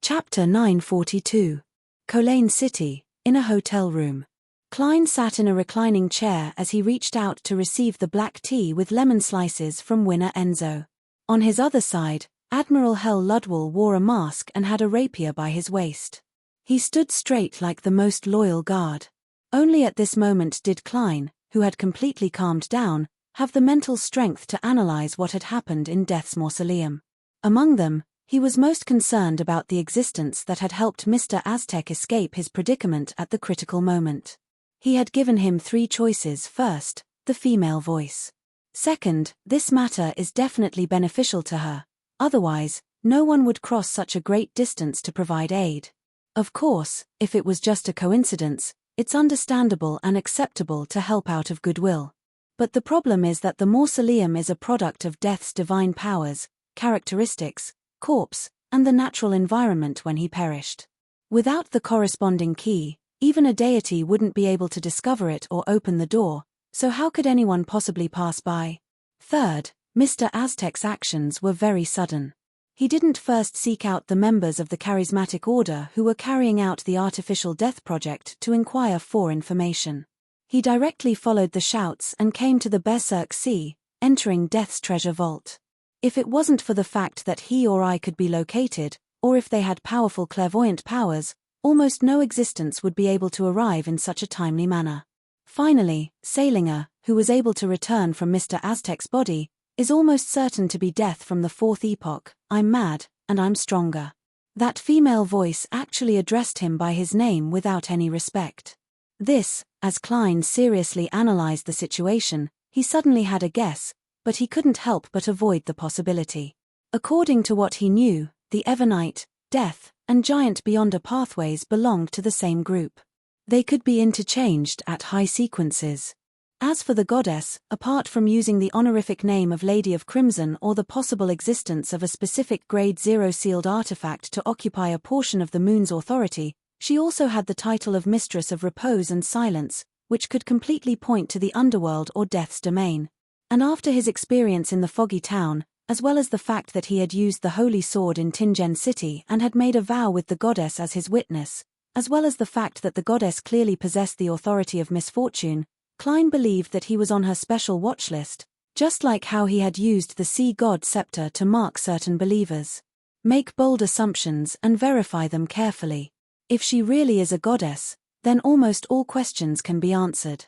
Chapter 942. Cologne City, in a hotel room. Klein sat in a reclining chair as he reached out to receive the black tea with lemon slices from Winner Enzo. On his other side, Admiral Hel Ludwell wore a mask and had a rapier by his waist. He stood straight like the most loyal guard. Only at this moment did Klein, who had completely calmed down, have the mental strength to analyze what had happened in Death's mausoleum. Among them, he was most concerned about the existence that had helped Mr. Aztec escape his predicament at the critical moment. He had given him 3 choices. First, the female voice. Second, this matter is definitely beneficial to her. Otherwise, no one would cross such a great distance to provide aid. Of course, if it was just a coincidence, it's understandable and acceptable to help out of goodwill. But the problem is that the mausoleum is a product of Death's divine powers, characteristics, corpse, and the natural environment when he perished. Without the corresponding key, even a deity wouldn't be able to discover it or open the door, so how could anyone possibly pass by? Third, Mr. Aztec's actions were very sudden. He didn't first seek out the members of the charismatic order who were carrying out the artificial death project to inquire for information. He directly followed the shouts and came to the Berserk Sea, entering Death's treasure vault. If it wasn't for the fact that he or I could be located, or if they had powerful clairvoyant powers, almost no existence would be able to arrive in such a timely manner. Finally, Salinger, who was able to return from Mr. Aztec's body, is almost certain to be Death from the 4th epoch. I'm mad, and I'm stronger. That female voice actually addressed him by his name without any respect. This, as Klein seriously analyzed the situation, he suddenly had a guess, but he couldn't help but avoid the possibility. According to what he knew, the Evernite, Death, and Giant Beyonder pathways belonged to the same group. They could be interchanged at high sequences. As for the goddess, apart from using the honorific name of Lady of Crimson or the possible existence of a specific Grade 0 sealed artifact to occupy a portion of the moon's authority, she also had the title of Mistress of Repose and Silence, which could completely point to the underworld or Death's domain. And after his experience in the Foggy Town, as well as the fact that he had used the Holy Sword in Tingen City and had made a vow with the goddess as his witness, as well as the fact that the goddess clearly possessed the authority of misfortune, Klein believed that he was on her special watch list, just like how he had used the Sea God Scepter to mark certain believers. Make bold assumptions and verify them carefully. If she really is a goddess, then almost all questions can be answered.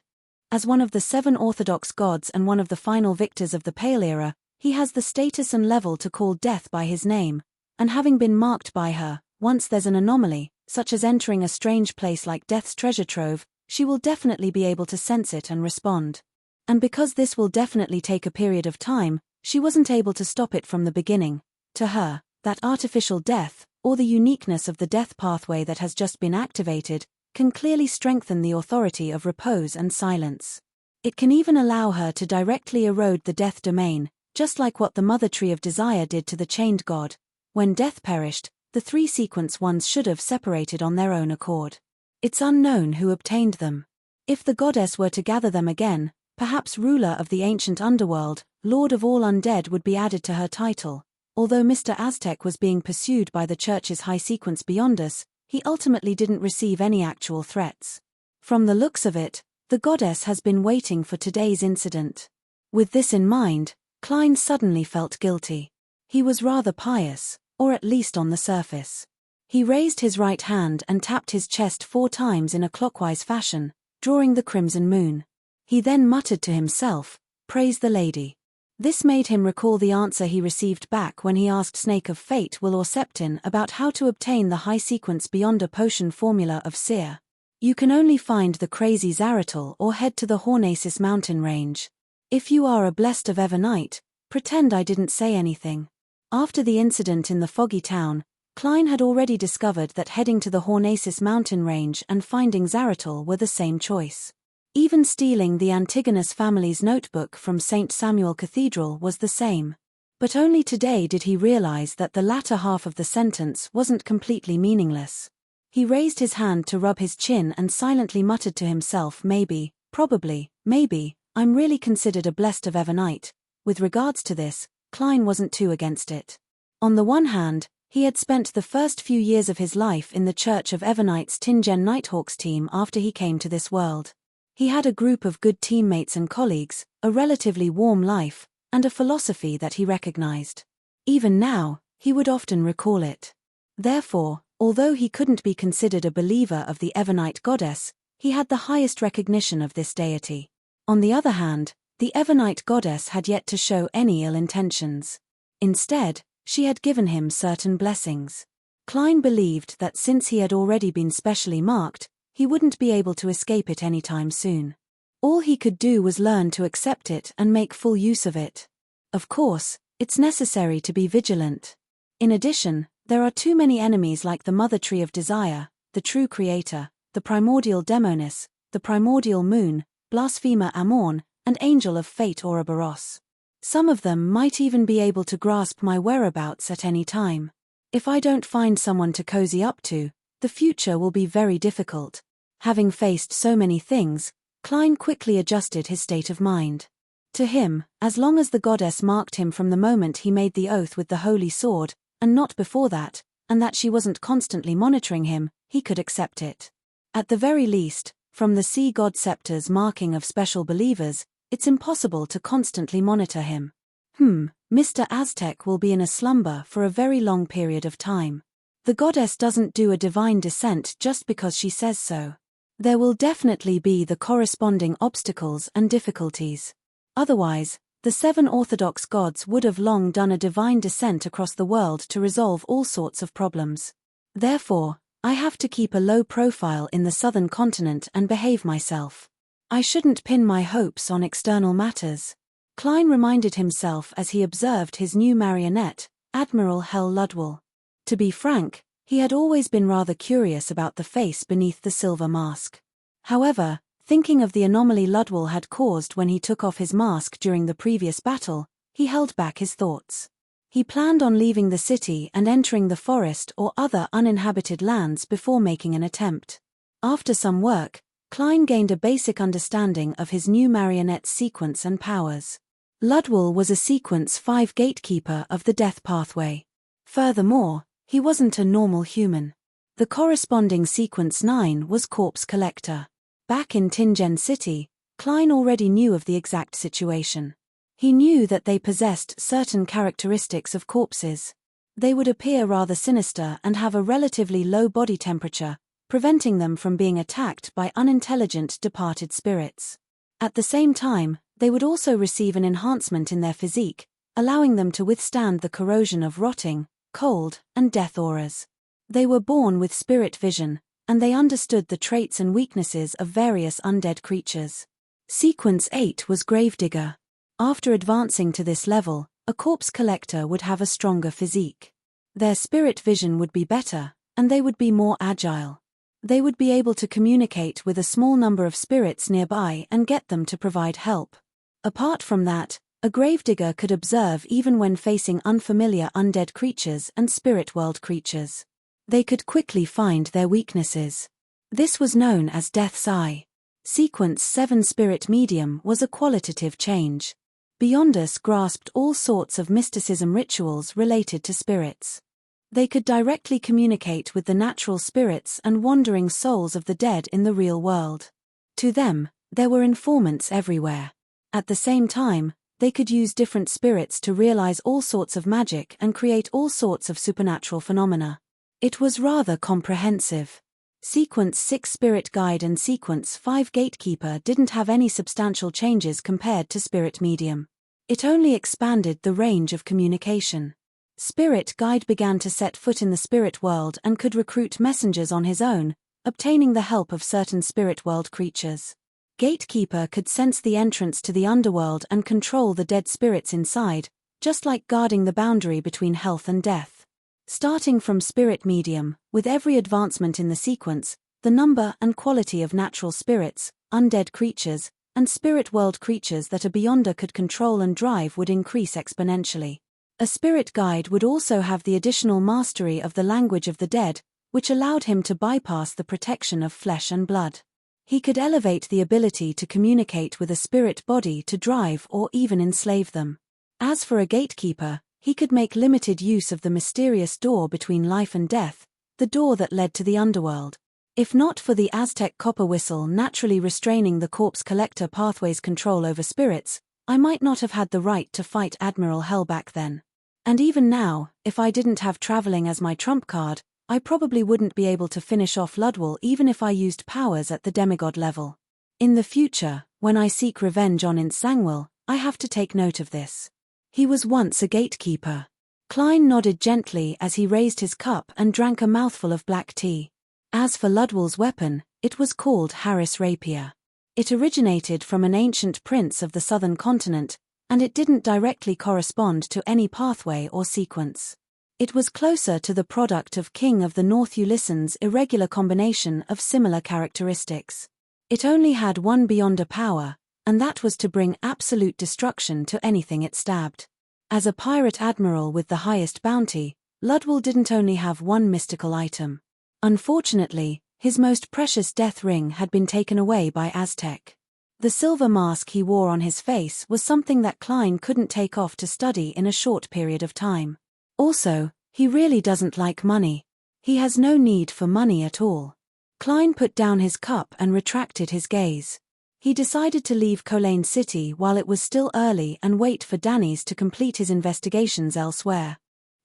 As one of the 7 Orthodox gods and one of the final victors of the Pale Era, he has the status and level to call Death by his name, and having been marked by her, once there's an anomaly, such as entering a strange place like Death's treasure trove, she will definitely be able to sense it and respond. And because this will definitely take a period of time, she wasn't able to stop it from the beginning. To her, that artificial death, or the uniqueness of the death pathway that has just been activated, can clearly strengthen the authority of repose and silence. It can even allow her to directly erode the death domain, just like what the Mother Tree of Desire did to the chained god. When Death perished, the 3 sequence ones should have separated on their own accord. It's unknown who obtained them. If the goddess were to gather them again, perhaps ruler of the ancient underworld, lord of all undead would be added to her title. Although Mr. Aztec was being pursued by the church's high sequence Beyonders, he ultimately didn't receive any actual threats. From the looks of it, the goddess has been waiting for today's incident. With this in mind, Klein suddenly felt guilty. He was rather pious, or at least on the surface. He raised his right hand and tapped his chest 4 times in a clockwise fashion, drawing the crimson moon. He then muttered to himself, "Praise the lady." This made him recall the answer he received back when he asked Snake of Fate Will or Septin about how to obtain the high-sequence Beyonder potion formula of Seer. You can only find the crazy Zaratul or head to the Hornacis mountain range. If you are a blessed of Evernite, pretend I didn't say anything. After the incident in the Foggy Town, Klein had already discovered that heading to the Hornacis mountain range and finding Zaratul were the same choice. Even stealing the Antigonus family's notebook from St. Samuel Cathedral was the same. But only today did he realize that the latter half of the sentence wasn't completely meaningless. He raised his hand to rub his chin and silently muttered to himself, maybe, probably, maybe, I'm really considered a blessed of Evernite. With regards to this, Klein wasn't too against it. On the one hand, He had spent the first few years of his life in the Church of Evernight's Tingen Nighthawks team after he came to this world. He had a group of good teammates and colleagues, a relatively warm life, and a philosophy that he recognized. Even now, he would often recall it. Therefore, although he couldn't be considered a believer of the Evernight goddess, he had the highest recognition of this deity. On the other hand, the Evernight goddess had yet to show any ill intentions. Instead, she had given him certain blessings. Klein believed that since he had already been specially marked, he wouldn't be able to escape it anytime soon. All he could do was learn to accept it and make full use of it. Of course, it's necessary to be vigilant. In addition, there are too many enemies like the Mother Tree of Desire, the True Creator, the Primordial Demoness, the Primordial Moon, Blasphemer Amorn, and Angel of Fate Ouroboros. Some of them might even be able to grasp my whereabouts at any time. If I don't find someone to cozy up to, the future will be very difficult. Having faced so many things, Klein quickly adjusted his state of mind. To him, as long as the goddess marked him from the moment he made the oath with the holy sword, and not before that, and that she wasn't constantly monitoring him, he could accept it. At the very least, from the Sea God Scepter's marking of special believers, it's impossible to constantly monitor him. Mr. Aztec will be in a slumber for a very long period of time. The goddess doesn't do a divine descent just because she says so. There will definitely be the corresponding obstacles and difficulties. Otherwise, the 7 Orthodox gods would have long done a divine descent across the world to resolve all sorts of problems. Therefore, I have to keep a low profile in the southern continent and behave myself. I shouldn't pin my hopes on external matters. Klein reminded himself as he observed his new marionette, Admiral Hel Ludwell. To be frank, he had always been rather curious about the face beneath the silver mask. However, thinking of the anomaly Ludwell had caused when he took off his mask during the previous battle, he held back his thoughts. He planned on leaving the city and entering the forest or other uninhabited lands before making an attempt. After some work, Klein gained a basic understanding of his new marionette's sequence and powers. Ludwell was a Sequence 5 gatekeeper of the death pathway. Furthermore, he wasn't a normal human. The corresponding Sequence 9 was Corpse Collector. Back in Tingen City, Klein already knew of the exact situation. He knew that they possessed certain characteristics of corpses. They would appear rather sinister and have a relatively low body temperature, preventing them from being attacked by unintelligent departed spirits. At the same time, they would also receive an enhancement in their physique, allowing them to withstand the corrosion of rotting, cold, and death auras. They were born with spirit vision, and they understood the traits and weaknesses of various undead creatures. Sequence 8 was Gravedigger. After advancing to this level, a corpse collector would have a stronger physique. Their spirit vision would be better, and they would be more agile. They would be able to communicate with a small number of spirits nearby and get them to provide help. Apart from that, a gravedigger could observe even when facing unfamiliar undead creatures and spirit world creatures. They could quickly find their weaknesses. This was known as Death's Eye. Sequence 7 Spirit Medium was a qualitative change. Beyondus grasped all sorts of mysticism rituals related to spirits. They could directly communicate with the natural spirits and wandering souls of the dead in the real world. To them, there were informants everywhere. At the same time, they could use different spirits to realize all sorts of magic and create all sorts of supernatural phenomena. It was rather comprehensive. Sequence 6 Spirit Guide and Sequence 5 Gatekeeper didn't have any substantial changes compared to Spirit Medium. It only expanded the range of communication. Spirit Guide began to set foot in the spirit world and could recruit messengers on his own, obtaining the help of certain spirit world creatures. Gatekeeper could sense the entrance to the underworld and control the dead spirits inside, just like guarding the boundary between health and death. Starting from Spirit Medium, with every advancement in the sequence, the number and quality of natural spirits, undead creatures, and spirit world creatures that a Beyonder could control and drive would increase exponentially. A spirit guide would also have the additional mastery of the language of the dead, which allowed him to bypass the protection of flesh and blood. He could elevate the ability to communicate with a spirit body to drive or even enslave them. As for a gatekeeper, He could make limited use of the mysterious door between life and death, the door that led to the underworld. If not for the Aztec copper whistle naturally restraining the corpse collector pathway's control over spirits, I might not have had the right to fight Admiral Hell back then. And even now, if I didn't have traveling as my trump card, I probably wouldn't be able to finish off Ludwell even if I used powers at the demigod level. In the future, when I seek revenge on Insangwil, I have to take note of this. He was once a gatekeeper. Klein nodded gently as he raised his cup and drank a mouthful of black tea. As for Ludwell's weapon, it was called Harris Rapier. It originated from an ancient prince of the southern continent, and it didn't directly correspond to any pathway or sequence. It was closer to the product of King of the North Ulysson's irregular combination of similar characteristics. It only had one beyonder power, and that was to bring absolute destruction to anything it stabbed. As a pirate admiral with the highest bounty, Ludwell didn't only have one mystical item. Unfortunately, his most precious death ring had been taken away by Aztec. The silver mask he wore on his face was something that Klein couldn't take off to study in a short period of time. Also, he really doesn't like money. He has no need for money at all. Klein put down his cup and retracted his gaze. He decided to leave Colaine City while it was still early and wait for Danny's to complete his investigations elsewhere.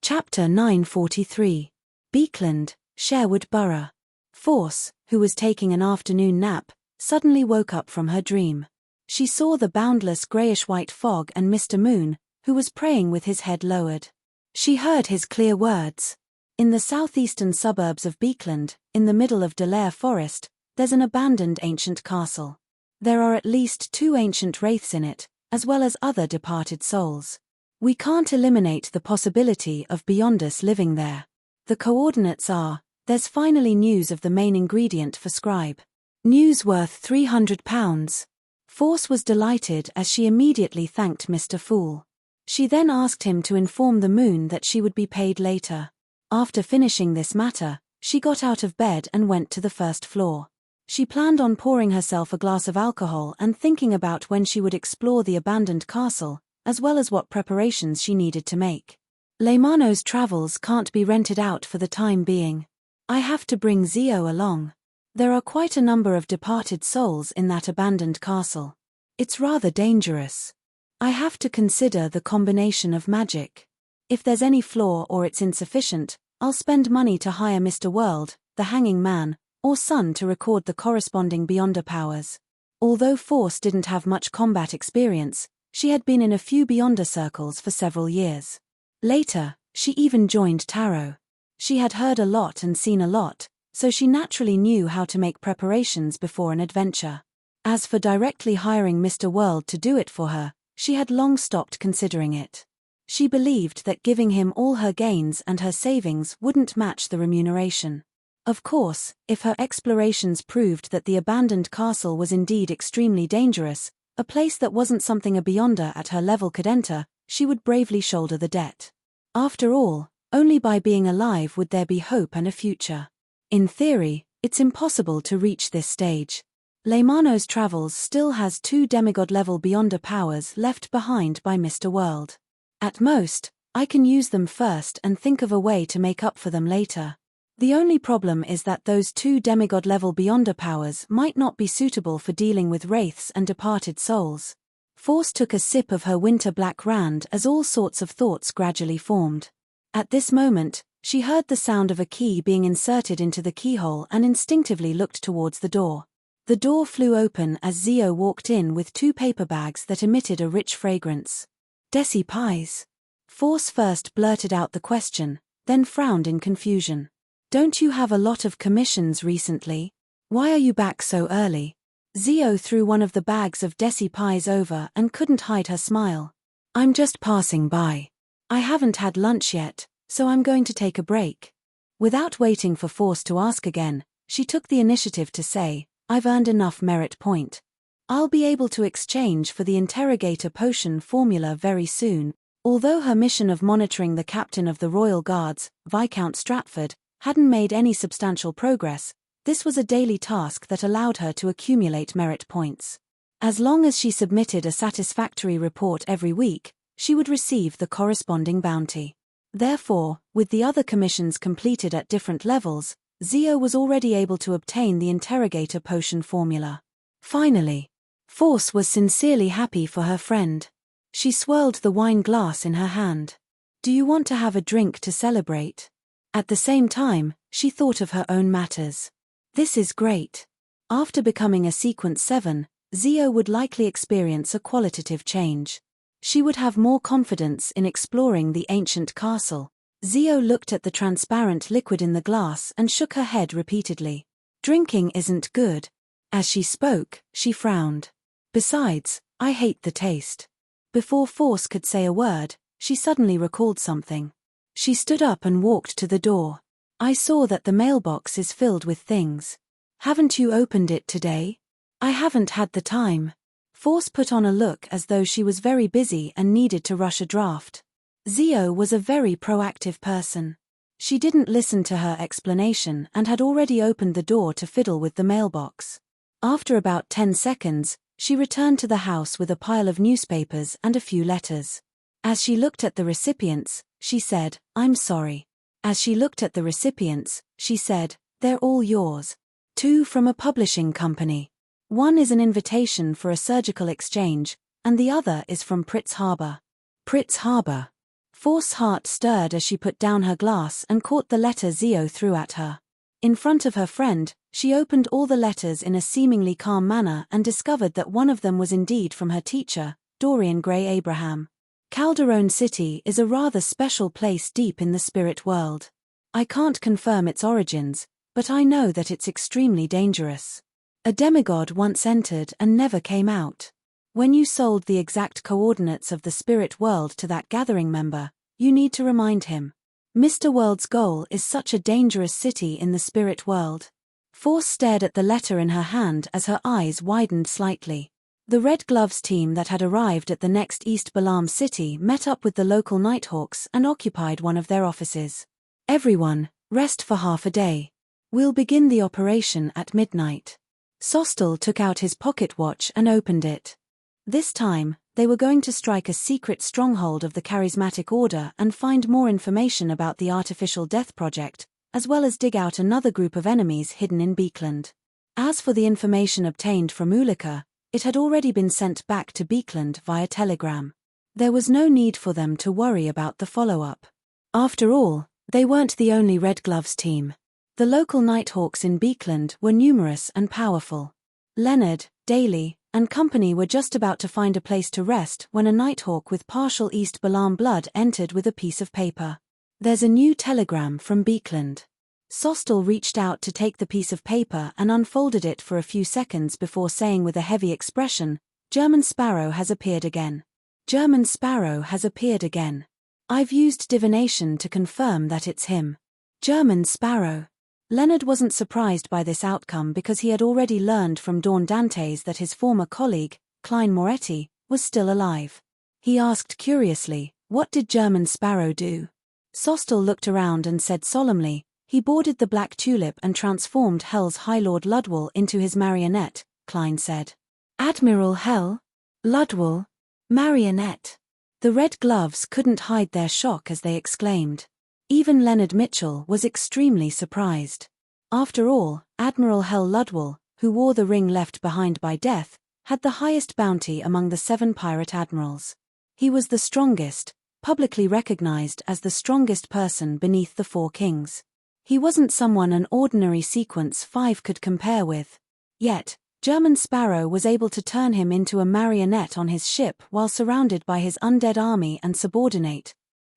Chapter 943. Beekland, Sherwood Borough. Force, who was taking an afternoon nap, suddenly woke up from her dream. She saw the boundless greyish-white fog and Mr. Moon, who was praying with his head lowered. She heard his clear words. In the southeastern suburbs of Beekland, in the middle of Delaire Forest, there's an abandoned ancient castle. There are at least 2 ancient wraiths in it, as well as other departed souls. We can't eliminate the possibility of Beyondus living there. The coordinates are, there's finally news of the main ingredient for Scribe. News worth £300. Force was delighted as she immediately thanked Mr. Fool. She then asked him to inform the Moon that she would be paid later. After finishing this matter, she got out of bed and went to the first floor. She planned on pouring herself a glass of alcohol and thinking about when she would explore the abandoned castle, as well as what preparations she needed to make. Leymano's travels can't be rented out for the time being. I have to bring Zio along. There are quite a number of departed souls in that abandoned castle. It's rather dangerous. I have to consider the combination of magic. If there's any flaw or it's insufficient, I'll spend money to hire Mr. World, the Hanging Man, or Sun to record the corresponding Beyonder powers. Although Force didn't have much combat experience, she had been in a few Beyonder circles for several years. Later, she even joined Tarot. She had heard a lot and seen a lot, so she naturally knew how to make preparations before an adventure. As for directly hiring Mr. World to do it for her, she had long stopped considering it. She believed that giving him all her gains and her savings wouldn't match the remuneration. Of course, if her explorations proved that the abandoned castle was indeed extremely dangerous, a place that wasn't something a Beyonder at her level could enter, she would bravely shoulder the debt. After all, only by being alive would there be hope and a future. In theory, it's impossible to reach this stage. Leymano's travels still has 2 demigod-level Beyonder powers left behind by Mr. World. At most, I can use them first and think of a way to make up for them later. The only problem is that those 2 demigod-level Beyonder powers might not be suitable for dealing with wraiths and departed souls. Force took a sip of her winter black rand as all sorts of thoughts gradually formed. At this moment, she heard the sound of a key being inserted into the keyhole and instinctively looked towards the door. The door flew open as Zio walked in with 2 paper bags that emitted a rich fragrance. Desi pies. Force first blurted out the question, then frowned in confusion. Don't you have a lot of commissions recently? Why are you back so early? Zio threw one of the bags of Desi pies over and couldn't hide her smile. I'm just passing by. I haven't had lunch yet, so I'm going to take a break. Without waiting for Force to ask again, she took the initiative to say, I've earned enough merit point. I'll be able to exchange for the interrogator potion formula very soon. Although her mission of monitoring the captain of the Royal Guards, Viscount Stratford, hadn't made any substantial progress, this was a daily task that allowed her to accumulate merit points. As long as she submitted a satisfactory report every week, she would receive the corresponding bounty. Therefore, with the other commissions completed at different levels, Zio was already able to obtain the interrogator potion formula. Finally, Force was sincerely happy for her friend. She swirled the wine glass in her hand. "Do you want to have a drink to celebrate?" At the same time, she thought of her own matters. "This is great." After becoming a Sequence 7, Zio would likely experience a qualitative change. She would have more confidence in exploring the ancient castle. Zio looked at the transparent liquid in the glass and shook her head repeatedly. "Drinking isn't good." As she spoke, she frowned. "Besides, I hate the taste." Before Force could say a word, she suddenly recalled something. She stood up and walked to the door. "I saw that the mailbox is filled with things. Haven't you opened it today?" "I haven't had the time." Force put on a look as though she was very busy and needed to rush a draft. Zio was a very proactive person. She didn't listen to her explanation and had already opened the door to fiddle with the mailbox. After about 10 seconds, she returned to the house with a pile of newspapers and a few letters. As she looked at the recipients, she said, "I'm sorry." As she looked at the recipients, she said, "They're all yours. 2 from a publishing company. 1 is an invitation for a surgical exchange, and the other is from Pritz Harbor." Pritz Harbor. Force's heart stirred as she put down her glass and caught the letter Zio threw at her. In front of her friend, she opened all the letters in a seemingly calm manner and discovered that one of them was indeed from her teacher, Dorian Gray Abraham. "Calderon City is a rather special place deep in the spirit world. I can't confirm its origins, but I know that it's extremely dangerous. A demigod once entered and never came out. When you sold the exact coordinates of the spirit world to that gathering member, you need to remind him. Mr. World's goal is such a dangerous city in the spirit world." Force stared at the letter in her hand as her eyes widened slightly. The Red Gloves team that had arrived at the next East Balam city met up with the local Nighthawks and occupied one of their offices. "Everyone, rest for half a day. We'll begin the operation at midnight." Sostel took out his pocket watch and opened it. This time, they were going to strike a secret stronghold of the Charismatic Order and find more information about the Artificial Death Project, as well as dig out another group of enemies hidden in Beekland. As for the information obtained from Ulika, it had already been sent back to Beekland via telegram. There was no need for them to worry about the follow-up. After all, they weren't the only Red Gloves team. The local Nighthawks in Beekland were numerous and powerful. Leonard, Daly, and company were just about to find a place to rest when a Nighthawk with partial East Balam blood entered with a piece of paper. "There's a new telegram from Beekland." Sostel reached out to take the piece of paper and unfolded it for a few seconds before saying with a heavy expression, "German Sparrow has appeared again. German Sparrow has appeared again. I've used divination to confirm that it's him. German Sparrow." Leonard wasn't surprised by this outcome because he had already learned from Dawn Dantes that his former colleague, Klein Moretti, was still alive. He asked curiously, "What did German Sparrow do?" Sostel looked around and said solemnly, "He boarded the Black Tulip and transformed Hell's High Lord Ludwell into his marionette," Klein said. "Admiral Hell? Ludwell? Marionette?" The Red Gloves couldn't hide their shock as they exclaimed. Even Leonard Mitchell was extremely surprised. After all, Admiral Hell Ludwell, who wore the ring left behind by death, had the highest bounty among the 7 pirate admirals. He was the strongest, publicly recognized as the strongest person beneath the 4 kings. He wasn't someone an ordinary Sequence 5 could compare with. Yet, German Sparrow was able to turn him into a marionette on his ship while surrounded by his undead army and subordinate.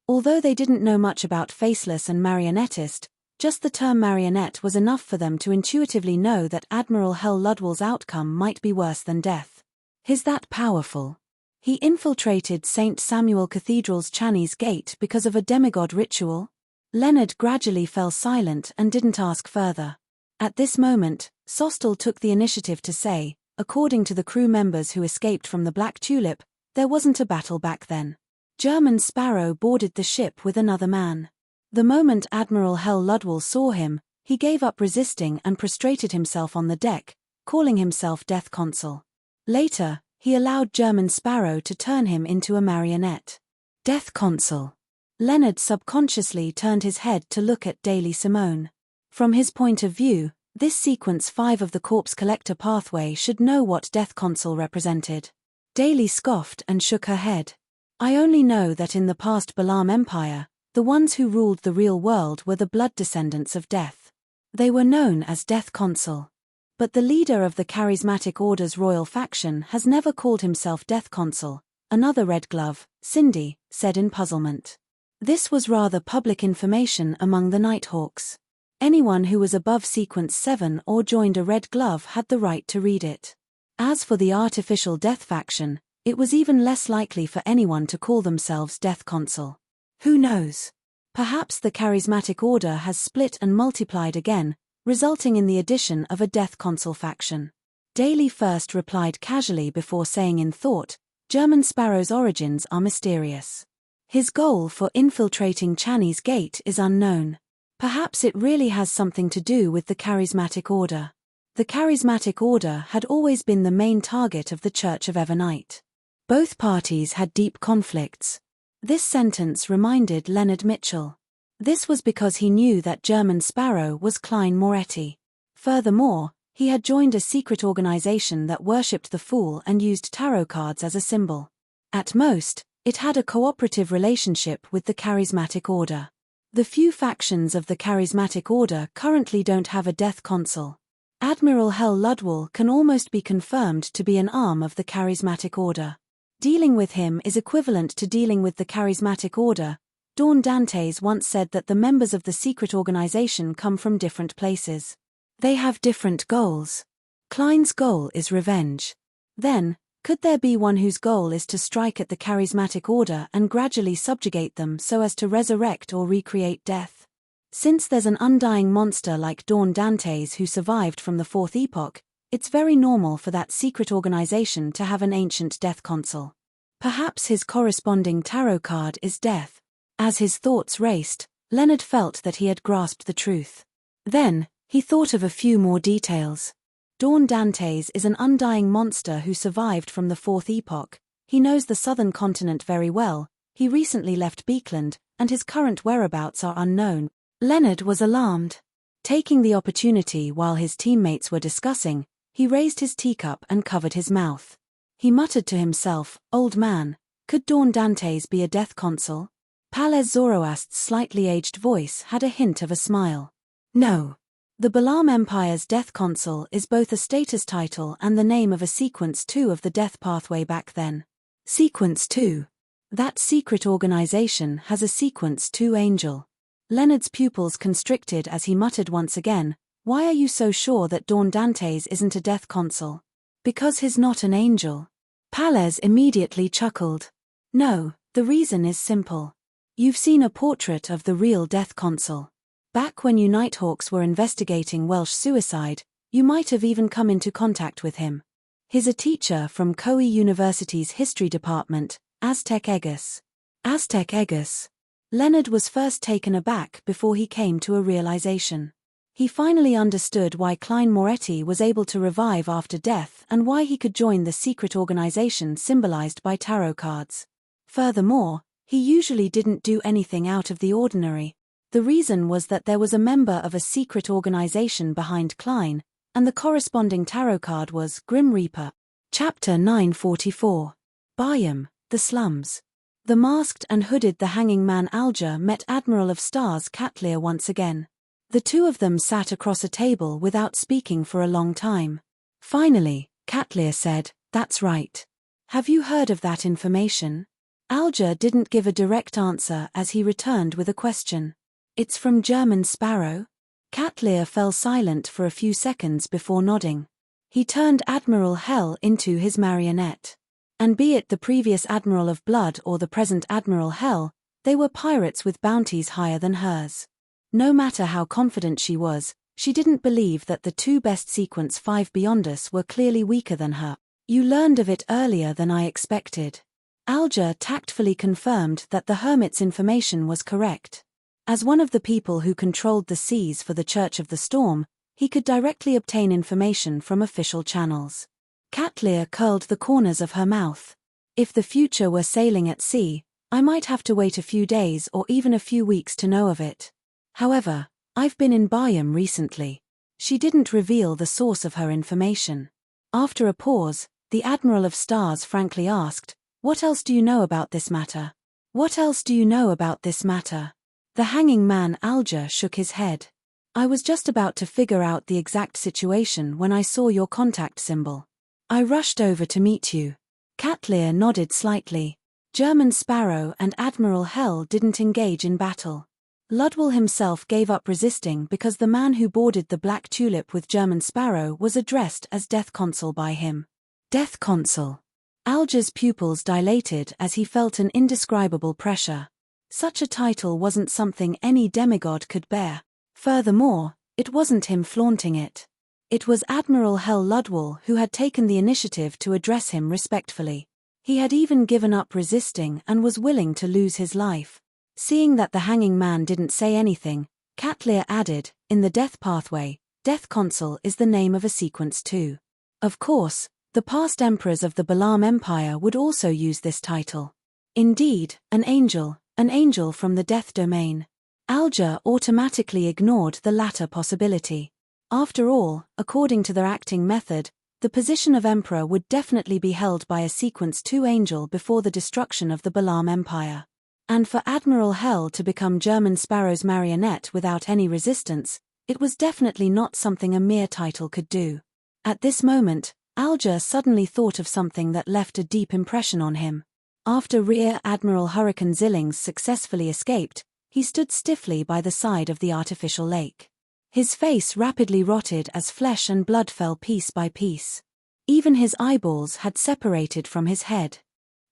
Although they didn't know much about Faceless and Marionettist, just the term marionette was enough for them to intuitively know that Admiral Hell Ludwell's outcome might be worse than death. He's that powerful. He infiltrated St. Samuel Cathedral's Channy's Gate because of a demigod ritual? Leonard gradually fell silent and didn't ask further. At this moment, Sostel took the initiative to say, according to the crew members who escaped from the Black Tulip, there wasn't a battle back then. German Sparrow boarded the ship with another man. The moment Admiral Hell Ludwell saw him, he gave up resisting and prostrated himself on the deck, calling himself Death Consul. Later, he allowed German Sparrow to turn him into a marionette. Death Consul. Leonard subconsciously turned his head to look at Daily Simone. From his point of view, this sequence 5 of the Corpse Collector pathway should know what Death Consul represented. Daily scoffed and shook her head. I only know that in the past Balaam Empire, the ones who ruled the real world were the blood descendants of death. They were known as Death Consul. But the leader of the Charismatic Order's royal faction has never called himself Death Consul, another Red Glove, Cindy, said in puzzlement. This was rather public information among the Nighthawks. Anyone who was above Sequence 7 or joined a Red Glove had the right to read it. As for the artificial Death faction, it was even less likely for anyone to call themselves Death Consul. Who knows? Perhaps the Charismatic Order has split and multiplied again, resulting in the addition of a Death Consul faction. Daly first replied casually before saying in thought, German Sparrow's origins are mysterious. His goal for infiltrating Channy's Gate is unknown. Perhaps it really has something to do with the Charismatic Order. The Charismatic Order had always been the main target of the Church of Evernight. Both parties had deep conflicts. This sentence reminded Leonard Mitchell. This was because he knew that German Sparrow was Klein Moretti. Furthermore, he had joined a secret organization that worshipped the Fool and used tarot cards as a symbol. At most, it had a cooperative relationship with the Charismatic Order. The few factions of the Charismatic Order currently don't have a Death Consul. Admiral Hell Ludwell can almost be confirmed to be an arm of the Charismatic Order. Dealing with him is equivalent to dealing with the Charismatic Order. Dawn Dantes once said that the members of the secret organization come from different places. They have different goals. Klein's goal is revenge. Then, could there be one whose goal is to strike at the Charismatic Order and gradually subjugate them so as to resurrect or recreate death? Since there's an undying monster like Dawn Dantes who survived from the Fourth Epoch, it's very normal for that secret organization to have an ancient Death Consul. Perhaps his corresponding tarot card is Death. As his thoughts raced, Leonard felt that he had grasped the truth. Then, he thought of a few more details. Dawn Dantes is an undying monster who survived from the Fourth Epoch. He knows the southern continent very well, he recently left Beekland, and his current whereabouts are unknown. Leonard was alarmed. Taking the opportunity while his teammates were discussing, he raised his teacup and covered his mouth. He muttered to himself, "Old man, could Dawn Dantes be a Death Consul?" Palez Zoroast's slightly aged voice had a hint of a smile. No. The Balaam Empire's Death Consul is both a status title and the name of a Sequence 2 of the Death Pathway back then. Sequence 2. That secret organization has a Sequence 2 angel. Leonard's pupils constricted as he muttered once again, "Why are you so sure that Dawn Dantes isn't a Death Consul?" "Because he's not an angel." Palez immediately chuckled. "No, the reason is simple. You've seen a portrait of the real Death Consul. Back when you Nighthawks were investigating Welsh suicide, you might have even come into contact with him. He's a teacher from Koei University's history department, Aztec Egus." Aztec Egus. Leonard was first taken aback before he came to a realization. He finally understood why Klein Moretti was able to revive after death and why he could join the secret organization symbolized by tarot cards. Furthermore, he usually didn't do anything out of the ordinary. The reason was that there was a member of a secret organization behind Klein, and the corresponding tarot card was Grim Reaper. Chapter 944. Biome, the Slums. The masked and hooded the hanging man Alger met Admiral of Stars Catlear once again. The two of them sat across a table without speaking for a long time. Finally, Catlear said, "That's right. Have you heard of that information?" Alger didn't give a direct answer as he returned with a question. "It's from German Sparrow?" Catlear fell silent for a few seconds before nodding. He turned Admiral Hell into his marionette. And be it the previous Admiral of Blood or the present Admiral Hell, they were pirates with bounties higher than hers. No matter how confident she was, she didn't believe that the two best Sequence 5 beyond us were clearly weaker than her. "You learned of it earlier than I expected." Alger tactfully confirmed that the Hermit's information was correct. As one of the people who controlled the seas for the Church of the Storm, he could directly obtain information from official channels. Catlear curled the corners of her mouth. If the future were sailing at sea, I might have to wait a few days or even a few weeks to know of it. However, I've been in Bayam recently. She didn't reveal the source of her information. After a pause, the Admiral of Stars frankly asked, "What else do you know about this matter? What else do you know about this matter?" The hanging man Alger shook his head. "I was just about to figure out the exact situation when I saw your contact symbol. I rushed over to meet you." Catlear nodded slightly. German Sparrow and Admiral Hell didn't engage in battle. Ludwell himself gave up resisting because the man who boarded the Black Tulip with German Sparrow was addressed as Death Consul by him. Death Consul. Alger's pupils dilated as he felt an indescribable pressure. Such a title wasn't something any demigod could bear. Furthermore, it wasn't him flaunting it. It was Admiral Hell Ludwell who had taken the initiative to address him respectfully. He had even given up resisting and was willing to lose his life. Seeing that the hanging man didn't say anything, Catlear added, "In the death pathway, Death Consul is the name of a sequence too. Of course, the past emperors of the Balaam Empire would also use this title. Indeed, an angel from the death domain." Alger automatically ignored the latter possibility. After all, according to their acting method, the position of emperor would definitely be held by a sequence 2 angel before the destruction of the Balaam Empire. And for Admiral Hell to become German Sparrow's marionette without any resistance, it was definitely not something a mere title could do. At this moment, Alger suddenly thought of something that left a deep impression on him. After Rear Admiral Hurricane Zillings successfully escaped, he stood stiffly by the side of the artificial lake. His face rapidly rotted as flesh and blood fell piece by piece. Even his eyeballs had separated from his head.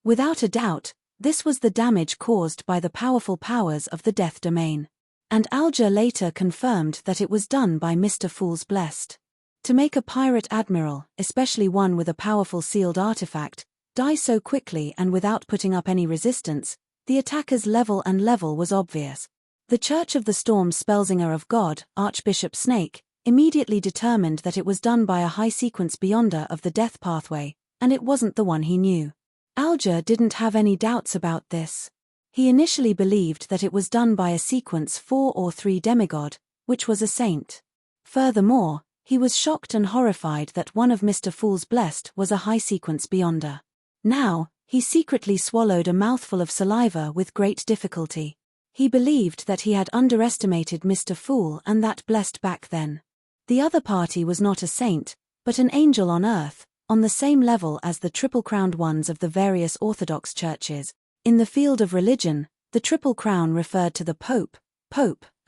Without a doubt, this was the damage caused by the powerful powers of the death domain. And Alger later confirmed that it was done by Mr. Fool's Blessed. To make a pirate admiral, especially one with a powerful sealed artifact, die so quickly and without putting up any resistance, the attacker's level was obvious. The Church of the Storm Spellsinger of God, Archbishop Snake, immediately determined that it was done by a high-sequence beyonder of the death pathway, and it wasn't the one he knew. Alger didn't have any doubts about this. He initially believed that it was done by a sequence 4 or 3 demigod, which was a saint. Furthermore, he was shocked and horrified that one of Mr. Fool's Blessed was a high-sequence beyonder. Now, he secretly swallowed a mouthful of saliva with great difficulty. He believed that he had underestimated Mr. Fool and that Blessed back then. The other party was not a saint, but an angel on earth, on the same level as the triple-crowned ones of the various Orthodox churches. In the field of religion, the Triple Crown referred to the Pope,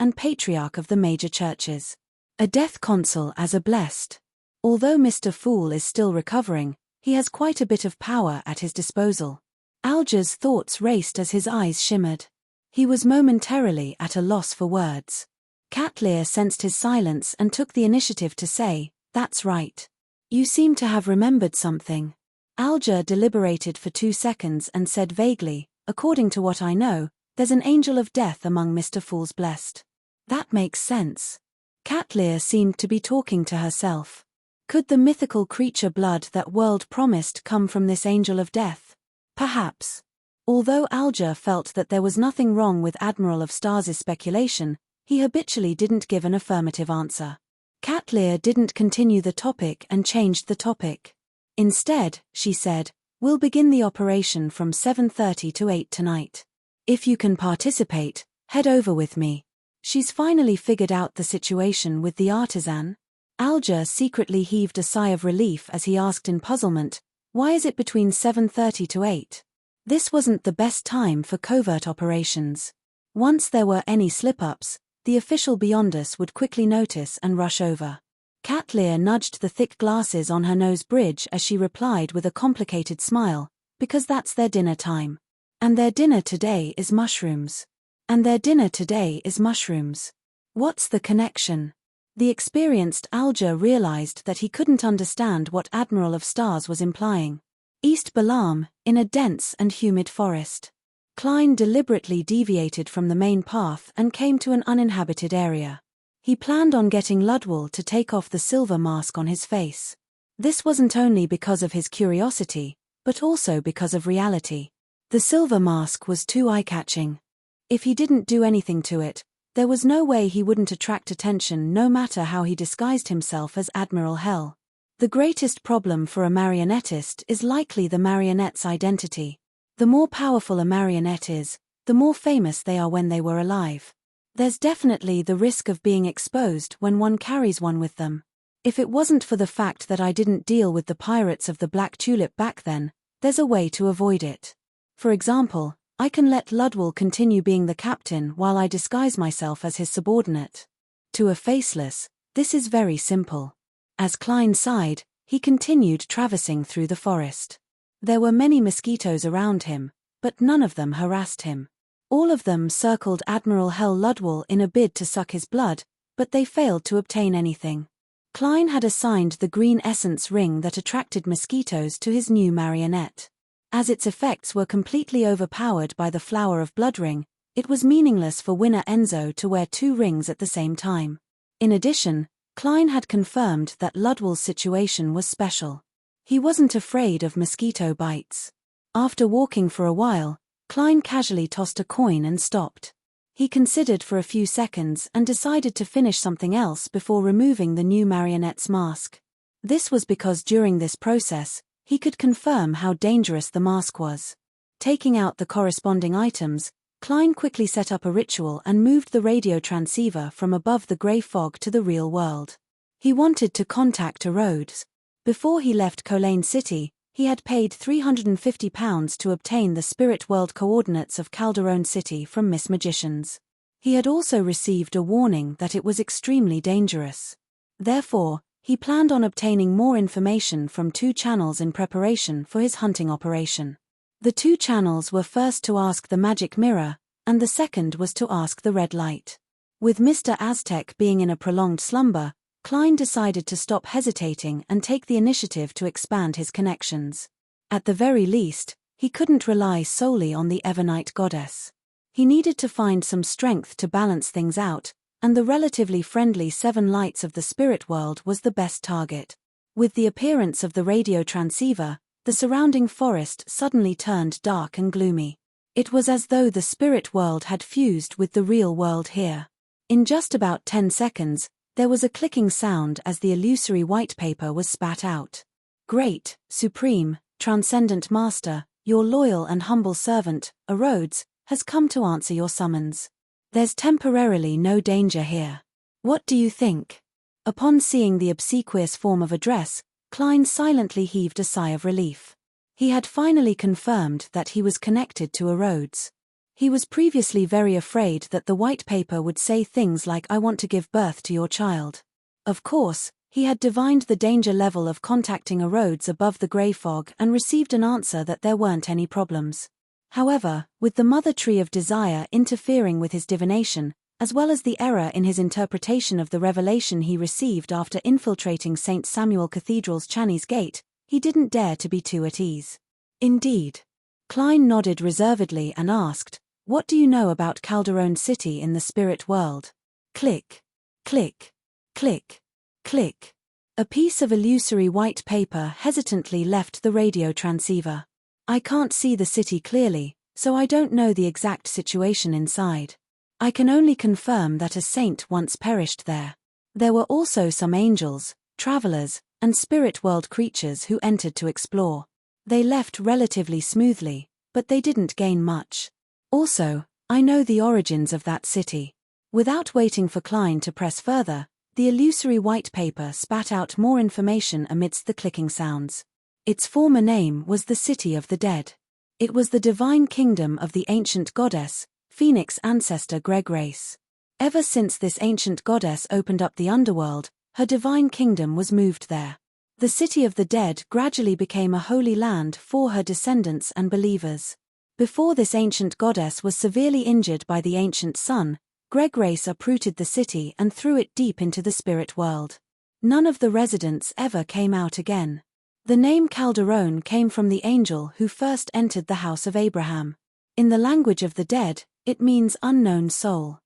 and Patriarch of the major churches. A Death Consul as a Blessed. Although Mr. Fool is still recovering, he has quite a bit of power at his disposal. Alger's thoughts raced as his eyes shimmered. He was momentarily at a loss for words. Catlear sensed his silence and took the initiative to say, "That's right. You seem to have remembered something." Alger deliberated for 2 seconds and said vaguely, "According to what I know, there's an angel of death among Mr. Fool's Blessed." "That makes sense." Catlear seemed to be talking to herself. Could the mythical creature blood that world promised come from this angel of death? Perhaps. Although Alger felt that there was nothing wrong with Admiral of Stars' speculation, he habitually didn't give an affirmative answer. Catlear didn't continue the topic and changed the topic. Instead, she said, "We'll begin the operation from 7:30 to 8 tonight. If you can participate, head over with me." She's finally figured out the situation with the artisan? Alger secretly heaved a sigh of relief as he asked in puzzlement, "Why is it between 7:30 to 8? This wasn't the best time for covert operations. Once there were any slip-ups, the official beyond us would quickly notice and rush over." Catlear nudged the thick glasses on her nose bridge as she replied with a complicated smile, "Because that's their dinner time. And their dinner today is mushrooms. And their dinner today is mushrooms." What's the connection? The experienced Alger realized that he couldn't understand what Admiral of Stars was implying. East Balaam, in a dense and humid forest. Klein deliberately deviated from the main path and came to an uninhabited area. He planned on getting Ludwell to take off the silver mask on his face. This wasn't only because of his curiosity, but also because of reality. The silver mask was too eye-catching. If he didn't do anything to it, there was no way he wouldn't attract attention no matter how he disguised himself as Admiral Hell. The greatest problem for a marionettist is likely the marionette's identity. The more powerful a marionette is, the more famous they are when they were alive. There's definitely the risk of being exposed when one carries one with them. If it wasn't for the fact that I didn't deal with the pirates of the Black Tulip back then, there's a way to avoid it. For example, I can let Ludwell continue being the captain while I disguise myself as his subordinate. To a faceless, this is very simple. As Klein sighed, he continued traversing through the forest. There were many mosquitoes around him, but none of them harassed him. All of them circled Admiral Hell Ludwell in a bid to suck his blood, but they failed to obtain anything. Klein had assigned the green essence ring that attracted mosquitoes to his new marionette. As its effects were completely overpowered by the Flower of Blood ring, it was meaningless for winner Enzo to wear two rings at the same time. In addition, Klein had confirmed that Ludwell's situation was special. He wasn't afraid of mosquito bites. After walking for a while, Klein casually tossed a coin and stopped. He considered for a few seconds and decided to finish something else before removing the new marionette's mask. This was because during this process, he could confirm how dangerous the mask was. Taking out the corresponding items, Klein quickly set up a ritual and moved the radio transceiver from above the grey fog to the real world. He wanted to contact Rhodes. Before he left Colaine City, he had paid £350 to obtain the spirit world coordinates of Calderone City from Miss Magicians. He had also received a warning that it was extremely dangerous. Therefore, he planned on obtaining more information from two channels in preparation for his hunting operation. The two channels were first to ask the magic mirror, and the second was to ask the red light. With Mr. Aztec being in a prolonged slumber, Klein decided to stop hesitating and take the initiative to expand his connections. At the very least, he couldn't rely solely on the Evernight goddess. He needed to find some strength to balance things out, and the relatively friendly Seven Lights of the spirit world was the best target. With the appearance of the radio transceiver, the surrounding forest suddenly turned dark and gloomy. It was as though the spirit world had fused with the real world here. In just about 10 seconds, there was a clicking sound as the illusory white paper was spat out. Great, supreme, transcendent master, your loyal and humble servant, Rhodes, has come to answer your summons. There's temporarily no danger here. What do you think? Upon seeing the obsequious form of address, Klein silently heaved a sigh of relief. He had finally confirmed that he was connected to Rhodes. He was previously very afraid that the white paper would say things like "I want to give birth to your child." Of course, he had divined the danger level of contacting Rhodes above the grey fog and received an answer that there weren't any problems. However, with the mother tree of desire interfering with his divination, as well as the error in his interpretation of the revelation he received after infiltrating St. Samuel Cathedral's Channy's Gate, he didn't dare to be too at ease. Indeed. Klein nodded reservedly and asked, "What do you know about Calderone City in the spirit world?" Click. Click. Click. Click. A piece of illusory white paper hesitantly left the radio transceiver. "I can't see the city clearly, so I don't know the exact situation inside. I can only confirm that a saint once perished there. There were also some angels, travelers, and spirit world creatures who entered to explore. They left relatively smoothly, but they didn't gain much. Also, I know the origins of that city." Without waiting for Klein to press further, the illusory white paper spat out more information amidst the clicking sounds. Its former name was the City of the Dead. It was the divine kingdom of the ancient goddess, Phoenix ancestor Gregrace. Ever since this ancient goddess opened up the underworld, her divine kingdom was moved there. The City of the Dead gradually became a holy land for her descendants and believers. Before this ancient goddess was severely injured by the ancient sun, Gregrace uprooted the city and threw it deep into the spirit world. None of the residents ever came out again. The name Calderone came from the angel who first entered the house of Abraham. In the language of the dead, it means unknown soul.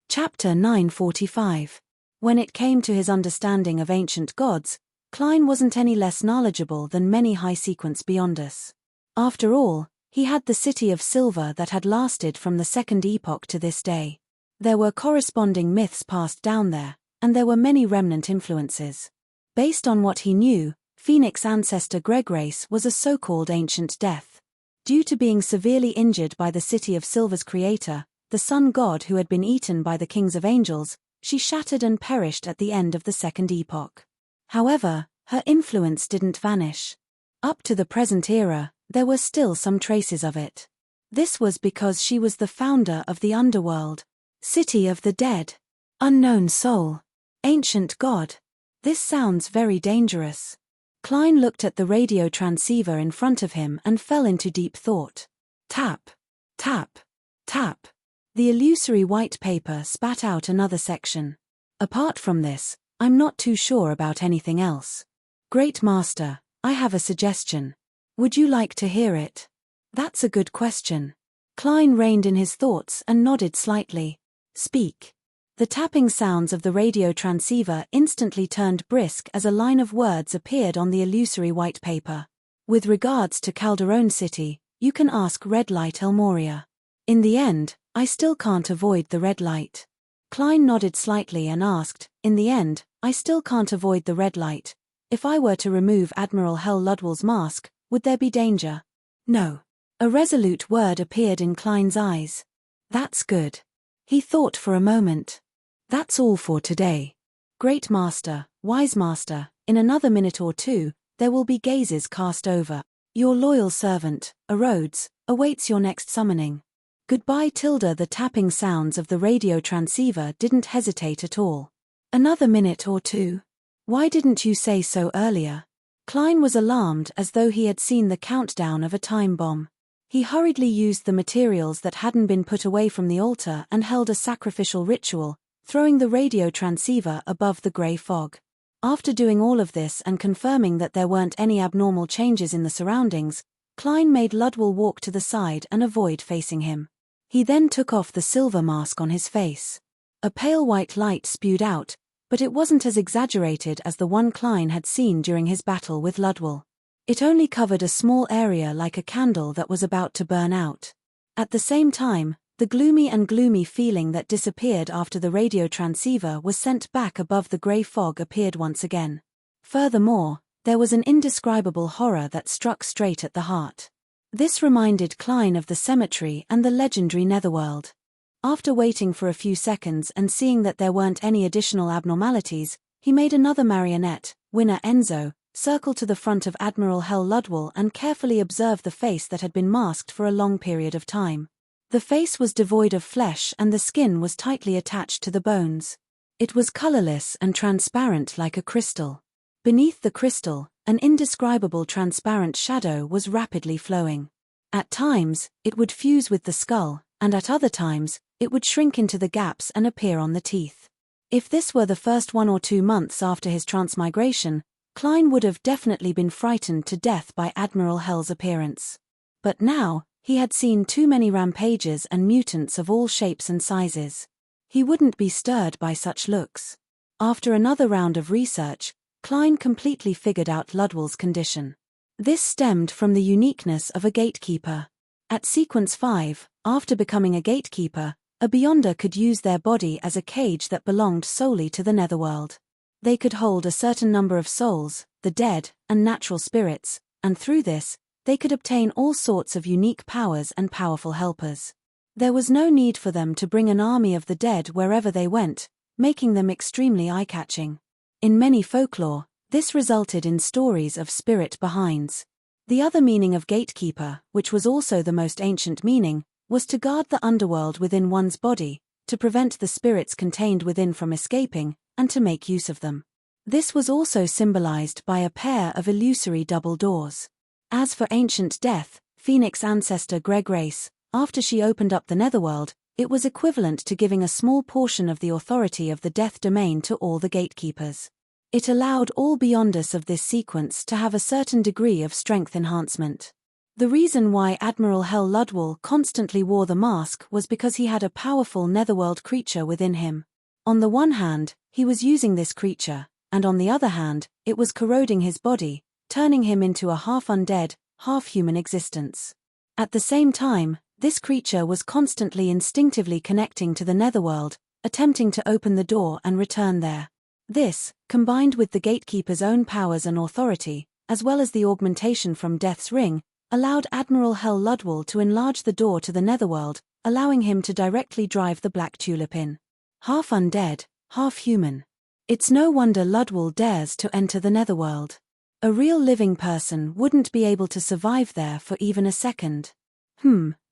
Chapter 945. When it came to his understanding of ancient gods, Klein wasn't any less knowledgeable than many high sequence beyond us. After all, He had the city of silver that had lasted from the second epoch to this day. There were corresponding myths passed down there, and there were many remnant influences. Based on what he knew, Phoenix ancestor Gregrace was a so-called ancient death. Due to being severely injured by the city of silver's creator, the sun god who had been eaten by the kings of angels, she shattered and perished at the end of the second epoch. However, her influence didn't vanish. Up to the present era, there were still some traces of it. This was because she was the founder of the underworld. City of the dead. Unknown soul. Ancient god. This sounds very dangerous. Klein looked at the radio transceiver in front of him and fell into deep thought. Tap. Tap. Tap. The illusory white paper spat out another section. Apart from this, I'm not too sure about anything else. Great Master, I have a suggestion. Would you like to hear it? That's a good question. Klein reined in his thoughts and nodded slightly. Speak. The tapping sounds of the radio transceiver instantly turned brisk as a line of words appeared on the illusory white paper. With regards to Calderon City, you can ask Red Light Elmoria. In the end, I still can't avoid the red light. Klein nodded slightly and asked, in the end, I still can't avoid the red light. If I were to remove Admiral Hell Ludwell's mask, would there be danger? No. A resolute word appeared in Klein's eyes. That's good. He thought for a moment. That's all for today. Great Master, Wise Master, in another minute or two, there will be gazes cast over. Your loyal servant, Rhodes, awaits your next summoning. Goodbye. The tapping sounds of the radio transceiver didn't hesitate at all. Another minute or two? Why didn't you say so earlier? Klein was alarmed as though he had seen the countdown of a time bomb. He hurriedly used the materials that hadn't been put away from the altar and held a sacrificial ritual, throwing the radio transceiver above the grey fog. After doing all of this and confirming that there weren't any abnormal changes in the surroundings, Klein made Ludwell walk to the side and avoid facing him. He then took off the silver mask on his face. A pale white light spewed out, but it wasn't as exaggerated as the one Klein had seen during his battle with Ludwell. It only covered a small area like a candle that was about to burn out. At the same time, the gloomy feeling that disappeared after the radio transceiver was sent back above the grey fog appeared once again. Furthermore, there was an indescribable horror that struck straight at the heart. This reminded Klein of the cemetery and the legendary Netherworld. After waiting for a few seconds and seeing that there weren't any additional abnormalities, he made another marionette, Winner Enzo, circle to the front of Admiral Hell Ludwell and carefully observe the face that had been masked for a long period of time. The face was devoid of flesh and the skin was tightly attached to the bones. It was colorless and transparent like a crystal. Beneath the crystal, an indescribable transparent shadow was rapidly flowing. At times, it would fuse with the skull, and at other times, it would shrink into the gaps and appear on the teeth. If this were the first 1 or 2 months after his transmigration, Klein would have definitely been frightened to death by Admiral Hell's appearance. But now, he had seen too many rampages and mutants of all shapes and sizes. He wouldn't be stirred by such looks. After another round of research, Klein completely figured out Ludwell's condition. This stemmed from the uniqueness of a gatekeeper. At Sequence 5, after becoming a gatekeeper, a Beyonder could use their body as a cage that belonged solely to the Netherworld. They could hold a certain number of souls, the dead, and natural spirits, and through this, they could obtain all sorts of unique powers and powerful helpers. There was no need for them to bring an army of the dead wherever they went, making them extremely eye-catching. In many folklore, this resulted in stories of spirit behinds. The other meaning of gatekeeper, which was also the most ancient meaning, was to guard the underworld within one's body, to prevent the spirits contained within from escaping, and to make use of them. This was also symbolized by a pair of illusory double doors. As for ancient death, Phoenix ancestor Gregrace, after she opened up the Netherworld, it was equivalent to giving a small portion of the authority of the death domain to all the gatekeepers. It allowed all Beyonders of this sequence to have a certain degree of strength enhancement. The reason why Admiral Hell Ludwell constantly wore the mask was because he had a powerful Netherworld creature within him. On the one hand, he was using this creature, and on the other hand, it was corroding his body, turning him into a half-undead, half-human existence. At the same time, this creature was constantly instinctively connecting to the netherworld, attempting to open the door and return there. This, combined with the gatekeeper's own powers and authority, as well as the augmentation from Death's Ring, allowed Admiral Hel Ludwall to enlarge the door to the netherworld, allowing him to directly drive the Black Tulip in. Half undead, half human. It's no wonder Ludwall dares to enter the netherworld. A real living person wouldn't be able to survive there for even a second.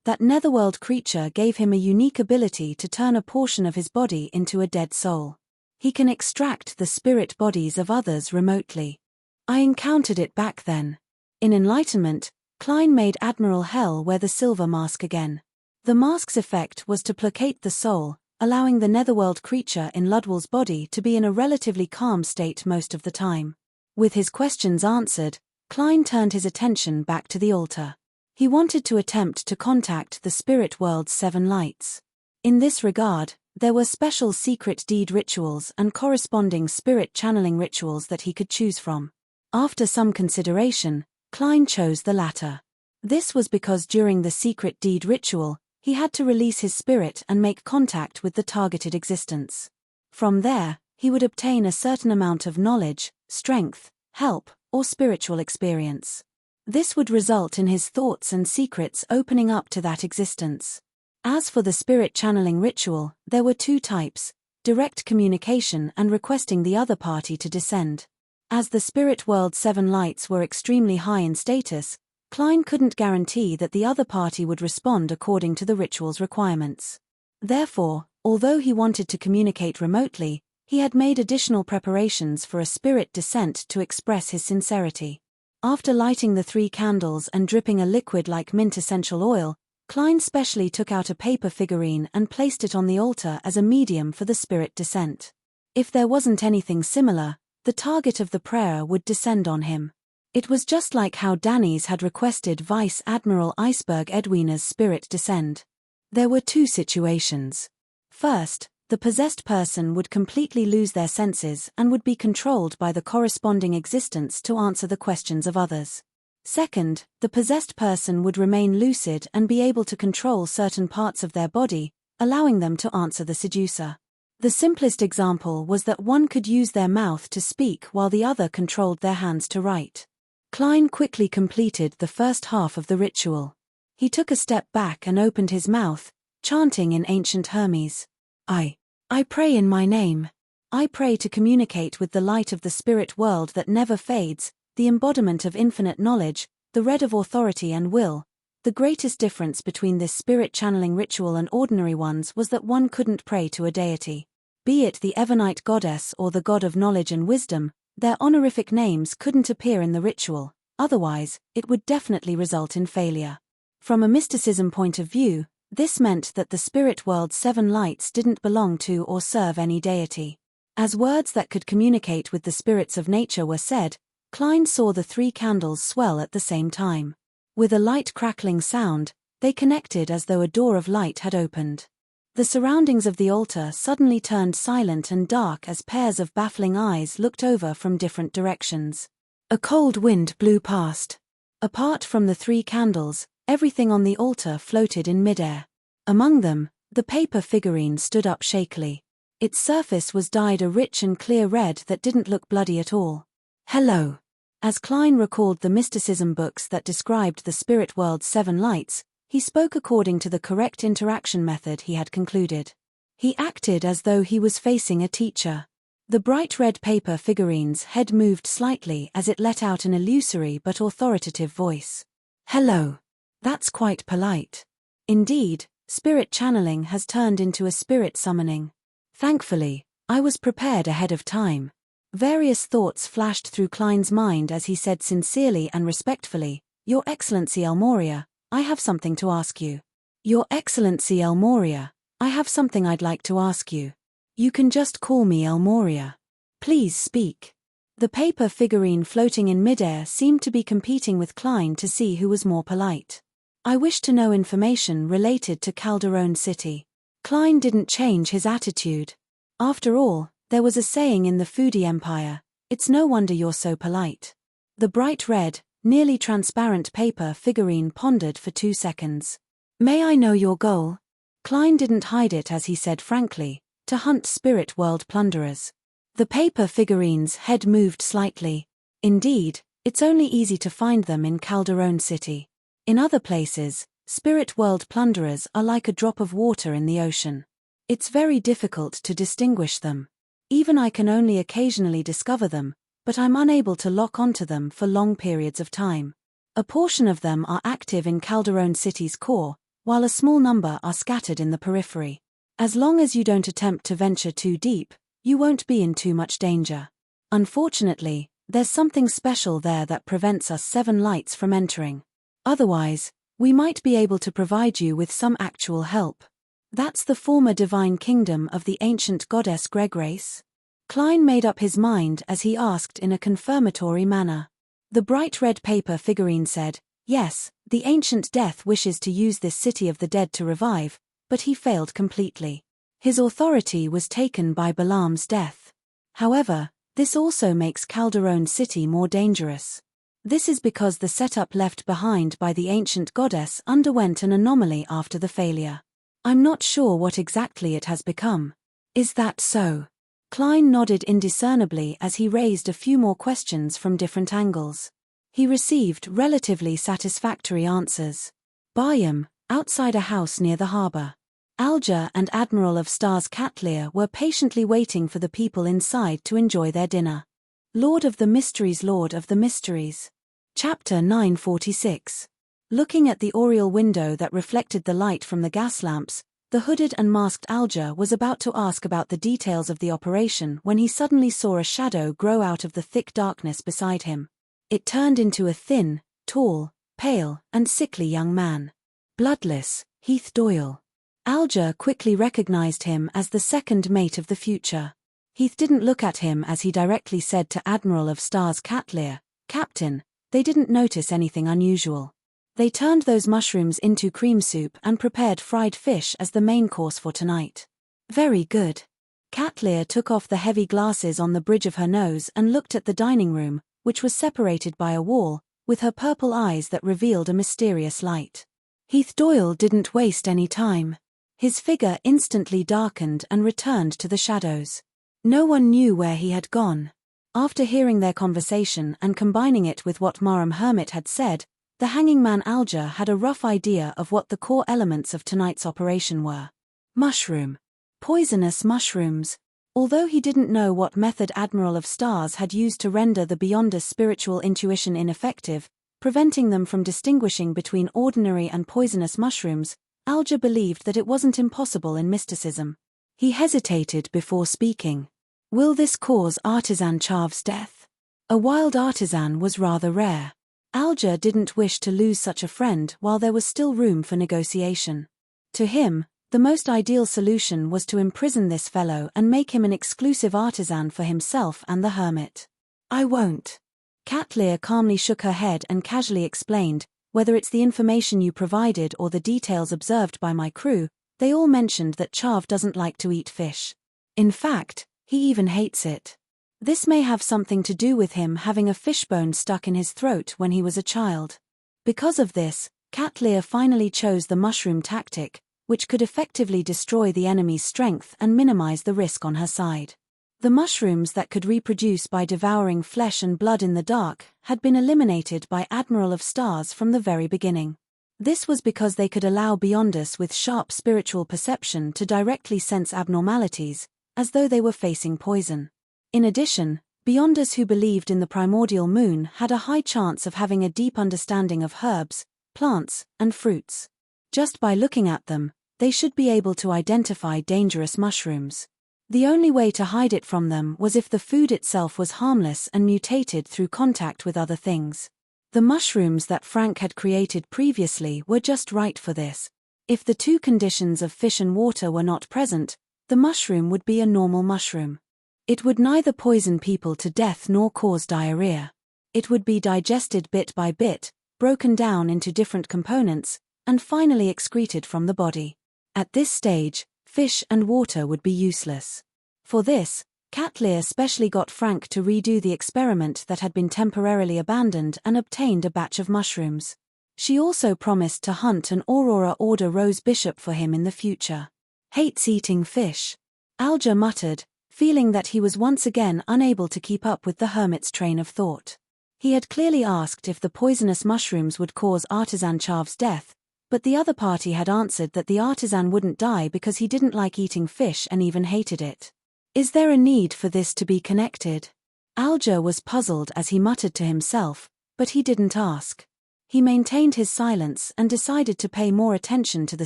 That netherworld creature gave him a unique ability to turn a portion of his body into a dead soul. He can extract the spirit bodies of others remotely. I encountered it back then. In Enlightenment, Klein made Admiral Hel wear the silver mask again. The mask's effect was to placate the soul, allowing the netherworld creature in Ludwall's body to be in a relatively calm state most of the time. With his questions answered, Klein turned his attention back to the altar. He wanted to attempt to contact the spirit world's 7 lights. In this regard, there were special secret deed rituals and corresponding spirit channeling rituals that he could choose from. After some consideration, Klein chose the latter. This was because during the secret deed ritual, he had to release his spirit and make contact with the targeted existence. From there, he would obtain a certain amount of knowledge, strength, help, or spiritual experience. This would result in his thoughts and secrets opening up to that existence. As for the spirit channeling ritual, there were 2 types: direct communication and requesting the other party to descend. As the spirit world's 7 lights were extremely high in status, Klein couldn't guarantee that the other party would respond according to the ritual's requirements. Therefore, although he wanted to communicate remotely, he had made additional preparations for a spirit descent to express his sincerity. After lighting the 3 candles and dripping a liquid like mint essential oil, Klein specially took out a paper figurine and placed it on the altar as a medium for the spirit descent. If there wasn't anything similar, the target of the prayer would descend on him. It was just like how Danny's had requested Vice Admiral Iceberg Edwina's spirit descend. There were 2 situations. First, the possessed person would completely lose their senses and would be controlled by the corresponding existence to answer the questions of others. Second, the possessed person would remain lucid and be able to control certain parts of their body, allowing them to answer the seducer. The simplest example was that one could use their mouth to speak while the other controlled their hands to write. Klein quickly completed the first half of the ritual. He took a step back and opened his mouth, chanting in ancient Hermes. I pray in my name. I pray to communicate with the light of the spirit world that never fades, the embodiment of infinite knowledge, the red of authority and will. The greatest difference between this spirit channeling ritual and ordinary ones was that one couldn't pray to a deity. Be it the Evernite goddess or the god of knowledge and wisdom, their honorific names couldn't appear in the ritual, otherwise, it would definitely result in failure. From a mysticism point of view, this meant that the spirit world's 7 lights didn't belong to or serve any deity. As words that could communicate with the spirits of nature were said, Klein saw the 3 candles swell at the same time. With a light crackling sound, they connected as though a door of light had opened. The surroundings of the altar suddenly turned silent and dark as pairs of baffling eyes looked over from different directions. A cold wind blew past. Apart from the 3 candles, everything on the altar floated in midair. Among them, the paper figurine stood up shakily. Its surface was dyed a rich and clear red that didn't look bloody at all. Hello. As Klein recalled the mysticism books that described the spirit world's 7 lights, he spoke according to the correct interaction method he had concluded. He acted as though he was facing a teacher. The bright red paper figurine's head moved slightly as it let out an illusory but authoritative voice. Hello. That's quite polite. Indeed, spirit channeling has turned into a spirit summoning. Thankfully, I was prepared ahead of time. Various thoughts flashed through Klein's mind as he said sincerely and respectfully, Your Excellency Elmoria, I have something to ask you. Your Excellency Elmoria, I have something I'd like to ask you. You can just call me Elmoria. Please speak. The paper figurine floating in midair seemed to be competing with Klein to see who was more polite. I wish to know information related to Calderon City. Klein didn't change his attitude. After all, there was a saying in the Foodie Empire, it's no wonder you're so polite. The bright red, nearly transparent paper figurine pondered for 2 seconds. "May I know your goal?" Klein didn't hide it as he said frankly, "To hunt spirit world plunderers." The paper figurine's head moved slightly. "Indeed, it's only easy to find them in Calderon City. In other places, spirit world plunderers are like a drop of water in the ocean. It's very difficult to distinguish them. Even I can only occasionally discover them, but I'm unable to lock onto them for long periods of time. A portion of them are active in Calderon City's core, while a small number are scattered in the periphery. As long as you don't attempt to venture too deep, you won't be in too much danger. Unfortunately, there's something special there that prevents us Seven Lights from entering. Otherwise, we might be able to provide you with some actual help." "That's the former divine kingdom of the ancient goddess Gregrace?" Klein made up his mind as he asked in a confirmatory manner. The bright red paper figurine said, "Yes, the ancient death wishes to use this city of the dead to revive, but he failed completely. His authority was taken by Balaam's death. However, this also makes Calderon City more dangerous. This is because the setup left behind by the ancient goddess underwent an anomaly after the failure. I'm not sure what exactly it has become." "Is that so?" Klein nodded indiscernibly as he raised a few more questions from different angles. He received relatively satisfactory answers. Bayam, outside a house near the harbor. Alger and Admiral of Stars Catlear were patiently waiting for the people inside to enjoy their dinner. Lord of the Mysteries, Lord of the Mysteries. Chapter 946. Looking at the oriel window that reflected the light from the gas lamps, the hooded and masked Alger was about to ask about the details of the operation when he suddenly saw a shadow grow out of the thick darkness beside him. It turned into a thin, tall, pale, and sickly young man. Bloodless, Heath Doyle. Alger quickly recognized him as the second mate of the future. Heath didn't look at him as he directly said to Admiral of Stars Catlear, "Captain, they didn't notice anything unusual. They turned those mushrooms into cream soup and prepared fried fish as the main course for tonight." "Very good." Catlear took off the heavy glasses on the bridge of her nose and looked at the dining room, which was separated by a wall, with her purple eyes that revealed a mysterious light. Heath Doyle didn't waste any time. His figure instantly darkened and returned to the shadows. No one knew where he had gone. After hearing their conversation and combining it with what Maram Hermit had said, the hanging man Alger had a rough idea of what the core elements of tonight's operation were. Mushroom. Poisonous mushrooms. Although he didn't know what method Admiral of Stars had used to render the Beyonder's spiritual intuition ineffective, preventing them from distinguishing between ordinary and poisonous mushrooms, Alger believed that it wasn't impossible in mysticism. He hesitated before speaking. "Will this cause Artisan Chav's death?" A wild artisan was rather rare. Alger didn't wish to lose such a friend while there was still room for negotiation. To him, the most ideal solution was to imprison this fellow and make him an exclusive artisan for himself and the hermit. "I won't." Catlear calmly shook her head and casually explained, "Whether it's the information you provided or the details observed by my crew, they all mentioned that Chav doesn't like to eat fish. In fact, he even hates it. This may have something to do with him having a fishbone stuck in his throat when he was a child. Because of this, Catlear finally chose the mushroom tactic, which could effectively destroy the enemy's strength and minimize the risk on her side. The mushrooms that could reproduce by devouring flesh and blood in the dark had been eliminated by Admiral of Stars from the very beginning. This was because they could allow Beyonders with sharp spiritual perception to directly sense abnormalities, as though they were facing poison. In addition, Beyonders who believed in the primordial moon had a high chance of having a deep understanding of herbs, plants, and fruits. Just by looking at them, they should be able to identify dangerous mushrooms. The only way to hide it from them was if the food itself was harmless and mutated through contact with other things. The mushrooms that Frank had created previously were just right for this. If the two conditions of fish and water were not present, the mushroom would be a normal mushroom. It would neither poison people to death nor cause diarrhea. It would be digested bit by bit, broken down into different components, and finally excreted from the body. At this stage, fish and water would be useless. For this, Cat Lear specially got Frank to redo the experiment that had been temporarily abandoned and obtained a batch of mushrooms. She also promised to hunt an Aurora Order Rose Bishop for him in the future. Hates eating fish. Alger muttered, feeling that he was once again unable to keep up with the hermit's train of thought. He had clearly asked if the poisonous mushrooms would cause Artisan Chav's death, but the other party had answered that the artisan wouldn't die because he didn't like eating fish and even hated it. Is there a need for this to be connected? Alger was puzzled as he muttered to himself, but he didn't ask. He maintained his silence and decided to pay more attention to the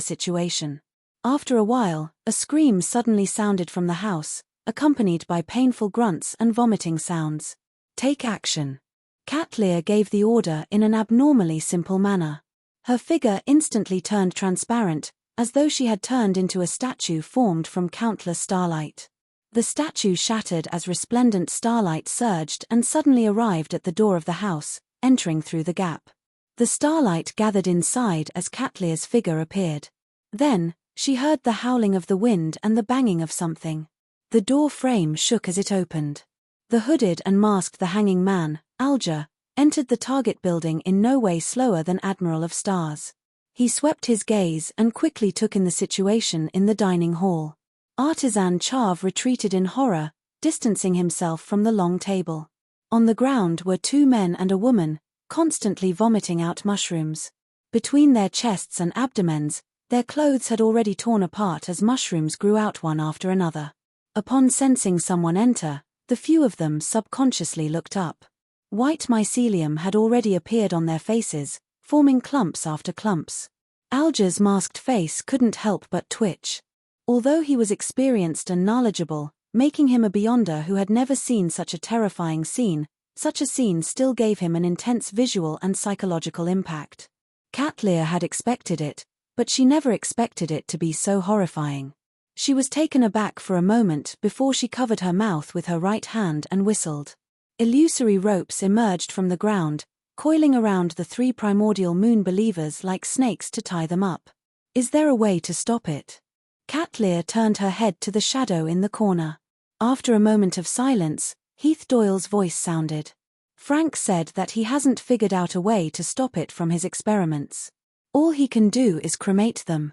situation. After a while, a scream suddenly sounded from the house, accompanied by painful grunts and vomiting sounds. Take action. Cat Lear gave the order in an abnormally simple manner. Her figure instantly turned transparent, as though she had turned into a statue formed from countless starlight. The statue shattered as resplendent starlight surged and suddenly arrived at the door of the house, entering through the gap. The starlight gathered inside as Cat Lear's figure appeared. Then, she heard the howling of the wind and the banging of something. The door frame shook as it opened. The hooded and masked the hanging man, Alger, entered the target building in no way slower than Admiral of Stars. He swept his gaze and quickly took in the situation in the dining hall. Artisan Chav retreated in horror, distancing himself from the long table. On the ground were two men and a woman, constantly vomiting out mushrooms. Between their chests and abdomens, their clothes had already torn apart as mushrooms grew out one after another. Upon sensing someone enter, the few of them subconsciously looked up. White mycelium had already appeared on their faces, forming clumps after clumps. Alger's masked face couldn't help but twitch. Although he was experienced and knowledgeable, making him a beyonder who had never seen such a terrifying scene, such a scene still gave him an intense visual and psychological impact. Cat Lear had expected it, but she never expected it to be so horrifying. She was taken aback for a moment before she covered her mouth with her right hand and whistled. Illusory ropes emerged from the ground, coiling around the three primordial moon believers like snakes to tie them up. Is there a way to stop it? Cat Lear turned her head to the shadow in the corner. After a moment of silence, Heath Doyle's voice sounded. Frank said that he hasn't figured out a way to stop it from his experiments. All he can do is cremate them.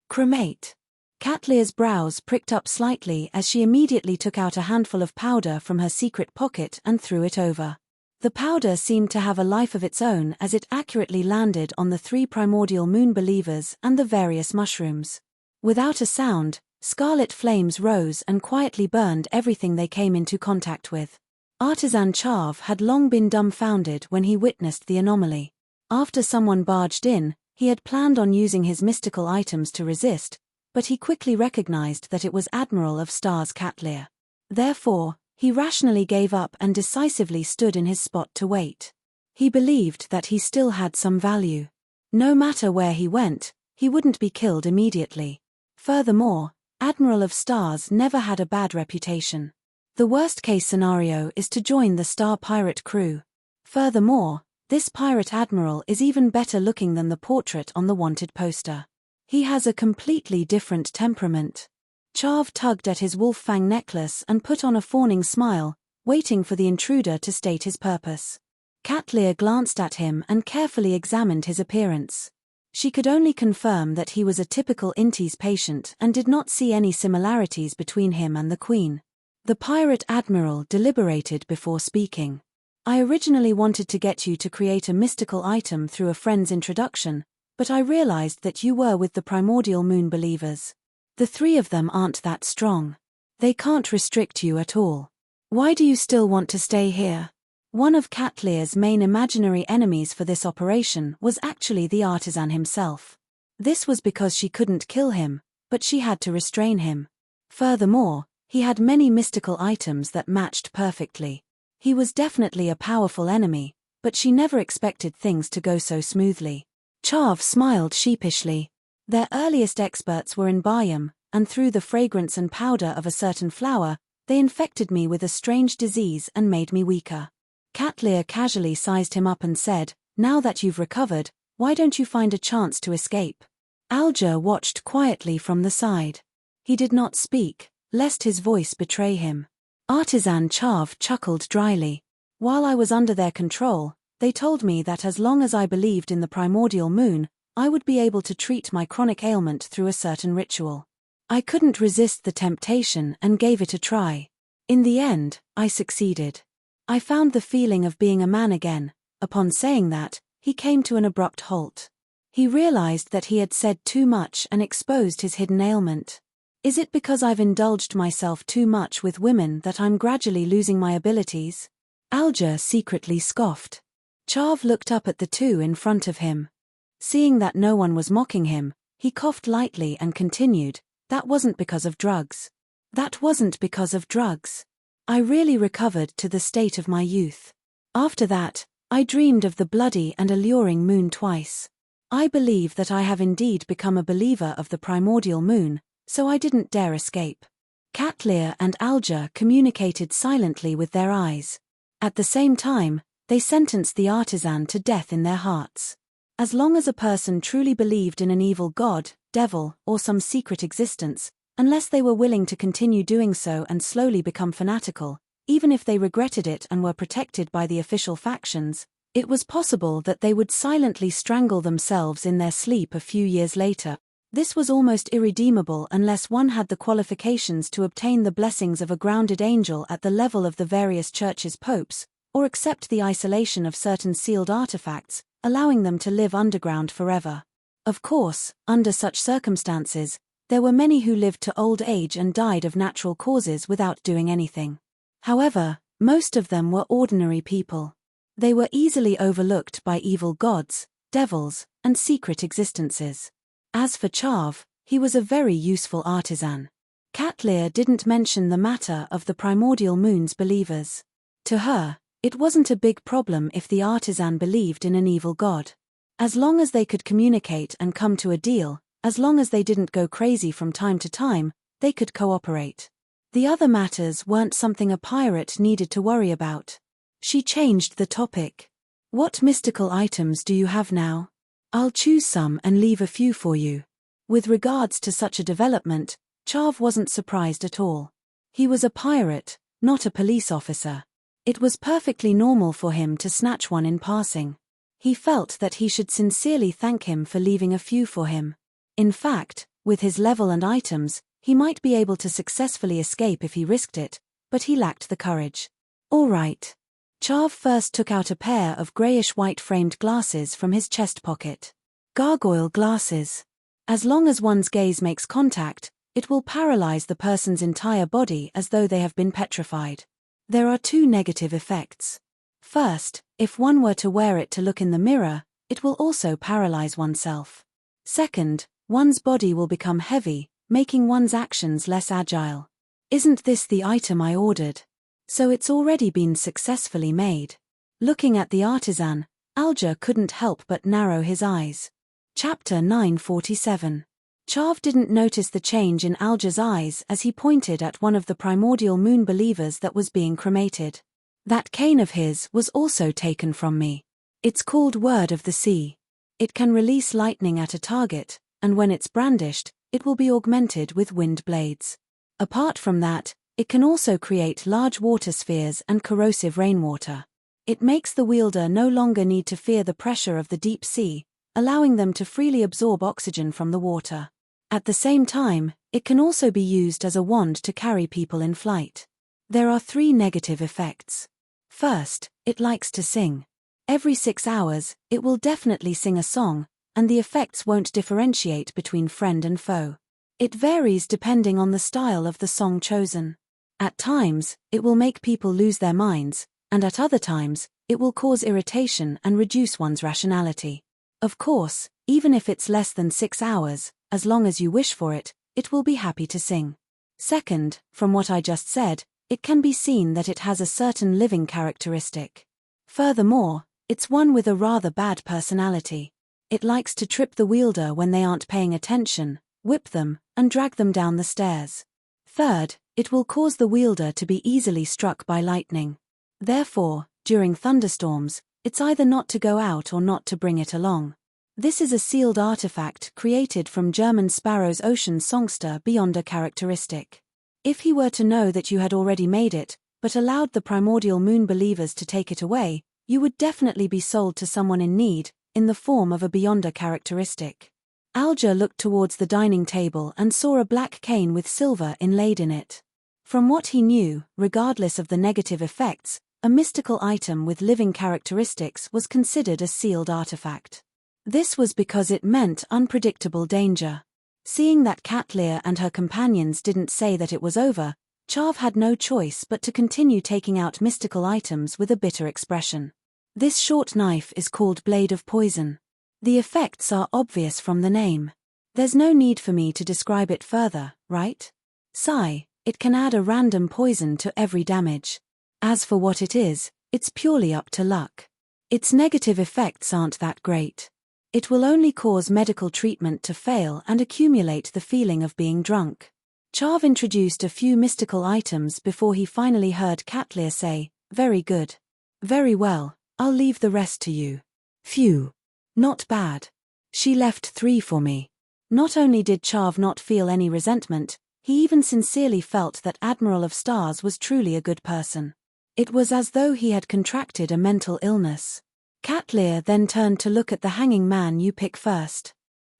Cremate? Cat Lear's brows pricked up slightly as she immediately took out a handful of powder from her secret pocket and threw it over. The powder seemed to have a life of its own as it accurately landed on the three primordial moon believers and the various mushrooms. Without a sound, scarlet flames rose and quietly burned everything they came into contact with. Artisan Chav had long been dumbfounded when he witnessed the anomaly. After someone barged in, he had planned on using his mystical items to resist, but he quickly recognized that it was Admiral of Stars Cat Lear. Therefore, he rationally gave up and decisively stood in his spot to wait. He believed that he still had some value. No matter where he went, he wouldn't be killed immediately. Furthermore, Admiral of Stars never had a bad reputation. The worst-case scenario is to join the Star Pirate crew. Furthermore, this pirate admiral is even better looking than the portrait on the wanted poster. He has a completely different temperament. Chav tugged at his wolf fang necklace and put on a fawning smile, waiting for the intruder to state his purpose. Cat Lear glanced at him and carefully examined his appearance. She could only confirm that he was a typical Intis patient and did not see any similarities between him and the Queen. The pirate admiral deliberated before speaking. I originally wanted to get you to create a mystical item through a friend's introduction, but I realized that you were with the primordial moon believers. The three of them aren't that strong. They can't restrict you at all. Why do you still want to stay here? One of Cat Lear's main imaginary enemies for this operation was actually the artisan himself. This was because she couldn't kill him, but she had to restrain him. Furthermore, he had many mystical items that matched perfectly. He was definitely a powerful enemy, but she never expected things to go so smoothly. Chav smiled sheepishly. Their earliest experts were in Bayam, and through the fragrance and powder of a certain flower, they infected me with a strange disease and made me weaker. Cat Lear casually sized him up and said, now that you've recovered, why don't you find a chance to escape? Alger watched quietly from the side. He did not speak, lest his voice betray him. Artisan Chav chuckled dryly. While I was under their control, they told me that as long as I believed in the primordial moon, I would be able to treat my chronic ailment through a certain ritual. I couldn't resist the temptation and gave it a try. In the end, I succeeded. I found the feeling of being a man again. Upon saying that, he came to an abrupt halt. He realized that he had said too much and exposed his hidden ailment. Is it because I've indulged myself too much with women that I'm gradually losing my abilities? Alger secretly scoffed. Chav looked up at the two in front of him. Seeing that no one was mocking him, he coughed lightly and continued, "That wasn't because of drugs. That wasn't because of drugs. I really recovered to the state of my youth. After that, I dreamed of the bloody and alluring moon twice. I believe that I have indeed become a believer of the primordial moon, so I didn't dare escape." Catlear and Alger communicated silently with their eyes. At the same time, they sentenced the artisan to death in their hearts. As long as a person truly believed in an evil god, devil, or some secret existence, unless they were willing to continue doing so and slowly become fanatical, even if they regretted it and were protected by the official factions, it was possible that they would silently strangle themselves in their sleep a few years later. This was almost irredeemable unless one had the qualifications to obtain the blessings of a grounded angel at the level of the various churches' popes, or accept the isolation of certain sealed artifacts, allowing them to live underground forever. Of course, under such circumstances, there were many who lived to old age and died of natural causes without doing anything. However, most of them were ordinary people. They were easily overlooked by evil gods, devils, and secret existences. As for Chav, he was a very useful artisan. Catlear didn't mention the matter of the primordial moon's believers. To her, it wasn't a big problem if the artisan believed in an evil god. As long as they could communicate and come to a deal, as long as they didn't go crazy from time to time, they could cooperate. The other matters weren't something a pirate needed to worry about. She changed the topic. "What mystical items do you have now? I'll choose some and leave a few for you." With regards to such a development, Chav wasn't surprised at all. He was a pirate, not a police officer. It was perfectly normal for him to snatch one in passing. He felt that he should sincerely thank him for leaving a few for him. In fact, with his level and items, he might be able to successfully escape if he risked it, but he lacked the courage. "All right." Chav first took out a pair of grayish-white framed glasses from his chest pocket. Gargoyle glasses. As long as one's gaze makes contact, it will paralyze the person's entire body as though they have been petrified. There are two negative effects. First, if one were to wear it to look in the mirror, it will also paralyze oneself. Second, one's body will become heavy, making one's actions less agile. "Isn't this the item I ordered? So it's already been successfully made." Looking at the artisan, Alger couldn't help but narrow his eyes. Chapter 947. Chav didn't notice the change in Alger's eyes as he pointed at one of the primordial moon believers that was being cremated. "That cane of his was also taken from me. It's called Word of the Sea. It can release lightning at a target, and when it's brandished, it will be augmented with wind blades. Apart from that, it can also create large water spheres and corrosive rainwater. It makes the wielder no longer need to fear the pressure of the deep sea, allowing them to freely absorb oxygen from the water. At the same time, it can also be used as a wand to carry people in flight. There are 3 negative effects. First, it likes to sing. Every 6 hours, it will definitely sing a song, and the effects won't differentiate between friend and foe. It varies depending on the style of the song chosen. At times, it will make people lose their minds, and at other times, it will cause irritation and reduce one's rationality. Of course, even if it's less than 6 hours, as long as you wish for it, it will be happy to sing. Second, from what I just said, it can be seen that it has a certain living characteristic. Furthermore, it's one with a rather bad personality. It likes to trip the wielder when they aren't paying attention, whip them, and drag them down the stairs. Third, it will cause the wielder to be easily struck by lightning. Therefore, during thunderstorms, it's either not to go out or not to bring it along. This is a sealed artifact created from German Sparrow's ocean songster beyond a characteristic. If he were to know that you had already made it, but allowed the primordial moon believers to take it away, you would definitely be sold to someone in need, in the form of a beyonder characteristic. Alger looked towards the dining table and saw a black cane with silver inlaid in it. From what he knew, regardless of the negative effects, a mystical item with living characteristics was considered a sealed artifact. This was because it meant unpredictable danger. Seeing that Katlear and her companions didn't say that it was over, Chav had no choice but to continue taking out mystical items with a bitter expression. This short knife is called Blade of Poison. The effects are obvious from the name. There's no need for me to describe it further, right? Sigh, it can add a random poison to every damage. As for what it is, it's purely up to luck. Its negative effects aren't that great. It will only cause medical treatment to fail and accumulate the feeling of being drunk. Chav introduced a few mystical items before he finally heard Katlear say, "Very good. Very well, I'll leave the rest to you." Phew. Not bad. She left 3 for me. Not only did Chav not feel any resentment, he even sincerely felt that Admiral of Stars was truly a good person. It was as though he had contracted a mental illness. Katlear then turned to look at the hanging man. "You pick first."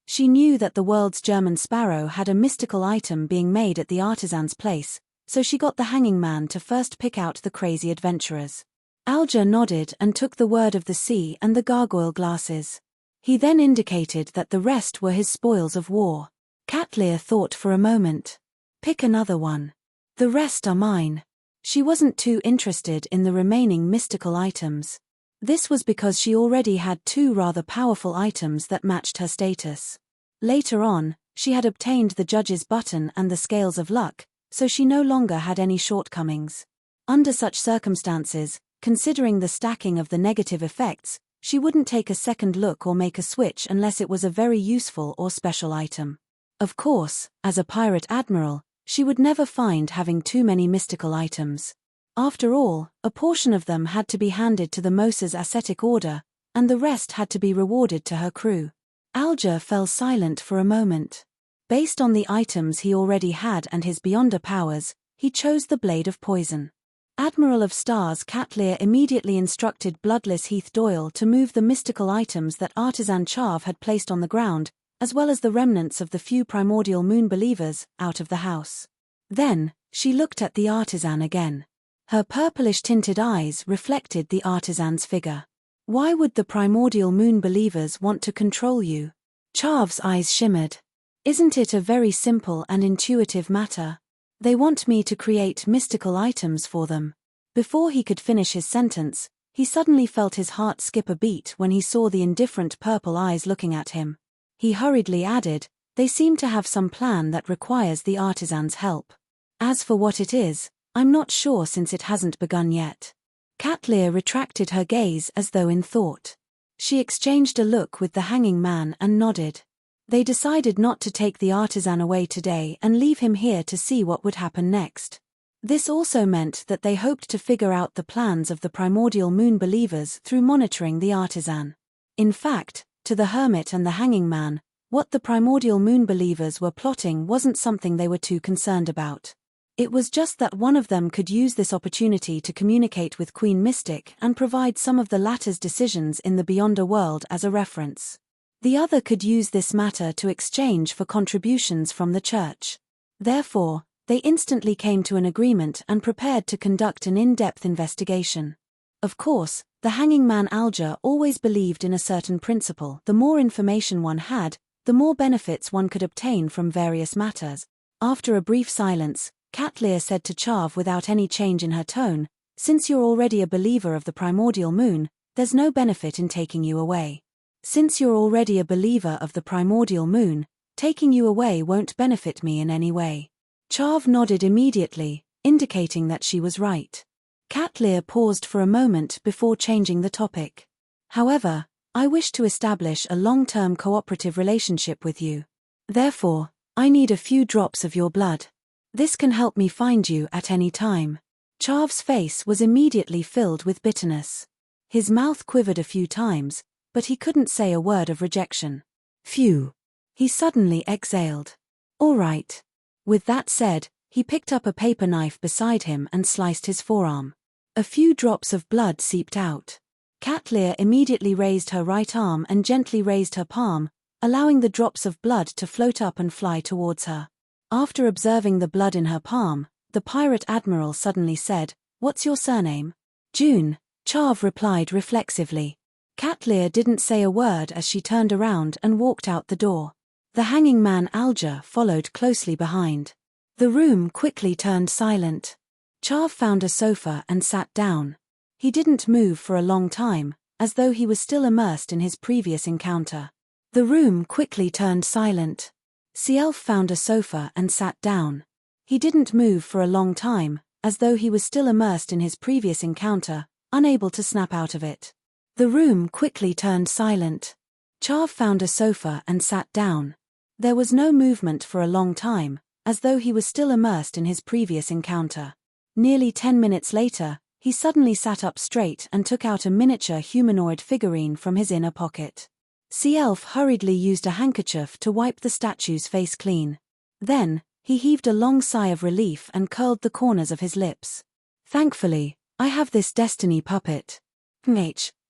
She knew that the world's German sparrow had a mystical item being made at the artisan's place, so she got the hanging man to first pick out the crazy adventurers. Alger nodded and took the word of the sea and the gargoyle glasses. He then indicated that the rest were his spoils of war. Katlear thought for a moment. "Pick another one. The rest are mine." She wasn't too interested in the remaining mystical items. This was because she already had 2 rather powerful items that matched her status. Later on, she had obtained the judge's button and the scales of luck, so she no longer had any shortcomings. Under such circumstances, considering the stacking of the negative effects, she wouldn't take a second look or make a switch unless it was a very useful or special item. Of course, as a pirate admiral, she would never find having too many mystical items. After all, a portion of them had to be handed to the Moses ascetic order, and the rest had to be rewarded to her crew. Alger fell silent for a moment. Based on the items he already had and his beyonder powers, he chose the Blade of Poison. Admiral of Stars Katlear immediately instructed Bloodless Heath Doyle to move the mystical items that Artisan Chav had placed on the ground, as well as the remnants of the few primordial moon believers, out of the house. Then, she looked at the artisan again. Her purplish-tinted eyes reflected the artisan's figure. "Why would the primordial moon believers want to control you?" Chav's eyes shimmered. "Isn't it a very simple and intuitive matter? They want me to create mystical items for them." Before he could finish his sentence, he suddenly felt his heart skip a beat when he saw the indifferent purple eyes looking at him. He hurriedly added, "They seem to have some plan that requires the artisan's help. As for what it is, I'm not sure since it hasn't begun yet." Katlear retracted her gaze as though in thought. She exchanged a look with the hanging man and nodded. They decided not to take the artisan away today and leave him here to see what would happen next. This also meant that they hoped to figure out the plans of the primordial moon believers through monitoring the artisan. In fact, to the hermit and the hanging man, what the primordial moon believers were plotting wasn't something they were too concerned about. It was just that one of them could use this opportunity to communicate with Queen Mystic and provide some of the latter's decisions in the Beyonder world as a reference. The other could use this matter to exchange for contributions from the church. Therefore, they instantly came to an agreement and prepared to conduct an in-depth investigation. Of course, the hanging man Alger always believed in a certain principle: the more information one had, the more benefits one could obtain from various matters. After a brief silence, Katlear said to Chav without any change in her tone, "Since you're already a believer of the primordial moon, there's no benefit in taking you away. Since you're already a believer of the primordial moon, taking you away won't benefit me in any way." Chav nodded immediately, indicating that she was right. Katlear paused for a moment before changing the topic. "However, I wish to establish a long-term cooperative relationship with you. Therefore, I need a few drops of your blood. This can help me find you at any time." Chav's face was immediately filled with bitterness. His mouth quivered a few times, but he couldn't say a word of rejection. Phew. He suddenly exhaled. "All right. With that said, He picked up a paper knife beside him and sliced his forearm. A few drops of blood seeped out. Katlear immediately raised her right arm and gently raised her palm, allowing the drops of blood to float up and fly towards her. After observing the blood in her palm, the pirate admiral suddenly said, "What's your surname?" "June," Charv replied reflexively. Katlear didn't say a word as she turned around and walked out the door. The hanging man Alger followed closely behind. The room quickly turned silent. Charv found a sofa and sat down. He didn't move for a long time, as though he was still immersed in his previous encounter. The room quickly turned silent. Cielf found a sofa and sat down. He didn't move for a long time, as though he was still immersed in his previous encounter, unable to snap out of it. The room quickly turned silent. Charv found a sofa and sat down. There was no movement for a long time, as though he was still immersed in his previous encounter. Nearly 10 minutes later, he suddenly sat up straight and took out a miniature humanoid figurine from his inner pocket. Cielf hurriedly used a handkerchief to wipe the statue's face clean. Then, he heaved a long sigh of relief and curled the corners of his lips. "Thankfully, I have this destiny puppet.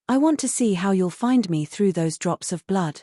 I want to see how you'll find me through those drops of blood.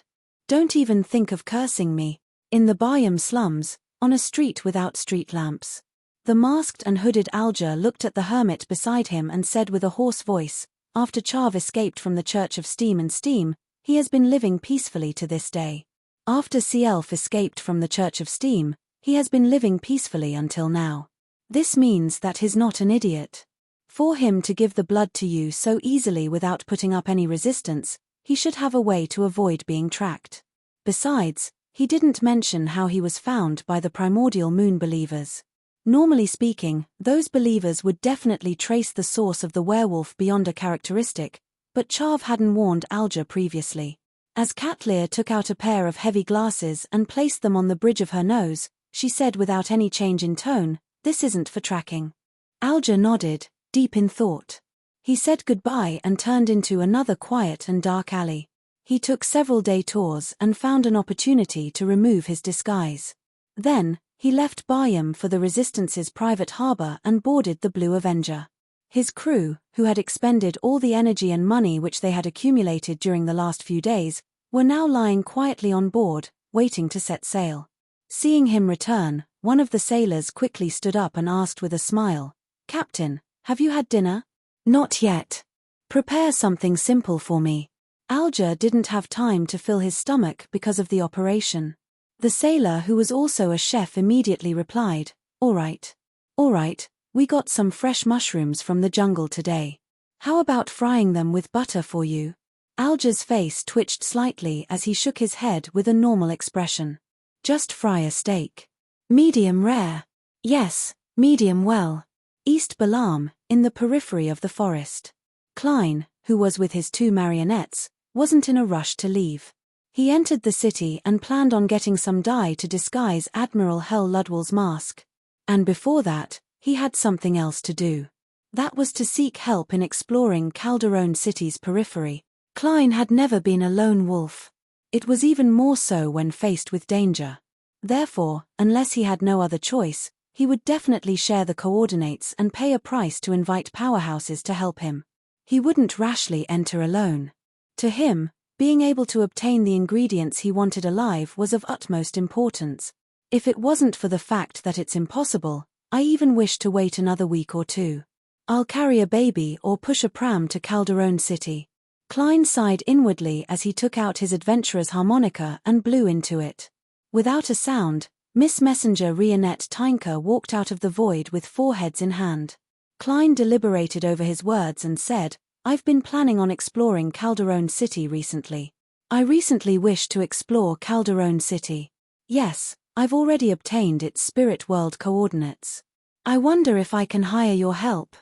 Don't even think of cursing me. In the Bayam slums, on a street without street lamps." The masked and hooded Alger looked at the hermit beside him and said with a hoarse voice, "After Charv escaped from the Church of Steam and Steam, he has been living peacefully to this day. After Cielf escaped from the Church of Steam, he has been living peacefully until now. This means that he's not an idiot. For him to give the blood to you so easily without putting up any resistance, he should have a way to avoid being tracked. Besides, he didn't mention how he was found by the primordial moon believers. Normally speaking, those believers would definitely trace the source of the werewolf beyond a characteristic, but Charv hadn't warned Alger previously. As Katlear took out a pair of heavy glasses and placed them on the bridge of her nose, she said without any change in tone, "This isn't for tracking." Alger nodded, deep in thought. He said goodbye and turned into another quiet and dark alley. He took several detours and found an opportunity to remove his disguise. Then, he left Bayam for the Resistance's private harbor and boarded the Blue Avenger. His crew, who had expended all the energy and money which they had accumulated during the last few days, were now lying quietly on board, waiting to set sail. Seeing him return, one of the sailors quickly stood up and asked with a smile, "Captain, have you had dinner?" "Not yet. Prepare something simple for me." Alger didn't have time to fill his stomach because of the operation. The sailor, who was also a chef, immediately replied, All right, we got some fresh mushrooms from the jungle today. How about frying them with butter for you?" Alger's face twitched slightly as he shook his head with a normal expression. "Just fry a steak. Medium rare." "Yes, medium well." East Balam, in the periphery of the forest. Klein, who was with his 2 marionettes, wasn't in a rush to leave. He entered the city and planned on getting some dye to disguise Admiral Hel Ludwell's mask. And before that, he had something else to do. That was to seek help in exploring Calderon City's periphery. Klein had never been a lone wolf. It was even more so when faced with danger. Therefore, unless he had no other choice, he would definitely share the coordinates and pay a price to invite powerhouses to help him. He wouldn't rashly enter alone. To him, being able to obtain the ingredients he wanted alive was of utmost importance. If it wasn't for the fact that it's impossible, I even wish to wait another week or two. I'll carry a baby or push a pram to Calderon City. Klein sighed inwardly as he took out his adventurer's harmonica and blew into it. Without a sound, Miss Messenger Rionette Tynker walked out of the void with 4 heads in hand. Klein deliberated over his words and said, "I've been planning on exploring Calderon City recently. I recently wished to explore Calderon City. Yes, I've already obtained its spirit world coordinates. I wonder if I can hire your help.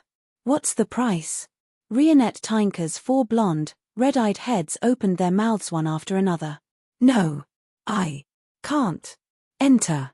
What's the price?" Rionette Tynker's 4 blonde, red-eyed heads opened their mouths one after another. "No. I can't enter."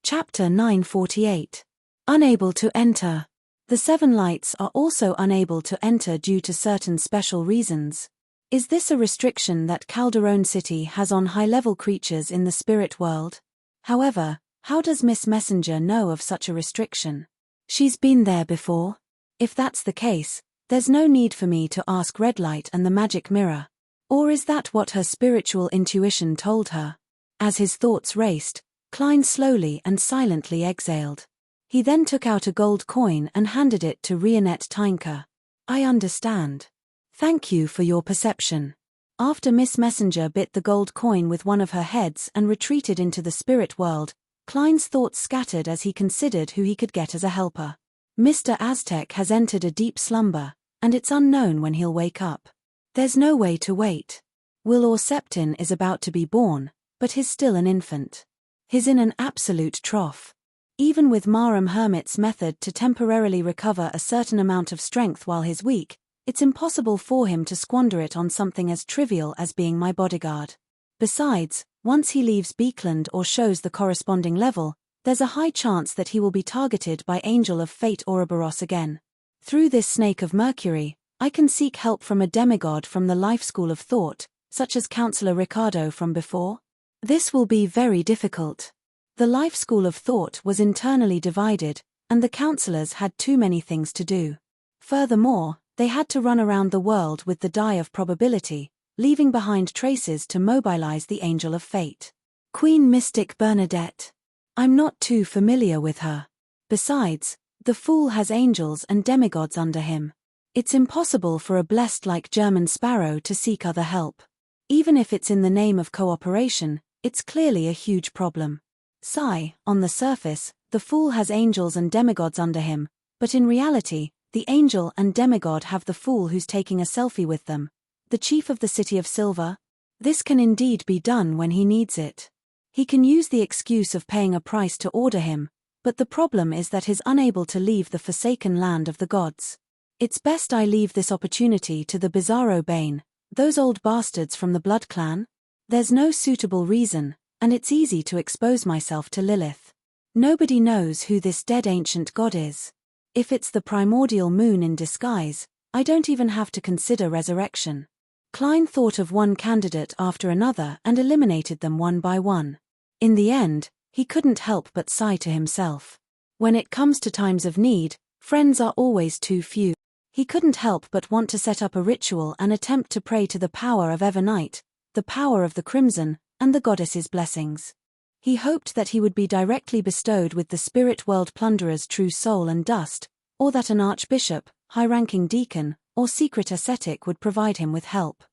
Chapter 948. Unable to enter. The 7 lights are also unable to enter due to certain special reasons. Is this a restriction that Calderon City has on high-level creatures in the spirit world? However, How does Miss Messenger know of such a restriction? She's been there before? If that's the case, there's no need for me to ask Red Light and the magic mirror. Or is that what her spiritual intuition told her? As his thoughts raced, Klein slowly and silently exhaled. He then took out a gold coin and handed it to Rionette Tynker. I understand. Thank you for your perception. After Miss Messenger bit the gold coin with one of her heads and retreated into the spirit world, Klein's thoughts scattered as he considered who he could get as a helper. Mr. Aztec has entered a deep slumber, and it's unknown when he'll wake up. There's no way to wait. Will or Septin is about to be born, but he's still an infant. He's in an absolute trough. Even with Marum Hermit's method to temporarily recover a certain amount of strength while he's weak, it's impossible for him to squander it on something as trivial as being my bodyguard. Besides, once he leaves Beekland or shows the corresponding level, there's a high chance that he will be targeted by Angel of Fate Ouroboros again. Through this Snake of Mercury, I can seek help from a demigod from the life school of thought, such as Counselor Ricardo from before. This will be very difficult. The life school of thought was internally divided, and the counselors had too many things to do. Furthermore, they had to run around the world with the die of probability, leaving behind traces to mobilize the Angel of Fate. Queen Mystic Bernadette. I'm not too familiar with her. Besides, the fool has angels and demigods under him. It's impossible for a blessed like German Sparrow to seek other help. Even if it's in the name of cooperation, it's clearly a huge problem. Sigh, on the surface, the fool has angels and demigods under him, but in reality, the angel and demigod have the fool who's taking a selfie with them. The chief of the City of Silver? This can indeed be done when he needs it. He can use the excuse of paying a price to order him, but the problem is that he's unable to leave the forsaken land of the gods. It's best I leave this opportunity to the Bizarro Bane, those old bastards from the Blood Clan. There's no suitable reason, and it's easy to expose myself to Lilith. Nobody knows who this dead ancient god is. If it's the primordial moon in disguise, I don't even have to consider resurrection. Klein thought of one candidate after another and eliminated them one by one. In the end, he couldn't help but sigh to himself. When it comes to times of need, friends are always too few. He couldn't help but want to set up a ritual and attempt to pray to the power of Evernight, the power of the Crimson, and the goddess's blessings. He hoped that he would be directly bestowed with the spirit world plunderer's true soul and dust, or that an archbishop, high-ranking deacon, or secret ascetic would provide him with help.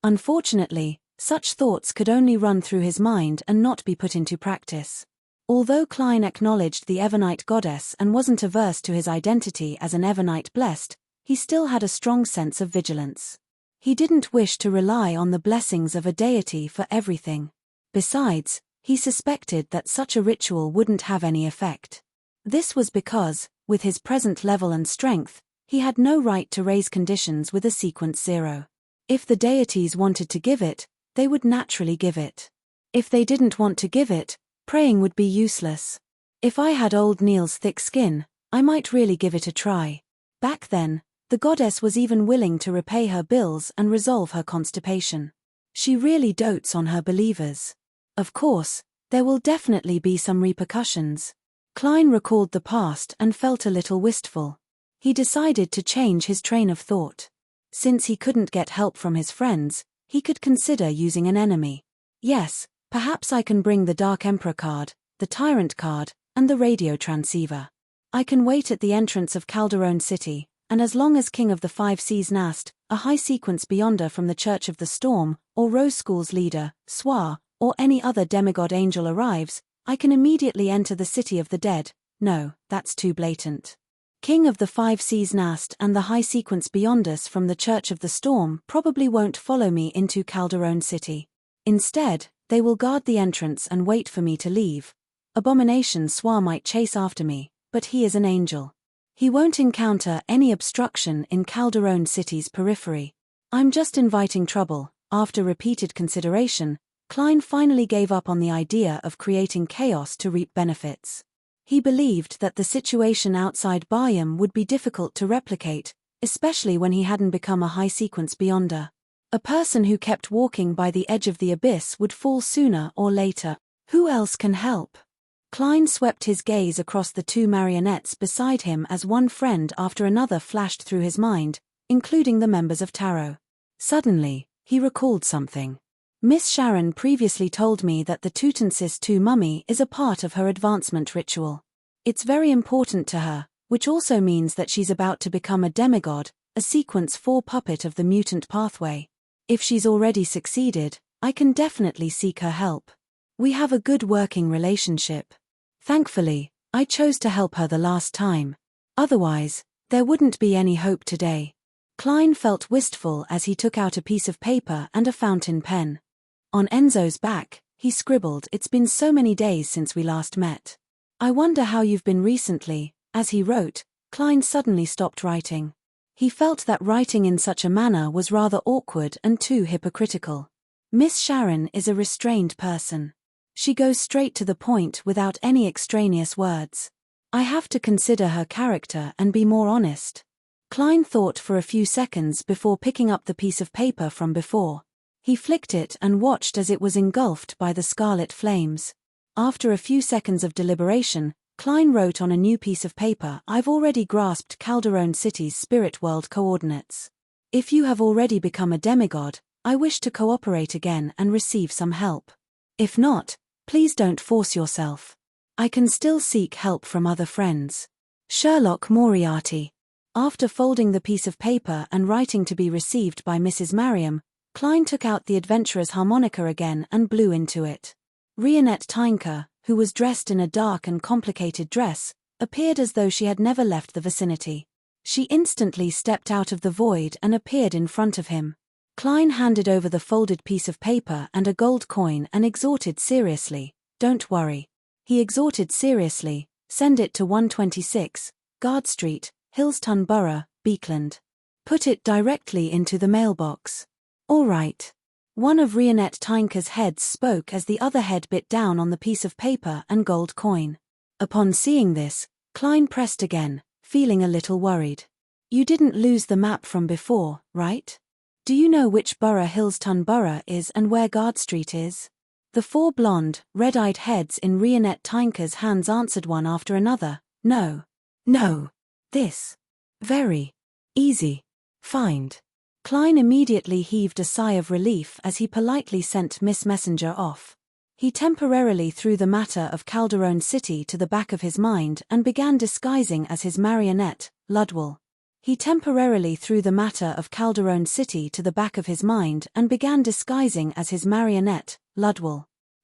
Unfortunately, such thoughts could only run through his mind and not be put into practice. Although Klein acknowledged the Evernight goddess and wasn't averse to his identity as an Evernight blessed, he still had a strong sense of vigilance. He didn't wish to rely on the blessings of a deity for everything. Besides, he suspected that such a ritual wouldn't have any effect. This was because, with his present level and strength, he had no right to raise conditions with a sequence 0. If the deities wanted to give it, they would naturally give it. If they didn't want to give it, praying would be useless. If I had old Neil's thick skin, I might really give it a try. Back then, the goddess was even willing to repay her bills and resolve her constipation. She really dotes on her believers. Of course, there will definitely be some repercussions. Klein recalled the past and felt a little wistful. He decided to change his train of thought. Since he couldn't get help from his friends, he could consider using an enemy. Yes, perhaps I can bring the Dark Emperor card, the Tyrant card, and the radio transceiver. I can wait at the entrance of Calderon City, and as long as King of the Five Seas Nast, a high sequence beyonder from the Church of the Storm, or Rose School's leader, Swar, or any other demigod angel arrives, I can immediately enter the City of the Dead. No, that's too blatant. King of the Five Seas Nast and the high sequence beyonders from the Church of the Storm probably won't follow me into Calderon City. Instead, they will guard the entrance and wait for me to leave. Abomination Swar might chase after me, but he is an angel. He won't encounter any obstruction in Calderon City's periphery. I'm just inviting trouble. After repeated consideration, Klein finally gave up on the idea of creating chaos to reap benefits. He believed that the situation outside Bayam would be difficult to replicate, especially when he hadn't become a high-sequence beyonder. A person who kept walking by the edge of the abyss would fall sooner or later. Who else can help? Klein swept his gaze across the two marionettes beside him as one friend after another flashed through his mind, including the members of Tarot. Suddenly, he recalled something. Miss Sharon previously told me that the Tutensis II mummy is a part of her advancement ritual. It's very important to her, which also means that she's about to become a demigod, a sequence 4 puppet of the mutant pathway. If she's already succeeded, I can definitely seek her help. We have a good working relationship. Thankfully, I chose to help her the last time. Otherwise, there wouldn't be any hope today. Klein felt wistful as he took out a piece of paper and a fountain pen. On Enzo's back, he scribbled, "It's been so many days since we last met. I wonder how you've been recently." As he wrote, Klein suddenly stopped writing. He felt that writing in such a manner was rather awkward and too hypocritical. Miss Sharon is a restrained person. She goes straight to the point without any extraneous words. I have to consider her character and be more honest. Klein thought for a few seconds before picking up the piece of paper from before. He flicked it and watched as it was engulfed by the scarlet flames. After a few seconds of deliberation, Klein wrote on a new piece of paper, "I've already grasped Calderon City's spirit world coordinates. If you have already become a demigod, I wish to cooperate again and receive some help. If not, please don't force yourself. I can still seek help from other friends. Sherlock Moriarty." After folding the piece of paper and writing to be received by Mrs. Mariam, Klein took out the adventurer's harmonica again and blew into it. Rionette Tynker, who was dressed in a dark and complicated dress, appeared as though she had never left the vicinity. She instantly stepped out of the void and appeared in front of him. Klein handed over the folded piece of paper and a gold coin and exhorted seriously, "Don't worry." He exhorted seriously, "Send it to 126, Guard Street, Hillston Borough, Beekland. Put it directly into the mailbox." "All right." One of Rionette Tynker's heads spoke as the other head bit down on the piece of paper and gold coin. Upon seeing this, Klein pressed again, feeling a little worried. "You didn't lose the map from before, right? Do you know which borough Hillston Borough is and where Guard Street is?" The 4 blonde, red-eyed heads in Rionette Tynker's hands answered one after another, "No. No. This. Very. Easy. Find." Klein immediately heaved a sigh of relief as he politely sent Miss Messenger off. He temporarily threw the matter of Calderon City to the back of his mind and began disguising as his marionette, Ludwell.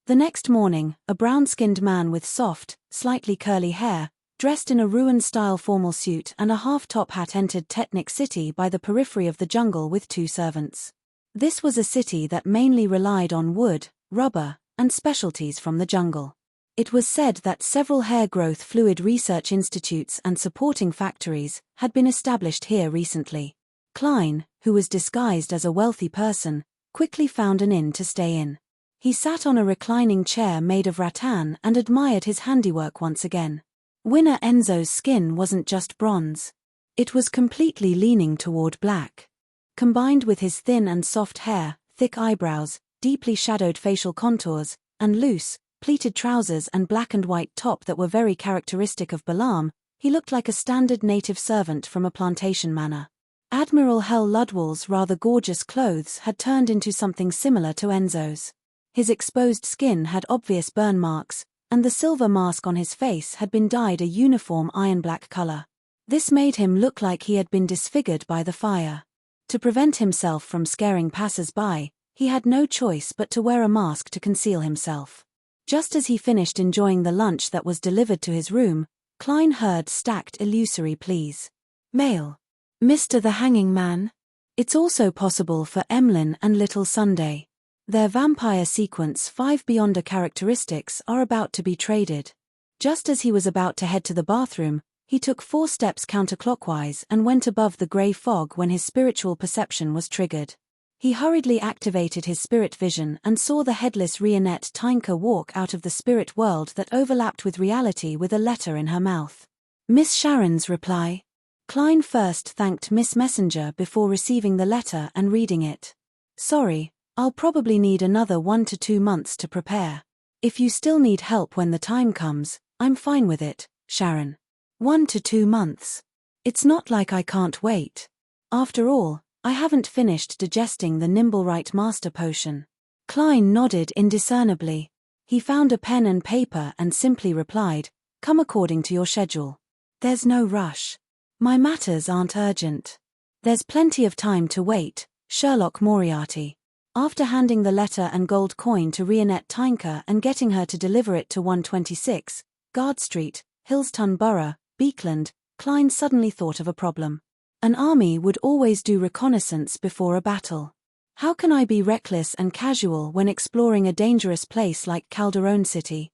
The next morning, a brown-skinned man with soft, slightly curly hair, dressed in a ruin-style formal suit and a half-top hat entered Technic City by the periphery of the jungle with 2 servants. This was a city that mainly relied on wood, rubber, and specialties from the jungle. It was said that several hair growth fluid research institutes and supporting factories had been established here recently. Klein, who was disguised as a wealthy person, quickly found an inn to stay in. He sat on a reclining chair made of rattan and admired his handiwork once again. Winner Enzo's skin wasn't just bronze. It was completely leaning toward black. Combined with his thin and soft hair, thick eyebrows, deeply shadowed facial contours, and loose, pleated trousers and black and white top that were very characteristic of Balaam, he looked like a standard native servant from a plantation manor. Admiral Hell Ludwell's rather gorgeous clothes had turned into something similar to Enzo's. His exposed skin had obvious burn marks, and the silver mask on his face had been dyed a uniform iron-black color. This made him look like he had been disfigured by the fire. To prevent himself from scaring passers-by, he had no choice but to wear a mask to conceal himself. Just as he finished enjoying the lunch that was delivered to his room, Klein heard stacked illusory pleas. "Mail. Mr. the Hanging Man. It's also possible for Emlyn and Little Sunday. Their vampire sequence 5 Beyonder characteristics are about to be traded." Just as he was about to head to the bathroom, he took 4 steps counterclockwise and went above the grey fog when his spiritual perception was triggered. He hurriedly activated his spirit vision and saw the headless Rionette Tynker walk out of the spirit world that overlapped with reality with a letter in her mouth. Miss Sharon's reply. Klein first thanked Miss Messenger before receiving the letter and reading it. "Sorry, I'll probably need another 1 to 2 months to prepare. If you still need help when the time comes, I'm fine with it, Sharon. 1 to 2 months. It's not like I can't wait. After all, I haven't finished digesting the Nimblewright Master Potion. Klein nodded indiscernibly. He found a pen and paper and simply replied, "Come according to your schedule. There's no rush. My matters aren't urgent. There's plenty of time to wait, Sherlock Moriarty." After handing the letter and gold coin to Rionette Tynker and getting her to deliver it to 126, Guard Street, Hillston Borough, Beekland, Klein suddenly thought of a problem. An army would always do reconnaissance before a battle. How can I be reckless and casual when exploring a dangerous place like Calderon City?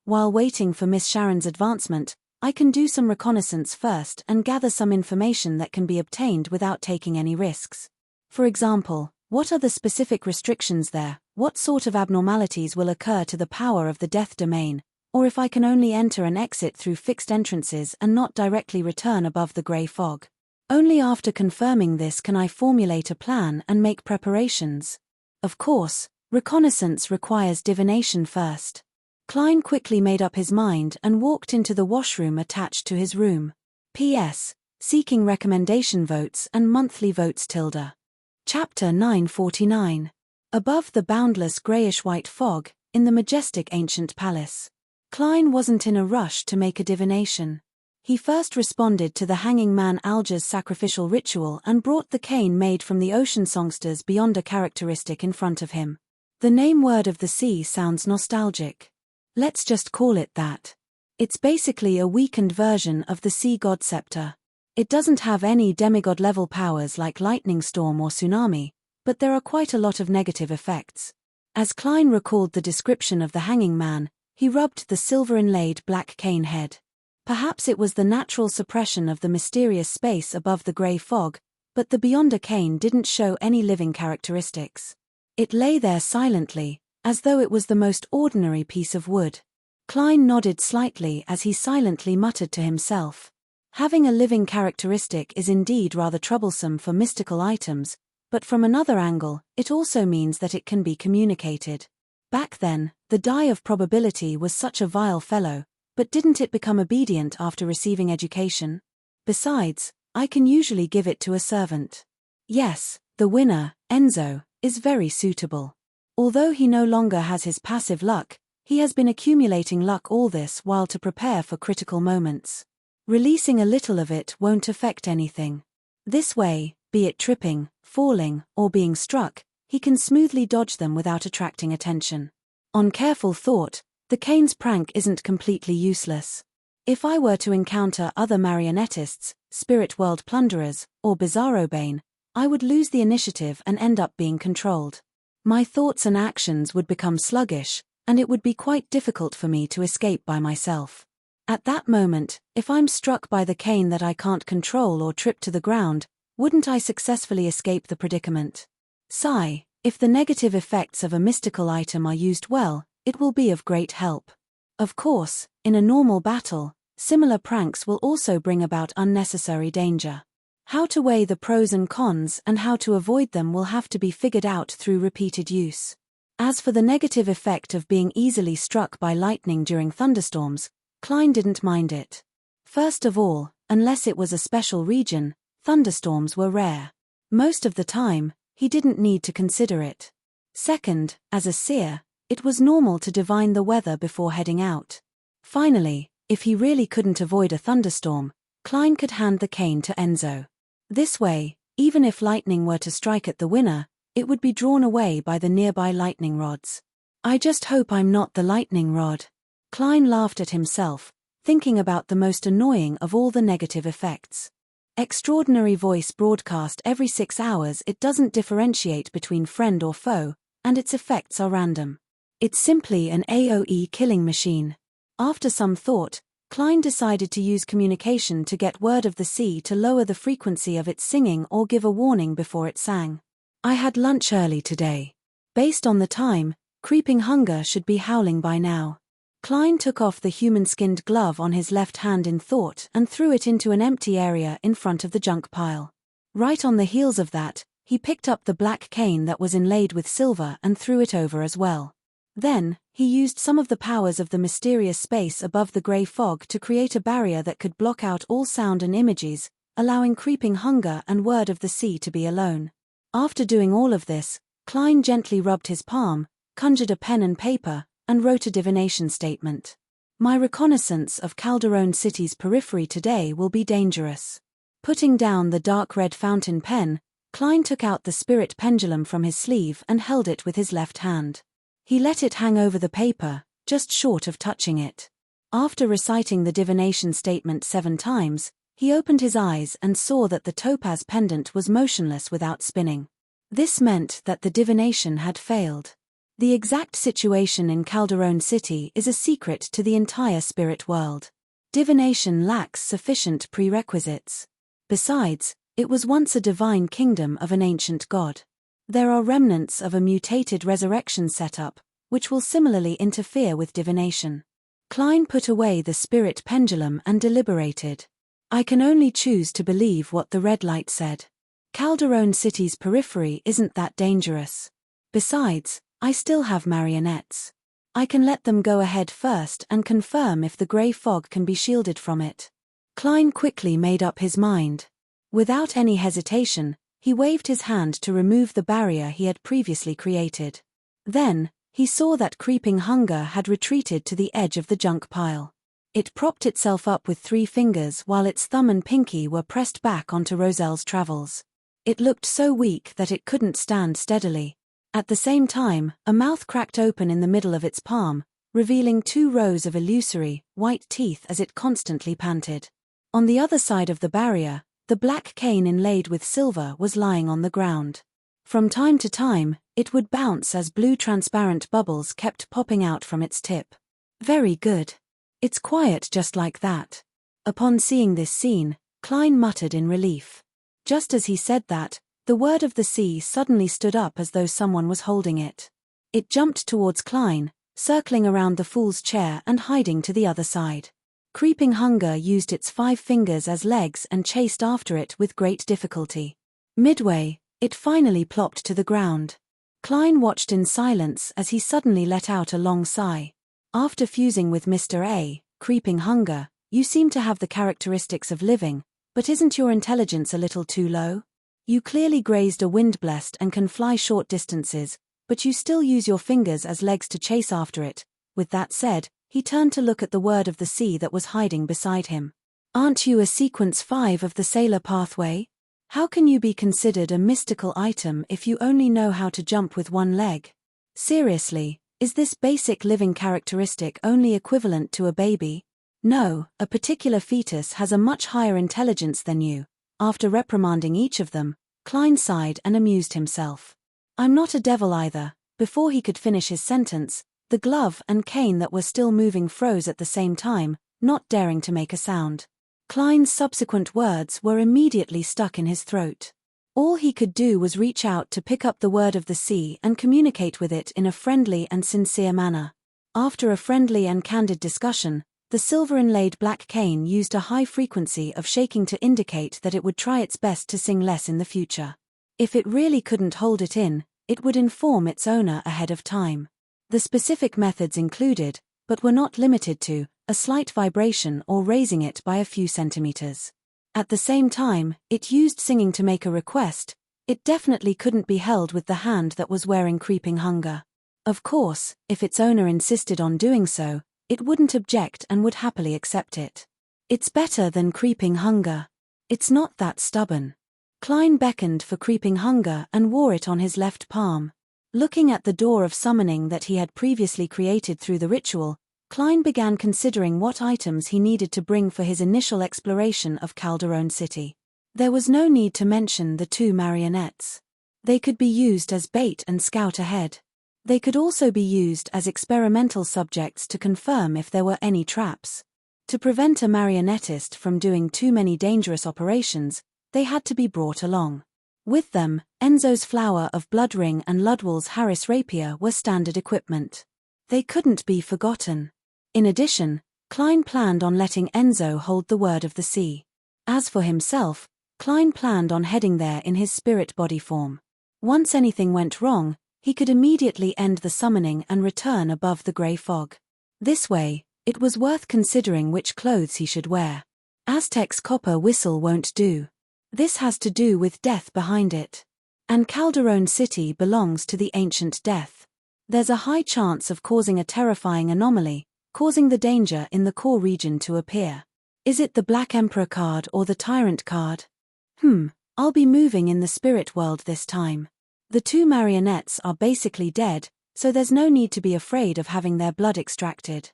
While waiting for Miss Sharon's advancement, I can do some reconnaissance first and gather some information that can be obtained without taking any risks. For example, what are the specific restrictions there? What sort of abnormalities will occur to the power of the death domain? Or if I can only enter and exit through fixed entrances and not directly return above the grey fog? Only after confirming this can I formulate a plan and make preparations. Of course, reconnaissance requires divination first. Klein quickly made up his mind and walked into the washroom attached to his room. P.S. Seeking recommendation votes and monthly votes. Chapter 949. Above the boundless greyish-white fog, in the majestic ancient palace. Klein wasn't in a rush to make a divination. He first responded to the hanging man Alger's sacrificial ritual and brought the cane made from the ocean songster's Beyond a characteristic in front of him. The name Word of the Sea sounds nostalgic. Let's just call it that. It's basically a weakened version of the Sea God Scepter. It doesn't have any demigod-level powers like lightning storm or tsunami, but there are quite a lot of negative effects. As Klein recalled the description of the hanging man, he rubbed the silver-inlaid black cane head. Perhaps it was the natural suppression of the mysterious space above the grey fog, but the Beyonder cane didn't show any living characteristics. It lay there silently, as though it was the most ordinary piece of wood. Klein nodded slightly as he silently muttered to himself. Having a living characteristic is indeed rather troublesome for mystical items, but from another angle, it also means that it can be communicated. Back then, the die of probability was such a vile fellow, but didn't it become obedient after receiving education? Besides, I can usually give it to a servant. Yes, the winner, Enzo, is very suitable. Although he no longer has his passive luck, he has been accumulating luck all this while to prepare for critical moments. Releasing a little of it won't affect anything. This way, be it tripping, falling, or being struck, he can smoothly dodge them without attracting attention. On careful thought, the cane's prank isn't completely useless. If I were to encounter other marionettists, spirit world plunderers, or Bizarrobane, I would lose the initiative and end up being controlled. My thoughts and actions would become sluggish, and it would be quite difficult for me to escape by myself. At that moment, if I'm struck by the cane that I can't control or trip to the ground, wouldn't I successfully escape the predicament? Sigh, if the negative effects of a mystical item are used well, it will be of great help. Of course, in a normal battle, similar pranks will also bring about unnecessary danger. How to weigh the pros and cons and how to avoid them will have to be figured out through repeated use. As for the negative effect of being easily struck by lightning during thunderstorms, Klein didn't mind it. First of all, unless it was a special region, thunderstorms were rare. Most of the time, he didn't need to consider it. Second, as a seer, it was normal to divine the weather before heading out. Finally, if he really couldn't avoid a thunderstorm, Klein could hand the cane to Enzo. This way, even if lightning were to strike at the winner, it would be drawn away by the nearby lightning rods. I just hope I'm not the lightning rod. Klein laughed at himself, thinking about the most annoying of all the negative effects. Extraordinary voice broadcast every 6 hours. It doesn't differentiate between friend or foe, and its effects are random. It's simply an AoE killing machine. After some thought, Klein decided to use communication to get Word of the Sea to lower the frequency of its singing or give a warning before it sang. I had lunch early today. Based on the time, creeping hunger should be howling by now. Klein took off the human-skinned glove on his left hand in thought and threw it into an empty area in front of the junk pile. Right on the heels of that, he picked up the black cane that was inlaid with silver and threw it over as well. Then, he used some of the powers of the mysterious space above the grey fog to create a barrier that could block out all sound and images, allowing creeping hunger and word of the sea to be alone. After doing all of this, Klein gently rubbed his palm, conjured a pen and paper, and wrote a divination statement. My reconnaissance of Calderon City's periphery today will be dangerous. Putting down the dark red fountain pen, Klein took out the spirit pendulum from his sleeve and held it with his left hand. He let it hang over the paper, just short of touching it. After reciting the divination statement 7 times, he opened his eyes and saw that the topaz pendant was motionless without spinning. This meant that the divination had failed. The exact situation in Calderon City is a secret to the entire spirit world. Divination lacks sufficient prerequisites. Besides, it was once a divine kingdom of an ancient god. There are remnants of a mutated resurrection setup, which will similarly interfere with divination. Klein put away the spirit pendulum and deliberated. I can only choose to believe what the red light said. Calderon City's periphery isn't that dangerous. Besides, I still have marionettes. I can let them go ahead first and confirm if the grey fog can be shielded from it. Klein quickly made up his mind. Without any hesitation, he waved his hand to remove the barrier he had previously created. Then, he saw that creeping hunger had retreated to the edge of the junk pile. It propped itself up with 3 fingers while its thumb and pinky were pressed back onto Roselle's travels. It looked so weak that it couldn't stand steadily. At the same time, a mouth cracked open in the middle of its palm, revealing 2 rows of illusory, white teeth as it constantly panted. On the other side of the barrier, the black cane inlaid with silver was lying on the ground. From time to time, it would bounce as blue transparent bubbles kept popping out from its tip. Very good. It's quiet just like that. Upon seeing this scene, Klein muttered in relief. Just as he said that, the word of the sea suddenly stood up as though someone was holding it. It jumped towards Klein, circling around the fool's chair and hiding to the other side. Creeping hunger used its 5 fingers as legs and chased after it with great difficulty. Midway, it finally plopped to the ground. Klein watched in silence as he suddenly let out a long sigh. After fusing with Mr. A, creeping hunger, you seem to have the characteristics of living, but isn't your intelligence a little too low? You clearly grazed a windblast and can fly short distances, but you still use your fingers as legs to chase after it. With that said, he turned to look at the word of the sea that was hiding beside him. Aren't you a sequence 5 of the sailor pathway? How can you be considered a mystical item if you only know how to jump with 1 leg? Seriously, is this basic living characteristic only equivalent to a baby? No, a particular fetus has a much higher intelligence than you. After reprimanding each of them, Klein sighed and amused himself. I'm not a devil either. Before he could finish his sentence, the glove and cane that were still moving froze at the same time, not daring to make a sound. Klein's subsequent words were immediately stuck in his throat. All he could do was reach out to pick up the word of the sea and communicate with it in a friendly and sincere manner. After a friendly and candid discussion, the silver-inlaid black cane used a high frequency of shaking to indicate that it would try its best to sing less in the future. If it really couldn't hold it in, it would inform its owner ahead of time. The specific methods included, but were not limited to, a slight vibration or raising it by a few centimeters. At the same time, it used singing to make a request. It definitely couldn't be held with the hand that was wearing creeping hunger. Of course, if its owner insisted on doing so, it wouldn't object and would happily accept it. It's better than creeping hunger. It's not that stubborn. Klein beckoned for creeping hunger and wore it on his left palm. Looking at the door of summoning that he had previously created through the ritual, Klein began considering what items he needed to bring for his initial exploration of Calderon City. There was no need to mention the 2 marionettes. They could be used as bait and scout ahead. They could also be used as experimental subjects to confirm if there were any traps. To prevent a marionettist from doing too many dangerous operations, they had to be brought along. With them, Enzo's flower of blood ring and Ludwell's Harris rapier were standard equipment. They couldn't be forgotten. In addition, Klein planned on letting Enzo hold the word of the sea. As for himself, Klein planned on heading there in his spirit body form. Once anything went wrong, He could immediately end the summoning and return above the grey fog. This way, it was worth considering which clothes he should wear. Aztec's copper whistle won't do. This has to do with death behind it. And Calderon City belongs to the ancient death. There's a high chance of causing a terrifying anomaly, causing the danger in the core region to appear. Is it the Black Emperor card or the Tyrant card? I'll be moving in the spirit world this time. The two marionettes are basically dead, so there's no need to be afraid of having their blood extracted.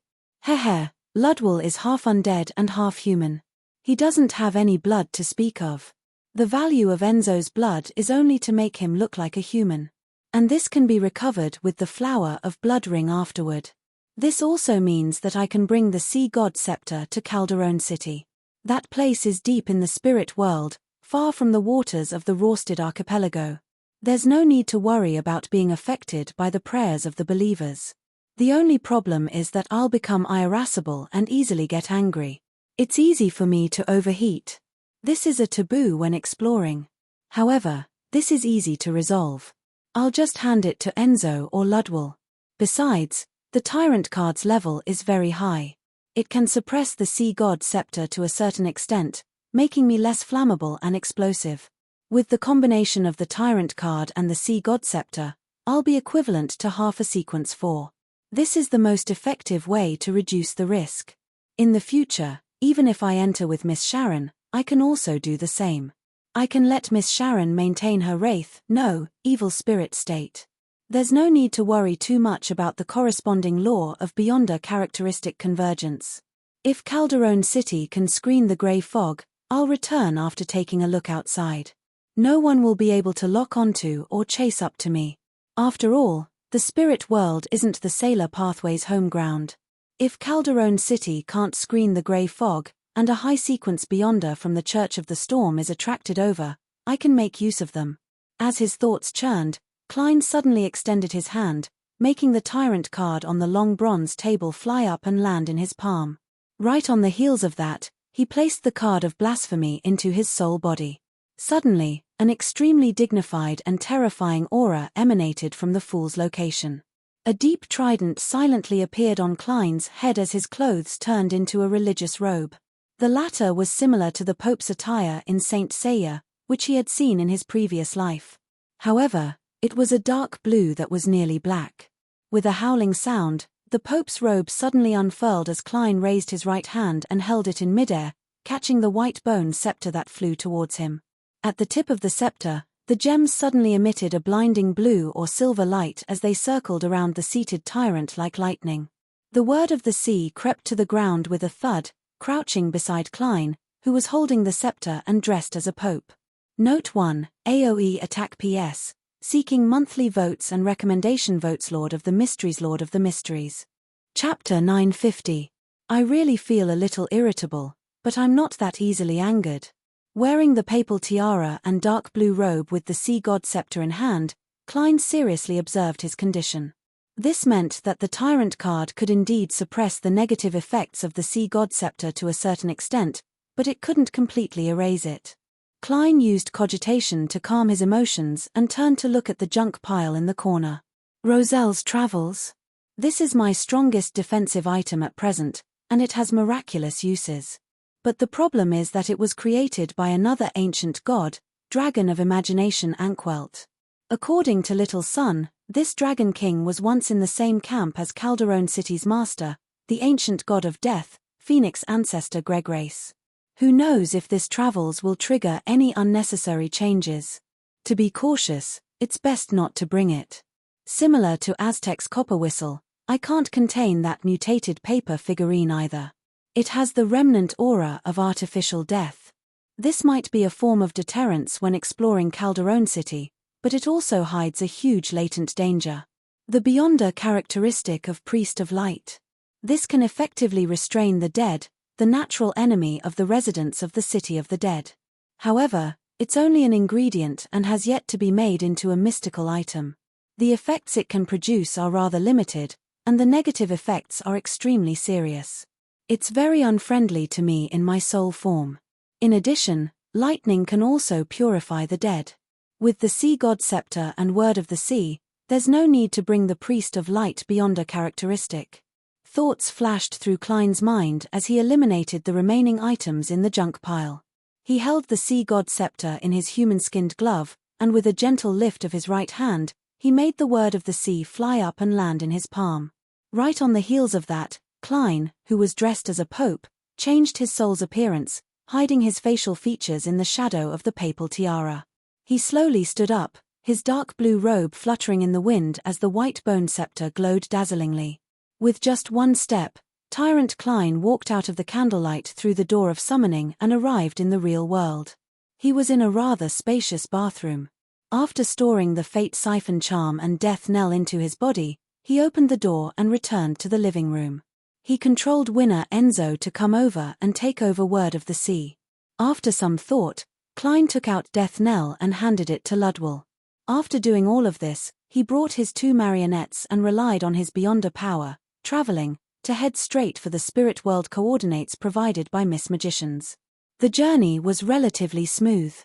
Ludwell is half undead and half human. He doesn't have any blood to speak of. The value of Enzo's blood is only to make him look like a human. And this can be recovered with the flower of blood ring afterward. This also means that I can bring the sea god scepter to Calderon City. That place is deep in the spirit world, far from the waters of the Rorsted archipelago. There's no need to worry about being affected by the prayers of the believers. The only problem is that I'll become irascible and easily get angry. It's easy for me to overheat. This is a taboo when exploring. However, this is easy to resolve. I'll just hand it to Enzo or Ludwell. Besides, the Tyrant card's level is very high. It can suppress the sea god scepter to a certain extent, making me less flammable and explosive. With the combination of the Tyrant card and the sea god scepter, I'll be equivalent to half a sequence 4. This is the most effective way to reduce the risk. In the future, even if I enter with Miss Sharon, I can also do the same. I can let Miss Sharon maintain her wraith, evil spirit state. There's no need to worry too much about the corresponding law of Beyonder characteristic convergence. If Calderon City can screen the grey fog, I'll return after taking a look outside. No one will be able to lock onto or chase up to me. After all, the spirit world isn't the Sailor Pathway's home ground. If Calderon City can't screen the grey fog, and a high-sequence Beyonder from the Church of the Storm is attracted over, I can make use of them. As his thoughts churned, Klein suddenly extended his hand, making the Tyrant card on the long bronze table fly up and land in his palm. Right on the heels of that, he placed the card of blasphemy into his soul body. Suddenly, an extremely dignified and terrifying aura emanated from the fool's location. A deep trident silently appeared on Klein's head as his clothes turned into a religious robe. The latter was similar to the Pope's attire in Saint Seiya, which he had seen in his previous life. However, it was a dark blue that was nearly black. With a howling sound, the Pope's robe suddenly unfurled as Klein raised his right hand and held it in midair, catching the white bone scepter that flew towards him. At the tip of the scepter, the gems suddenly emitted a blinding blue or silver light as they circled around the seated tyrant like lightning. The Word of the Sea crept to the ground with a thud, crouching beside Klein, who was holding the scepter and dressed as a pope. Note 1, AOE Attack PS, seeking monthly votes and recommendation votes. Lord of the Mysteries. Chapter 950. I really feel a little irritable, but I'm not that easily angered. Wearing the papal tiara and dark blue robe with the sea god scepter in hand, Klein seriously observed his condition. This meant that the Tyrant card could indeed suppress the negative effects of the sea god scepter to a certain extent, but it couldn't completely erase it. Klein used cogitation to calm his emotions and turned to look at the junk pile in the corner. Roselle's Travels? This is my strongest defensive item at present, and it has miraculous uses. But the problem is that it was created by another ancient god, Dragon of Imagination Ankwelt. According to Little Sun, this Dragon King was once in the same camp as Calderon City's master, the ancient god of death, Phoenix ancestor Greg Race. Who knows if this travels will trigger any unnecessary changes. To be cautious, it's best not to bring it. Similar to Aztec's copper whistle, I can't contain that mutated paper figurine either. It has the remnant aura of artificial death. This might be a form of deterrence when exploring Calderon City, but it also hides a huge latent danger. The Beyonder characteristic of Priest of Light. This can effectively restrain the dead, the natural enemy of the residents of the City of the Dead. However, it's only an ingredient and has yet to be made into a mystical item. The effects it can produce are rather limited, and the negative effects are extremely serious. It's very unfriendly to me in my soul form. In addition, lightning can also purify the dead. With the Sea God Scepter and Word of the Sea, There's no need to bring the priest of light beyond a characteristic. Thoughts flashed through Klein's mind as he eliminated the remaining items in the junk pile. He held the sea god scepter in his human-skinned glove, and with a gentle lift of his right hand, he made the word of the sea fly up and land in his palm. Right on the heels of that, Klein, who was dressed as a pope, changed his soul's appearance, hiding his facial features in the shadow of the papal tiara. He slowly stood up, his dark blue robe fluttering in the wind as the white bone scepter glowed dazzlingly. With just one step, Tyrant Klein walked out of the candlelight through the door of summoning and arrived in the real world. He was in a rather spacious bathroom. After storing the fate siphon charm and death knell into his body, he opened the door and returned to the living room. He controlled winner Enzo to come over and take over word of the sea. After some thought, Klein took out death knell and handed it to Ludwell. After doing all of this, he brought his 2 marionettes and relied on his beyonder power, traveling, to head straight for the spirit world coordinates provided by Miss Magicians. The journey was relatively smooth.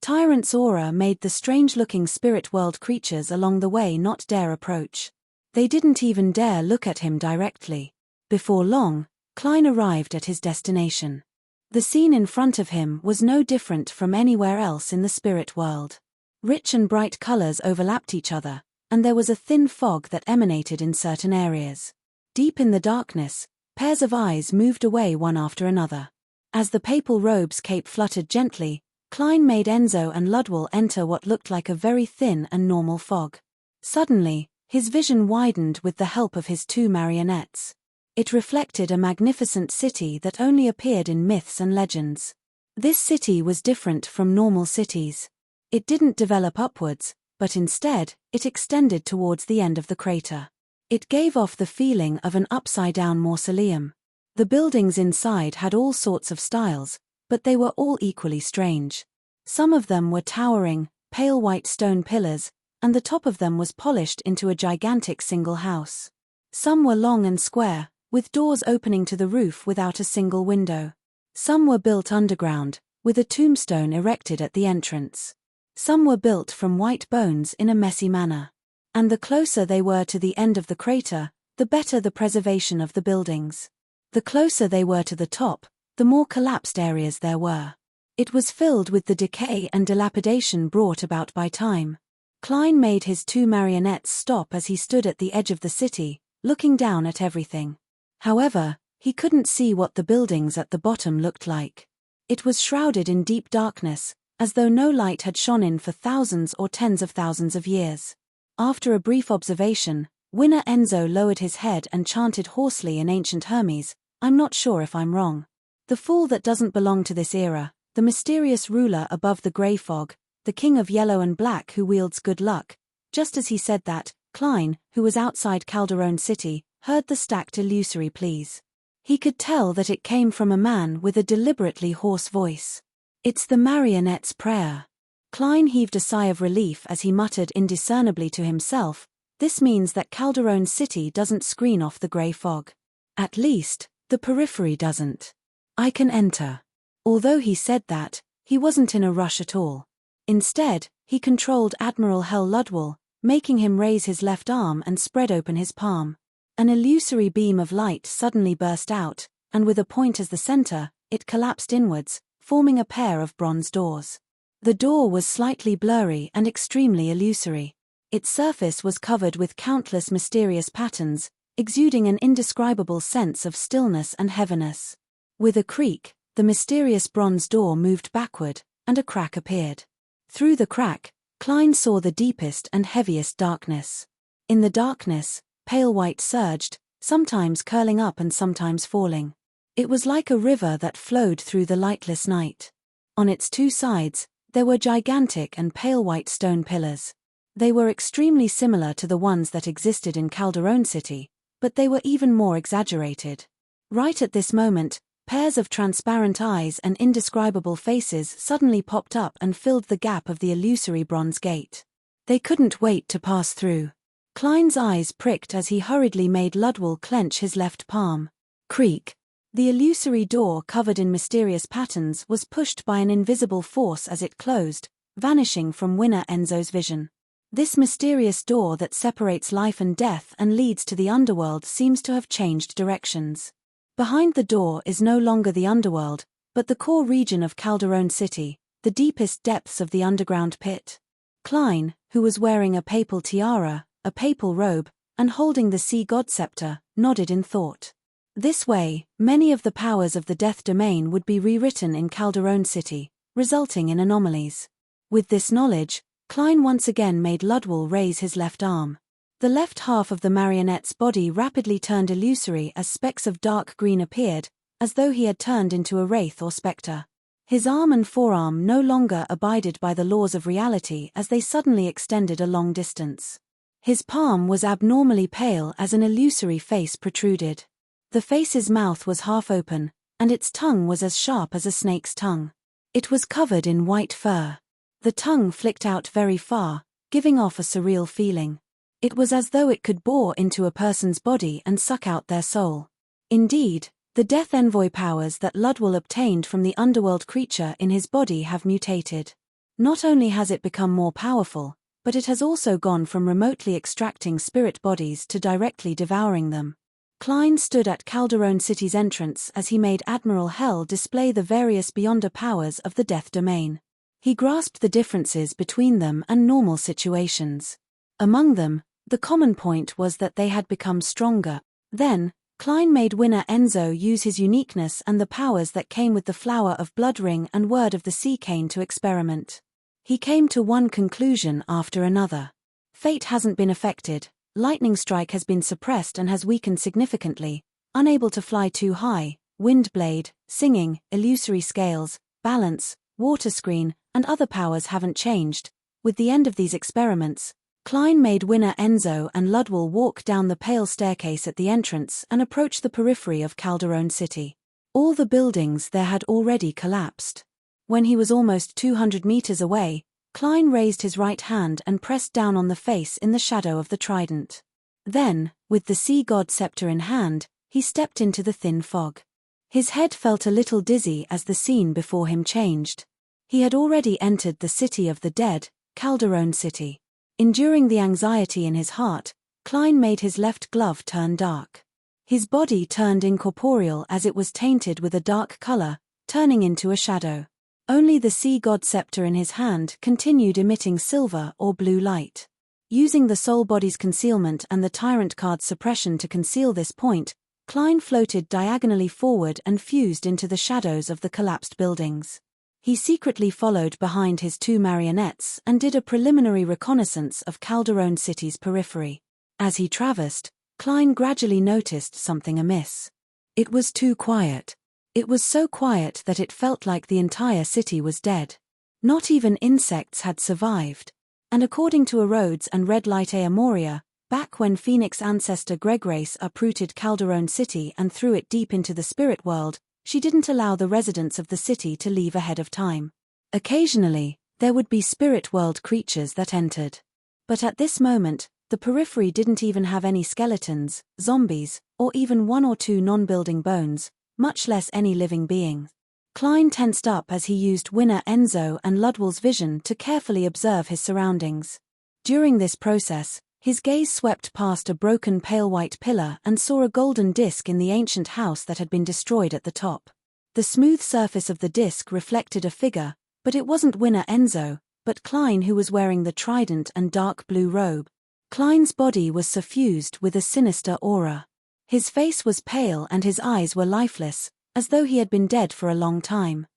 Tyrant's aura made the strange-looking spirit world creatures along the way not dare approach. They didn't even dare look at him directly. Before long, Klein arrived at his destination. The scene in front of him was no different from anywhere else in the spirit world. Rich and bright colors overlapped each other, and there was a thin fog that emanated in certain areas. Deep in the darkness, pairs of eyes moved away one after another. As the papal robe's cape fluttered gently, Klein made Enzo and Ludwell enter what looked like a very thin and normal fog. Suddenly, his vision widened with the help of his 2 marionettes. It reflected a magnificent city that only appeared in myths and legends. This city was different from normal cities. It didn't develop upwards, but instead, it extended towards the end of the crater. It gave off the feeling of an upside-down mausoleum. The buildings inside had all sorts of styles, but they were all equally strange. Some of them were towering, pale white stone pillars, and the top of them was polished into a gigantic single house. Some were long and square, with doors opening to the roof without a single window. Some were built underground, with a tombstone erected at the entrance. Some were built from white bones in a messy manner. And the closer they were to the end of the crater, the better the preservation of the buildings. The closer they were to the top, the more collapsed areas there were. It was filled with the decay and dilapidation brought about by time. Klein made his 2 marionettes stop as he stood at the edge of the city, looking down at everything. However, he couldn't see what the buildings at the bottom looked like. It was shrouded in deep darkness, as though no light had shone in for thousands or tens of thousands of years. After a brief observation, winner Enzo lowered his head and chanted hoarsely in ancient Hermes, "I'm not sure if I'm wrong. The fool that doesn't belong to this era, the mysterious ruler above the grey fog, the king of yellow and black who wields good luck." Just as he said that, Klein, who was outside Calderon City, heard the stacked illusory pleas. He could tell that it came from a man with a deliberately hoarse voice. "It's the marionette's prayer." Klein heaved a sigh of relief as he muttered indiscernibly to himself, "This means that Calderon City doesn't screen off the grey fog. At least, the periphery doesn't. I can enter." Although he said that, he wasn't in a rush at all. Instead, he controlled Admiral Hell Ludwell, making him raise his left arm and spread open his palm. An illusory beam of light suddenly burst out, and with a point as the center, it collapsed inwards, forming a pair of bronze doors. The door was slightly blurry and extremely illusory. Its surface was covered with countless mysterious patterns, exuding an indescribable sense of stillness and heaviness. With a creak, the mysterious bronze door moved backward, and a crack appeared. Through the crack, Klein saw the deepest and heaviest darkness. In the darkness, pale white surged, sometimes curling up and sometimes falling. It was like a river that flowed through the lightless night. On its 2 sides, there were gigantic and pale white stone pillars. They were extremely similar to the ones that existed in Calderon City, but they were even more exaggerated. Right at this moment, pairs of transparent eyes and indescribable faces suddenly popped up and filled the gap of the illusory bronze gate. They couldn't wait to pass through. Klein's eyes pricked as he hurriedly made Ludwell clench his left palm. Creak. The illusory door covered in mysterious patterns was pushed by an invisible force as it closed, vanishing from winner Enzo's vision. This mysterious door that separates life and death and leads to the underworld seems to have changed directions. Behind the door is no longer the underworld, but the core region of Calderon City, the deepest depths of the underground pit. Klein, who was wearing a papal tiara, a papal robe, and holding the sea god scepter, nodded in thought. This way, many of the powers of the death domain would be rewritten in Calderon City, resulting in anomalies. With this knowledge, Klein once again made Ludwell raise his left arm. The left half of the marionette's body rapidly turned illusory as specks of dark green appeared, as though he had turned into a wraith or specter. His arm and forearm no longer abided by the laws of reality as they suddenly extended a long distance. His palm was abnormally pale as an illusory face protruded. The face's mouth was half open, and its tongue was as sharp as a snake's tongue. It was covered in white fur. The tongue flicked out very far, giving off a surreal feeling. It was as though it could bore into a person's body and suck out their soul. Indeed, the death envoy powers that Ludwell obtained from the underworld creature in his body have mutated. Not only has it become more powerful, but it has also gone from remotely extracting spirit bodies to directly devouring them. Klein stood at Calderon City's entrance as he made Admiral Hell display the various Beyonder powers of the death domain. He grasped the differences between them and normal situations. Among them, the common point was that they had become stronger. Then, Klein made Winner Enzo use his uniqueness and the powers that came with the Flower of Blood Ring and Word of the Sea Cane to experiment. He came to one conclusion after another. Fate hasn't been affected, lightning strike has been suppressed and has weakened significantly, unable to fly too high, wind blade, singing, illusory scales, balance, water screen, and other powers haven't changed. With the end of these experiments, Klein made Winner Enzo and Ludwell walk down the pale staircase at the entrance and approach the periphery of Calderon City. All the buildings there had already collapsed. When he was almost 200 meters away, Klein raised his right hand and pressed down on the face in the shadow of the trident. Then, with the sea god scepter in hand, he stepped into the thin fog. His head felt a little dizzy as the scene before him changed. He had already entered the city of the dead, Calderon City. Enduring the anxiety in his heart, Klein made his left glove turn dark. His body turned incorporeal as it was tainted with a dark color, turning into a shadow. Only the sea god scepter in his hand continued emitting silver or blue light. Using the soul body's concealment and the tyrant card's suppression to conceal this point, Klein floated diagonally forward and fused into the shadows of the collapsed buildings. He secretly followed behind his two marionettes and did a preliminary reconnaissance of Calderon City's periphery. As he traversed, Klein gradually noticed something amiss. It was too quiet. It was so quiet that it felt like the entire city was dead. Not even insects had survived. And according to Erodes and Red Light Aemoria, back when Phoenix ancestor Gregrace uprooted Calderon City and threw it deep into the spirit world, she didn't allow the residents of the city to leave ahead of time. Occasionally, there would be spirit world creatures that entered. But at this moment, the periphery didn't even have any skeletons, zombies, or even one or two non-building bones, much less any living being. Klein tensed up as he used Winner Enzo and Ludwell's vision to carefully observe his surroundings. During this process, his gaze swept past a broken pale white pillar and saw a golden disc in the ancient house that had been destroyed at the top. The smooth surface of the disc reflected a figure, but it wasn't Winner Enzo, but Klein, who was wearing the trident and dark blue robe. Klein's body was suffused with a sinister aura. His face was pale and his eyes were lifeless, as though he had been dead for a long time.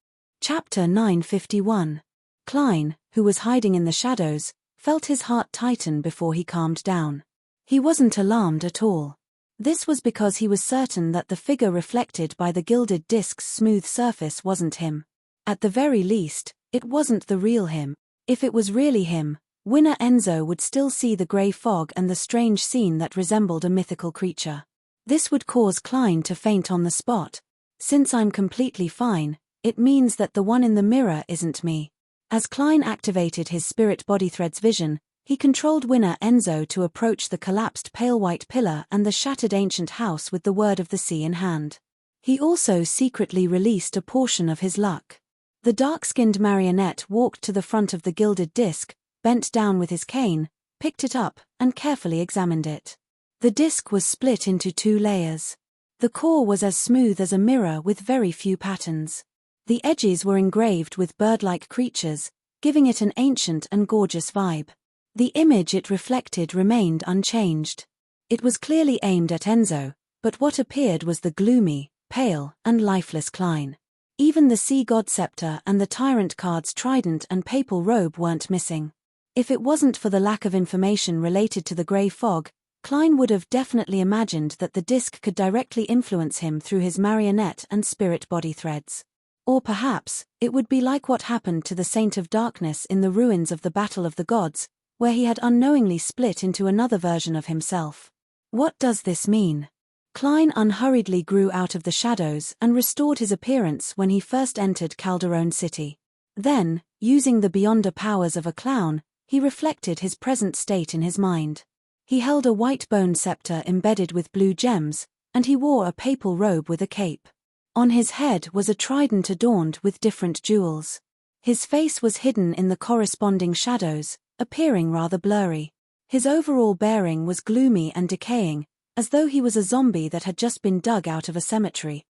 Chapter 951. Klein, who was hiding in the shadows, felt his heart tighten before he calmed down. He wasn't alarmed at all. This was because he was certain that the figure reflected by the gilded disc's smooth surface wasn't him. At the very least, it wasn't the real him. If it was really him, Winner Enzo would still see the grey fog and the strange scene that resembled a mythical creature. This would cause Klein to faint on the spot. Since I'm completely fine, it means that the one in the mirror isn't me. As Klein activated his spirit body thread's vision, he controlled Winner Enzo to approach the collapsed pale white pillar and the shattered ancient house with the Word of the Sea in hand. He also secretly released a portion of his luck. The dark-skinned marionette walked to the front of the gilded disc, bent down with his cane, picked it up, and carefully examined it. The disc was split into 2 layers. The core was as smooth as a mirror with very few patterns. The edges were engraved with bird-like creatures, giving it an ancient and gorgeous vibe. The image it reflected remained unchanged. It was clearly aimed at Enzo, but what appeared was the gloomy, pale, and lifeless Klein. Even the sea god scepter and the tyrant card's trident and papal robe weren't missing. If it wasn't for the lack of information related to the grey fog, Klein would have definitely imagined that the disc could directly influence him through his marionette and spirit body threads. Or perhaps, it would be like what happened to the Saint of Darkness in the ruins of the Battle of the Gods, where he had unknowingly split into another version of himself. What does this mean? Klein unhurriedly grew out of the shadows and restored his appearance when he first entered Calderon City. Then, using the beyonder powers of a clown, he reflected his present state in his mind. He held a white bone scepter embedded with blue gems, and he wore a papal robe with a cape. On his head was a trident adorned with different jewels. His face was hidden in the corresponding shadows, appearing rather blurry. His overall bearing was gloomy and decaying, as though he was a zombie that had just been dug out of a cemetery.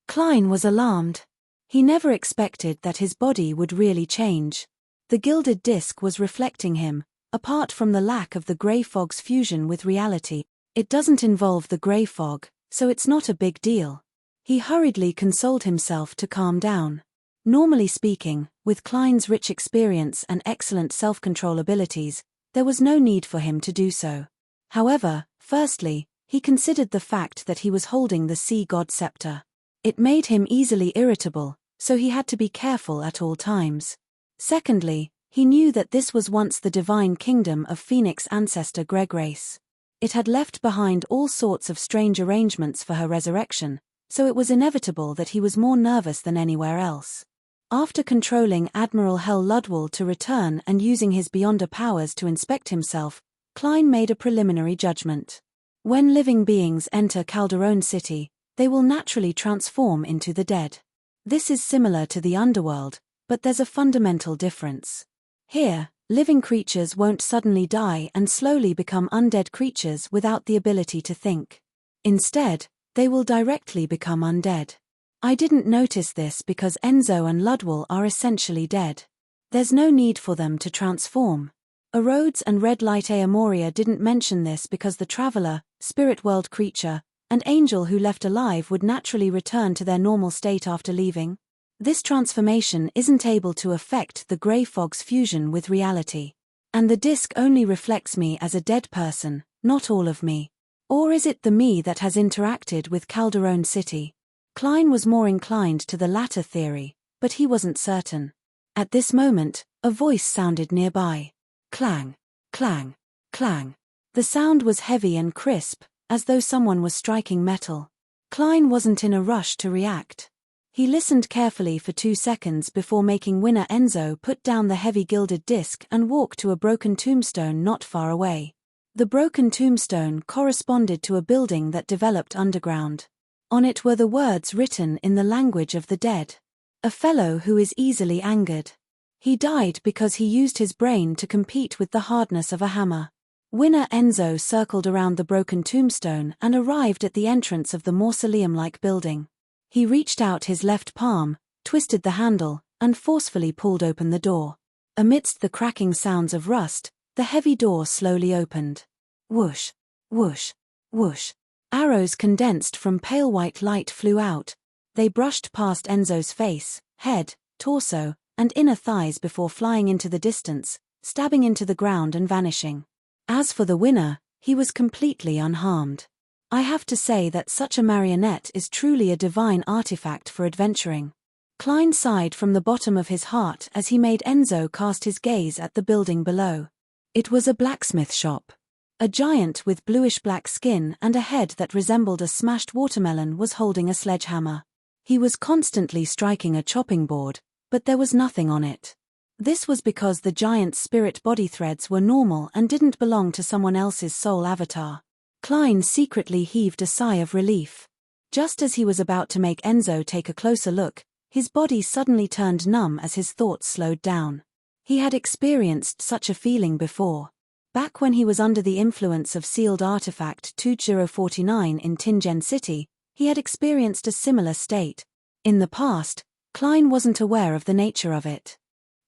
Klein was alarmed. He never expected that his body would really change. The gilded disc was reflecting him, apart from the lack of the grey fog's fusion with reality. It doesn't involve the grey fog, so it's not a big deal. He hurriedly consoled himself to calm down. Normally speaking, with Klein's rich experience and excellent self-control abilities, there was no need for him to do so. However, firstly, he considered the fact that he was holding the sea god scepter. It made him easily irritable, so he had to be careful at all times. Secondly, he knew that this was once the divine kingdom of Phoenix ancestor Gregrace. It had left behind all sorts of strange arrangements for her resurrection, so it was inevitable that he was more nervous than anywhere else. After controlling Admiral Hel Ludwell to return and using his beyonder powers to inspect himself, Klein made a preliminary judgment. When living beings enter Calderon City, they will naturally transform into the dead. This is similar to the underworld, but there's a fundamental difference. Here, living creatures won't suddenly die and slowly become undead creatures without the ability to think. Instead, they will directly become undead. I didn't notice this because Enzo and Ludwell are essentially dead. There's no need for them to transform. Rhodes and Red Light Aomoria didn't mention this because the traveler, spirit world creature, and angel who left alive would naturally return to their normal state after leaving. This transformation isn't able to affect the grey fog's fusion with reality. And the disc only reflects me as a dead person, not all of me. Or is it the me that has interacted with Calderon City? Klein was more inclined to the latter theory, but he wasn't certain. At this moment, a voice sounded nearby. Clang, clang, clang. The sound was heavy and crisp, as though someone was striking metal. Klein wasn't in a rush to react. He listened carefully for 2 seconds before making Winner Enzo put down the heavy gilded disc and walk to a broken tombstone not far away. The broken tombstone corresponded to a building that developed underground. On it were the words written in the language of the dead. A fellow who is easily angered. He died because he used his brain to compete with the hardness of a hammer. Winner Enzo circled around the broken tombstone and arrived at the entrance of the mausoleum-like building. He reached out his left palm, twisted the handle, and forcefully pulled open the door. Amidst the cracking sounds of rust, the heavy door slowly opened. Whoosh, whoosh, whoosh. Arrows condensed from pale white light flew out. They brushed past Enzo's face, head, torso, and inner thighs before flying into the distance, stabbing into the ground and vanishing. As for the winner, he was completely unharmed. I have to say that such a marionette is truly a divine artifact for adventuring. Klein sighed from the bottom of his heart as he made Enzo cast his gaze at the building below. It was a blacksmith shop. A giant with bluish-black skin and a head that resembled a smashed watermelon was holding a sledgehammer. He was constantly striking a chopping board, but there was nothing on it. This was because the giant's spirit body threads were normal and didn't belong to someone else's soul avatar. Klein secretly heaved a sigh of relief. Just as he was about to make Enzo take a closer look, his body suddenly turned numb as his thoughts slowed down. He had experienced such a feeling before. Back when he was under the influence of sealed artifact 2049 in Tingen City, he had experienced a similar state. In the past, Klein wasn't aware of the nature of it.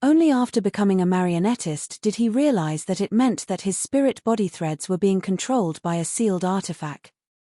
Only after becoming a marionettist did he realize that it meant that his spirit body threads were being controlled by a sealed artifact.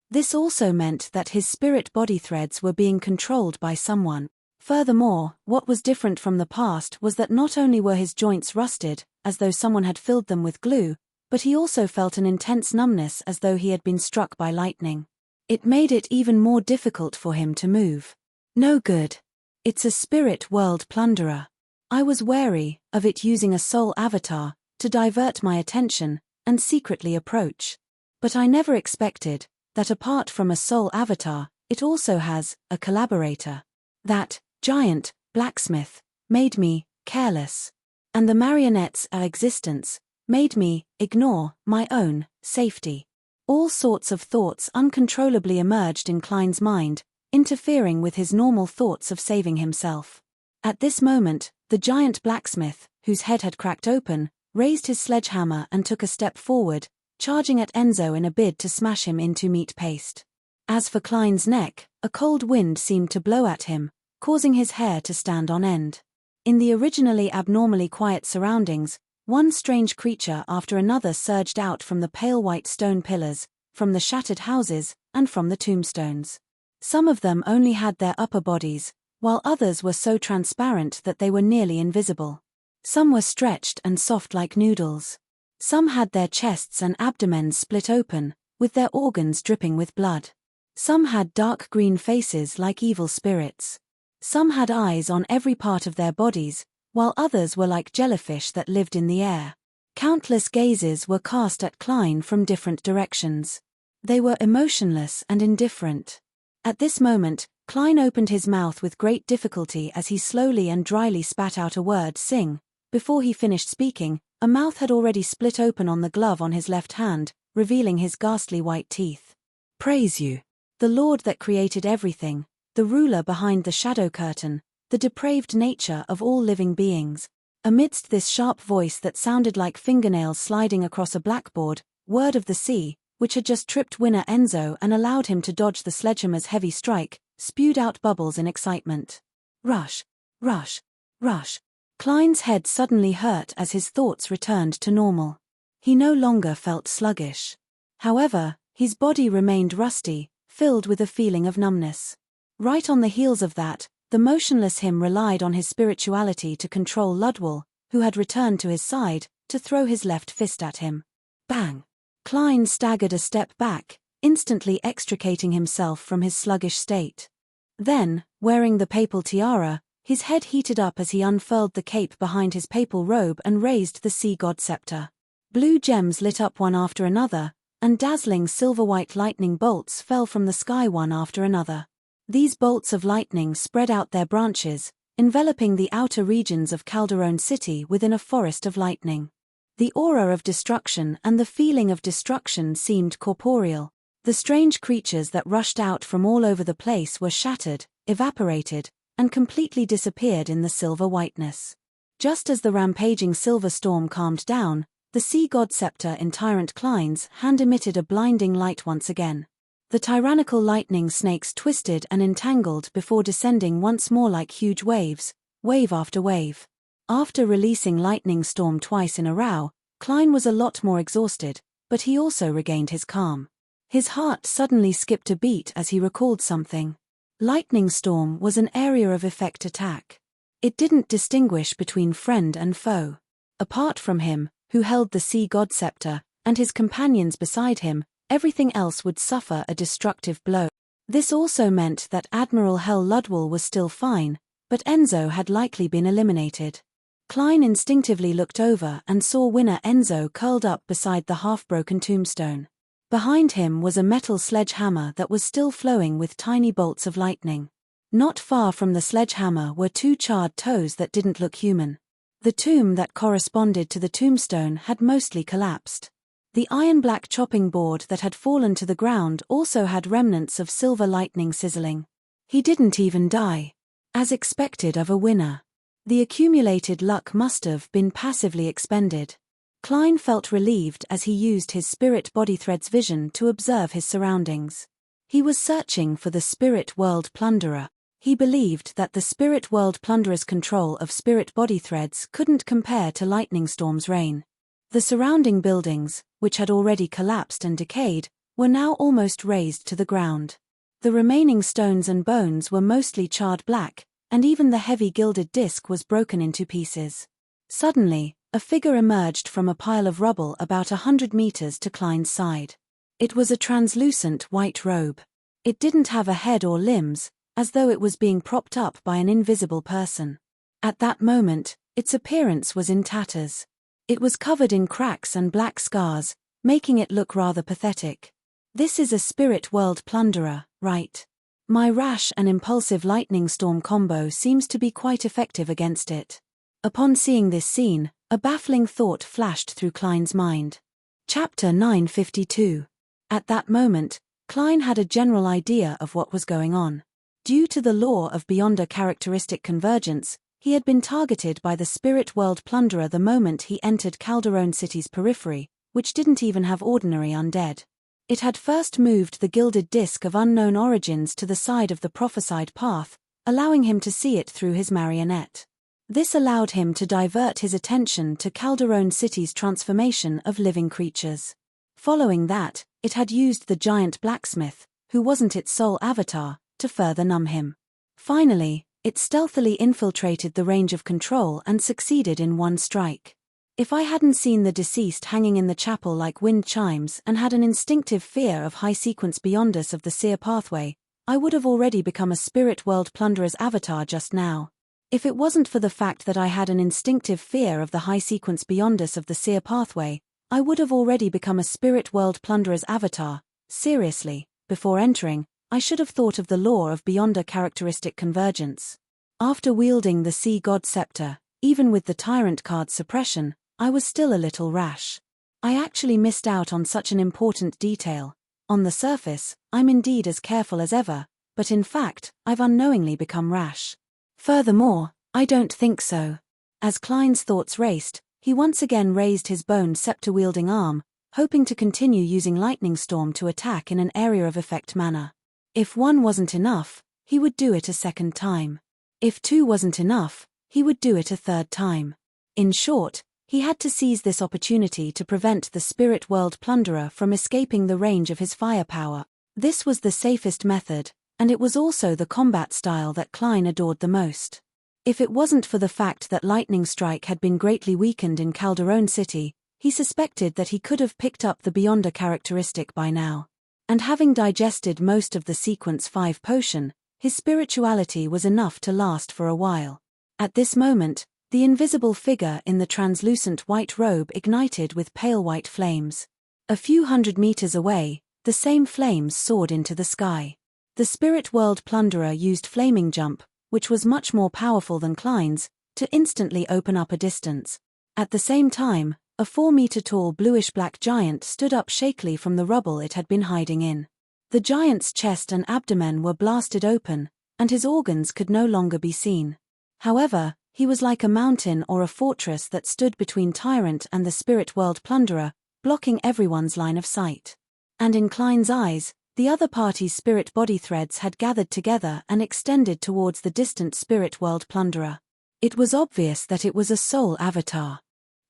This also meant that his spirit body threads were being controlled by someone. Furthermore, what was different from the past was that not only were his joints rusted, as though someone had filled them with glue, but he also felt an intense numbness as though he had been struck by lightning. It made it even more difficult for him to move. No good. It's a spirit world plunderer. I was wary of it using a soul avatar to divert my attention and secretly approach. But I never expected that apart from a soul avatar, it also has a collaborator. That giant blacksmith made me careless. And the marionette's existence made me ignore my own safety. All sorts of thoughts uncontrollably emerged in Klein's mind, interfering with his normal thoughts of saving himself. At this moment, the giant blacksmith, whose head had cracked open, raised his sledgehammer and took a step forward, charging at Enzo in a bid to smash him into meat paste. As for Klein's neck, a cold wind seemed to blow at him, causing his hair to stand on end. In the originally abnormally quiet surroundings, one strange creature after another surged out from the pale white stone pillars, from the shattered houses, and from the tombstones. Some of them only had their upper bodies, while others were so transparent that they were nearly invisible. Some were stretched and soft like noodles. Some had their chests and abdomens split open, with their organs dripping with blood. Some had dark green faces like evil spirits. Some had eyes on every part of their bodies, while others were like jellyfish that lived in the air. Countless gazes were cast at Klein from different directions. They were emotionless and indifferent. At this moment, Klein opened his mouth with great difficulty as he slowly and dryly spat out a word, sing. Before he finished speaking, a mouth had already split open on the glove on his left hand, revealing his ghastly white teeth. Praise you, the Lord that created everything, the ruler behind the shadow curtain, the depraved nature of all living beings. Amidst this sharp voice that sounded like fingernails sliding across a blackboard, word of the sea, which had just tripped winner Enzo and allowed him to dodge the sledgehammer's heavy strike, spewed out bubbles in excitement. Rush, rush, rush. Klein's head suddenly hurt as his thoughts returned to normal. He no longer felt sluggish. However, his body remained rusty, filled with a feeling of numbness. Right on the heels of that, the motionless him relied on his spirituality to control Ludwell, who had returned to his side, to throw his left fist at him. Bang! Klein staggered a step back, instantly extricating himself from his sluggish state. Then, wearing the papal tiara, his head heated up as he unfurled the cape behind his papal robe and raised the sea god scepter. Blue gems lit up one after another, and dazzling silver-white lightning bolts fell from the sky one after another. These bolts of lightning spread out their branches, enveloping the outer regions of Calderon City within a forest of lightning. The aura of destruction and the feeling of destruction seemed corporeal. The strange creatures that rushed out from all over the place were shattered, evaporated, and completely disappeared in the silver whiteness. Just as the rampaging silver storm calmed down, the sea god scepter in Tyrant Klein's hand emitted a blinding light once again. The tyrannical lightning snakes twisted and entangled before descending once more like huge waves, wave after wave. After releasing lightning storm twice in a row, Klein was a lot more exhausted, but he also regained his calm. His heart suddenly skipped a beat as he recalled something. Lightning storm was an area of effect attack. It didn't distinguish between friend and foe. Apart from him, who held the sea god scepter, and his companions beside him, everything else would suffer a destructive blow. This also meant that Admiral Hell Ludwell was still fine, but Enzo had likely been eliminated. Klein instinctively looked over and saw winner Enzo curled up beside the half-broken tombstone. Behind him was a metal sledgehammer that was still flowing with tiny bolts of lightning. Not far from the sledgehammer were two charred toes that didn't look human. The tomb that corresponded to the tombstone had mostly collapsed. The iron-black chopping board that had fallen to the ground also had remnants of silver lightning sizzling. He didn't even die. As expected of a winner. The accumulated luck must have been passively expended. Klein felt relieved as he used his spirit body thread's vision to observe his surroundings. He was searching for the spirit world plunderer. He believed that the spirit world plunderer's control of spirit body threads couldn't compare to Lightning Storm's reign. The surrounding buildings, which had already collapsed and decayed, were now almost razed to the ground. The remaining stones and bones were mostly charred black, and even the heavy gilded disc was broken into pieces. Suddenly, a figure emerged from a pile of rubble about 100 meters to Klein's side. It was a translucent white robe. It didn't have a head or limbs, as though it was being propped up by an invisible person. At that moment, its appearance was in tatters. It was covered in cracks and black scars, making it look rather pathetic. This is a spirit world plunderer, right? My rash and impulsive lightning storm combo seems to be quite effective against it. Upon seeing this scene, a baffling thought flashed through Klein's mind. Chapter 952. At that moment, Klein had a general idea of what was going on. Due to the law of beyonder characteristic convergence, he had been targeted by the spirit world plunderer the moment he entered Calderon City's periphery, which didn't even have ordinary undead. It had first moved the gilded disc of unknown origins to the side of the prophesied path, allowing him to see it through his marionette. This allowed him to divert his attention to Calderon City's transformation of living creatures. Following that, it had used the giant blacksmith, who wasn't its sole avatar, to further numb him. Finally, it stealthily infiltrated the range of control and succeeded in one strike. If I hadn't seen the deceased hanging in the chapel like wind chimes and had an instinctive fear of high sequence beyond us of the seer pathway, I would have already become a spirit world plunderer's avatar just now. If it wasn't for the fact that I had an instinctive fear of the high sequence beyond us of the seer pathway, I would have already become a spirit world plunderer's avatar. Seriously, before entering, I should have thought of the law of beyonder characteristic convergence. After wielding the Sea God Scepter, even with the Tyrant card's suppression, I was still a little rash. I actually missed out on such an important detail. On the surface, I'm indeed as careful as ever, but in fact, I've unknowingly become rash. Furthermore, I don't think so. As Klein's thoughts raced, he once again raised his bone scepter-wielding arm, hoping to continue using Lightning Storm to attack in an area of effect manner. If one wasn't enough, he would do it a second time. If two wasn't enough, he would do it a third time. In short, he had to seize this opportunity to prevent the spirit world plunderer from escaping the range of his firepower. This was the safest method, and it was also the combat style that Klein adored the most. If it wasn't for the fact that Lightning Strike had been greatly weakened in Calderon City, he suspected that he could have picked up the Beyonder characteristic by now. And having digested most of the Sequence 5 potion, his spirituality was enough to last for a while. At this moment, the invisible figure in the translucent white robe ignited with pale white flames. A few 100 meters away, the same flames soared into the sky. The spirit world plunderer used Flaming Jump, which was much more powerful than Klein's, to instantly open up a distance. At the same time, a 4-meter-tall bluish-black giant stood up shakily from the rubble it had been hiding in. The giant's chest and abdomen were blasted open, and his organs could no longer be seen. However, he was like a mountain or a fortress that stood between Tyrant and the spirit world plunderer, blocking everyone's line of sight. And in Klein's eyes, the other party's spirit body threads had gathered together and extended towards the distant spirit world plunderer. It was obvious that it was a soul avatar.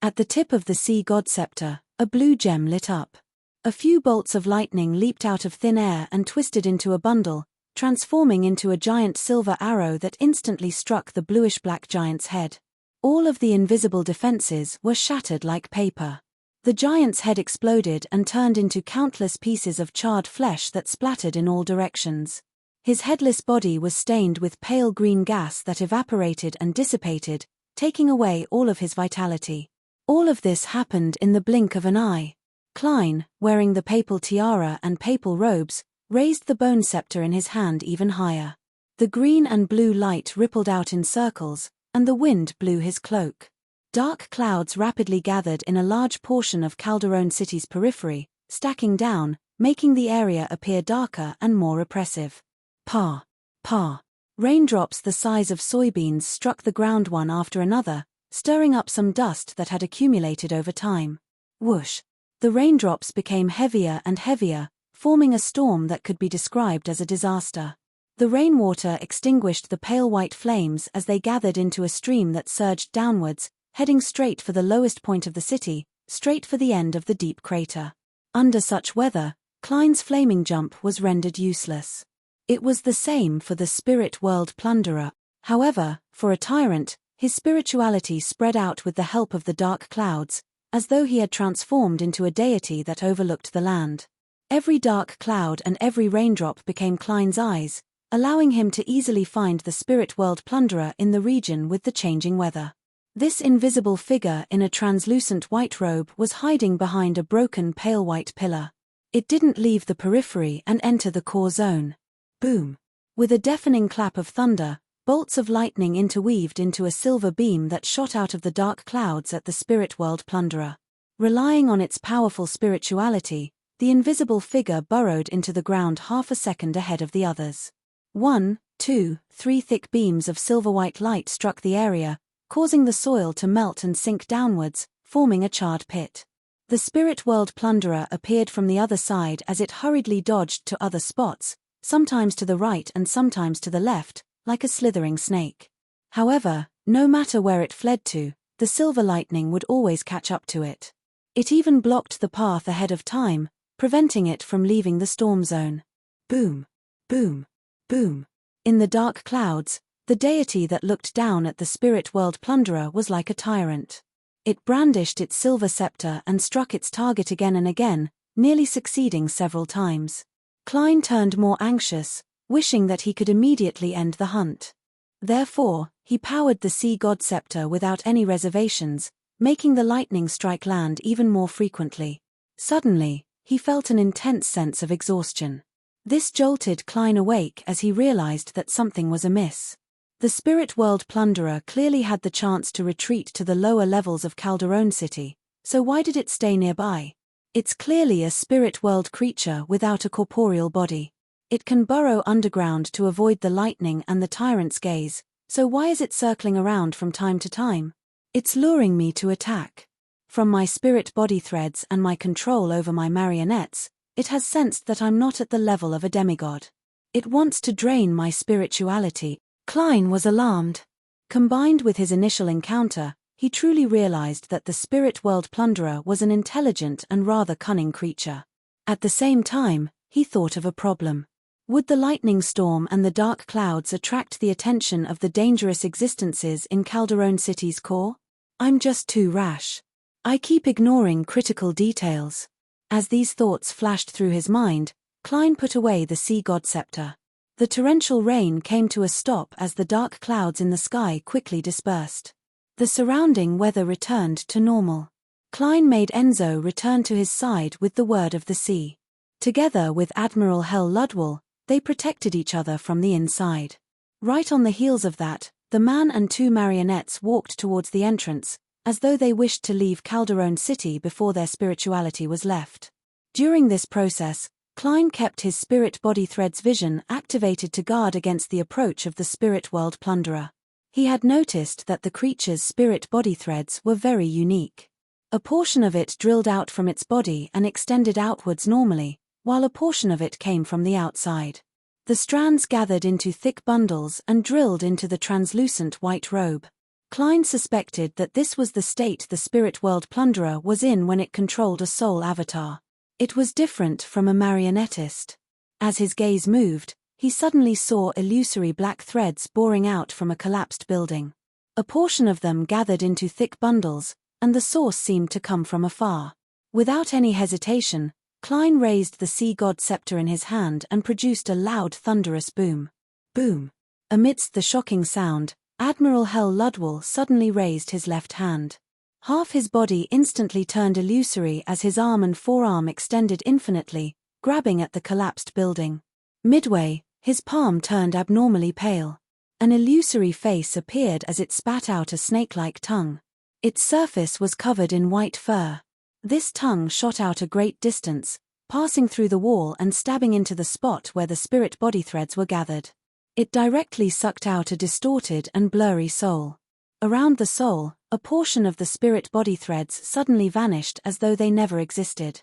At the tip of the Sea God Scepter, a blue gem lit up. A few bolts of lightning leaped out of thin air and twisted into a bundle, transforming into a giant silver arrow that instantly struck the bluish-black giant's head. All of the invisible defenses were shattered like paper. The giant's head exploded and turned into countless pieces of charred flesh that splattered in all directions. His headless body was stained with pale green gas that evaporated and dissipated, taking away all of his vitality. All of this happened in the blink of an eye. Klein, wearing the papal tiara and papal robes, raised the bone scepter in his hand even higher. The green and blue light rippled out in circles, and the wind blew his cloak. Dark clouds rapidly gathered in a large portion of Calderon City's periphery, stacking down, making the area appear darker and more oppressive. Pa! Pa! Raindrops the size of soybeans struck the ground one after another, stirring up some dust that had accumulated over time. Whoosh! The raindrops became heavier and heavier, forming a storm that could be described as a disaster. The rainwater extinguished the pale white flames as they gathered into a stream that surged downwards, heading straight for the lowest point of the city, straight for the end of the deep crater. Under such weather, Klein's flaming jump was rendered useless. It was the same for the spirit world plunderer. However, for a tyrant, his spirituality spread out with the help of the dark clouds, as though he had transformed into a deity that overlooked the land. Every dark cloud and every raindrop became Klein's eyes, allowing him to easily find the spirit world plunderer in the region with the changing weather. This invisible figure in a translucent white robe was hiding behind a broken pale white pillar. It didn't leave the periphery and enter the core zone. Boom! With a deafening clap of thunder, bolts of lightning interweaved into a silver beam that shot out of the dark clouds at the spirit world plunderer. Relying on its powerful spirituality, the invisible figure burrowed into the ground half a second ahead of the others. 1, 2, 3 thick beams of silver-white light struck the area, causing the soil to melt and sink downwards, forming a charred pit. The spirit world plunderer appeared from the other side as it hurriedly dodged to other spots, sometimes to the right and sometimes to the left, like a slithering snake. However, no matter where it fled to, the silver lightning would always catch up to it. It even blocked the path ahead of time, preventing it from leaving the storm zone. Boom! Boom! Boom! In the dark clouds, the deity that looked down at the spirit world plunderer was like a tyrant. It brandished its silver scepter and struck its target again and again, nearly succeeding several times. Klein turned more anxious, wishing that he could immediately end the hunt. Therefore, he powered the sea god scepter without any reservations, making the lightning strike land even more frequently. Suddenly, he felt an intense sense of exhaustion. This jolted Klein awake as he realized that something was amiss. The spirit world plunderer clearly had the chance to retreat to the lower levels of Calderon City, so why did it stay nearby? It's clearly a spirit world creature without a corporeal body. It can burrow underground to avoid the lightning and the tyrant's gaze, so why is it circling around from time to time? It's luring me to attack. From my spirit body threads and my control over my marionettes, it has sensed that I'm not at the level of a demigod. It wants to drain my spirituality. Klein was alarmed. Combined with his initial encounter, he truly realized that the spirit world plunderer was an intelligent and rather cunning creature. At the same time, he thought of a problem. Would the lightning storm and the dark clouds attract the attention of the dangerous existences in Calderon City's core? I'm just too rash. I keep ignoring critical details. As these thoughts flashed through his mind, Klein put away the sea god scepter. The torrential rain came to a stop as the dark clouds in the sky quickly dispersed. The surrounding weather returned to normal. Klein made Enzo return to his side with the word of the sea. Together with Admiral Hel Ludwell, they protected each other from the inside. Right on the heels of that, the man and two marionettes walked towards the entrance, as though they wished to leave Calderon City before their spirituality was left. During this process, Klein kept his spirit body thread's vision activated to guard against the approach of the spirit world plunderer. He had noticed that the creature's spirit body threads were very unique. A portion of it drilled out from its body and extended outwards normally, while a portion of it came from the outside. The strands gathered into thick bundles and drilled into the translucent white robe. Klein suspected that this was the state the spirit world plunderer was in when it controlled a soul avatar. It was different from a marionettist. As his gaze moved, he suddenly saw illusory black threads boring out from a collapsed building. A portion of them gathered into thick bundles, and the source seemed to come from afar. Without any hesitation, Klein raised the sea god scepter in his hand and produced a loud thunderous boom. Boom! Amidst the shocking sound, Admiral Hel Ludwell suddenly raised his left hand. Half his body instantly turned illusory as his arm and forearm extended infinitely, grabbing at the collapsed building. Midway, his palm turned abnormally pale. An illusory face appeared as it spat out a snake-like tongue. Its surface was covered in white fur. This tongue shot out a great distance, passing through the wall and stabbing into the spot where the spirit body threads were gathered. It directly sucked out a distorted and blurry soul. Around the soul, a portion of the spirit body threads suddenly vanished as though they never existed.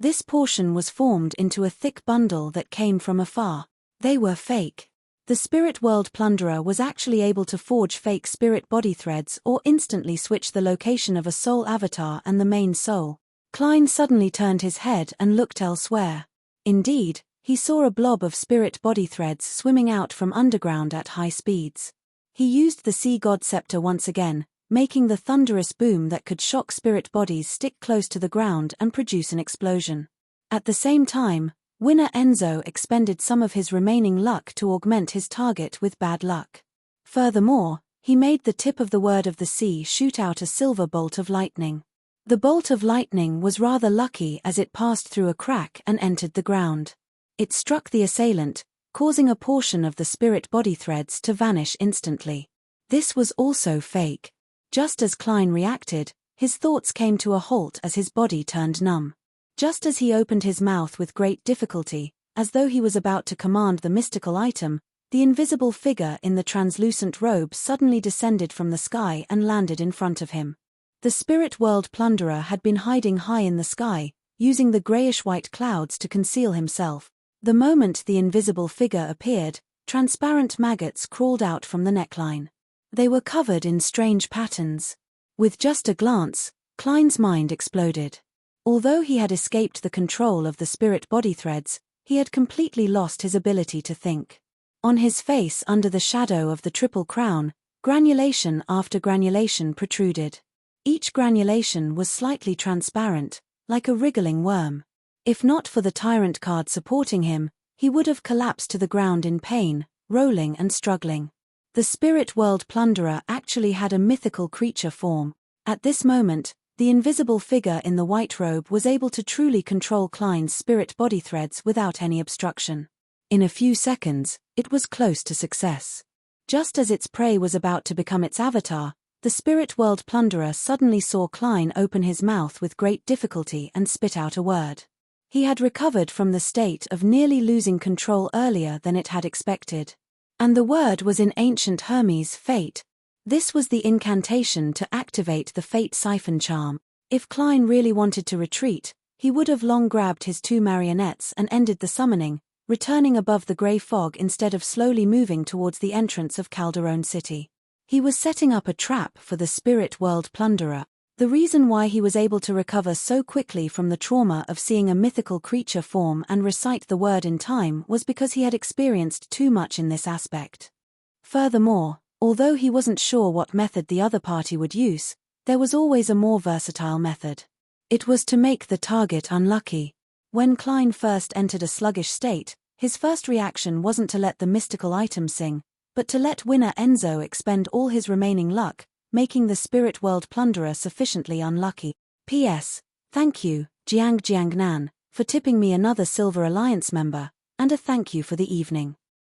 This portion was formed into a thick bundle that came from afar. They were fake. The spirit world plunderer was actually able to forge fake spirit body threads or instantly switch the location of a soul avatar and the main soul. Klein suddenly turned his head and looked elsewhere. Indeed, he saw a blob of spirit body threads swimming out from underground at high speeds. He used the sea god scepter once again, making the thunderous boom that could shock spirit bodies stick close to the ground and produce an explosion. At the same time, winner Enzo expended some of his remaining luck to augment his target with bad luck. Furthermore, he made the tip of the word of the sea shoot out a silver bolt of lightning. The bolt of lightning was rather lucky as it passed through a crack and entered the ground. It struck the assailant, causing a portion of the spirit body threads to vanish instantly. This was also fake. Just as Klein reacted, his thoughts came to a halt as his body turned numb. Just as he opened his mouth with great difficulty, as though he was about to command the mystical item, the invisible figure in the translucent robe suddenly descended from the sky and landed in front of him. The spirit world plunderer had been hiding high in the sky, using the grayish-white clouds to conceal himself. The moment the invisible figure appeared, transparent maggots crawled out from the neckline. They were covered in strange patterns. With just a glance, Klein's mind exploded. Although he had escaped the control of the spirit body threads, he had completely lost his ability to think. On his face under the shadow of the triple crown, granulation after granulation protruded. Each granulation was slightly transparent, like a wriggling worm. If not for the tyrant card supporting him, he would have collapsed to the ground in pain, rolling and struggling. The spirit world plunderer actually had a mythical creature form. At this moment, the invisible figure in the white robe was able to truly control Klein's spirit body threads without any obstruction. In a few seconds, it was close to success. Just as its prey was about to become its avatar, the spirit world plunderer suddenly saw Klein open his mouth with great difficulty and spit out a word. He had recovered from the state of nearly losing control earlier than it had expected. And the word was in ancient Hermes' fate. This was the incantation to activate the fate siphon charm. If Klein really wanted to retreat, he would have long grabbed his two marionettes and ended the summoning, returning above the grey fog instead of slowly moving towards the entrance of Calderon City. He was setting up a trap for the spirit world plunderer. The reason why he was able to recover so quickly from the trauma of seeing a mythical creature form and recite the word in time was because he had experienced too much in this aspect. Furthermore, although he wasn't sure what method the other party would use, there was always a more versatile method. It was to make the target unlucky. When Klein first entered a sluggish state, his first reaction wasn't to let the mystical item sing, but to let winner Enzo expend all his remaining luck, making the spirit world plunderer sufficiently unlucky. P.S. Thank you, Jiangnan, for tipping me another Silver Alliance member, and a thank you for the evening.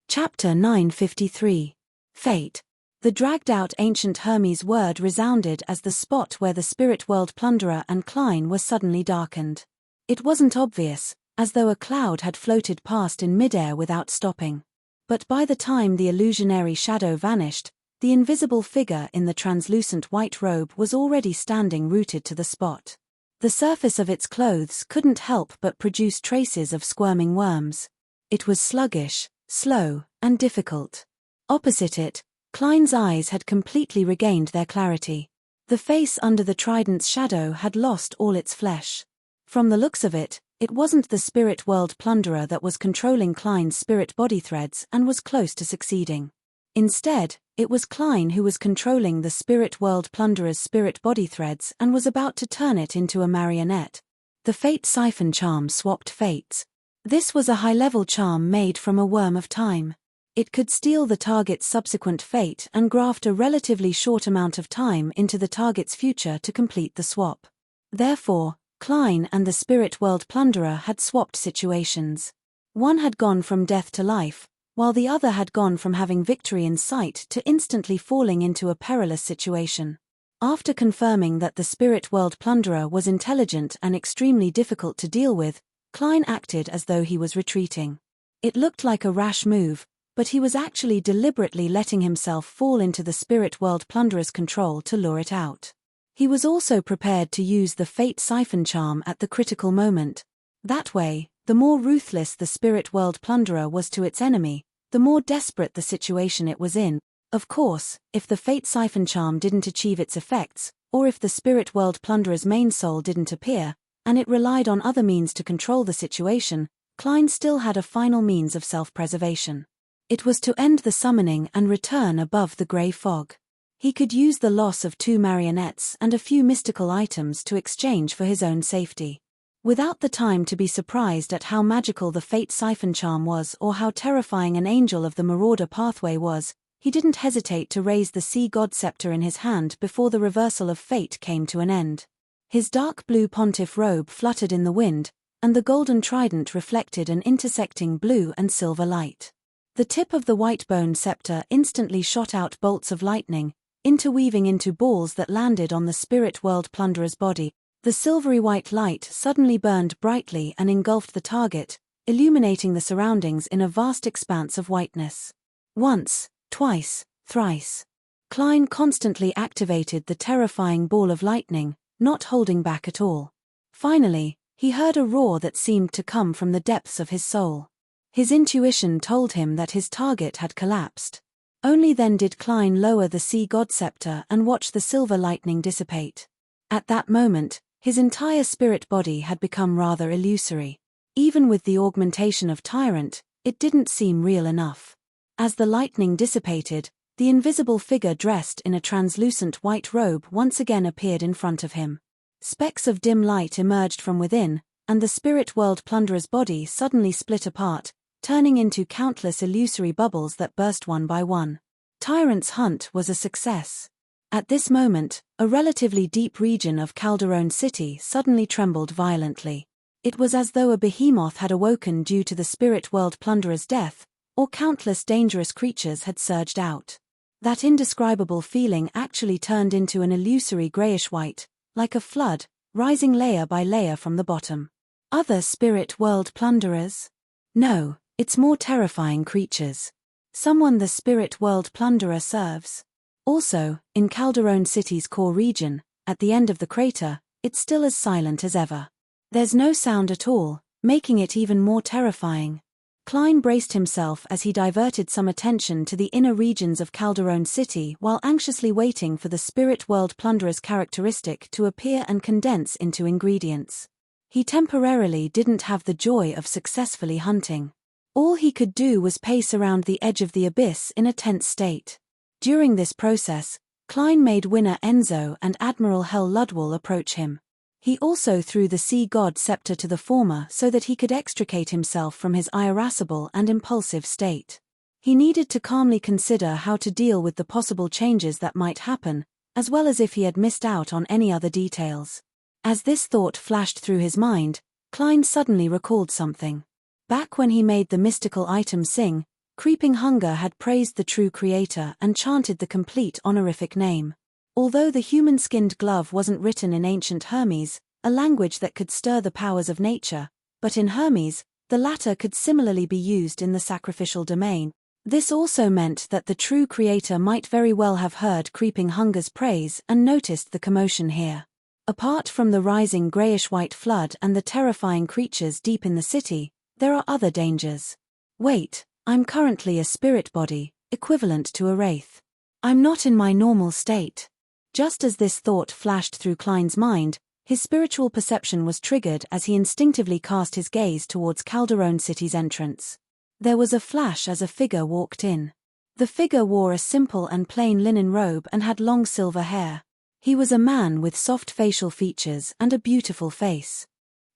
Chapter 953. Fate. The dragged-out ancient Hermes word resounded as the spot where the spirit world plunderer and Klein were suddenly darkened. It wasn't obvious, as though a cloud had floated past in midair without stopping. But by the time the illusionary shadow vanished, the invisible figure in the translucent white robe was already standing rooted to the spot. The surface of its clothes couldn't help but produce traces of squirming worms. It was sluggish, slow, and difficult. Opposite it, Klein's eyes had completely regained their clarity. The face under the trident's shadow had lost all its flesh. From the looks of it, it wasn't the spirit world plunderer that was controlling Klein's spirit body threads and was close to succeeding. Instead, it was Klein who was controlling the spirit world plunderer's spirit body threads and was about to turn it into a marionette. The fate siphon charm swapped fates. This was a high-level charm made from a worm of time. It could steal the target's subsequent fate and graft a relatively short amount of time into the target's future to complete the swap. Therefore, Klein and the spirit world plunderer had swapped situations. One had gone from death to life, while the other had gone from having victory in sight to instantly falling into a perilous situation. After confirming that the spirit world plunderer was intelligent and extremely difficult to deal with, Klein acted as though he was retreating. It looked like a rash move, but he was actually deliberately letting himself fall into the spirit world plunderer's control to lure it out. He was also prepared to use the fate siphon charm at the critical moment. That way, the more ruthless the spirit world plunderer was to its enemy, the more desperate the situation it was in. Of course, if the fate siphon charm didn't achieve its effects, or if the spirit world plunderer's main soul didn't appear, and it relied on other means to control the situation, Klein still had a final means of self-preservation. It was to end the summoning and return above the grey fog. He could use the loss of 2 marionettes and a few mystical items to exchange for his own safety. Without the time to be surprised at how magical the fate siphon charm was or how terrifying an angel of the marauder pathway was, he didn't hesitate to raise the sea god scepter in his hand before the reversal of fate came to an end. His dark blue pontiff robe fluttered in the wind, and the golden trident reflected an intersecting blue and silver light. The tip of the white-boned scepter instantly shot out bolts of lightning, interweaving into balls that landed on the spirit world plunderer's body. The silvery white light suddenly burned brightly and engulfed the target, illuminating the surroundings in a vast expanse of whiteness. Once, twice, thrice. Klein constantly activated the terrifying ball of lightning, not holding back at all. Finally, he heard a roar that seemed to come from the depths of his soul. His intuition told him that his target had collapsed. Only then did Klein lower the sea god scepter and watch the silver lightning dissipate. At that moment, his entire spirit body had become rather illusory. Even with the augmentation of Tyrant, it didn't seem real enough. As the lightning dissipated, the invisible figure dressed in a translucent white robe once again appeared in front of him. Specks of dim light emerged from within, and the spirit world plunderer's body suddenly split apart, turning into countless illusory bubbles that burst one by one. Tyrant's hunt was a success. At this moment, a relatively deep region of Calderon City suddenly trembled violently. It was as though a behemoth had awoken due to the spirit world plunderer's death, or countless dangerous creatures had surged out. That indescribable feeling actually turned into an illusory grayish-white, like a flood, rising layer by layer from the bottom. Other spirit world plunderers? No, it's more terrifying creatures. Someone the spirit world plunderer serves. Also, in Calderon City's core region, at the end of the crater, it's still as silent as ever. There's no sound at all, making it even more terrifying. Klein braced himself as he diverted some attention to the inner regions of Calderon City while anxiously waiting for the spirit world plunderer's characteristic to appear and condense into ingredients. He temporarily didn't have the joy of successfully hunting. All he could do was pace around the edge of the abyss in a tense state. During this process, Klein made Winner Enzo and Admiral Hel Ludwall approach him. He also threw the sea god scepter to the former so that he could extricate himself from his irascible and impulsive state. He needed to calmly consider how to deal with the possible changes that might happen, as well as if he had missed out on any other details. As this thought flashed through his mind, Klein suddenly recalled something. Back when he made the mystical item sing, Creeping Hunger had praised the true creator and chanted the complete honorific name. Although the human-skinned glove wasn't written in ancient Hermes, a language that could stir the powers of nature, but in Hermes, the latter could similarly be used in the sacrificial domain. This also meant that the true creator might very well have heard Creeping Hunger's praise and noticed the commotion here. Apart from the rising grayish-white flood and the terrifying creatures deep in the city, there are other dangers. Wait, I'm currently a spirit body, equivalent to a wraith. I'm not in my normal state. Just as this thought flashed through Klein's mind, his spiritual perception was triggered as he instinctively cast his gaze towards Calderon City's entrance. There was a flash as a figure walked in. The figure wore a simple and plain linen robe and had long silver hair. He was a man with soft facial features and a beautiful face.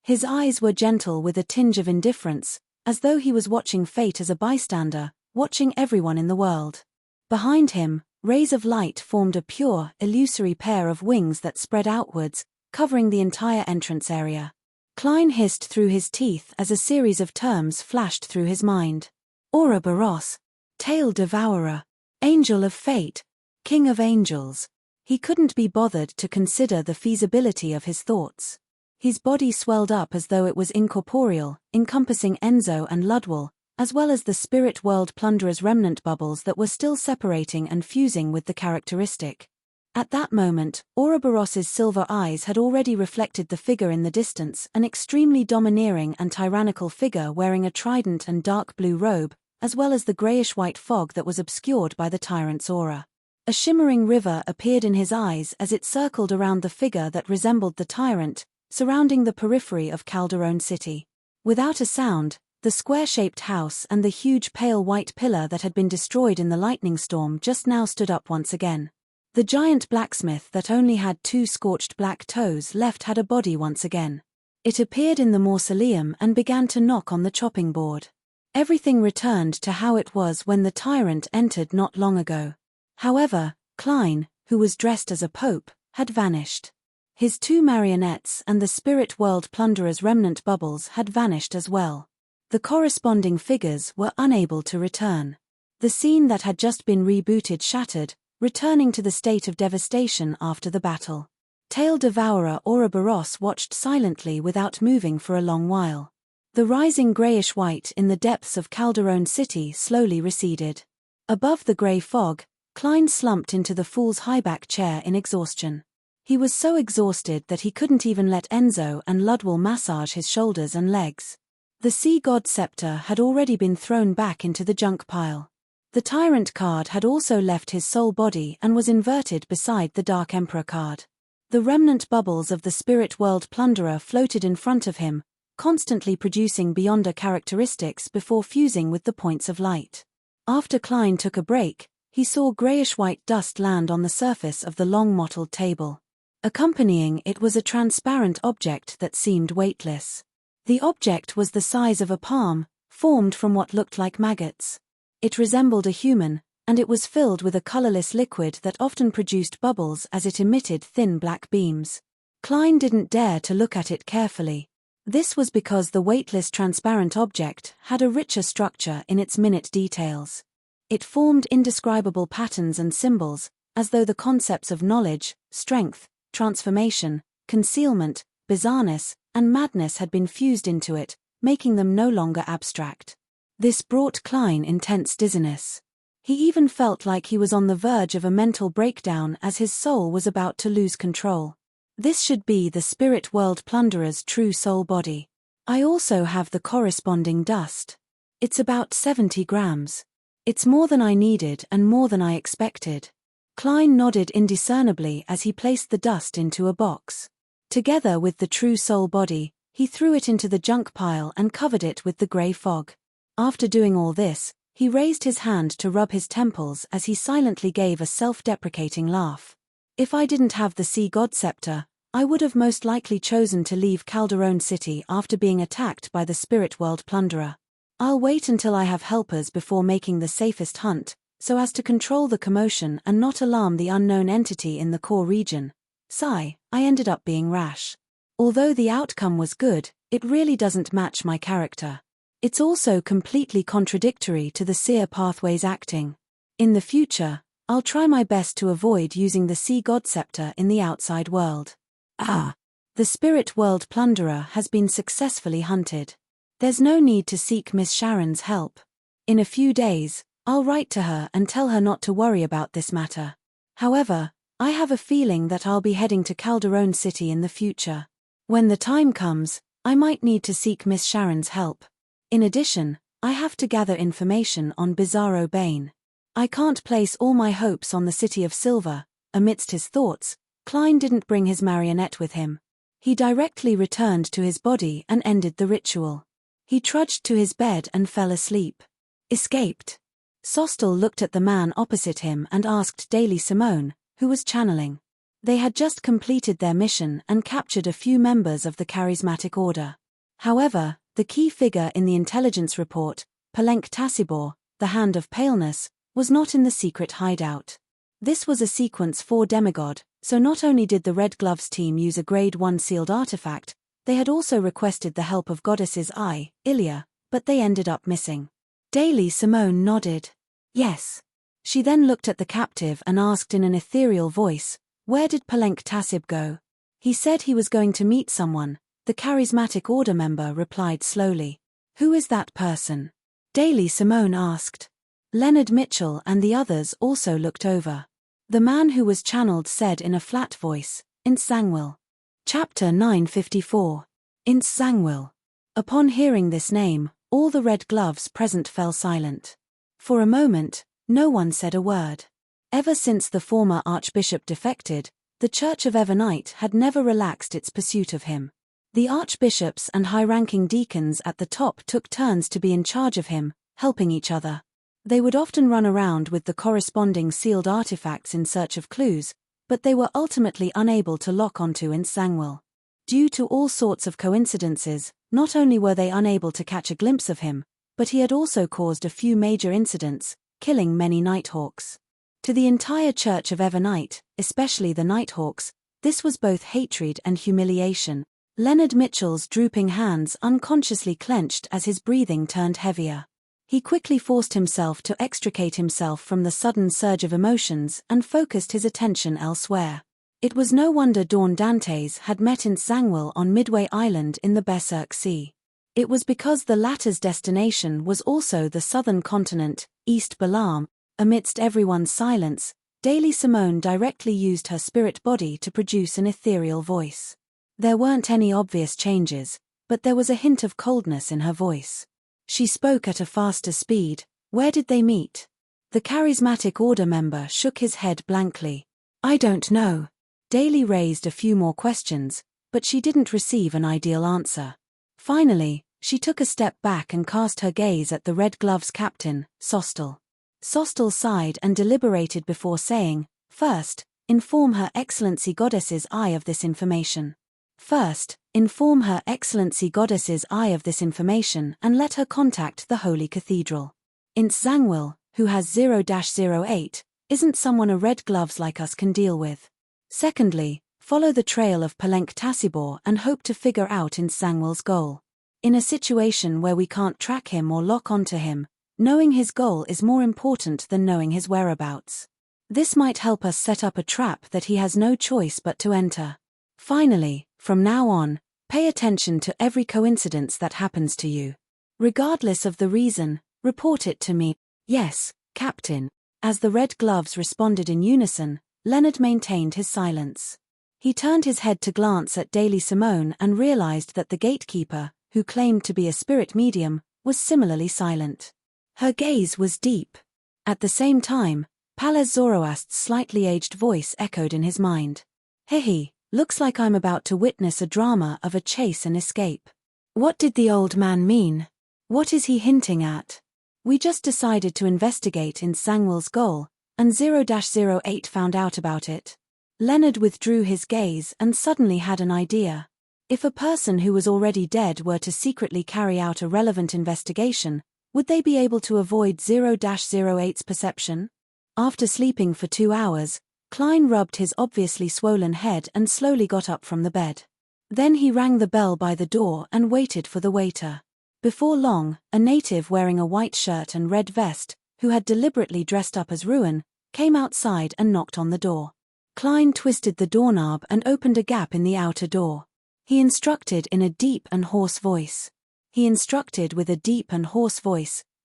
His eyes were gentle with a tinge of indifference, as though he was watching fate as a bystander, watching everyone in the world. Behind him, rays of light formed a pure, illusory pair of wings that spread outwards, covering the entire entrance area. Klein hissed through his teeth as a series of terms flashed through his mind. Ouroboros, Tail Devourer, Angel of Fate, King of Angels. He couldn't be bothered to consider the feasibility of his thoughts. His body swelled up as though it was incorporeal, encompassing Enzo and Ludwall, as well as the spirit world plunderer's remnant bubbles that were still separating and fusing with the characteristic. At that moment, Ouroboros's silver eyes had already reflected the figure in the distance, an extremely domineering and tyrannical figure wearing a trident and dark blue robe, as well as the grayish-white fog that was obscured by the tyrant's aura. A shimmering river appeared in his eyes as it circled around the figure that resembled the tyrant, surrounding the periphery of Calderon City. Without a sound, the square-shaped house and the huge pale white pillar that had been destroyed in the lightning storm just now stood up once again. The giant blacksmith that only had 2 scorched black toes left had a body once again. It appeared in the mausoleum and began to knock on the chopping board. Everything returned to how it was when the tyrant entered not long ago. However, Klein, who was dressed as a pope, had vanished. His 2 marionettes and the spirit world plunderer's remnant bubbles had vanished as well. The corresponding figures were unable to return. The scene that had just been rebooted shattered, returning to the state of devastation after the battle. Tail Devourer Ouroboros watched silently without moving for a long while. The rising grayish-white in the depths of Calderon City slowly receded. Above the grey fog, Klein slumped into the fool's highback chair in exhaustion. He was so exhausted that he couldn't even let Enzo and Ludwell massage his shoulders and legs. The Sea God Scepter had already been thrown back into the junk pile. The Tyrant card had also left his soul body and was inverted beside the Dark Emperor card. The remnant bubbles of the Spirit World Plunderer floated in front of him, constantly producing Beyonder characteristics before fusing with the points of light. After Klein took a break, he saw grayish-white dust land on the surface of the long mottled table. Accompanying it was a transparent object that seemed weightless. The object was the size of a palm, formed from what looked like maggots. It resembled a human, and it was filled with a colorless liquid that often produced bubbles as it emitted thin black beams. Klein didn't dare to look at it carefully. This was because the weightless transparent object had a richer structure in its minute details. It formed indescribable patterns and symbols, as though the concepts of knowledge, strength, transformation, concealment, bizarreness, and madness had been fused into it, making them no longer abstract. This brought Klein intense dizziness. He even felt like he was on the verge of a mental breakdown as his soul was about to lose control. This should be the Spirit World Plunderer's true soul body. I also have the corresponding dust. It's about 70 grams. It's more than I needed and more than I expected. Klein nodded indiscernibly as he placed the dust into a box. Together with the true soul body, he threw it into the junk pile and covered it with the grey fog. After doing all this, he raised his hand to rub his temples as he silently gave a self-deprecating laugh. If I didn't have the Sea God Scepter, I would have most likely chosen to leave Calderon City after being attacked by the Spirit World Plunderer. I'll wait until I have helpers before making the safest hunt, so as to control the commotion and not alarm the unknown entity in the core region. Sigh, I ended up being rash. Although the outcome was good, it really doesn't match my character. It's also completely contradictory to the Seer Pathway's acting. In the future, I'll try my best to avoid using the Sea God Scepter in the outside world. The Spirit World Plunderer has been successfully hunted. There's no need to seek Miss Sharon's help. In a few days, I'll write to her and tell her not to worry about this matter. However, I have a feeling that I'll be heading to Calderon City in the future. When the time comes, I might need to seek Miss Sharon's help. In addition, I have to gather information on Bizarro Bane. I can't place all my hopes on the City of Silver. Amidst his thoughts, Klein didn't bring his marionette with him. He directly returned to his body and ended the ritual. He trudged to his bed and fell asleep. Escaped. Sostel looked at the man opposite him and asked Daily Simone, who was channeling. They had just completed their mission and captured a few members of the charismatic order. However, the key figure in the intelligence report, Palenque Tassibor, the Hand of Paleness, was not in the secret hideout. This was a Sequence 4 demigod, so not only did the Red Gloves team use a Grade 1 sealed artifact, they had also requested the help of Goddess's Eye, Ilia, but they ended up missing. Daily Simone nodded. Yes. She then looked at the captive and asked in an ethereal voice, "Where did Palenque Tassib go?" "He said he was going to meet someone," the charismatic order member replied slowly. "Who is that person?" Daily Simone asked. Leonard Mitchell and the others also looked over. The man who was channeled said in a flat voice, "Ince Zangwill." Chapter 954. Ince Zangwill. Upon hearing this name, all the red gloves present fell silent. For a moment, no one said a word. Ever since the former archbishop defected, the Church of Evernite had never relaxed its pursuit of him. The archbishops and high-ranking deacons at the top took turns to be in charge of him, helping each other. They would often run around with the corresponding sealed artifacts in search of clues, but they were ultimately unable to lock onto Ince Zangwill. Due to all sorts of coincidences, not only were they unable to catch a glimpse of him, but he had also caused a few major incidents, killing many Nighthawks. To the entire Church of Evernite, especially the Nighthawks, this was both hatred and humiliation. Leonard Mitchell's drooping hands unconsciously clenched as his breathing turned heavier. He quickly forced himself to extricate himself from the sudden surge of emotions and focused his attention elsewhere. It was no wonder Dawn Dantes had met Ince Zangwill on Midway Island in the Berserk Sea. It was because the latter's destination was also the southern continent, East Balaam. Amidst everyone's silence, Daily Simone directly used her spirit body to produce an ethereal voice. There weren't any obvious changes, but there was a hint of coldness in her voice. She spoke at a faster speed. Where did they meet? The charismatic order member shook his head blankly. I don't know. Daly raised a few more questions, but she didn't receive an ideal answer. Finally, she took a step back and cast her gaze at the Red Gloves captain, Sostel. Sostel sighed and deliberated before saying, "First, inform Her Excellency Goddess's Eye of this information. First, inform Her Excellency Goddess's Eye of this information and let her contact the Holy Cathedral. Ince Zangwill, who has 0-08, isn't someone a Red Gloves like us can deal with. Secondly, follow the trail of Palenque Tassibor and hope to figure out Ince Zangwill's goal. In a situation where we can't track him or lock onto him, knowing his goal is more important than knowing his whereabouts. This might help us set up a trap that he has no choice but to enter. Finally, from now on, pay attention to every coincidence that happens to you. Regardless of the reason, report it to me." "Yes, Captain." As the Red Gloves responded in unison, Leonard maintained his silence. He turned his head to glance at Daily Simone and realized that the gatekeeper, who claimed to be a spirit medium, was similarly silent. Her gaze was deep. At the same time, Palez Zoroast's slightly aged voice echoed in his mind. "Hehe, looks like I'm about to witness a drama of a chase and escape. What did the old man mean? What is he hinting at? We just decided to investigate Ince Zangwill's goal, and 0-08 found out about it." Leonard withdrew his gaze and suddenly had an idea. If a person who was already dead were to secretly carry out a relevant investigation, would they be able to avoid 0-08's perception? After sleeping for 2 hours, Klein rubbed his obviously swollen head and slowly got up from the bed. Then he rang the bell by the door and waited for the waiter. Before long, a native wearing a white shirt and red vest, who had deliberately dressed up as Ruin, came outside and knocked on the door. Klein twisted the doorknob and opened a gap in the outer door. He instructed in a deep and hoarse voice.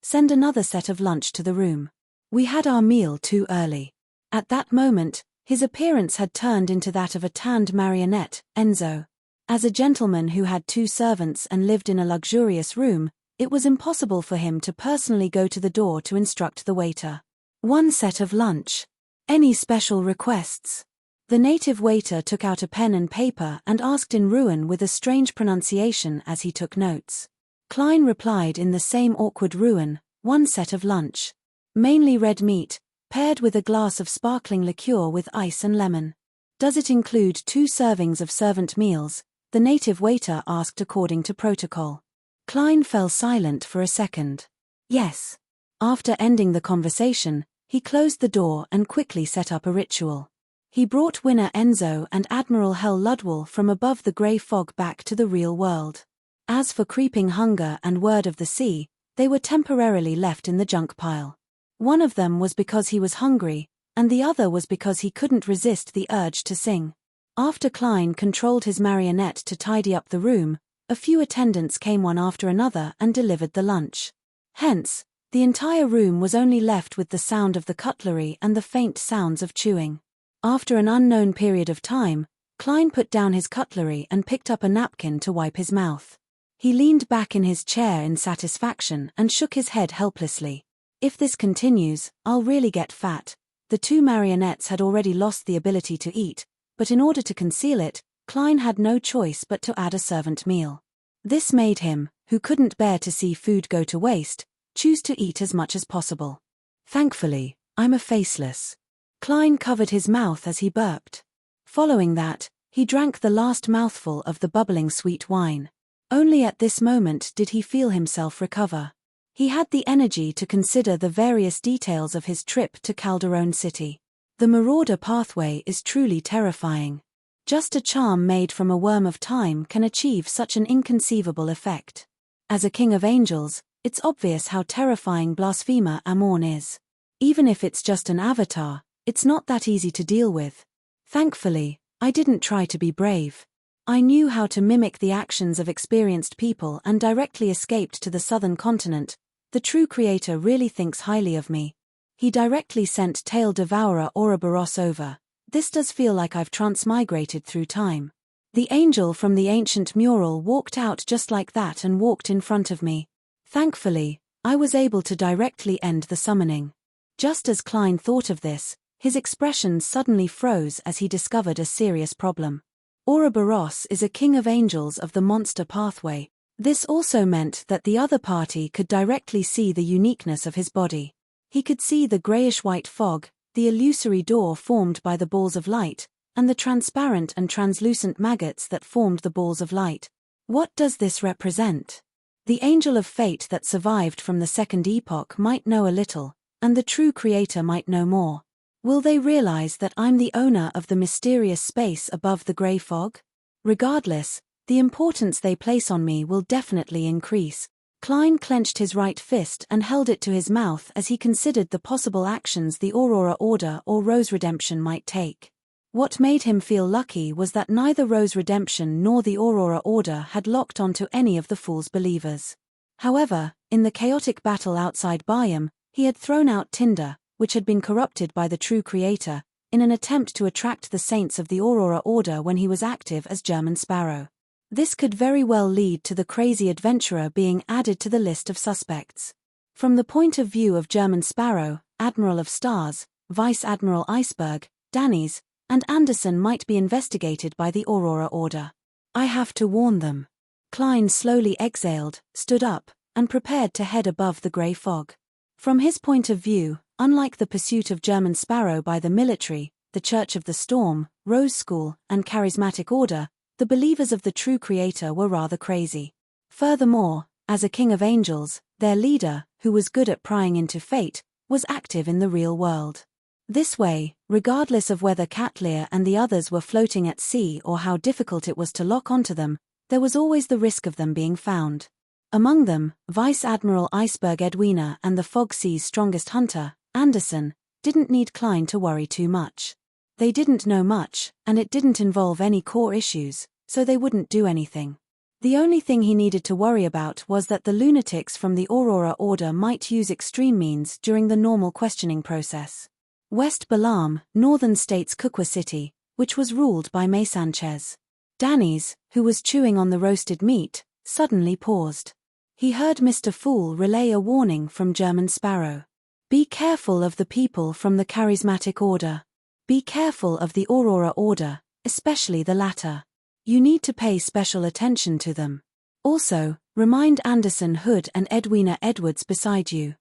"Send another set of lunch to the room. We had our meal too early." At that moment, his appearance had turned into that of a tanned marionette, Enzo. As a gentleman who had 2 servants and lived in a luxurious room, it was impossible for him to personally go to the door to instruct the waiter. "1 set of lunch. Any special requests?" The native waiter took out a pen and paper and asked in Ruin with a strange pronunciation as he took notes. Klein replied in the same awkward Ruin, 1 set of lunch. Mainly red meat, paired with a glass of sparkling liqueur with ice and lemon. "Does it include 2 servings of servant meals?" the native waiter asked according to protocol. Klein fell silent for a second. "Yes." After ending the conversation, he closed the door and quickly set up a ritual. He brought Winner Enzo and Admiral Hel Ludwell from above the grey fog back to the real world. As for Creeping Hunger and Word of the Sea, they were temporarily left in the junk pile. One of them was because he was hungry, and the other was because he couldn't resist the urge to sing. After Klein controlled his marionette to tidy up the room, a few attendants came one after another and delivered the lunch. Hence, the entire room was only left with the sound of the cutlery and the faint sounds of chewing. After an unknown period of time, Klein put down his cutlery and picked up a napkin to wipe his mouth. He leaned back in his chair in satisfaction and shook his head helplessly. If this continues, I'll really get fat. The two marionettes had already lost the ability to eat, but in order to conceal it, Klein had no choice but to add a servant meal. This made him, who couldn't bear to see food go to waste, choose to eat as much as possible. Thankfully, I'm a faceless. Klein covered his mouth as he burped. Following that, he drank the last mouthful of the bubbling sweet wine. Only at this moment did he feel himself recover. He had the energy to consider the various details of his trip to Calderon City. The Marauder pathway is truly terrifying. Just a charm made from a worm of time can achieve such an inconceivable effect. As a king of angels, it's obvious how terrifying Blasphemer Amorn is. Even if it's just an avatar, it's not that easy to deal with. Thankfully, I didn't try to be brave. I knew how to mimic the actions of experienced people and directly escaped to the southern continent. The true creator really thinks highly of me. He directly sent Tail Devourer Ouroboros over. This does feel like I've transmigrated through time. The angel from the ancient mural walked out just like that and walked in front of me. Thankfully, I was able to directly end the summoning. Just as Klein thought of this, his expression suddenly froze as he discovered a serious problem. Ouroboros is a king of angels of the monster pathway. This also meant that the other party could directly see the uniqueness of his body. He could see the grayish-white fog, the illusory door formed by the balls of light, and the transparent and translucent maggots that formed the balls of light. What does this represent? The angel of fate that survived from the second epoch might know a little, and the true creator might know more. Will they realize that I'm the owner of the mysterious space above the gray fog? Regardless, the importance they place on me will definitely increase. Klein clenched his right fist and held it to his mouth as he considered the possible actions the Aurora Order or Rose Redemption might take. What made him feel lucky was that neither Rose Redemption nor the Aurora Order had locked onto any of the Fool's believers. However, in the chaotic battle outside Biome, he had thrown out Tinder, which had been corrupted by the true creator, in an attempt to attract the saints of the Aurora Order when he was active as German Sparrow. This could very well lead to the crazy adventurer being added to the list of suspects. From the point of view of German Sparrow, Admiral of Stars, Vice Admiral Iceberg, Danis, and Anderson might be investigated by the Aurora Order. I have to warn them. Klein slowly exhaled, stood up, and prepared to head above the grey fog. From his point of view, unlike the pursuit of German Sparrow by the military, the Church of the Storm, Rose School, and Charismatic Order, the believers of the true creator were rather crazy. Furthermore, as a king of angels, their leader, who was good at prying into fate, was active in the real world. This way, regardless of whether Catlear and the others were floating at sea or how difficult it was to lock onto them, there was always the risk of them being found. Among them, Vice Admiral Iceberg Edwina and the Fog Sea's strongest hunter, Anderson, didn't need Klein to worry too much. They didn't know much, and it didn't involve any core issues, so they wouldn't do anything. The only thing he needed to worry about was that the lunatics from the Aurora Order might use extreme means during the normal questioning process. West Balam, Northern States Kukwa City, which was ruled by May Sanchez. Danis, who was chewing on the roasted meat, suddenly paused. He heard Mr. Fool relay a warning from German Sparrow. Be careful of the people from the Charismatic Order. Be careful of the Aurora Order, especially the latter. You need to pay special attention to them. Also, remind Anderson Hood and Edwina Edwards beside you.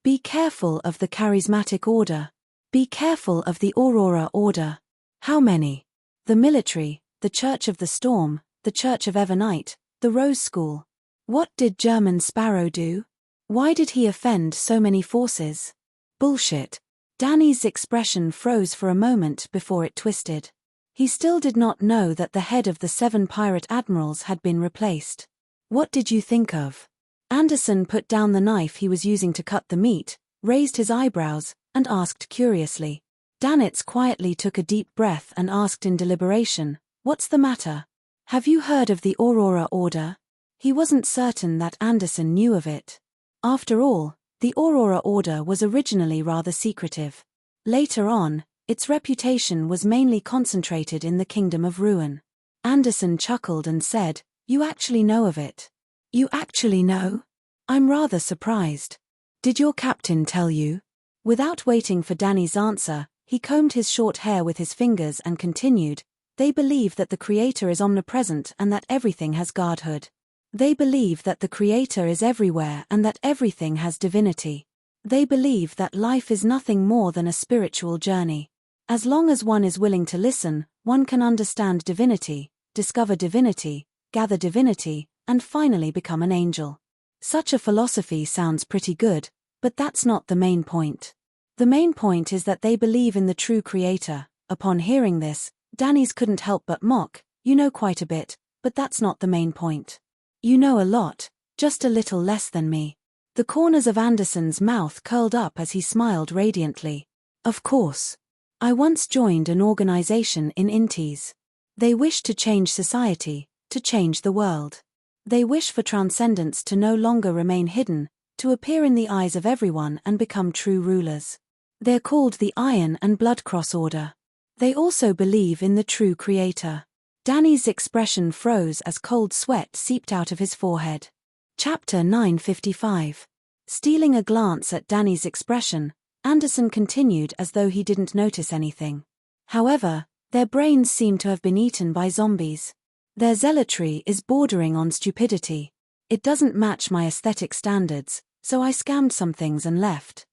Be careful of the Charismatic Order. Be careful of the Aurora Order. How many? The military, the Church of the Storm, the Church of Evernight, the Rose School. What did German Sparrow do? Why did he offend so many forces? Bullshit. Danny's expression froze for a moment before it twisted. He still did not know that the head of the 7 pirate admirals had been replaced. What did you think of? Anderson put down the knife he was using to cut the meat, raised his eyebrows, and asked curiously. Danitz quietly took a deep breath and asked in deliberation, "What's the matter? Have you heard of the Aurora Order?" He wasn't certain that Anderson knew of it. After all, the Aurora Order was originally rather secretive. Later on, its reputation was mainly concentrated in the Kingdom of Ruin. Anderson chuckled and said, "You actually know of it?" "You actually know? I'm rather surprised. Did your captain tell you?" Without waiting for Danny's answer, he combed his short hair with his fingers and continued, "They believe that the Creator is omnipresent and that everything has godhood. They believe that the Creator is everywhere and that everything has divinity. They believe that life is nothing more than a spiritual journey. As long as one is willing to listen, one can understand divinity, discover divinity, gather divinity, and finally become an angel." Such a philosophy sounds pretty good, but that's not the main point. The main point is that they believe in the true Creator. Upon hearing this, Danny's couldn't help but mock, "You know quite a bit, but that's not the main point." "You know a lot, just a little less than me." The corners of Anderson's mouth curled up as he smiled radiantly. "Of course. I once joined an organization in Intis. They wish to change society, to change the world. They wish for transcendence to no longer remain hidden, to appear in the eyes of everyone and become true rulers. They're called the Iron and Blood Cross Order. They also believe in the true Creator." Danny's expression froze as cold sweat seeped out of his forehead. Chapter 955. Stealing a glance at Danny's expression, Anderson continued as though he didn't notice anything. "However, their brains seem to have been eaten by zombies. Their zealotry is bordering on stupidity. It doesn't match my aesthetic standards, so I scammed some things and left."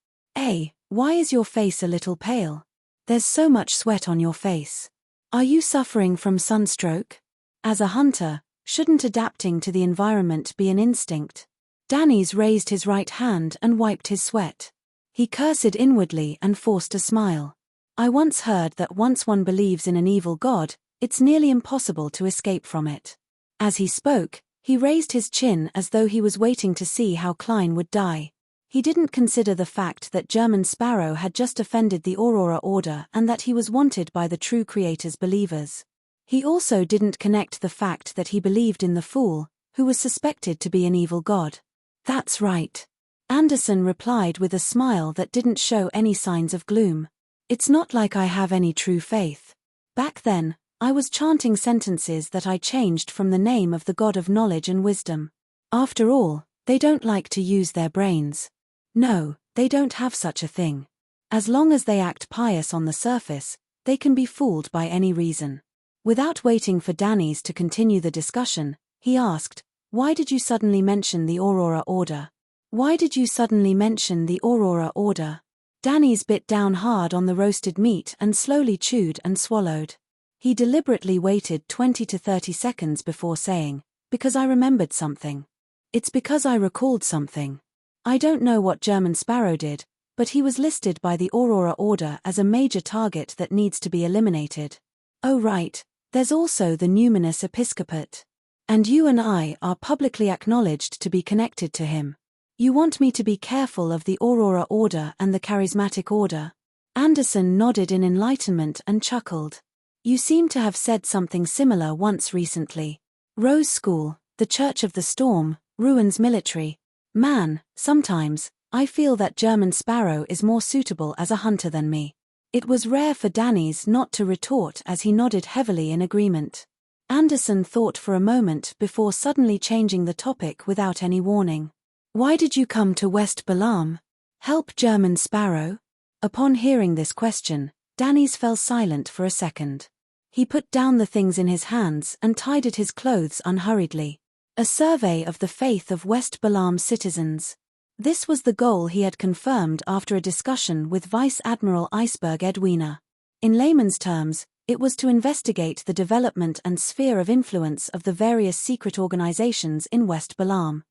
Why is your face a little pale? There's so much sweat on your face. Are you suffering from sunstroke? As a hunter, shouldn't adapting to the environment be an instinct? Danny's raised his right hand and wiped his sweat. He cursed inwardly and forced a smile. "I once heard that once one believes in an evil god, it's nearly impossible to escape from it." As he spoke, he raised his chin as though he was waiting to see how Klein would die. He didn't consider the fact that German Sparrow had just offended the Aurora Order and that he was wanted by the true Creator's believers. He also didn't connect the fact that he believed in the Fool, who was suspected to be an evil god. "That's right," Anderson replied with a smile that didn't show any signs of gloom. "It's not like I have any true faith. Back then, I was chanting sentences that I changed from the name of the God of knowledge and wisdom. After all, they don't like to use their brains. No, they don't have such a thing. As long as they act pious on the surface, they can be fooled by any reason." Without waiting for Danny's to continue the discussion, he asked, "Why did you suddenly mention the Aurora Order? Why did you suddenly mention the Aurora Order?" Danny's bit down hard on the roasted meat and slowly chewed and swallowed. He deliberately waited 20 to 30 seconds before saying, "Because I remembered something. It's because I recalled something. I don't know what German Sparrow did, but he was listed by the Aurora Order as a major target that needs to be eliminated. Oh right, there's also the Numinous Episcopate. And you and I are publicly acknowledged to be connected to him. You want me to be careful of the Aurora Order and the Charismatic Order?" Anderson nodded in enlightenment and chuckled. "You seem to have said something similar once recently. Rose School, the Church of the Storm, Ruins Military. Man, sometimes, I feel that German Sparrow is more suitable as a hunter than me." It was rare for Danny's not to retort as he nodded heavily in agreement. Anderson thought for a moment before suddenly changing the topic without any warning. "Why did you come to West Balam? Help German Sparrow?" Upon hearing this question, Danny's fell silent for a second. He put down the things in his hands and tidied his clothes unhurriedly. A survey of the faith of West Balam citizens. This was the goal he had confirmed after a discussion with Vice Admiral Iceberg Edwina. In layman's terms, it was to investigate the development and sphere of influence of the various secret organizations in West Balam.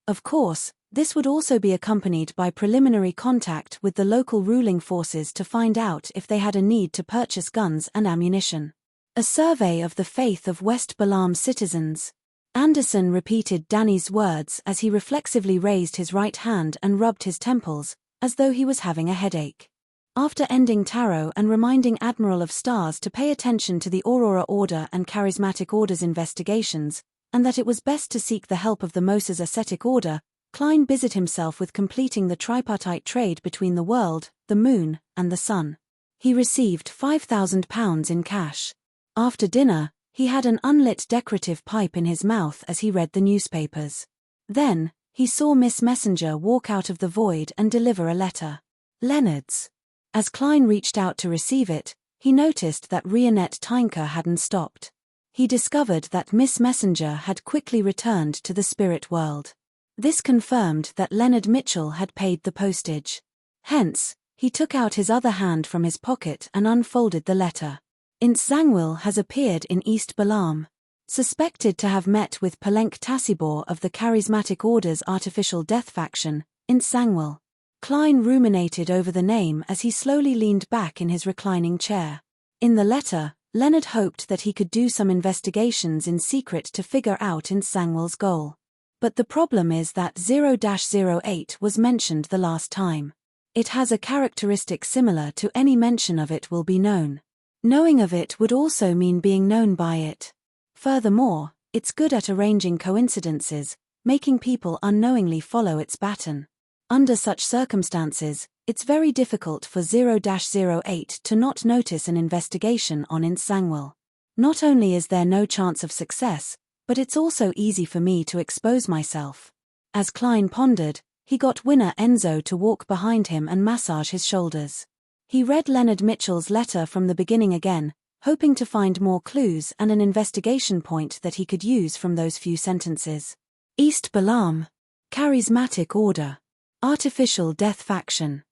Of course, this would also be accompanied by preliminary contact with the local ruling forces to find out if they had a need to purchase guns and ammunition. A survey of the faith of West Balam citizens. Anderson repeated Danny's words as he reflexively raised his right hand and rubbed his temples, as though he was having a headache. After ending tarot and reminding Admiral of Stars to pay attention to the Aurora Order and Charismatic Order's investigations, and that it was best to seek the help of the Moses Ascetic Order, Klein busied himself with completing the tripartite trade between the world, the moon, and the sun. He received £5,000 in cash. After dinner, he had an unlit decorative pipe in his mouth as he read the newspapers. Then, he saw Miss Messenger walk out of the void and deliver a letter. Leonard's. As Klein reached out to receive it, he noticed that Rionette Tynker hadn't stopped. He discovered that Miss Messenger had quickly returned to the spirit world. This confirmed that Leonard Mitchell had paid the postage. Hence, he took out his other hand from his pocket and unfolded the letter. Ince Zangwill has appeared in East Balam. Suspected to have met with Palenque Tassibor of the Charismatic Order's Artificial Death faction, Ince Zangwill. Klein ruminated over the name as he slowly leaned back in his reclining chair. In the letter, Leonard hoped that he could do some investigations in secret to figure out Ince Zangwill's goal. But the problem is that 0-08 was mentioned the last time. It has a characteristic similar to any mention of it will be known. Knowing of it would also mean being known by it. Furthermore, it's good at arranging coincidences, making people unknowingly follow its baton. Under such circumstances, it's very difficult for 0-08 to not notice an investigation on Ince Zangwill. Not only is there no chance of success, but it's also easy for me to expose myself. As Klein pondered, he got Winner Enzo to walk behind him and massage his shoulders. He read Leonard Mitchell's letter from the beginning again, hoping to find more clues and an investigation point that he could use from those few sentences. East Balam. Charismatic Order. Artificial Death Faction.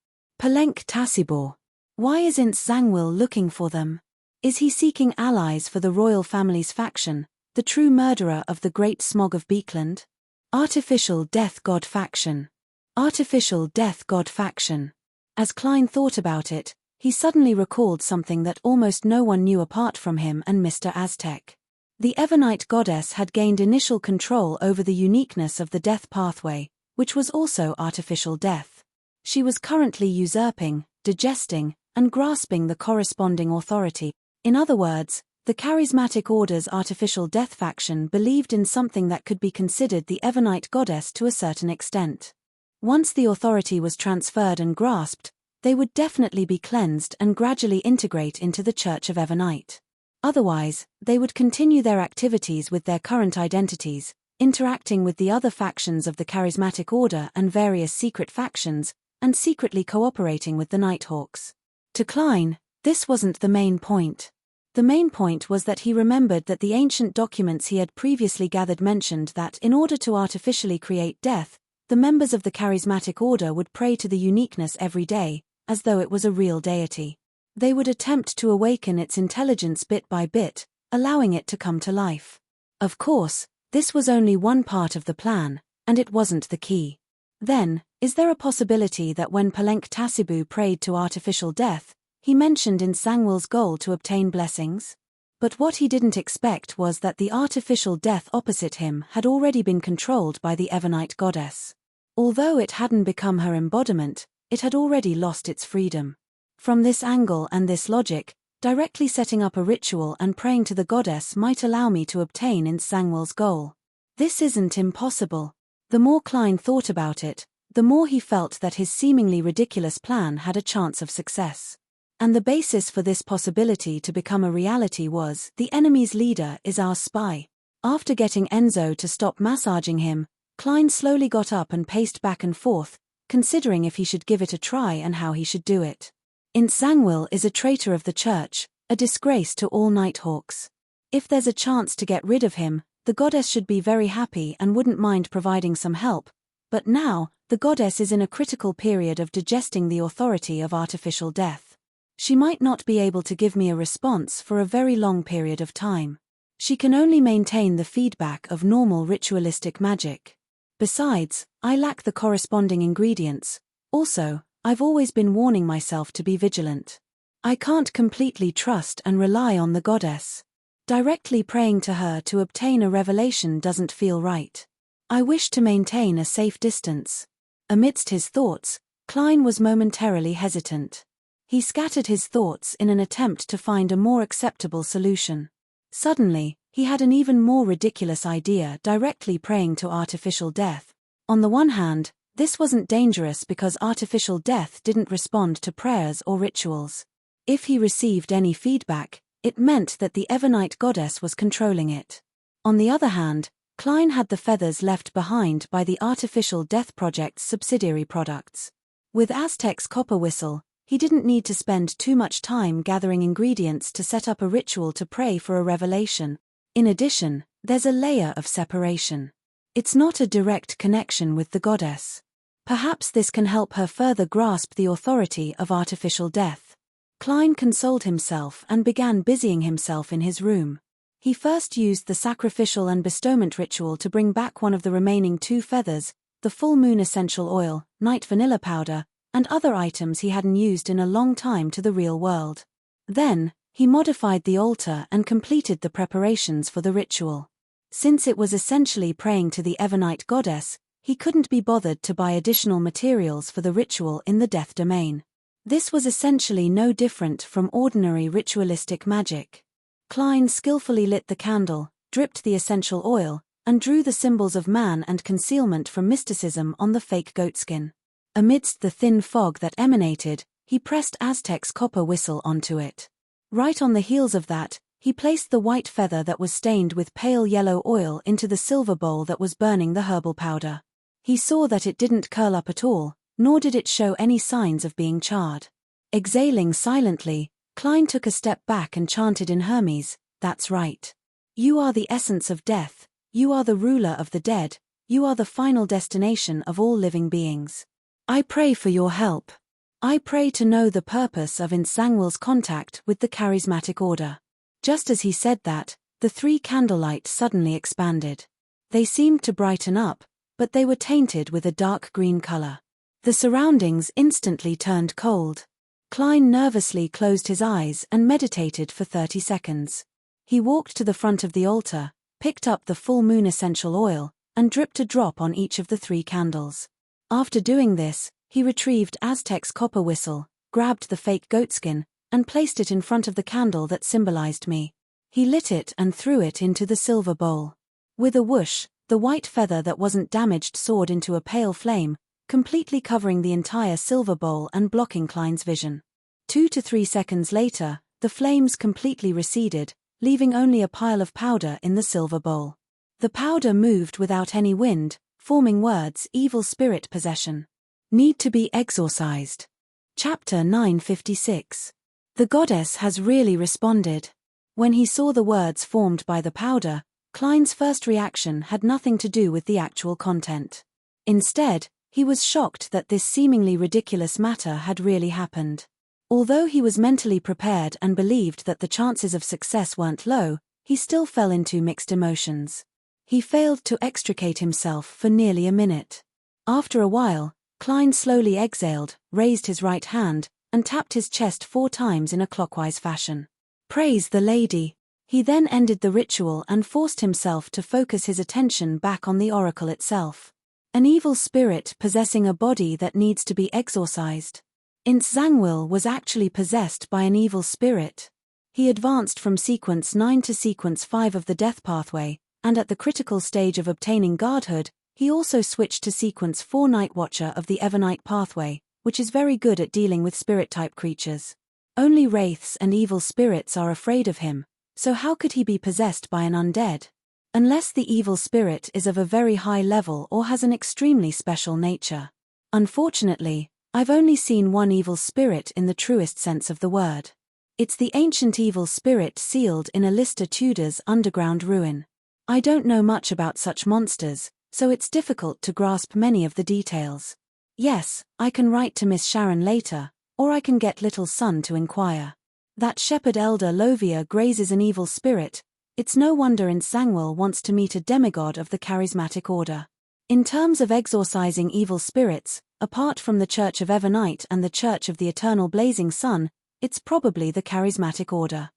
Palenque Tassibor. Why is Ince Zangwill looking for them? Is he seeking allies for the royal family's faction, the true murderer of the Great Smog of Beekland? Artificial Death God Faction. Artificial Death God Faction. As Klein thought about it, he suddenly recalled something that almost no one knew apart from him and Mr. Aztec. The Ebonite goddess had gained initial control over the uniqueness of the death pathway, which was also artificial death. She was currently usurping, digesting, and grasping the corresponding authority. In other words, the Charismatic Order's artificial death faction believed in something that could be considered the Ebonite goddess to a certain extent. Once the authority was transferred and grasped, they would definitely be cleansed and gradually integrate into the Church of Ebonite. Otherwise, they would continue their activities with their current identities, interacting with the other factions of the Charismatic Order and various secret factions, and secretly cooperating with the Nighthawks. To Klein, this wasn't the main point. The main point was that he remembered that the ancient documents he had previously gathered mentioned that in order to artificially create death, the members of the Charismatic Order would pray to the uniqueness every day, as though it was a real deity. They would attempt to awaken its intelligence bit by bit, allowing it to come to life. Of course, this was only one part of the plan, and it wasn't the key. Then, is there a possibility that when Palenque Tassibor prayed to artificial death, he mentioned Ince Zangwill's goal to obtain blessings? But what he didn't expect was that the artificial death opposite him had already been controlled by the Ebonite goddess. Although it hadn't become her embodiment, it had already lost its freedom. From this angle and this logic, directly setting up a ritual and praying to the goddess might allow me to obtain Ince Zangwill's goal. This isn't impossible. The more Klein thought about it, the more he felt that his seemingly ridiculous plan had a chance of success. And the basis for this possibility to become a reality was, the enemy's leader is our spy. After getting Enzo to stop massaging him, Klein slowly got up and paced back and forth, considering if he should give it a try and how he should do it. Ince Zangwill is a traitor of the church, a disgrace to all Nighthawks. If there's a chance to get rid of him, the goddess should be very happy and wouldn't mind providing some help, but now, the goddess is in a critical period of digesting the authority of artificial death. She might not be able to give me a response for a very long period of time. She can only maintain the feedback of normal ritualistic magic. Besides, I lack the corresponding ingredients. Also, I've always been warning myself to be vigilant. I can't completely trust and rely on the goddess. Directly praying to her to obtain a revelation doesn't feel right. I wish to maintain a safe distance. Amidst his thoughts, Klein was momentarily hesitant. He scattered his thoughts in an attempt to find a more acceptable solution. Suddenly, he had an even more ridiculous idea: directly praying to artificial death. On the one hand, this wasn't dangerous because artificial death didn't respond to prayers or rituals. If he received any feedback, it meant that the Evernite goddess was controlling it. On the other hand, Klein had the feathers left behind by the Artificial Death Project's subsidiary products. With Aztec's copper whistle, he didn't need to spend too much time gathering ingredients to set up a ritual to pray for a revelation. In addition, there's a layer of separation. It's not a direct connection with the goddess. Perhaps this can help her further grasp the authority of artificial death. Klein consoled himself and began busying himself in his room. He first used the sacrificial and bestowment ritual to bring back one of the remaining 2 feathers, the full moon essential oil, night vanilla powder, and other items he hadn't used in a long time to the real world. Then, he modified the altar and completed the preparations for the ritual. Since it was essentially praying to the Evernite goddess, he couldn't be bothered to buy additional materials for the ritual in the death domain. This was essentially no different from ordinary ritualistic magic. Klein skillfully lit the candle, dripped the essential oil, and drew the symbols of man and concealment from mysticism on the fake goatskin. Amidst the thin fog that emanated, he pressed Aztec's copper whistle onto it. Right on the heels of that, he placed the white feather that was stained with pale yellow oil into the silver bowl that was burning the herbal powder. He saw that it didn't curl up at all, nor did it show any signs of being charred. Exhaling silently, Klein took a step back and chanted in Hermes, "That's right. You are the essence of death, you are the ruler of the dead, you are the final destination of all living beings. I pray for your help. I pray to know the purpose of Nsangwil's contact with the charismatic order." Just as he said that, the 3 candlelights suddenly expanded. They seemed to brighten up, but they were tainted with a dark green color. The surroundings instantly turned cold. Klein nervously closed his eyes and meditated for 30 seconds. He walked to the front of the altar, picked up the full moon essential oil, and dripped a drop on each of the 3 candles. After doing this, he retrieved Aztec's copper whistle, grabbed the fake goatskin, and placed it in front of the candle that symbolized me. He lit it and threw it into the silver bowl. With a whoosh, the white feather that wasn't damaged soared into a pale flame, completely covering the entire silver bowl and blocking Klein's vision. 2 to 3 seconds later, the flames completely receded, leaving only a pile of powder in the silver bowl. The powder moved without any wind, forming words: evil spirit possession. Need to be exorcised. Chapter 956. The goddess has really responded. When he saw the words formed by the powder, Klein's first reaction had nothing to do with the actual content. Instead, he was shocked that this seemingly ridiculous matter had really happened. Although he was mentally prepared and believed that the chances of success weren't low, he still fell into mixed emotions. He failed to extricate himself for nearly a minute. After a while, Klein slowly exhaled, raised his right hand, and tapped his chest 4 times in a clockwise fashion. Praise the lady. He then ended the ritual and forced himself to focus his attention back on the oracle itself. An evil spirit possessing a body that needs to be exorcised. Nsangwil was actually possessed by an evil spirit. He advanced from sequence 9 to sequence 5 of the death pathway, and at the critical stage of obtaining guardhood, he also switched to sequence 4 Night Watcher of the Evernite pathway, which is very good at dealing with spirit-type creatures. Only wraiths and evil spirits are afraid of him, so how could he be possessed by an undead? Unless the evil spirit is of a very high level or has an extremely special nature. Unfortunately, I've only seen one evil spirit in the truest sense of the word. It's the ancient evil spirit sealed in a Lister Tudor's underground ruin. I don't know much about such monsters, so it's difficult to grasp many of the details. Yes, I can write to Miss Sharon later, or I can get little son to inquire. That shepherd elder Lovia grazes an evil spirit. It's no wonder Nsangwil wants to meet a demigod of the charismatic order. In terms of exorcising evil spirits, apart from the Church of Evernite and the Church of the Eternal Blazing Sun, it's probably the charismatic order.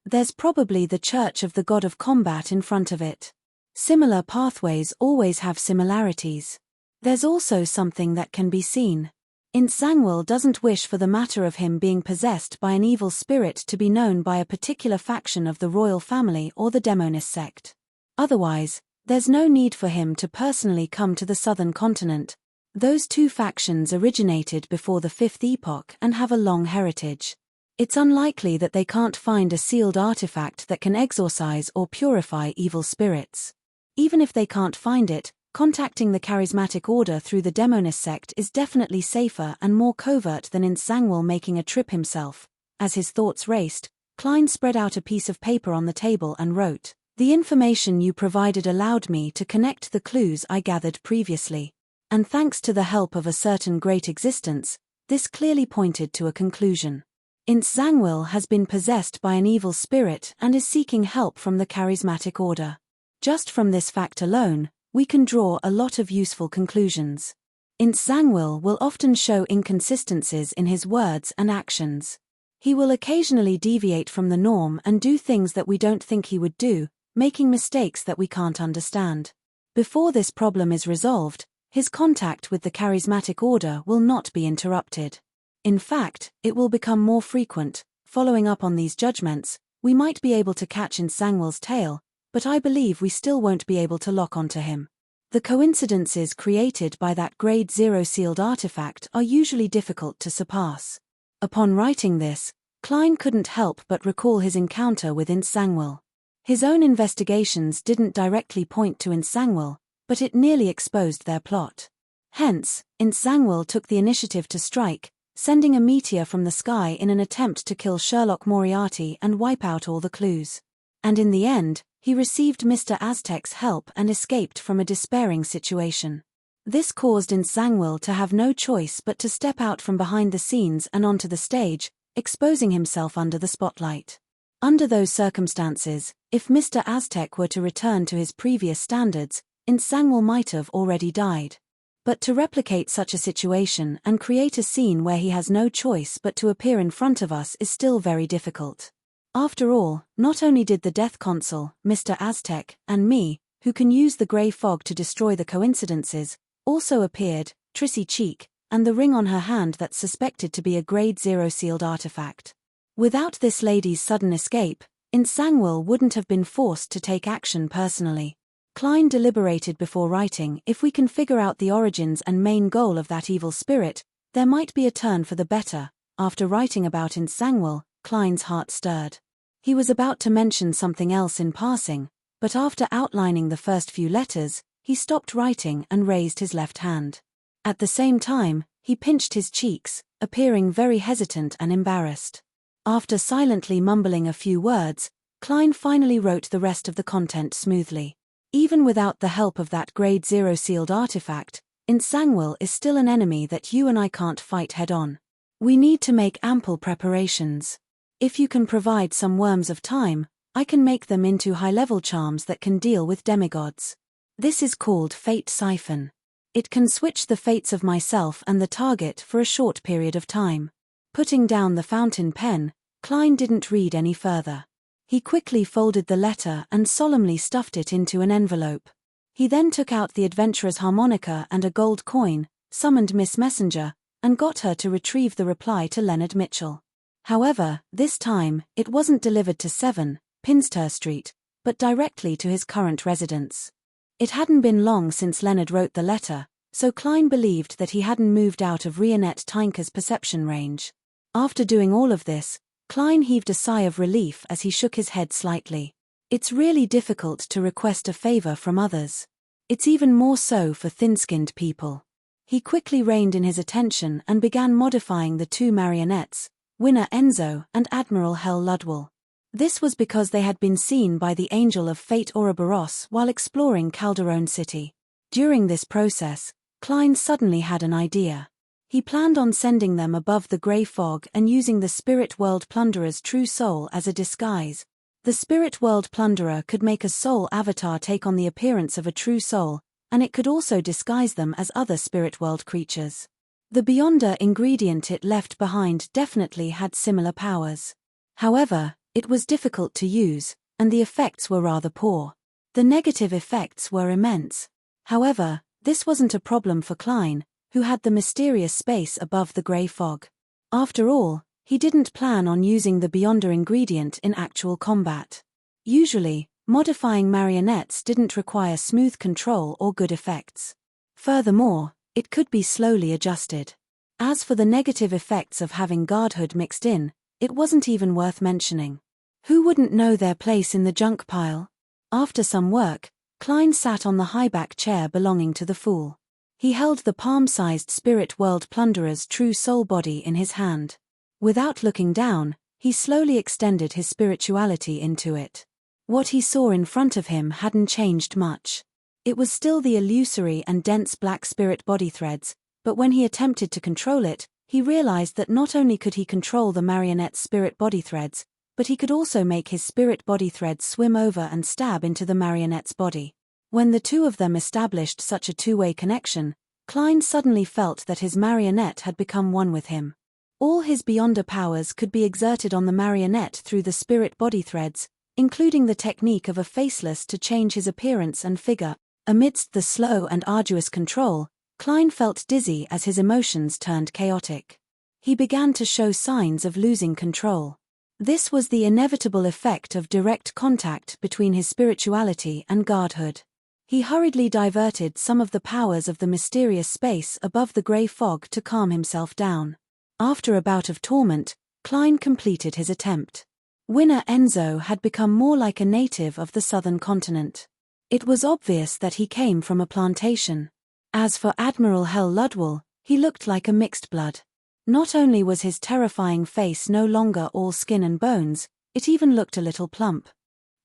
There's probably the Church of the God of Combat in front of it. Similar pathways always have similarities. There's also something that can be seen. Nsangwil doesn't wish for the matter of him being possessed by an evil spirit to be known by a particular faction of the royal family or the Demonis sect. Otherwise, There's no need for him to personally come to the southern continent. Those two factions originated before the Fifth Epoch and have a long heritage. It's unlikely that they can't find a sealed artifact that can exorcise or purify evil spirits. Even if they can't find it, contacting the charismatic order through the Demonis sect is definitely safer and more covert than in Sangwell making a trip himself. As his thoughts raced, Klein spread out a piece of paper on the table and wrote, "The information you provided allowed me to connect the clues I gathered previously. And thanks to the help of a certain great existence, this clearly pointed to a conclusion. Zangwill has been possessed by an evil spirit and is seeking help from the charismatic order. Just from this fact alone, we can draw a lot of useful conclusions. Zangwill will often show inconsistencies in his words and actions. He will occasionally deviate from the norm and do things that we don't think he would do, making mistakes that we can't understand. Before this problem is resolved, his contact with the charismatic order will not be interrupted. In fact, it will become more frequent. Following up on these judgments, we might be able to catch Zangwill's tail, but I believe we still won't be able to lock onto him. The coincidences created by that Grade 0 sealed artifact are usually difficult to surpass." Upon writing this, Klein couldn't help but recall his encounter with Zangwill. His own investigations didn't directly point to Zangwill, but it nearly exposed their plot. Hence, Zangwill took the initiative to strike, sending a meteor from the sky in an attempt to kill Sherlock Moriarty and wipe out all the clues. And in the end, he received Mr. Aztec's help and escaped from a despairing situation. This caused Zangwill to have no choice but to step out from behind the scenes and onto the stage, exposing himself under the spotlight. Under those circumstances, if Mr. Aztec were to return to his previous standards, Zangwill might have already died. But to replicate such a situation and create a scene where he has no choice but to appear in front of us is still very difficult. After all, not only did the Death Consul, Mr. Aztec, and me, who can use the grey fog to destroy the coincidences, also appeared, Trissy Cheek, and the ring on her hand that's suspected to be a Grade 0 sealed artifact. Without this lady's sudden escape, Zangwill wouldn't have been forced to take action personally. Klein deliberated before writing. If we can figure out the origins and main goal of that evil spirit, there might be a turn for the better. After writing about Zangwill, Klein's heart stirred. He was about to mention something else in passing, but after outlining the first few letters, he stopped writing and raised his left hand. At the same time, he pinched his cheeks, appearing very hesitant and embarrassed. After silently mumbling a few words, Klein finally wrote the rest of the content smoothly. Even without the help of that Grade 0 sealed artifact, Zangwill is still an enemy that you and I can't fight head-on. We need to make ample preparations. If you can provide some worms of time, I can make them into high-level charms that can deal with demigods. This is called Fate Siphon. It can switch the fates of myself and the target for a short period of time. Putting down the fountain pen, Klein didn't read any further. He quickly folded the letter and solemnly stuffed it into an envelope. He then took out the adventurer's harmonica and a gold coin, summoned Miss Messenger, and got her to retrieve the reply to Leonard Mitchell. However, this time, it wasn't delivered to 7, Pinster Street, but directly to his current residence. It hadn't been long since Leonard wrote the letter, so Klein believed that he hadn't moved out of Rionette Tynker's perception range. After doing all of this, Klein heaved a sigh of relief as he shook his head slightly. It's really difficult to request a favor from others. It's even more so for thin-skinned people. He quickly reined in his attention and began modifying the two marionettes, Winner Enzo and Admiral Hel Ludwell. This was because they had been seen by the Angel of Fate Ouroboros while exploring Calderon City. During this process, Klein suddenly had an idea. He planned on sending them above the grey fog and using the Spirit World Plunderer's true soul as a disguise. The Spirit World Plunderer could make a soul avatar take on the appearance of a true soul, and it could also disguise them as other Spirit World creatures. The Beyonder ingredient it left behind definitely had similar powers. However, it was difficult to use, and the effects were rather poor. The negative effects were immense. However, this wasn't a problem for Klein, who had the mysterious space above the grey fog. After all, he didn't plan on using the Beyonder ingredient in actual combat. Usually, Modifying marionettes didn't require smooth control or good effects. Furthermore, it could be slowly adjusted. As for the negative effects of having godhood mixed in, it wasn't even worth mentioning. Who wouldn't know their place in the junk pile? After some work, Klein sat on the high-back chair belonging to the fool. He held the palm-sized spirit world plunderer's true soul body in his hand. Without looking down, he slowly extended his spirituality into it. What he saw in front of him hadn't changed much. It was still the illusory and dense black spirit body threads, but when he attempted to control it, he realized that not only could he control the marionette's spirit body threads, but he could also make his spirit body threads swim over and stab into the marionette's body. When the two of them established such a two-way connection, Klein suddenly felt that his marionette had become one with him. All his Beyonder powers could be exerted on the marionette through the spirit body threads, including the technique of a faceless to change his appearance and figure. Amidst the slow and arduous control, Klein felt dizzy as his emotions turned chaotic. He began to show signs of losing control. This was the inevitable effect of direct contact between his spirituality and godhood. He hurriedly diverted some of the powers of the mysterious space above the grey fog to calm himself down. After a bout of torment, Klein completed his attempt. Winner Enzo had become more like a native of the southern continent. It was obvious that he came from a plantation. As for Admiral Hel Ludwell, he looked like a mixed blood. Not only was his terrifying face no longer all skin and bones, it even looked a little plump.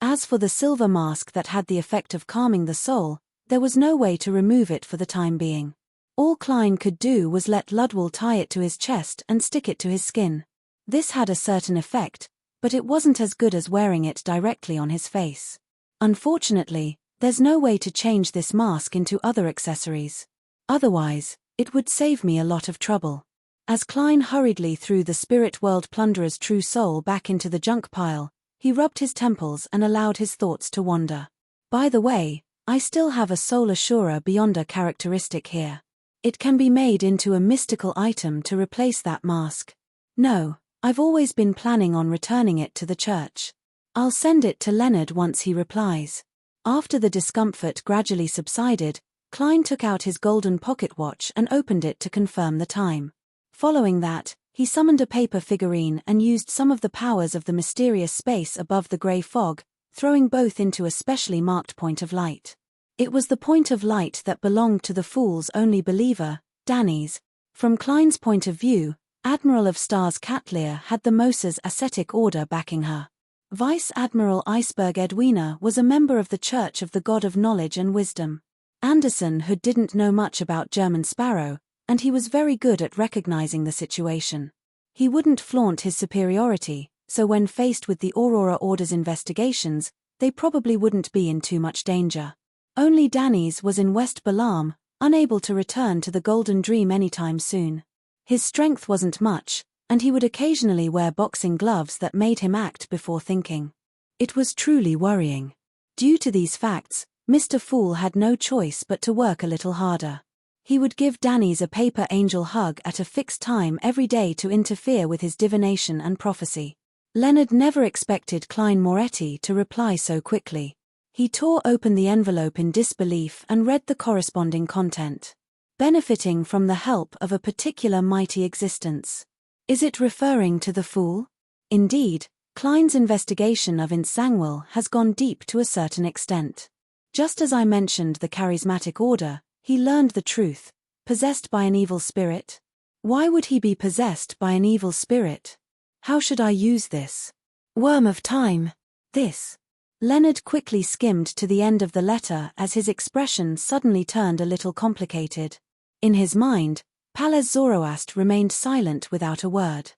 As for the silver mask that had the effect of calming the soul, there was no way to remove it for the time being. All Klein could do was let Ludwell tie it to his chest and stick it to his skin. This had a certain effect, but it wasn't as good as wearing it directly on his face. Unfortunately, there's no way to change this mask into other accessories. Otherwise, it would save me a lot of trouble. As Klein hurriedly threw the spirit world plunderer's true soul back into the junk pile, he rubbed his temples and allowed his thoughts to wander. By the way, I still have a soul assurer Beyonder characteristic here. It can be made into a mystical item to replace that mask. No, I've always been planning on returning it to the church. I'll send it to Leonard once he replies. After the discomfort gradually subsided, Klein took out his golden pocket watch and opened it to confirm the time. Following that, he summoned a paper figurine and used some of the powers of the mysterious space above the grey fog, throwing both into a specially marked point of light. It was the point of light that belonged to the fool's only believer, Danny's. From Klein's point of view, Admiral of Stars Katlia had the Moses ascetic order backing her. Vice Admiral Iceberg Edwina was a member of the Church of the God of Knowledge and Wisdom. Anderson who didn't know much about German Sparrow, and he was very good at recognizing the situation. He wouldn't flaunt his superiority, so when faced with the Aurora Order's investigations, they probably wouldn't be in too much danger. Only Danny's was in West Balaam, unable to return to the Golden Dream anytime soon. His strength wasn't much, and he would occasionally wear boxing gloves that made him act before thinking. It was truly worrying. Due to these facts, Mr. Fool had no choice but to work a little harder. He would give Danny's a paper angel hug at a fixed time every day to interfere with his divination and prophecy. Leonard never expected Klein Moretti to reply so quickly. He tore open the envelope in disbelief and read the corresponding content. Benefiting from the help of a particular mighty existence. Is it referring to the Fool? Indeed, Klein's investigation of Insangwil has gone deep to a certain extent. Just as I mentioned the charismatic order, he learned the truth. Possessed by an evil spirit? Why would he be possessed by an evil spirit? How should I use this? Worm of time. This. Leonard quickly skimmed to the end of the letter as his expression suddenly turned a little complicated. In his mind, Palez Zoroast remained silent without a word.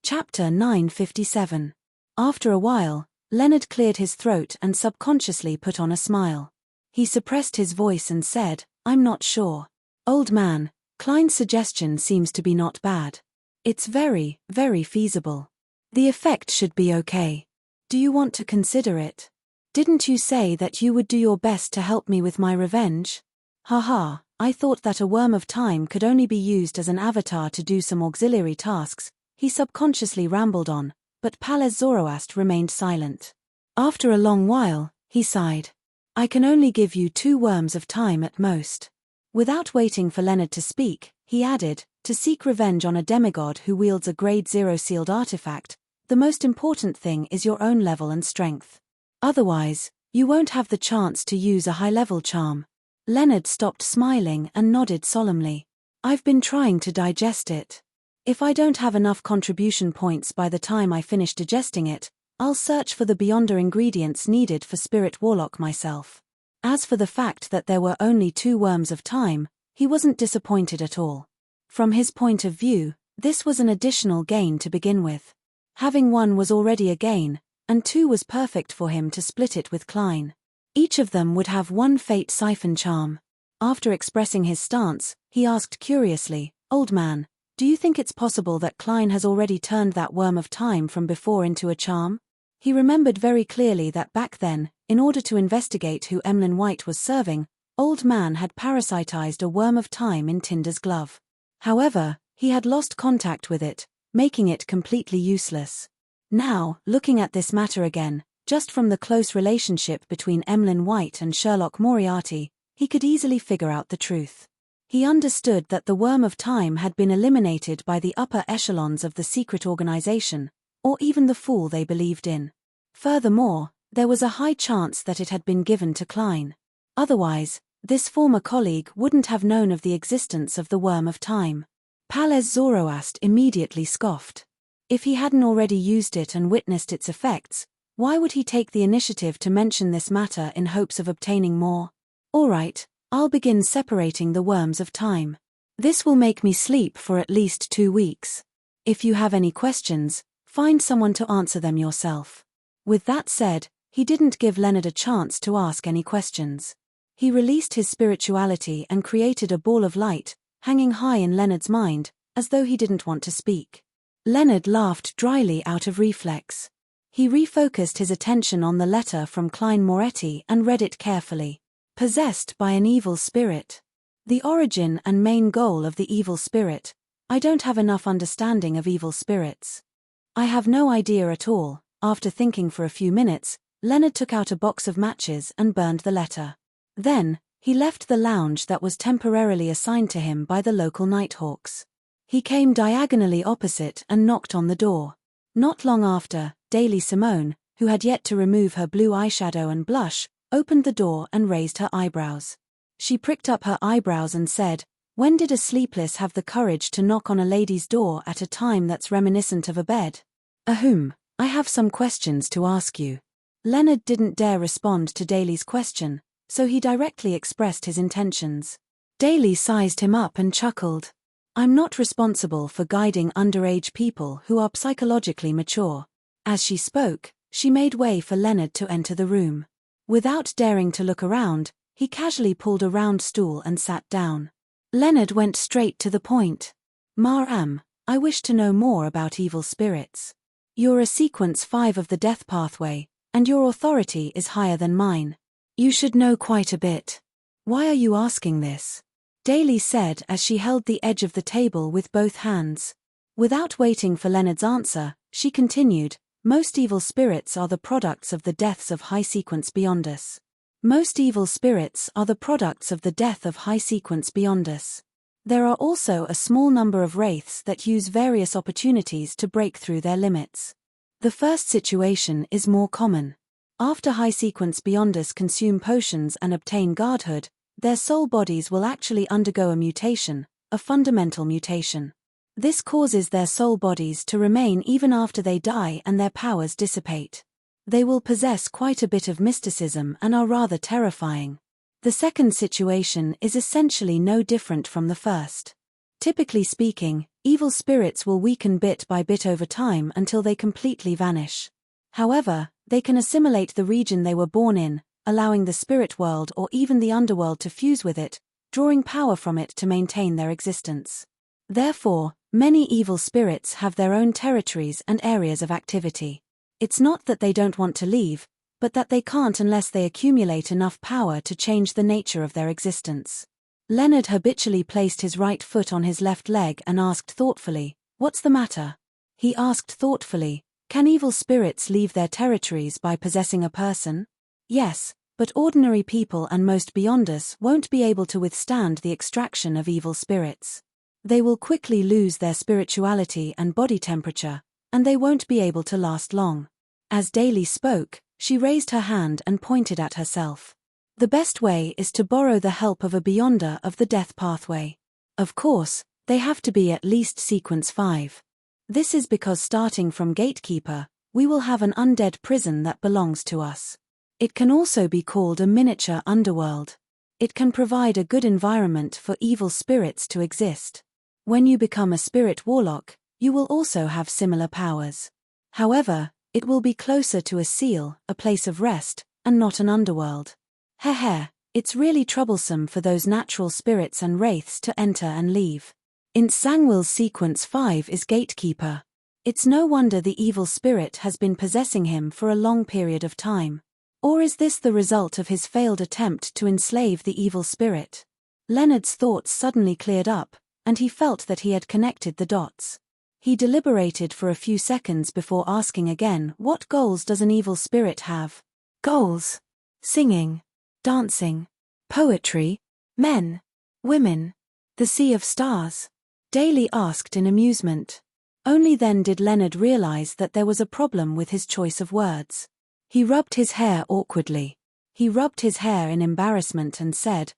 Chapter 957. After a while, Leonard cleared his throat and subconsciously put on a smile. He suppressed his voice and said, I'm not sure. Old man, Klein's suggestion seems to be not bad. It's very, very feasible. The effect should be okay. Do you want to consider it? Didn't you say that you would do your best to help me with my revenge? Haha, I thought that a worm of time could only be used as an avatar to do some auxiliary tasks, he subconsciously rambled on, but Palez Zoroast remained silent. After a long while, He sighed. I can only give you 2 worms of time at most. Without waiting for Leonard to speak, he added, to seek revenge on a demigod who wields a Grade 0 sealed artifact, the most important thing is your own level and strength. Otherwise, you won't have the chance to use a high-level charm. Leonard stopped smiling and nodded solemnly. I've been trying to digest it. If I don't have enough contribution points by the time I finish digesting it, I'll search for the Beyonder ingredients needed for Spirit Warlock myself. As for the fact that there were only 2 worms of time, he wasn't disappointed at all. From his point of view, this was an additional gain to begin with. Having 1 was already a gain, and 2 was perfect for him to split it with Klein. Each of them would have 1 fate siphon charm. After expressing his stance, he asked curiously, Old man, do you think it's possible that Klein has already turned that worm of time from before into a charm? He remembered very clearly that back then, in order to investigate who Emlyn White was serving, Old Man had parasitized a worm of time in Tinder's glove. However, he had lost contact with it, making it completely useless. Now, looking at this matter again, just from the close relationship between Emlyn White and Sherlock Moriarty, he could easily figure out the truth. He understood that the worm of time had been eliminated by the upper echelons of the secret organization, or even the fool they believed in. Furthermore, there was a high chance that it had been given to Klein. Otherwise, this former colleague wouldn't have known of the existence of the worm of time. Palez Zoroast immediately scoffed. If he hadn't already used it and witnessed its effects, why would he take the initiative to mention this matter in hopes of obtaining more? All right, I'll begin separating the worms of time. This will make me sleep for at least 2 weeks. If you have any questions, find someone to answer them yourself. With that said, he didn't give Leonard a chance to ask any questions. He released his spirituality and created a ball of light, hanging high in Leonard's mind, as though he didn't want to speak. Leonard laughed dryly out of reflex. He refocused his attention on the letter from Klein Moretti and read it carefully. Possessed by an evil spirit. The origin and main goal of the evil spirit. I don't have enough understanding of evil spirits. I have no idea at all. After thinking for a few minutes, Leonard took out a box of matches and burned the letter. Then, he left the lounge that was temporarily assigned to him by the local Nighthawks. He came diagonally opposite and knocked on the door. Not long after, Daily Simone, who had yet to remove her blue eyeshadow and blush, opened the door and raised her eyebrows. She pricked up her eyebrows and said, "When did a sleepless have the courage to knock on a lady's door at a time that's reminiscent of a bed?" "Ahem, I have some questions to ask you." Leonard didn't dare respond to Daly's question, so he directly expressed his intentions. Daly sized him up and chuckled. "I'm not responsible for guiding underage people who are psychologically mature." As she spoke, she made way for Leonard to enter the room. Without daring to look around, he casually pulled a round stool and sat down. Leonard went straight to the point. "Ma'am, I wish to know more about evil spirits. You're a sequence 5 of the death pathway, and your authority is higher than mine. You should know quite a bit. Why are you asking this?" Daly said as she held the edge of the table with both hands. Without waiting for Leonard's answer, she continued, "Most evil spirits are the products of the deaths of high sequence beyond us. Most evil spirits are the products of the death of high sequence beyond us. There are also a small number of wraiths that use various opportunities to break through their limits. The first situation is more common. After high sequence beyond us consume potions and obtain guardhood, their soul bodies will actually undergo a mutation, a fundamental mutation. This causes their soul bodies to remain even after they die and their powers dissipate. They will possess quite a bit of mysticism and are rather terrifying. The second situation is essentially no different from the first. Typically speaking, evil spirits will weaken bit by bit over time until they completely vanish. However, they can assimilate the region they were born in, allowing the spirit world or even the underworld to fuse with it, drawing power from it to maintain their existence. Therefore, many evil spirits have their own territories and areas of activity. It's not that they don't want to leave, but that they can't unless they accumulate enough power to change the nature of their existence. Leonard habitually placed his right foot on his left leg and asked thoughtfully, "What's the matter?" He asked thoughtfully, "Can evil spirits leave their territories by possessing a person?" Yes, but ordinary people and most beyond us won't be able to withstand the extraction of evil spirits. They will quickly lose their spirituality and body temperature, and they won't be able to last long. As Daly spoke, she raised her hand and pointed at herself. The best way is to borrow the help of a beyonder of the death pathway. Of course, they have to be at least sequence 5. This is because starting from Gatekeeper, we will have an undead prison that belongs to us. It can also be called a miniature underworld. It can provide a good environment for evil spirits to exist. When you become a spirit warlock, you will also have similar powers. However, it will be closer to a seal, a place of rest, and not an underworld. It's really troublesome for those natural spirits and wraiths to enter and leave. In Sangwill's sequence 5 is Gatekeeper. It's no wonder the evil spirit has been possessing him for a long period of time. Or is this the result of his failed attempt to enslave the evil spirit? Leonard's thoughts suddenly cleared up, and he felt that he had connected the dots. He deliberated for a few seconds before asking again, what goals does an evil spirit have? Goals? Singing, dancing, poetry, men, women, the sea of stars? Daly asked in amusement. Only then did Leonard realize that there was a problem with his choice of words. He rubbed his hair awkwardly. He rubbed his hair in embarrassment and said,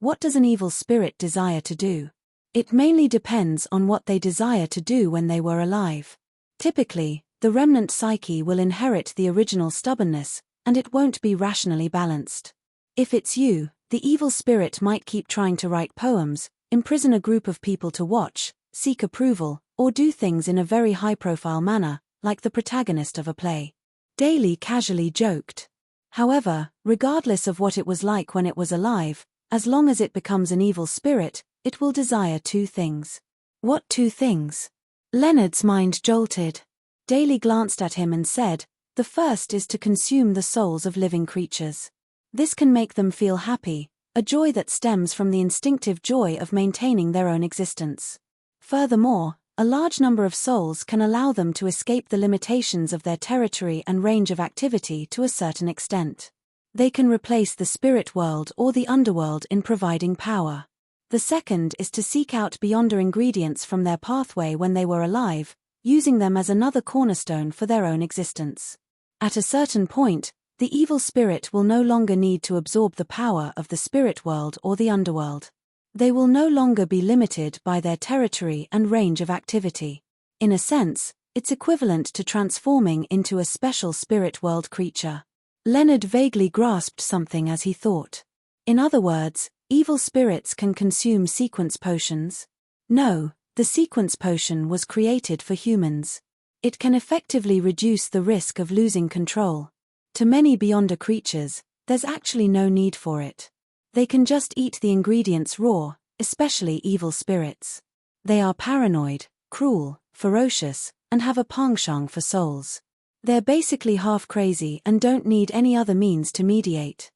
what does an evil spirit desire to do? It mainly depends on what they desire to do when they were alive. Typically, the remnant psyche will inherit the original stubbornness, and it won't be rationally balanced. If it's you, the evil spirit might keep trying to write poems, imprison a group of people to watch, seek approval, or do things in a very high-profile manner, like the protagonist of a play. Daly casually joked. However, regardless of what it was like when it was alive, as long as it becomes an evil spirit, it will desire 2 things. What 2 things? Leonard's mind jolted. Daly glanced at him and said, the first is to consume the souls of living creatures. This can make them feel happy, a joy that stems from the instinctive joy of maintaining their own existence. Furthermore, a large number of souls can allow them to escape the limitations of their territory and range of activity to a certain extent. They can replace the spirit world or the underworld in providing power. The second is to seek out beyonder ingredients from their pathway when they were alive, using them as another cornerstone for their own existence. At a certain point, the evil spirit will no longer need to absorb the power of the spirit world or the underworld. They will no longer be limited by their territory and range of activity. In a sense, it's equivalent to transforming into a special spirit world creature. Leonard vaguely grasped something as he thought. In other words, evil spirits can consume sequence potions? No, the sequence potion was created for humans. It can effectively reduce the risk of losing control. To many beyonder creatures, there's actually no need for it. They can just eat the ingredients raw, especially evil spirits. They are paranoid, cruel, ferocious, and have a penchant for souls. They're basically half crazy and don't need any other means to mediate.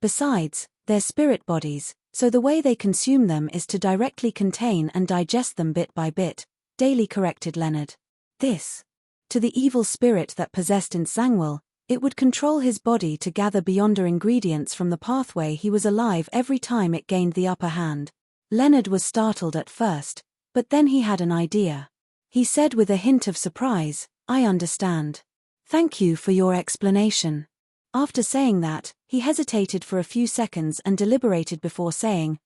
Besides, they're spirit bodies, so the way they consume them is to directly contain and digest them bit by bit, Daly corrected Leonard. This. To the evil spirit that possessed in Sangwill, it would control his body to gather beyonder ingredients from the pathway he was alive every time it gained the upper hand. Leonard was startled at first, but then he had an idea. He said with a hint of surprise, I understand. Thank you for your explanation. After saying that, he hesitated for a few seconds and deliberated before saying,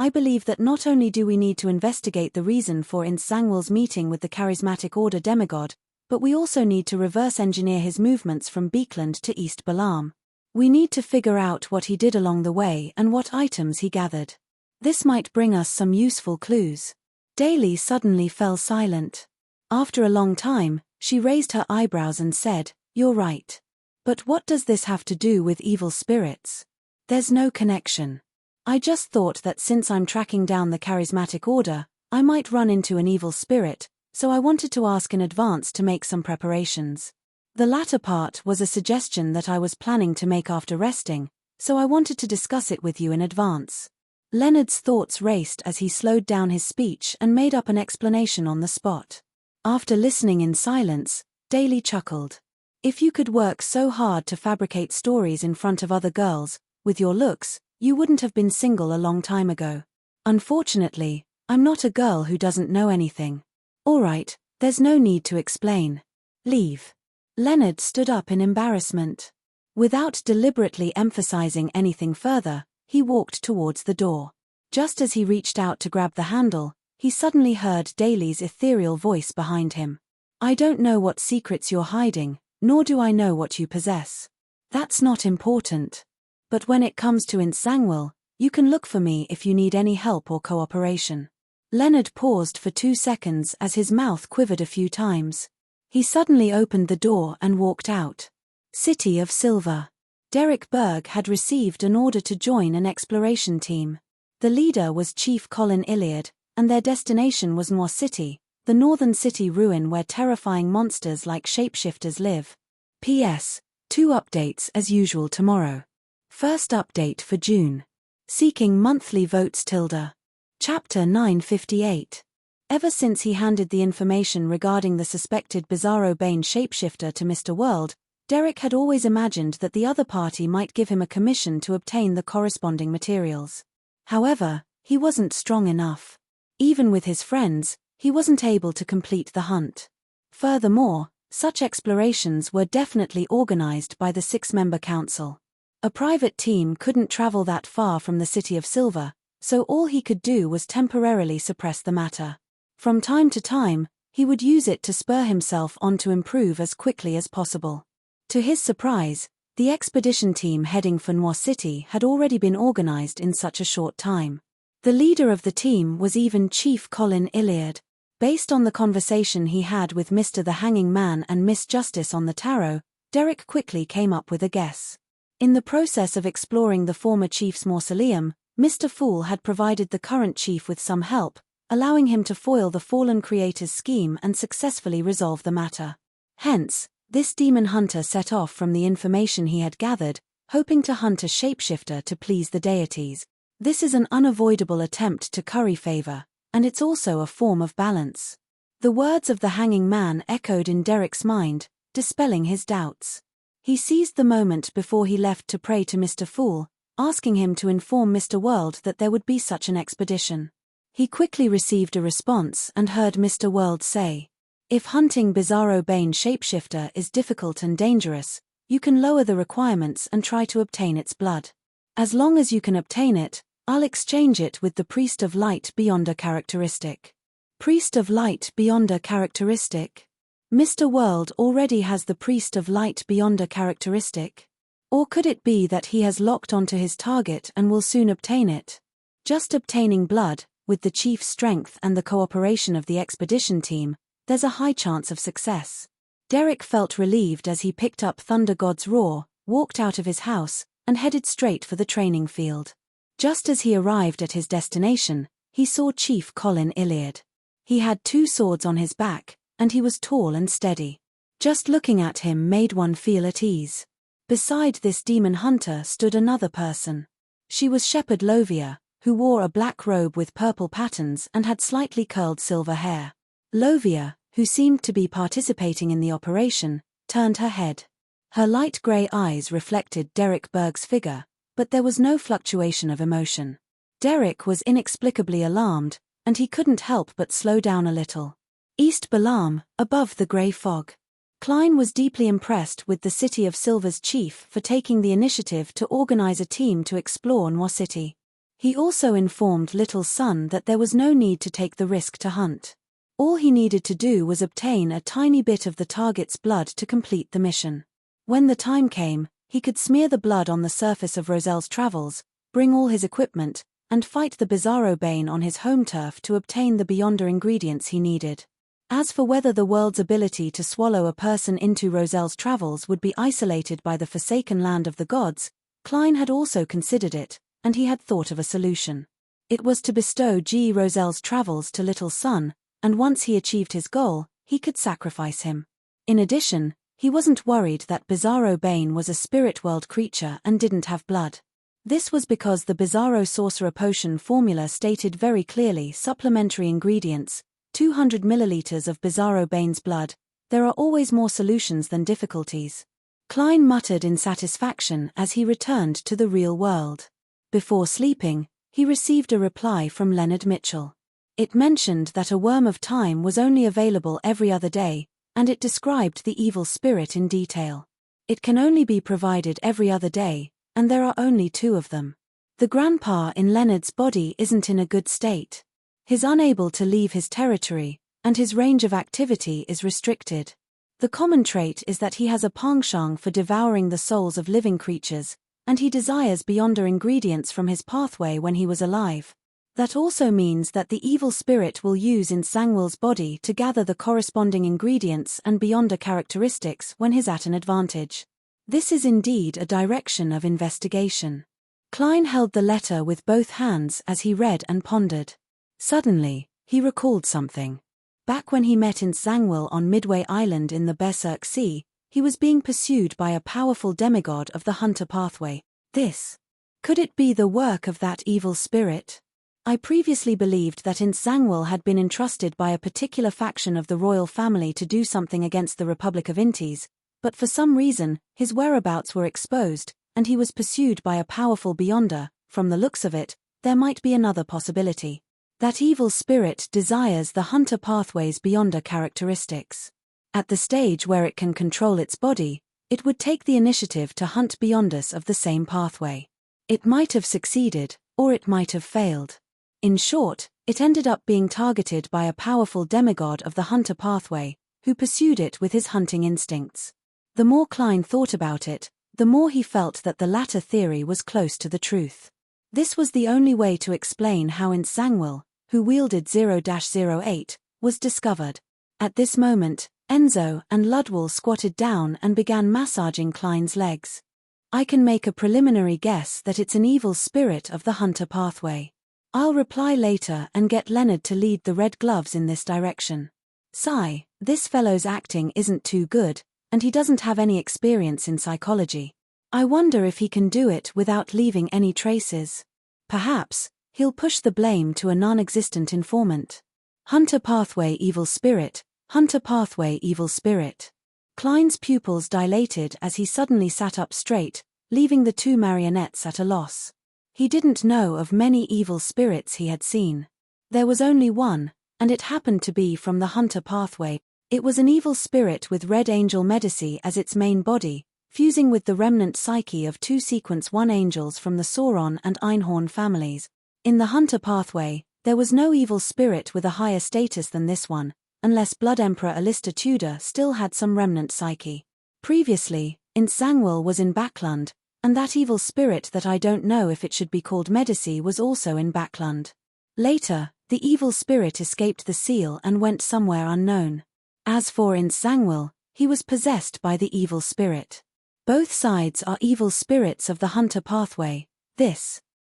I believe that not only do we need to investigate the reason for Sangwill's meeting with the charismatic order demigod, but we also need to reverse engineer his movements from Beekland to East Balam. We need to figure out what he did along the way and what items he gathered. This might bring us some useful clues. Daly suddenly fell silent. After a long time, she raised her eyebrows and said, You're right. But what does this have to do with evil spirits? There's no connection. I just thought that since I'm tracking down the charismatic order, I might run into an evil spirit, so I wanted to ask in advance to make some preparations. The latter part was a suggestion that I was planning to make after resting, so I wanted to discuss it with you in advance. Leonard's thoughts raced as he slowed down his speech and made up an explanation on the spot. After listening in silence, Daly chuckled. If you could work so hard to fabricate stories in front of other girls, with your looks, you wouldn't have been single a long time ago. Unfortunately, I'm not a girl who doesn't know anything. Alright, there's no need to explain. Leave. Leonard stood up in embarrassment. Without deliberately emphasizing anything further, he walked towards the door. Just as he reached out to grab the handle, he suddenly heard Daly's ethereal voice behind him. I don't know what secrets you're hiding, nor do I know what you possess. That's not important. But when it comes to Tranquil, you can look for me if you need any help or cooperation. Leonard paused for 2 seconds as his mouth quivered a few times. He suddenly opened the door and walked out. City of Silver. Derek Berg had received an order to join an exploration team. The leader was Chief Colin Iliad, and their destination was Noir City, the northern city ruin where terrifying monsters like shapeshifters live. P.S. 2 updates as usual tomorrow. First update for June. Seeking monthly votes tilde. Chapter 958. Ever since he handed the information regarding the suspected Bizarro Bane shapeshifter to Mr. World, Derek had always imagined that the other party might give him a commission to obtain the corresponding materials. However, he wasn't strong enough. Even with his friends, he wasn't able to complete the hunt. Furthermore, such explorations were definitely organized by the 6-member council. A private team couldn't travel that far from the City of Silver, so all he could do was temporarily suppress the matter. From time to time, he would use it to spur himself on to improve as quickly as possible. To his surprise, the expedition team heading for Noir City had already been organized in such a short time. The leader of the team was even Chief Colin Iliad. Based on the conversation he had with Mr. the Hanging Man and Miss Justice on the tarot, Derek quickly came up with a guess. In the process of exploring the former chief's mausoleum, Mr. Fool had provided the current chief with some help, allowing him to foil the fallen creator's scheme and successfully resolve the matter. Hence, this demon hunter set off from the information he had gathered, hoping to hunt a shapeshifter to please the deities. This is an unavoidable attempt to curry favor, and it's also a form of balance. The words of the Hanging Man echoed in Derek's mind, dispelling his doubts. He seized the moment before he left to pray to Mr. Fool, asking him to inform Mr. World that there would be such an expedition. He quickly received a response and heard Mr. World say, "If hunting Bizarro Bane shapeshifter is difficult and dangerous, you can lower the requirements and try to obtain its blood. As long as you can obtain it, I'll exchange it with the Priest of Light beyond a characteristic." Priest of Light beyond a characteristic? Mr. World already has the Priest of Light beyond a characteristic? Or could it be that he has locked onto his target and will soon obtain it? Just obtaining blood, with the chief's strength and the cooperation of the expedition team, there's a high chance of success. Derek felt relieved as he picked up Thunder God's Roar, walked out of his house, and headed straight for the training field. Just as he arrived at his destination, he saw Chief Colin Iliad. He had 2 swords on his back, and he was tall and steady. Just looking at him made one feel at ease. Beside this demon hunter stood another person. She was Shepherd Lovia, who wore a black robe with purple patterns and had slightly curled silver hair. Lovia, who seemed to be participating in the operation, turned her head. Her light grey eyes reflected Derek Berg's figure, but there was no fluctuation of emotion. Derek was inexplicably alarmed, and he couldn't help but slow down a little. East Balam, above the grey fog. Klein was deeply impressed with the City of Silver's chief for taking the initiative to organize a team to explore Noir City. He also informed Little Sun that there was no need to take the risk to hunt. All he needed to do was obtain a tiny bit of the target's blood to complete the mission. When the time came, he could smear the blood on the surface of Roselle's travels, bring all his equipment, and fight the Bizarro Bane on his home turf to obtain the Beyonder ingredients he needed. As for whether the world's ability to swallow a person into Roselle's travels would be isolated by the forsaken land of the gods, Klein had also considered it, and he had thought of a solution. It was to bestow Roselle's travels to Little Sun, and once he achieved his goal, he could sacrifice him. In addition, he wasn't worried that Bizarro Bane was a spirit world creature and didn't have blood. This was because the Bizarro Sorcerer Potion formula stated very clearly supplementary ingredients, 200 milliliters of Bizarro Bane's blood, There are always more solutions than difficulties. Klein muttered in satisfaction as he returned to the real world. Before sleeping, he received a reply from Leonard Mitchell. It mentioned that a worm of time was only available every other day, and it described the evil spirit in detail. It can only be provided every other day, and there are only 2 of them. The grandpa in Leonard's body isn't in a good state. He's unable to leave his territory, and his range of activity is restricted. The common trait is that he has a penchant for devouring the souls of living creatures, and he desires beyonder ingredients from his pathway when he was alive. That also means that the evil spirit will use in Sangwell's body to gather the corresponding ingredients and beyonder characteristics when he's at an advantage. This is indeed a direction of investigation. Klein held the letter with both hands as he read and pondered. Suddenly, he recalled something. Back when he met in Sangwell on Midway Island in the Berserk Sea, he was being pursued by a powerful demigod of the hunter pathway. Could it be the work of that evil spirit? I previously believed that in Sangwell had been entrusted by a particular faction of the royal family to do something against the Republic of Intis, but for some reason, his whereabouts were exposed, and he was pursued by a powerful beyonder. From the looks of it, there might be another possibility. That evil spirit desires the hunter pathway's beyonder characteristics. At the stage where it can control its body, it would take the initiative to hunt beyonders of the same pathway. It might have succeeded, or it might have failed. In short, it ended up being targeted by a powerful demigod of the hunter pathway, who pursued it with his hunting instincts. The more Klein thought about it, the more he felt that the latter theory was close to the truth. This was the only way to explain how in Sangwell, who wielded 0-08, was discovered. At this moment, Enzo and Ludwell squatted down and began massaging Klein's legs. I can make a preliminary guess that it's an evil spirit of the hunter pathway. I'll reply later and get Leonard to lead the Red Gloves in this direction. Sigh, this fellow's acting isn't too good, and he doesn't have any experience in psychology. I wonder if he can do it without leaving any traces. Perhaps he'll push the blame to a non-existent informant. Hunter pathway evil spirit, hunter pathway evil spirit. Klein's pupils dilated as he suddenly sat up straight, leaving the 2 marionettes at a loss. He didn't know of many evil spirits he had seen. There was only one, and it happened to be from the hunter pathway. It was an evil spirit with Red Angel Medici as its main body, fusing with the remnant psyche of 2 Sequence 1 angels from the Sauron and Einhorn families. In the hunter pathway, there was no evil spirit with a higher status than this one, unless Blood Emperor Alistair Tudor still had some remnant psyche. Previously, in Sangwell was in Backlund, and that evil spirit that I don't know if it should be called Medici was also in Backlund. Later, the evil spirit escaped the seal and went somewhere unknown. As for in Sangwell, he was possessed by the evil spirit. Both sides are evil spirits of the hunter pathway.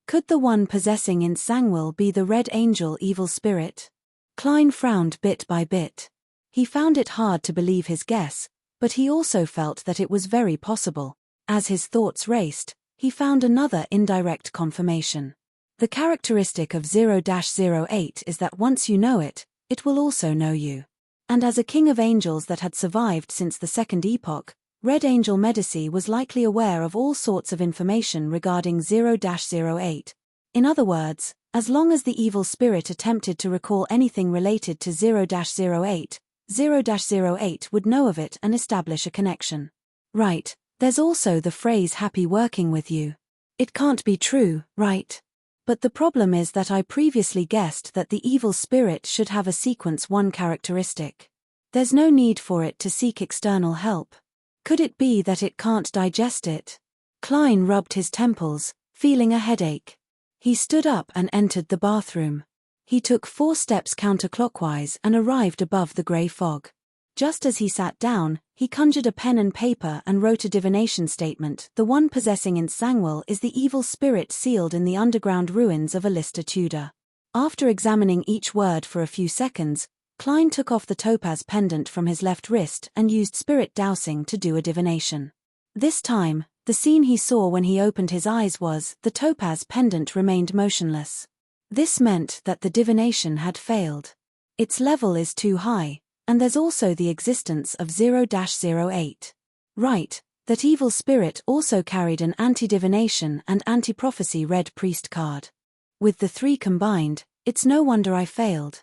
Could the one possessing in Sangwell be the Red Angel evil spirit? Klein frowned bit by bit. He found it hard to believe his guess, but he also felt that it was very possible. As his thoughts raced, he found another indirect confirmation. The characteristic of 0-08 is that once you know it, it will also know you. And as a king of angels that had survived since the Second Epoch, Red Angel Medici was likely aware of all sorts of information regarding 0-08. In other words, as long as the evil spirit attempted to recall anything related to 0-08, 0-08 would know of it and establish a connection. Right. There's also the phrase happy working with you. It can't be true, right? But the problem is that I previously guessed that the evil spirit should have a Sequence 1 characteristic. There's no need for it to seek external help. Could it be that it can't digest it? Klein rubbed his temples, feeling a headache. He stood up and entered the bathroom. He took 4 steps counterclockwise and arrived above the grey fog. Just as he sat down, he conjured a pen and paper and wrote a divination statement. The one possessing in Sangwell is the evil spirit sealed in the underground ruins of Alistair Tudor. After examining each word for a few seconds, Klein took off the topaz pendant from his left wrist and used spirit dowsing to do a divination. This time, the scene he saw when he opened his eyes was, the topaz pendant remained motionless. This meant that the divination had failed. Its level is too high, And there's also the existence of 0-08. Right, that evil spirit also carried an anti-divination and anti-prophecy red priest card. With the three combined, it's no wonder I failed.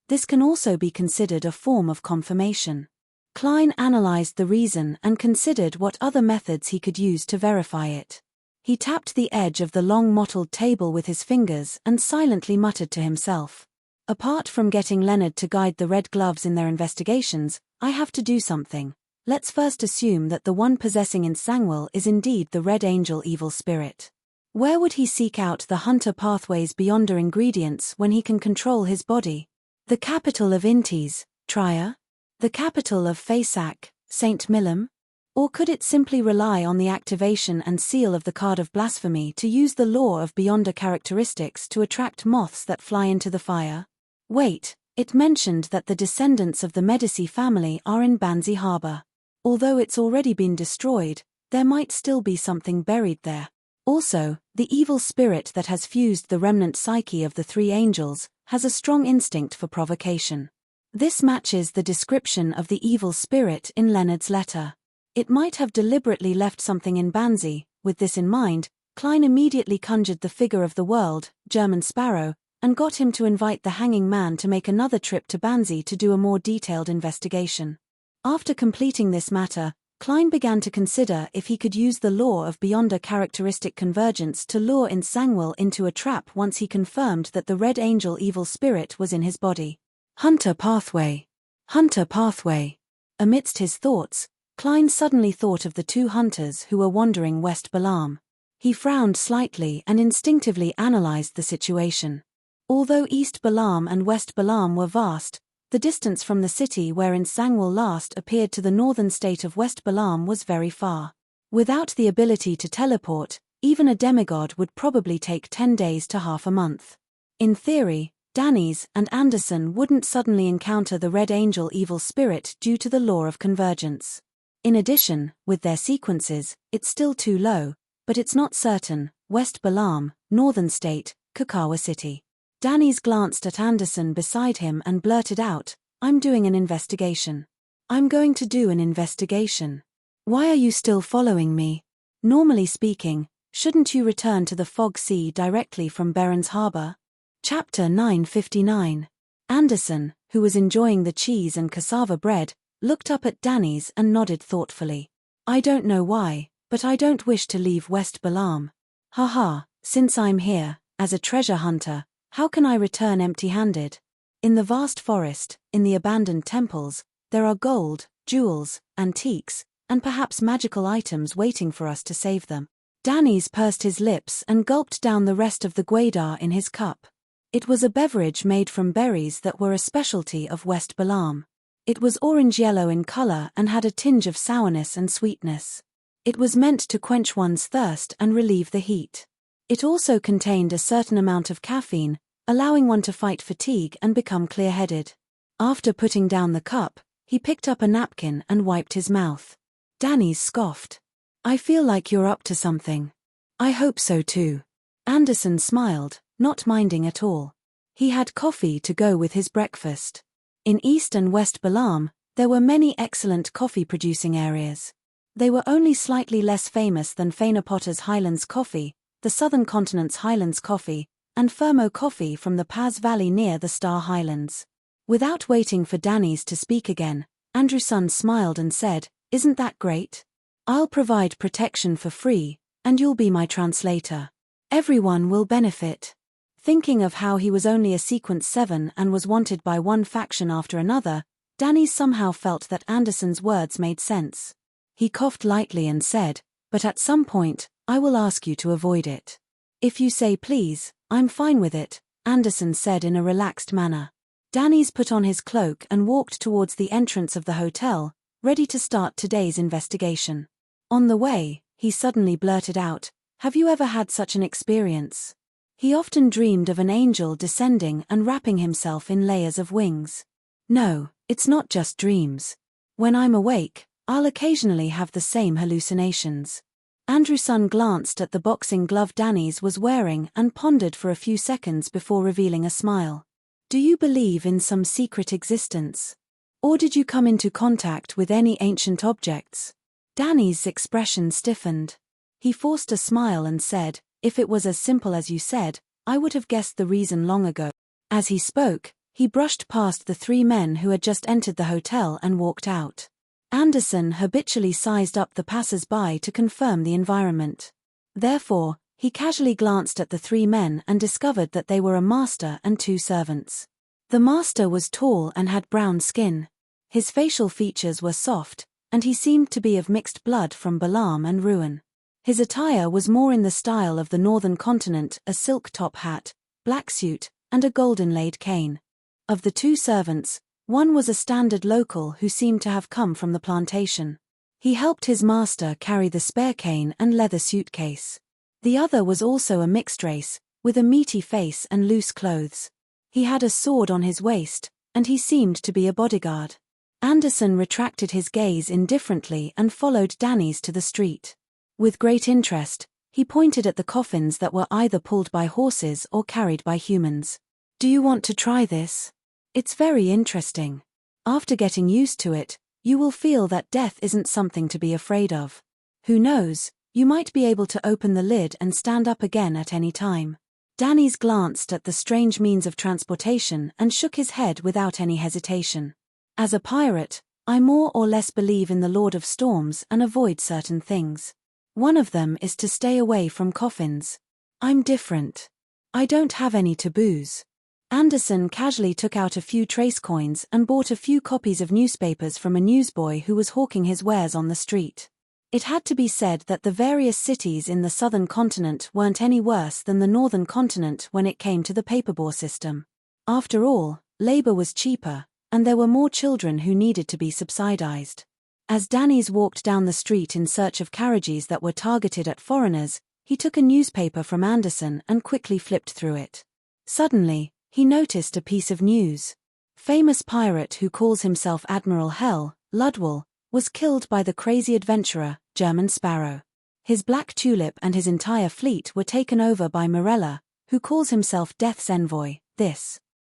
This can also be considered a form of confirmation. Klein analyzed the reason and considered what other methods he could use to verify it. He tapped the edge of the long mottled table with his fingers and silently muttered to himself. Apart from getting Leonard to guide the Red Gloves in their investigations, I have to do something. Let's first assume that the one possessing Tranquil is indeed the Red Angel evil spirit. Where would he seek out the hunter pathways beyonder ingredients when he can control his body? The capital of Intis, Trier? The capital of Faysac, St. Millem? Or could it simply rely on the activation and seal of the card of blasphemy to use the law of beyonder characteristics to attract moths that fly into the fire? Wait, it mentioned that the descendants of the Medici family are in Banzi Harbor. Although it's already been destroyed, there might still be something buried there. Also, the evil spirit that has fused the remnant psyche of the three angels has a strong instinct for provocation. This matches the description of the evil spirit in Leonard's letter. It might have deliberately left something in Banzi. With this in mind, Klein immediately conjured the figure of the world, German Sparrow, and got him to invite the hanging man to make another trip to Banzi to do a more detailed investigation. After completing this matter, Klein began to consider if he could use the law of beyonder characteristic convergence to lure Tranquil into a trap once he confirmed that the Red Angel evil spirit was in his body. Hunter pathway. Hunter pathway. Amidst his thoughts, Klein suddenly thought of the two hunters who were wandering West Balam. He frowned slightly and instinctively analyzed the situation. Although East Balam and West Balam were vast, the distance from the city wherein Tranquil last appeared to the northern state of West Balam was very far. Without the ability to teleport, even a demigod would probably take 10 days to half a month. In theory, Danis and Anderson wouldn't suddenly encounter the Red Angel evil spirit due to the law of convergence. In addition, with their sequences, it's still too low, but it's not certain. West Balam, northern state, Kakawa City. Danis glanced at Anderson beside him and blurted out, "I'm doing an investigation." "I'm going to do an investigation. Why are you still following me? Normally speaking, shouldn't you return to the Fog Sea directly from Berens Harbor?" Chapter 959. Anderson, who was enjoying the cheese and cassava bread, looked up at Danis and nodded thoughtfully. "I don't know why, but I don't wish to leave West Balam. Haha, since I'm here, as a treasure hunter, how can I return empty-handed? In the vast forest, in the abandoned temples, there are gold, jewels, antiques, and perhaps magical items waiting for us to save them." Danis pursed his lips and gulped down the rest of the guedar in his cup. It was a beverage made from berries that were a specialty of West Balam. It was orange-yellow in color and had a tinge of sourness and sweetness. It was meant to quench one's thirst and relieve the heat. It also contained a certain amount of caffeine, allowing one to fight fatigue and become clear-headed. After putting down the cup, he picked up a napkin and wiped his mouth. Danis scoffed. "I feel like you're up to something." "I hope so too." Anderson smiled, not minding at all. He had coffee to go with his breakfast. In East and West Balam, there were many excellent coffee-producing areas. They were only slightly less famous than Fana Potter's Highlands Coffee, the Southern Continent's Highlands Coffee, and Fermo Coffee from the Paz Valley near the Star Highlands. Without waiting for Danis to speak again, Anderson smiled and said, "Isn't that great? I'll provide protection for free, and you'll be my translator. Everyone will benefit." Thinking of how he was only a Sequence 7 and was wanted by one faction after another, Danis somehow felt that Anderson's words made sense. He coughed lightly and said, "But at some point, I will ask you to avoid it." "If you say please, I'm fine with it," Anderson said in a relaxed manner. Danis put on his cloak and walked towards the entrance of the hotel, ready to start today's investigation. On the way, he suddenly blurted out, "Have you ever had such an experience?" He often dreamed of an angel descending and wrapping himself in layers of wings. "No, it's not just dreams. When I'm awake, I'll occasionally have the same hallucinations." Anderson glanced at the boxing glove Danis was wearing and pondered for a few seconds before revealing a smile. "Do you believe in some secret existence?" Or did you come into contact with any ancient objects? Danny's expression stiffened. He forced a smile and said, "If it was as simple as you said, I would have guessed the reason long ago." As he spoke, he brushed past the three men who had just entered the hotel and walked out. Anderson habitually sized up the passers-by to confirm the environment. Therefore, he casually glanced at the three men and discovered that they were a master and two servants. The master was tall and had brown skin. His facial features were soft, and he seemed to be of mixed blood from Balaam and Ruin. His attire was more in the style of the northern continent, a silk top hat, black suit, and a gold-inlaid cane. Of the two servants, one was a standard local who seemed to have come from the plantation. He helped his master carry the spare cane and leather suitcase. The other was also a mixed race, with a meaty face and loose clothes. He had a sword on his waist, and he seemed to be a bodyguard. Anderson retracted his gaze indifferently and followed Danny's to the street. With great interest, he pointed at the coffins that were either pulled by horses or carried by humans. "Do you want to try this? It's very interesting. After getting used to it, you will feel that death isn't something to be afraid of. Who knows, you might be able to open the lid and stand up again at any time." Danny's glanced at the strange means of transportation and shook his head without any hesitation. "As a pirate, I more or less believe in the Lord of Storms and avoid certain things. One of them is to stay away from coffins. I'm different. I don't have any taboos." Anderson casually took out a few trace coins and bought a few copies of newspapers from a newsboy who was hawking his wares on the street. It had to be said that the various cities in the southern continent weren't any worse than the northern continent when it came to the paperboard system. After all, labor was cheaper, and there were more children who needed to be subsidized. As Danny's walked down the street in search of carriages that were targeted at foreigners, he took a newspaper from Anderson and quickly flipped through it. Suddenly, he noticed a piece of news. Famous pirate who calls himself Admiral Hell, Ludwell, was killed by the crazy adventurer, German Sparrow. His Black Tulip and his entire fleet were taken over by Morella, who calls himself Death's Envoy.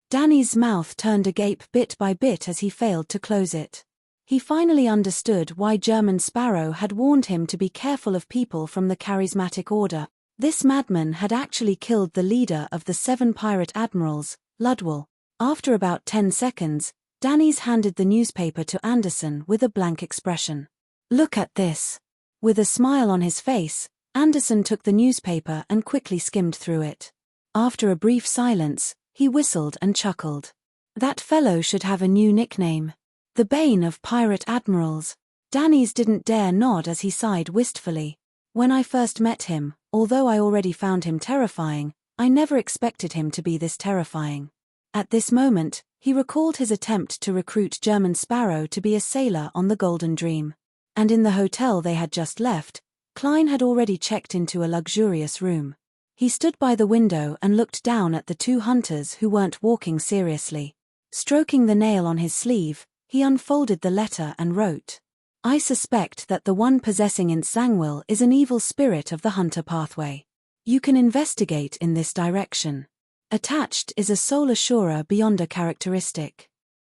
Danny's mouth turned agape bit by bit as he failed to close it. He finally understood why German Sparrow had warned him to be careful of people from the charismatic order. This madman had actually killed the leader of the 7 pirate admirals, Ludwell. After about 10 seconds, Danny's handed the newspaper to Anderson with a blank expression. "Look at this." With a smile on his face, Anderson took the newspaper and quickly skimmed through it. After a brief silence, he whistled and chuckled. That fellow should have a new nickname. The bane of pirate admirals. Danny's didn't dare nod as he sighed wistfully. "When I first met him, although I already found him terrifying, I never expected him to be this terrifying." At this moment, he recalled his attempt to recruit German Sparrow to be a sailor on the Golden Dream. And in the hotel they had just left, Klein had already checked into a luxurious room. He stood by the window and looked down at the two hunters who weren't walking seriously. Stroking the nail on his sleeve, he unfolded the letter and wrote, "I suspect that the one possessing in Tranquil is an evil spirit of the hunter pathway. You can investigate in this direction. Attached is a soul assurer beyond a characteristic.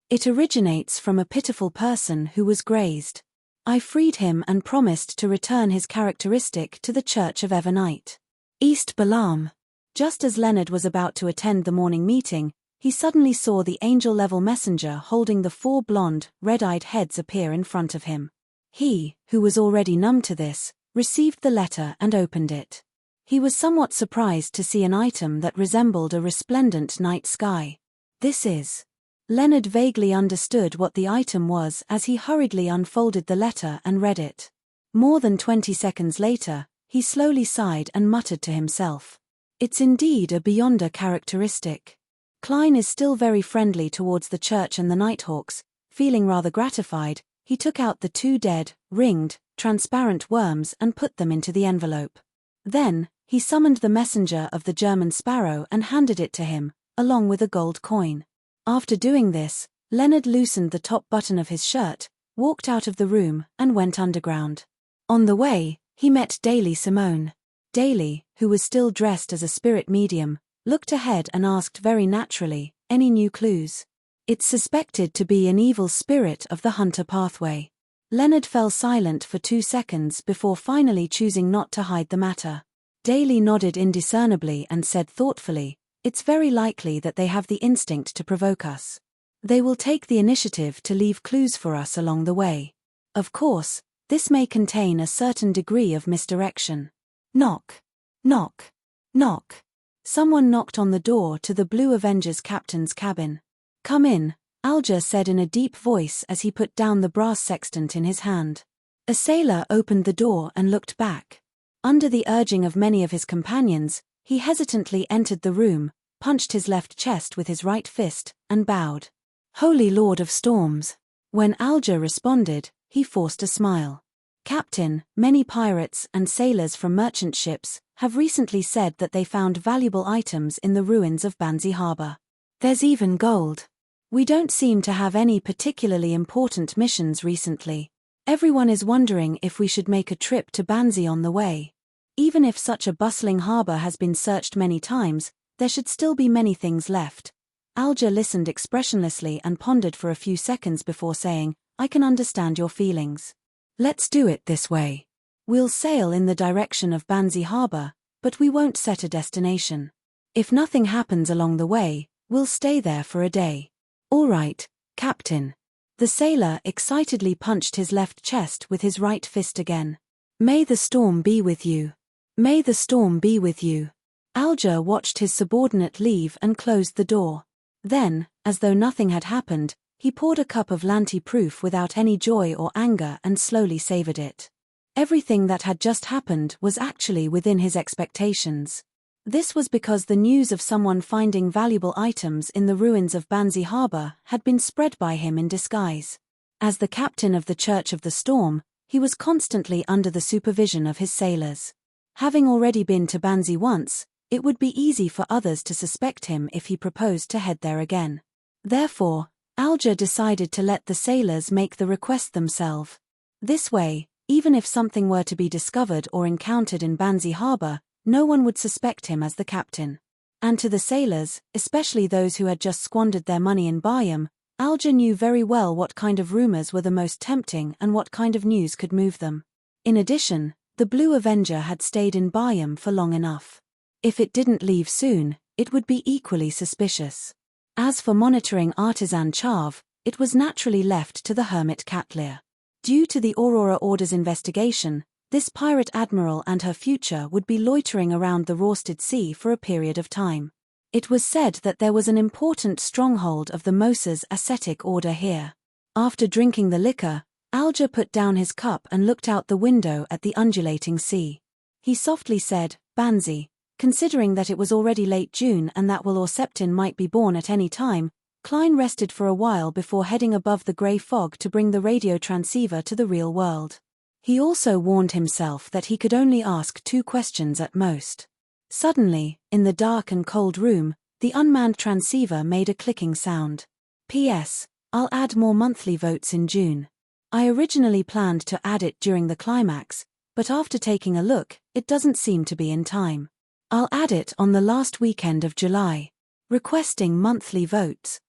It originates from a pitiful person who was grazed. I freed him and promised to return his characteristic to the Church of Evernight. East Balaam." Just as Leonard was about to attend the morning meeting, he suddenly saw the angel-level messenger holding the 4 blonde, red-eyed heads appear in front of him. He, who was already numb to this, received the letter and opened it. He was somewhat surprised to see an item that resembled a resplendent night sky. "This is..." Leonard vaguely understood what the item was as he hurriedly unfolded the letter and read it. More than 20 seconds later, he slowly sighed and muttered to himself, "It's indeed a beyonder characteristic." Klein is still very friendly towards the church and the Nighthawks. Feeling rather gratified, he took out the 2 dead, ringed, transparent worms and put them into the envelope. Then, he summoned the messenger of the German Sparrow and handed it to him, along with a gold coin. After doing this, Leonard loosened the top button of his shirt, walked out of the room, and went underground. On the way, he met Daly Simone. Daly, who was still dressed as a spirit medium, looked ahead and asked very naturally, "Any new clues?" It's suspected to be an evil spirit of the hunter pathway. Leonard fell silent for 2 seconds before finally choosing not to hide the matter. Daly nodded indiscernibly and said thoughtfully, "It's very likely that they have the instinct to provoke us. They will take the initiative to leave clues for us along the way. Of course, this may contain a certain degree of misdirection." Knock. Knock. Knock. Someone knocked on the door to the Blue Avenger's captain's cabin. "Come in," Alger said in a deep voice as he put down the brass sextant in his hand. A sailor opened the door and looked back. Under the urging of many of his companions, he hesitantly entered the room, punched his left chest with his right fist, and bowed. "Holy Lord of Storms." When Alger responded, he forced a smile. "Captain, many pirates and sailors from merchant ships have recently said that they found valuable items in the ruins of Banzi Harbor. There's even gold. We don't seem to have any particularly important missions recently. Everyone is wondering if we should make a trip to Banzi on the way. Even if such a bustling harbor has been searched many times, there should still be many things left." Alger listened expressionlessly and pondered for a few seconds before saying, "I can understand your feelings. Let's do it this way. We'll sail in the direction of Banzi Harbor, but we won't set a destination. If nothing happens along the way, we'll stay there for a day." "All right, Captain." The sailor excitedly punched his left chest with his right fist again. "May the storm be with you. May the storm be with you." Alger watched his subordinate leave and closed the door. Then, as though nothing had happened, he poured a cup of Lanty proof without any joy or anger and slowly savored it. Everything that had just happened was actually within his expectations. This was because the news of someone finding valuable items in the ruins of Banzi Harbor had been spread by him in disguise. As the captain of the Church of the Storm, he was constantly under the supervision of his sailors. Having already been to Banzi once, it would be easy for others to suspect him if he proposed to head there again. Therefore, Alger decided to let the sailors make the request themselves. This way, even if something were to be discovered or encountered in Banzi Harbor, no one would suspect him as the captain. And to the sailors, especially those who had just squandered their money in Bayam, Alger knew very well what kind of rumors were the most tempting and what kind of news could move them. In addition, the Blue Avenger had stayed in Bayam for long enough. If it didn't leave soon, it would be equally suspicious. As for monitoring Artisan Chav, it was naturally left to the hermit Catlear. Due to the Aurora Order's investigation, this pirate admiral and her future would be loitering around the Rorsted Sea for a period of time. It was said that there was an important stronghold of the Moses ascetic order here. After drinking the liquor, Alger put down his cup and looked out the window at the undulating sea. He softly said, "Banzi." Considering that it was already late June and that Will or Septin might be born at any time, Klein rested for a while before heading above the grey fog to bring the radio transceiver to the real world. He also warned himself that he could only ask 2 questions at most. Suddenly, in the dark and cold room, the unmanned transceiver made a clicking sound. "P.S. I'll add more monthly votes in June. I originally planned to add it during the climax, but after taking a look, it doesn't seem to be in time. I'll add it on the last weekend of July. Requesting monthly votes."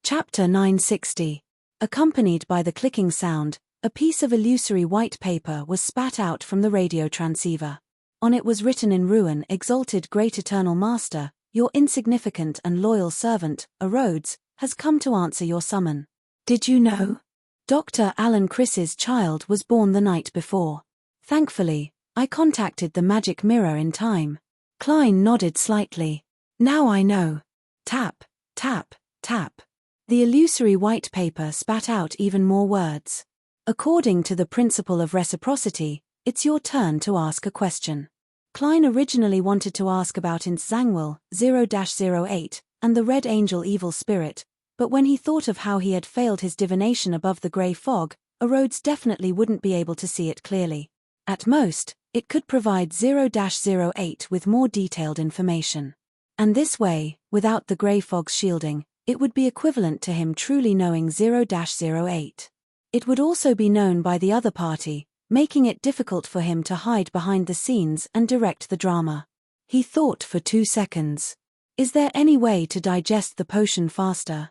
Chapter 960. Accompanied by the clicking sound, a piece of illusory white paper was spat out from the radio transceiver. On it was written in Ruan, "Exalted Great Eternal Master, your insignificant and loyal servant, A. Rhodes, has come to answer your summon. Did you know? Dr. Alan Chris's child was born the night before. Thankfully, I contacted the magic mirror in time." Klein nodded slightly. "Now I know." Tap, tap, tap. The illusory white paper spat out even more words. "According to the principle of reciprocity, it's your turn to ask a question." Klein originally wanted to ask about Zangwil 0-08 and the Red Angel evil spirit, but when he thought of how he had failed his divination above the grey fog, A. Rhodes definitely wouldn't be able to see it clearly. At most, it could provide 0-08 with more detailed information. And this way, without the grey fog's shielding, it would be equivalent to him truly knowing 0-08. It would also be known by the other party, making it difficult for him to hide behind the scenes and direct the drama. He thought for 2 seconds. Is there any way to digest the potion faster?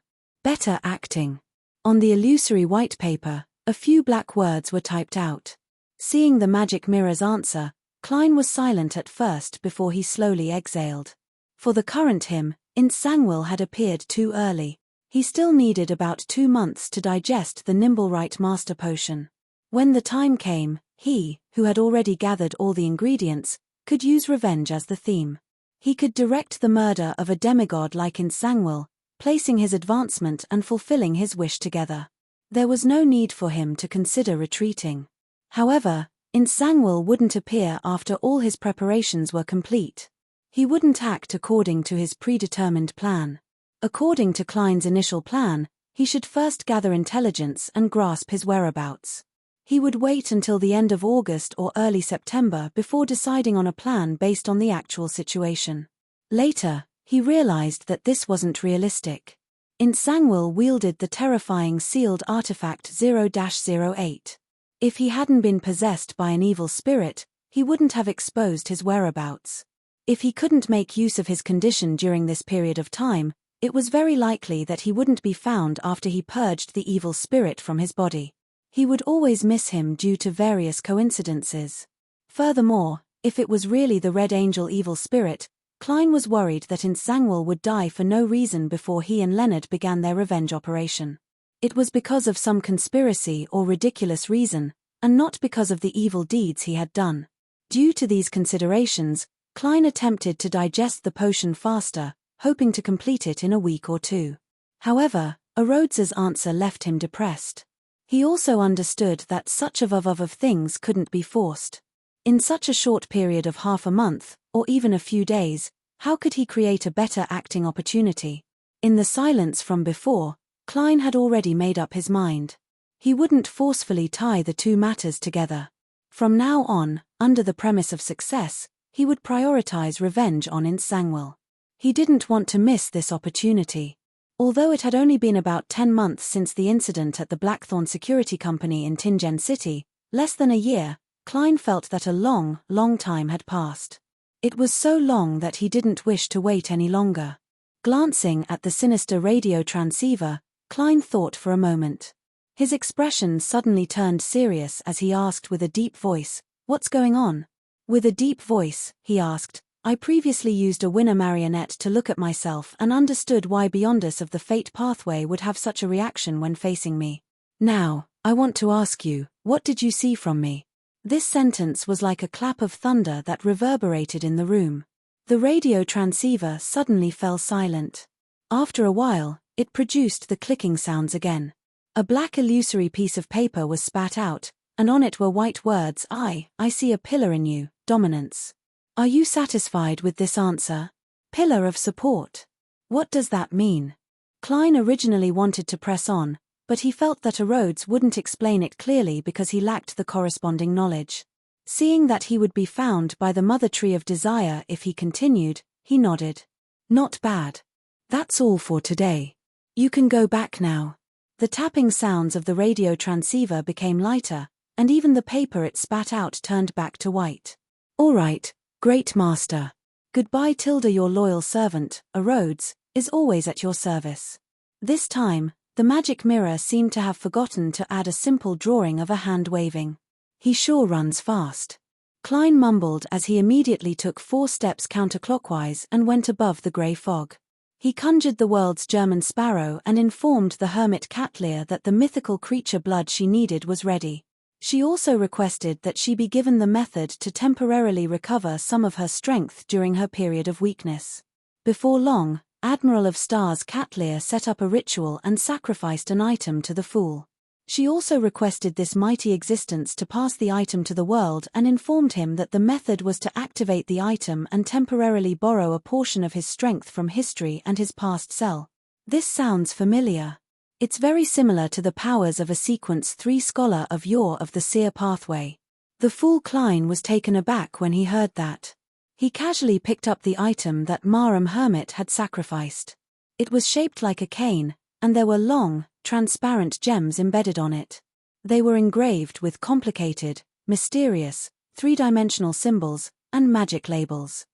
Better acting. On the illusory white paper, a few black words were typed out. Seeing the magic mirror's answer, Klein was silent at first before he slowly exhaled. For the current him, Tranquil had appeared too early. He still needed about 2 months to digest the Nimblewright Master Potion. When the time came, he, who had already gathered all the ingredients, could use revenge as the theme. He could direct the murder of a demigod like Tranquil, placing his advancement and fulfilling his wish together. There was no need for him to consider retreating. However, Tranquil wouldn't appear after all his preparations were complete. He wouldn't act according to his predetermined plan. According to Klein's initial plan, he should first gather intelligence and grasp his whereabouts. He would wait until the end of August or early September before deciding on a plan based on the actual situation. Later, he realized that this wasn't realistic. Tranquil wielded the terrifying sealed artifact 0-08. If he hadn't been possessed by an evil spirit, he wouldn't have exposed his whereabouts. If he couldn't make use of his condition during this period of time, it was very likely that he wouldn't be found after he purged the evil spirit from his body. He would always miss him due to various coincidences. Furthermore, if it was really the Red Angel evil spirit, Klein was worried that Tranquil would die for no reason before he and Leonard began their revenge operation. It was because of some conspiracy or ridiculous reason, and not because of the evil deeds he had done. Due to these considerations, Klein attempted to digest the potion faster, hoping to complete it in a week or 2. However, Rhodes's answer left him depressed. He also understood that such of things couldn't be forced. In such a short period of half a month, or even a few days, how could he create a better acting opportunity? In the silence from before, Klein had already made up his mind. He wouldn't forcefully tie the two matters together. From now on, under the premise of success, he would prioritize revenge on Tranquil. He didn't want to miss this opportunity. Although it had only been about 10 months since the incident at the Blackthorn Security Company in Tingen City, less than a year, Klein felt that a long time had passed. It was so long that he didn't wish to wait any longer. Glancing at the sinister radio transceiver, Klein thought for a moment. His expression suddenly turned serious as he asked with a deep voice, "What's going on?" With a deep voice, he asked, "I previously used a winner marionette to look at myself and understood why Beyondus of the Fate Pathway would have such a reaction when facing me. Now, I want to ask you, what did you see from me?" This sentence was like a clap of thunder that reverberated in the room. The radio transceiver suddenly fell silent. After a while, it produced the clicking sounds again. A black illusory piece of paper was spat out, and on it were white words, I see a pillar in you, dominance. Are you satisfied with this answer? Pillar of support. What does that mean? Klein originally wanted to press on, but he felt that Rhodes wouldn't explain it clearly because he lacked the corresponding knowledge. Seeing that he would be found by the Mother Tree of Desire if he continued, he nodded. Not bad. That's all for today. You can go back now. The tapping sounds of the radio transceiver became lighter, and even the paper it spat out turned back to white. All right, great master. Goodbye Tilda, your loyal servant, Rhodes, is always at your service. This time, the magic mirror seemed to have forgotten to add a simple drawing of a hand waving. He sure runs fast. Klein mumbled as he immediately took 4 steps counterclockwise and went above the grey fog. He conjured the world's German sparrow and informed the hermit Catlear that the mythical creature blood she needed was ready. She also requested that she be given the method to temporarily recover some of her strength during her period of weakness. Before long, Admiral of Stars Catlear set up a ritual and sacrificed an item to the fool. She also requested this mighty existence to pass the item to the world and informed him that the method was to activate the item and temporarily borrow a portion of his strength from history and his past self. This sounds familiar. It's very similar to the powers of a Sequence 3 scholar of yore of the Seer Pathway. The fool Klein was taken aback when he heard that. He casually picked up the item that Marum Hermit had sacrificed. It was shaped like a cane, and there were long, transparent gems embedded on it. They were engraved with complicated, mysterious, 3-dimensional symbols and magic labels.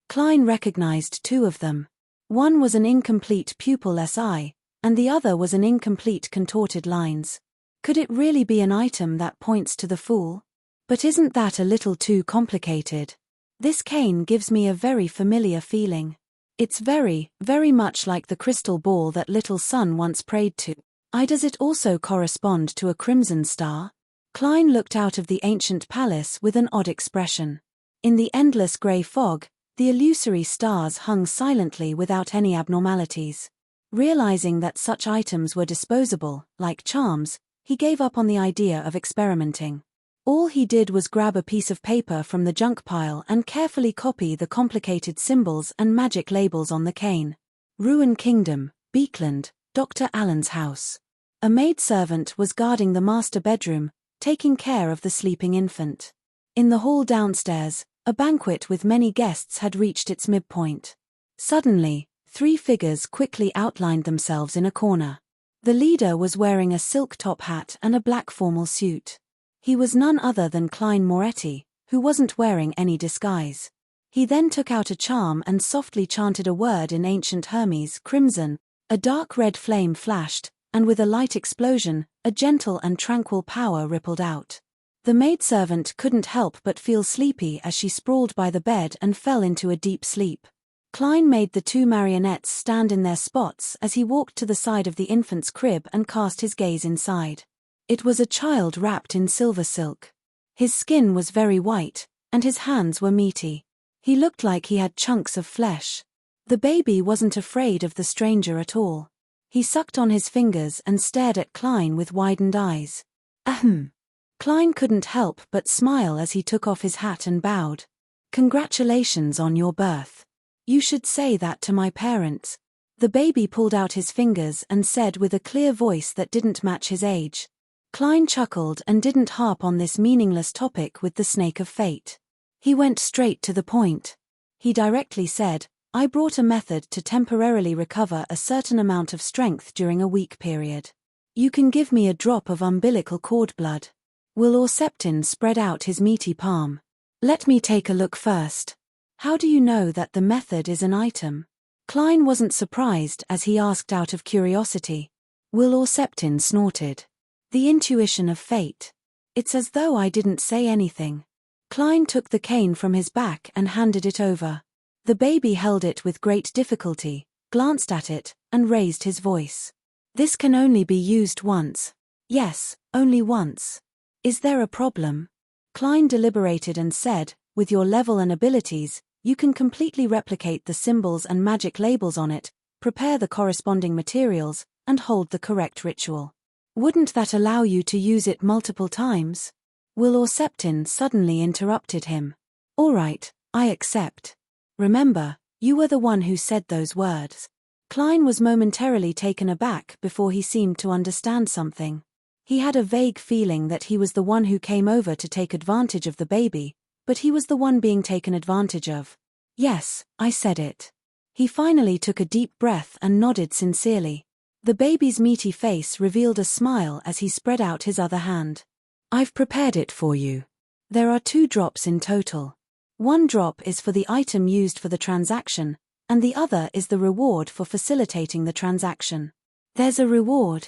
Klein recognized 2 of them. One was an incomplete pupilless eye, and the other was an incomplete contorted lines. Could it really be an item that points to the Fool? But isn't that a little too complicated? This cane gives me a very familiar feeling. It's very, very much like the crystal ball that little son once prayed to. Does it also correspond to a crimson star? Klein looked out of the ancient palace with an odd expression. In the endless grey fog, the illusory stars hung silently without any abnormalities. Realizing that such items were disposable, like charms, he gave up on the idea of experimenting. All he did was grab a piece of paper from the junk pile and carefully copy the complicated symbols and magic labels on the cane. Ruin Kingdom, Beekland, Dr. Allen's house. A maidservant was guarding the master bedroom, taking care of the sleeping infant. In the hall downstairs, a banquet with many guests had reached its midpoint. Suddenly, 3 figures quickly outlined themselves in a corner. The leader was wearing a silk top hat and a black formal suit. He was none other than Klein Moretti, who wasn't wearing any disguise. He then took out a charm and softly chanted a word in ancient Hermes, crimson. A dark red flame flashed, and with a light explosion, a gentle and tranquil power rippled out. The maidservant couldn't help but feel sleepy as she sprawled by the bed and fell into a deep sleep. Klein made the 2 marionettes stand in their spots as he walked to the side of the infant's crib and cast his gaze inside. It was a child wrapped in silver silk. His skin was very white, and his hands were meaty. He looked like he had chunks of flesh. The baby wasn't afraid of the stranger at all. He sucked on his fingers and stared at Klein with widened eyes. Ahem. Klein couldn't help but smile as he took off his hat and bowed. Congratulations on your birth. You should say that to my parents. The baby pulled out his fingers and said with a clear voice that didn't match his age. Klein chuckled and didn't harp on this meaningless topic with the snake of fate. He went straight to the point. He directly said, I brought a method to temporarily recover a certain amount of strength during a weak period. You can give me a drop of umbilical cord blood. Will Orseptin spread out his meaty palm. Let me take a look first. How do you know that the method is an item? Klein wasn't surprised as he asked out of curiosity. Will Orseptin snorted. The intuition of fate. It's as though I didn't say anything. Klein took the cane from his back and handed it over. The baby held it with great difficulty, glanced at it, and raised his voice. This can only be used once. Yes, only once. Is there a problem? Klein deliberated and said, with your level and abilities, you can completely replicate the symbols and magic labels on it, prepare the corresponding materials, and hold the correct ritual. Wouldn't that allow you to use it multiple times? Will Orseptin suddenly interrupted him. All right, I accept. Remember, you were the one who said those words. Klein was momentarily taken aback before he seemed to understand something. He had a vague feeling that he was the one who came over to take advantage of the baby, but he was the one being taken advantage of. Yes, I said it. He finally took a deep breath and nodded sincerely. The baby's meaty face revealed a smile as he spread out his other hand. I've prepared it for you. There are 2 drops in total. 1 drop is for the item used for the transaction, and the other is the reward for facilitating the transaction. There's a reward.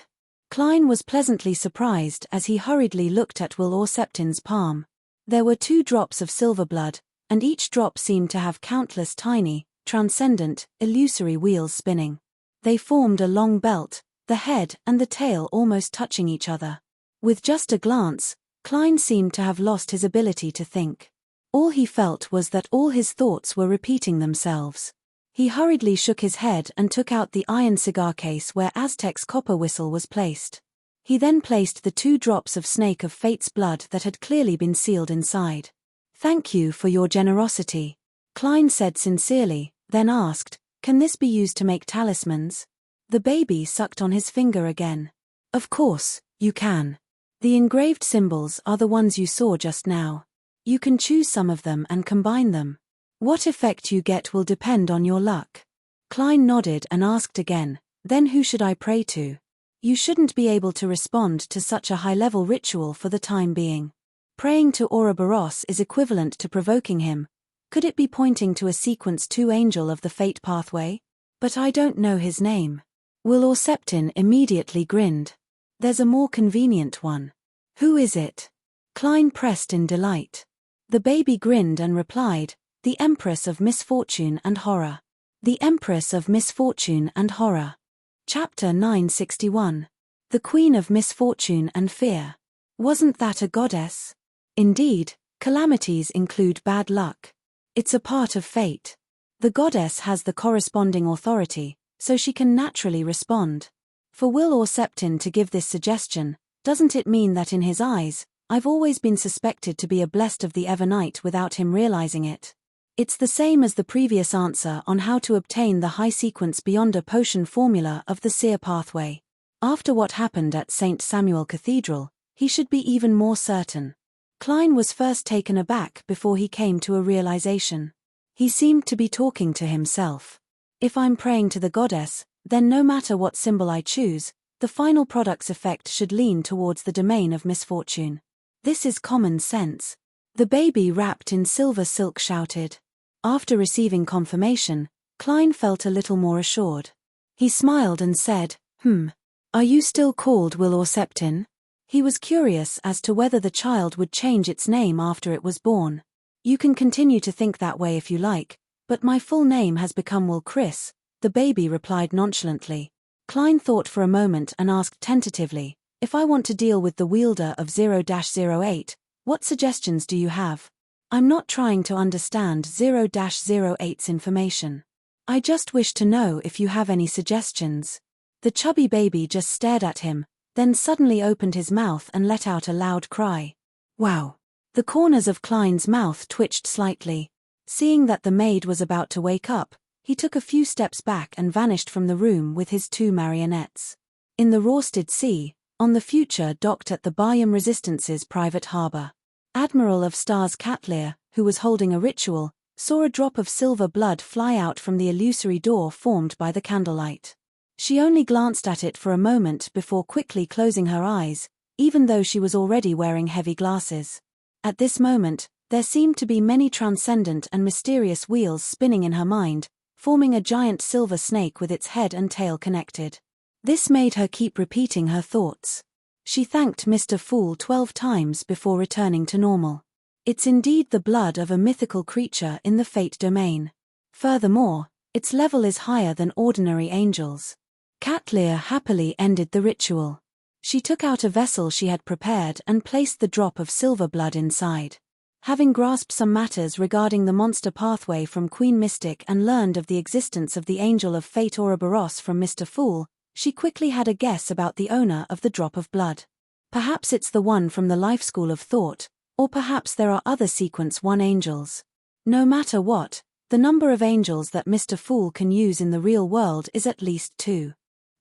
Klein was pleasantly surprised as he hurriedly looked at Will Orseptin's palm. There were 2 drops of silver blood, and each drop seemed to have countless tiny, transcendent, illusory wheels spinning. They formed a long belt, the head and the tail almost touching each other. With just a glance, Klein seemed to have lost his ability to think. All he felt was that all his thoughts were repeating themselves. He hurriedly shook his head and took out the iron cigar case where Aztec's copper whistle was placed. He then placed the 2 drops of Snake of Fate's blood that had clearly been sealed inside. Thank you for your generosity, Klein said sincerely, then asked, can this be used to make talismans? The baby sucked on his finger again. Of course, you can. The engraved symbols are the ones you saw just now. You can choose some of them and combine them. What effect you get will depend on your luck. Klein nodded and asked again, then who should I pray to? You shouldn't be able to respond to such a high-level ritual for the time being. Praying to Ouroboros is equivalent to provoking him. Could it be pointing to a sequence 2 angel of the fate pathway? But I don't know his name. Will or Septin immediately grinned. There's a more convenient one. Who is it? Klein pressed in delight. The baby grinned and replied, the Empress of Misfortune and Horror. The Empress of Misfortune and Horror. Chapter 961. The Queen of Misfortune and Fear. Wasn't that a goddess? Indeed, calamities include bad luck. It's a part of fate. The goddess has the corresponding authority, so she can naturally respond. For Will or Septin to give this suggestion, doesn't it mean that in his eyes, I've always been suspected to be a blessed of the Evernight without him realizing it? It's the same as the previous answer on how to obtain the high sequence beyond a potion formula of the seer pathway. After what happened at St. Samuel Cathedral, he should be even more certain. Klein was first taken aback before he came to a realization. He seemed to be talking to himself. If I'm praying to the goddess, then no matter what symbol I choose, the final product's effect should lean towards the domain of misfortune. This is common sense. The baby wrapped in silver silk shouted. After receiving confirmation, Klein felt a little more assured. He smiled and said, Are you still called Will or Septin? He was curious as to whether the child would change its name after it was born. You can continue to think that way if you like, but my full name has become Will Chris, the baby replied nonchalantly. Klein thought for a moment and asked tentatively, if I want to deal with the wielder of 0-08, what suggestions do you have? I'm not trying to understand 0-08's information. I just wish to know if you have any suggestions. The chubby baby just stared at him, then suddenly opened his mouth and let out a loud cry. Wow! The corners of Klein's mouth twitched slightly. Seeing that the maid was about to wake up, he took a few steps back and vanished from the room with his two marionettes. In the Rorsted Sea, on the future docked at the Bayam Resistance's private harbor. Admiral of Stars Catlear, who was holding a ritual, saw a drop of silver blood fly out from the illusory door formed by the candlelight. She only glanced at it for a moment before quickly closing her eyes, even though she was already wearing heavy glasses. At this moment, there seemed to be many transcendent and mysterious wheels spinning in her mind, forming a giant silver snake with its head and tail connected. This made her keep repeating her thoughts. She thanked Mr. Fool 12 times before returning to normal. It's indeed the blood of a mythical creature in the fate domain. Furthermore, its level is higher than ordinary angels. Catlear happily ended the ritual. She took out a vessel she had prepared and placed the drop of silver blood inside. Having grasped some matters regarding the monster pathway from Queen Mystic and learned of the existence of the Angel of Fate Ouroboros from Mr. Fool, she quickly had a guess about the owner of the drop of blood. Perhaps it's the one from the Life School of Thought, or perhaps there are other Sequence 1 angels. No matter what, the number of angels that Mr. Fool can use in the real world is at least 2.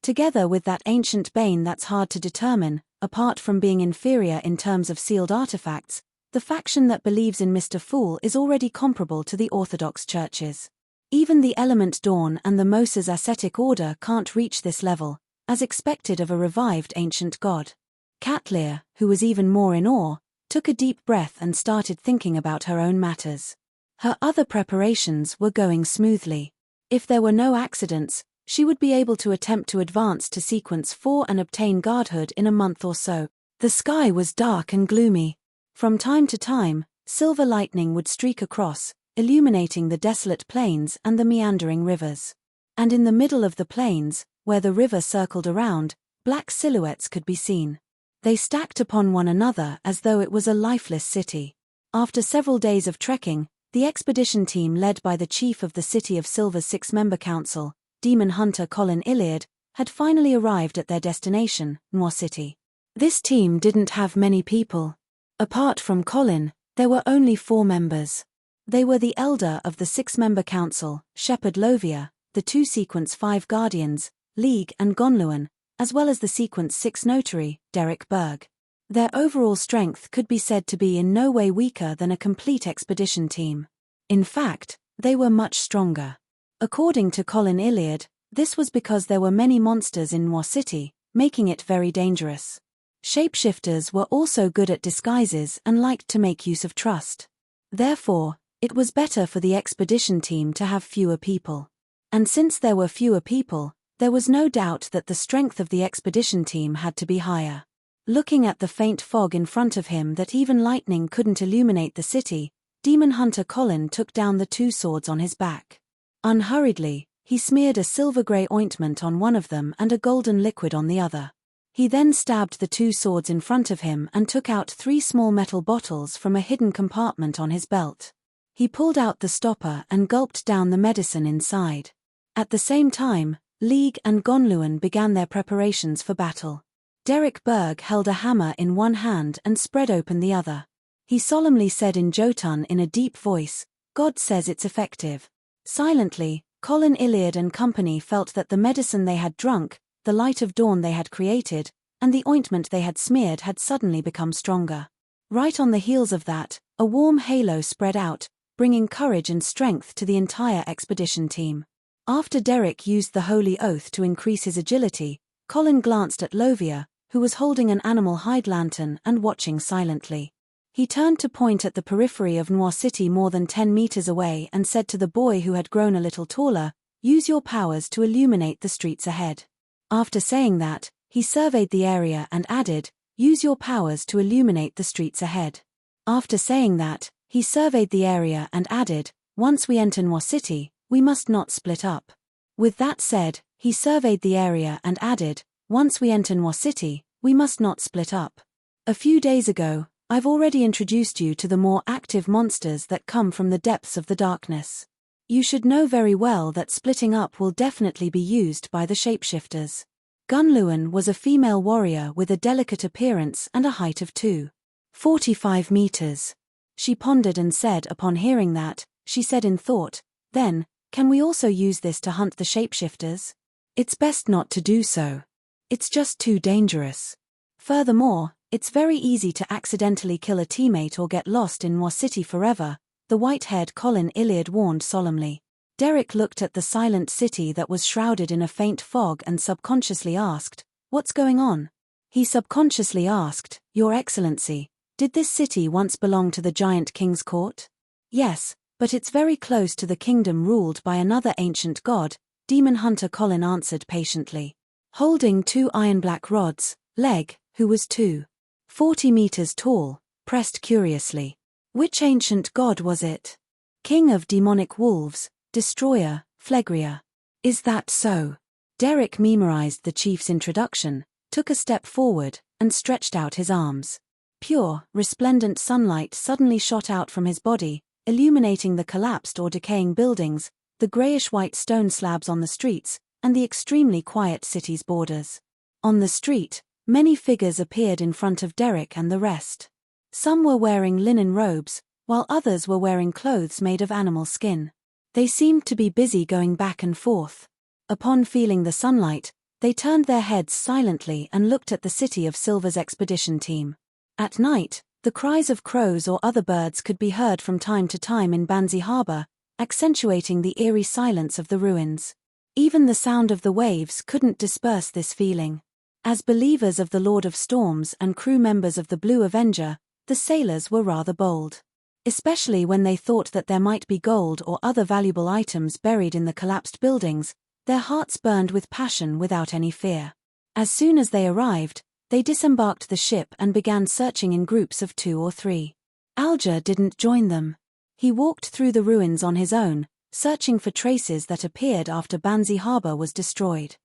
Together with that ancient bane that's hard to determine, apart from being inferior in terms of sealed artifacts, the faction that believes in Mr. Fool is already comparable to the Orthodox churches. Even the Element Dawn and the Moses ascetic order can't reach this level, as expected of a revived ancient god. Catlear, who was even more in awe, took a deep breath and started thinking about her own matters. Her other preparations were going smoothly. If there were no accidents, she would be able to attempt to advance to Sequence 4 and obtain godhood in a month or so. The sky was dark and gloomy. From time to time, silver lightning would streak across, illuminating the desolate plains and the meandering rivers. And in the middle of the plains, where the river circled around, black silhouettes could be seen. They stacked upon one another as though it was a lifeless city. After several days of trekking, the expedition team led by the chief of the City of Silver's 6-member council, demon hunter Colin Iliad, had finally arrived at their destination, Noir City. This team didn't have many people. Apart from Colin, there were only 4 members. They were the elder of the 6-member council, Shepherd Lovia, the 2 Sequence 5 guardians, League and Gonluan, as well as the Sequence 6 notary, Derek Berg. Their overall strength could be said to be in no way weaker than a complete expedition team. In fact, they were much stronger. According to Colin Iliad, this was because there were many monsters in Noir City, making it very dangerous. Shapeshifters were also good at disguises and liked to make use of trust. Therefore, it was better for the expedition team to have fewer people. And since there were fewer people, There was no doubt that the strength of the expedition team had to be higher. Looking at the faint fog in front of him that even lightning couldn't illuminate the city, demon hunter Colin took down the two swords on his back. Unhurriedly, he smeared a silver-grey ointment on one of them and a golden liquid on the other. He then stabbed the two swords in front of him and took out 3 small metal bottles from a hidden compartment on his belt. He pulled out the stopper and gulped down the medicine inside. At the same time, League and Gonluan began their preparations for battle. Derek Berg held a hammer in one hand and spread open the other. He solemnly said in Jotun in a deep voice, "God says it's effective." Silently, Colin Iliad and company felt that the medicine they had drunk, the light of dawn they had created, and the ointment they had smeared had suddenly become stronger. Right on the heels of that, a warm halo spread out, bringing courage and strength to the entire expedition team. After Derek used the holy oath to increase his agility, Colin glanced at Lovia, who was holding an animal hide lantern and watching silently. He turned to point at the periphery of Noir City more than 10 meters away and said to the boy who had grown a little taller, "Use your powers to illuminate the streets ahead." After saying that, he surveyed the area and added, "Use your powers to illuminate the streets ahead." After saying that, he surveyed the area and added, "Once we enter Noir City, we must not split up." With that said, he surveyed the area and added, "Once we enter Noir City, we must not split up. A few days ago, I've already introduced you to the more active monsters that come from the depths of the darkness. You should know very well that splitting up will definitely be used by the shapeshifters." Gunluan was a female warrior with a delicate appearance and a height of 2.45 meters. She pondered and said upon hearing that, she said in thought, "Then, can we also use this to hunt the shapeshifters? It's best not to do so. It's just too dangerous. Furthermore, it's very easy to accidentally kill a teammate or get lost in Noir City forever," the white-haired Colin Iliad warned solemnly. Derek looked at the silent city that was shrouded in a faint fog and subconsciously asked, "What's going on?" He subconsciously asked, "Your Excellency, did this city once belong to the giant king's court?" "Yes, but it's very close to the kingdom ruled by another ancient god," demon hunter Colin answered patiently. Holding 2 iron-black rods, Leg, who was 2.40 meters tall, pressed curiously. "Which ancient god was it?" "King of demonic wolves, destroyer, Phlegria." "Is that so?" Derek memorized the chief's introduction, took a step forward, and stretched out his arms. Pure, resplendent sunlight suddenly shot out from his body, illuminating the collapsed or decaying buildings, the grayish-white stone slabs on the streets, and the extremely quiet city's borders. On the street, many figures appeared in front of Derek and the rest. Some were wearing linen robes, while others were wearing clothes made of animal skin. They seemed to be busy going back and forth. Upon feeling the sunlight, they turned their heads silently and looked at the City of Silver's expedition team. At night, the cries of crows or other birds could be heard from time to time in Banzi Harbor, accentuating the eerie silence of the ruins. Even the sound of the waves couldn't disperse this feeling. As believers of the Lord of Storms and crew members of the Blue Avenger, the sailors were rather bold. Especially when they thought that there might be gold or other valuable items buried in the collapsed buildings, their hearts burned with passion without any fear. As soon as they arrived, they disembarked the ship and began searching in groups of 2 or 3. Alger didn't join them. He walked through the ruins on his own, searching for traces that appeared after Banzi Harbor was destroyed.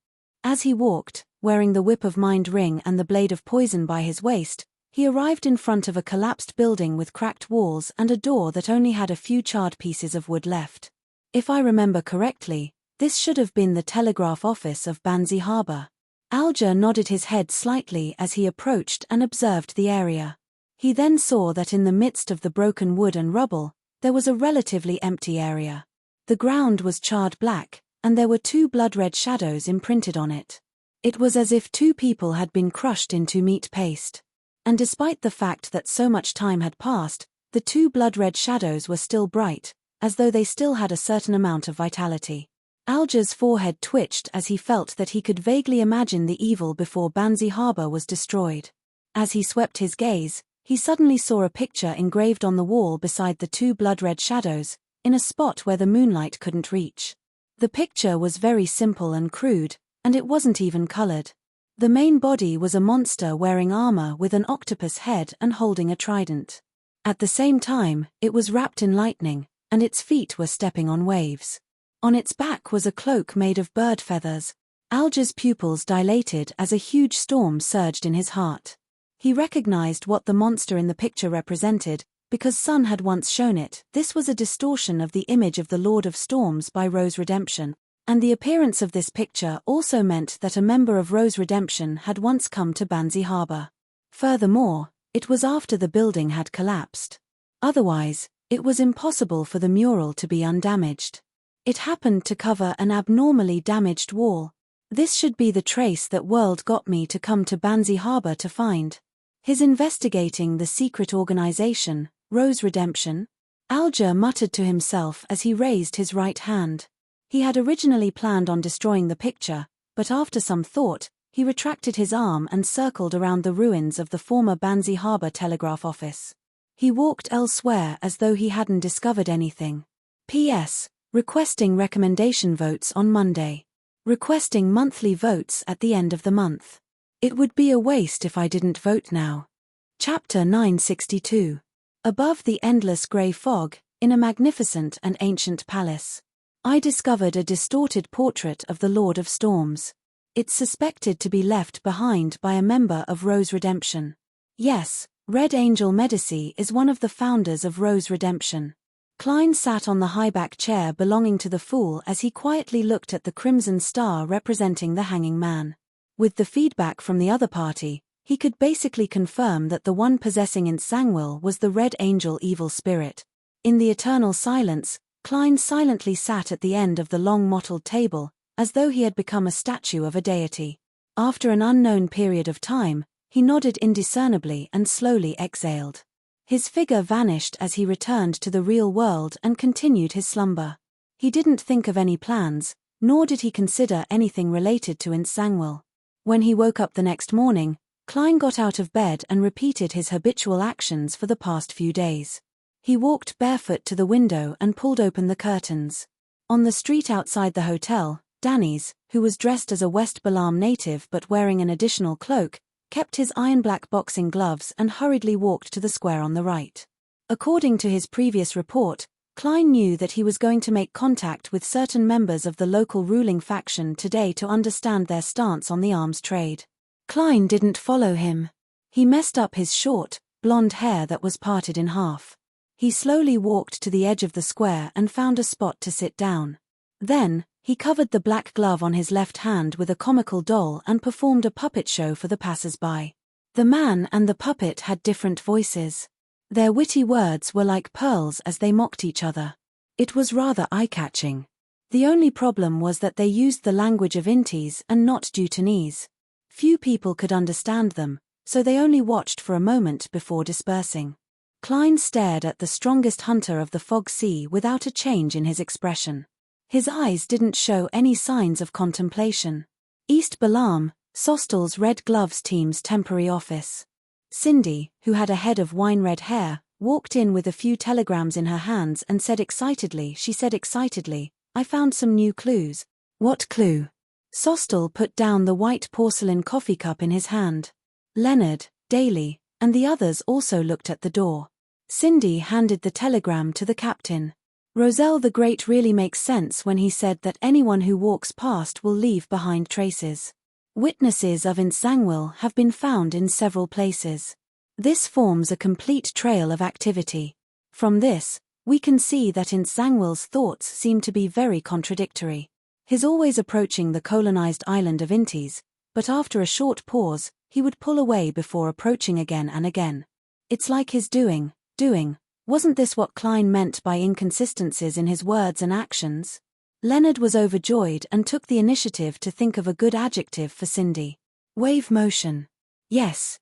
As he walked, wearing the Whip of Mind ring and the Blade of Poison by his waist, he arrived in front of a collapsed building with cracked walls and a door that only had a few charred pieces of wood left. If I remember correctly, this should have been the telegraph office of Banzi Harbor. Alger nodded his head slightly as he approached and observed the area. He then saw that in the midst of the broken wood and rubble, there was a relatively empty area. The ground was charred black, and there were 2 blood-red shadows imprinted on it. It was as if 2 people had been crushed into meat paste. And despite the fact that so much time had passed, the 2 blood-red shadows were still bright, as though they still had a certain amount of vitality. Alger's forehead twitched as he felt that he could vaguely imagine the evil before Banzi Harbor was destroyed. As he swept his gaze, he suddenly saw a picture engraved on the wall beside the 2 blood-red shadows, in a spot where the moonlight couldn't reach. The picture was very simple and crude, and it wasn't even colored. The main body was a monster wearing armor with an octopus head and holding a trident. At the same time, it was wrapped in lightning, and its feet were stepping on waves. On its back was a cloak made of bird feathers. Alger's pupils dilated as a huge storm surged in his heart. He recognized what the monster in the picture represented, because Sun had once shown it. This was a distortion of the image of the Lord of Storms by Rose Redemption, and the appearance of this picture also meant that a member of Rose Redemption had once come to Banzi Harbor. Furthermore, it was after the building had collapsed. Otherwise, it was impossible for the mural to be undamaged. It happened to cover an abnormally damaged wall. This should be the trace that World got me to come to Banzi Harbor to find. His investigating the secret organization, Rose Redemption? Alger muttered to himself as he raised his right hand. He had originally planned on destroying the picture, but after some thought, he retracted his arm and circled around the ruins of the former Banzi Harbor telegraph office. He walked elsewhere as though he hadn't discovered anything. P.S. Requesting recommendation votes on Monday. Requesting monthly votes at the end of the month. It would be a waste if I didn't vote now. Chapter 962. Above the endless grey fog, in a magnificent and ancient palace, I discovered a distorted portrait of the Lord of Storms. It's suspected to be left behind by a member of Rose Redemption. Yes, Red Angel Medici is one of the founders of Rose Redemption. Klein sat on the high-back chair belonging to the Fool as he quietly looked at the crimson star representing the hanging man. With the feedback from the other party, he could basically confirm that the one possessing Insangwil was the Red Angel evil spirit. In the eternal silence, Klein silently sat at the end of the long mottled table, as though he had become a statue of a deity. After an unknown period of time, he nodded indiscernibly and slowly exhaled. His figure vanished as he returned to the real world and continued his slumber. He didn't think of any plans, nor did he consider anything related to Insangwil. When he woke up the next morning, Klein got out of bed and repeated his habitual actions for the past few days. He walked barefoot to the window and pulled open the curtains. On the street outside the hotel, Danny's, who was dressed as a West Balam native but wearing an additional cloak, kept his iron-black boxing gloves and hurriedly walked to the square on the right. According to his previous report, Klein knew that he was going to make contact with certain members of the local ruling faction today to understand their stance on the arms trade. Klein didn't follow him. He messed up his short, blonde hair that was parted in half. He slowly walked to the edge of the square and found a spot to sit down. Then, he covered the black glove on his left hand with a comical doll and performed a puppet show for the passers-by. The man and the puppet had different voices. Their witty words were like pearls as they mocked each other. It was rather eye-catching. The only problem was that they used the language of Intis and not Deutanese. Few people could understand them, so they only watched for a moment before dispersing. Klein stared at the strongest hunter of the Fog Sea without a change in his expression. His eyes didn't show any signs of contemplation. East Balam, Sostal's Red Gloves team's temporary office. Cindy, who had a head of wine-red hair, walked in with a few telegrams in her hands and said excitedly, I found some new clues. What clue? Sostal put down the white porcelain coffee cup in his hand. Leonard, Daly, and the others also looked at the door. Cindy handed the telegram to the captain. Roselle the Great really makes sense when he said that anyone who walks past will leave behind traces. Witnesses of Insangwil have been found in several places. This forms a complete trail of activity. From this, we can see that Insangwil's thoughts seem to be very contradictory. He's always approaching the colonized island of Intis, but after a short pause, he would pull away before approaching again and again. It's like his doing. Wasn't this what Klein meant by inconsistencies in his words and actions? Leonard was overjoyed and took the initiative to think of a good adjective for Cindy. Wave motion. Yes,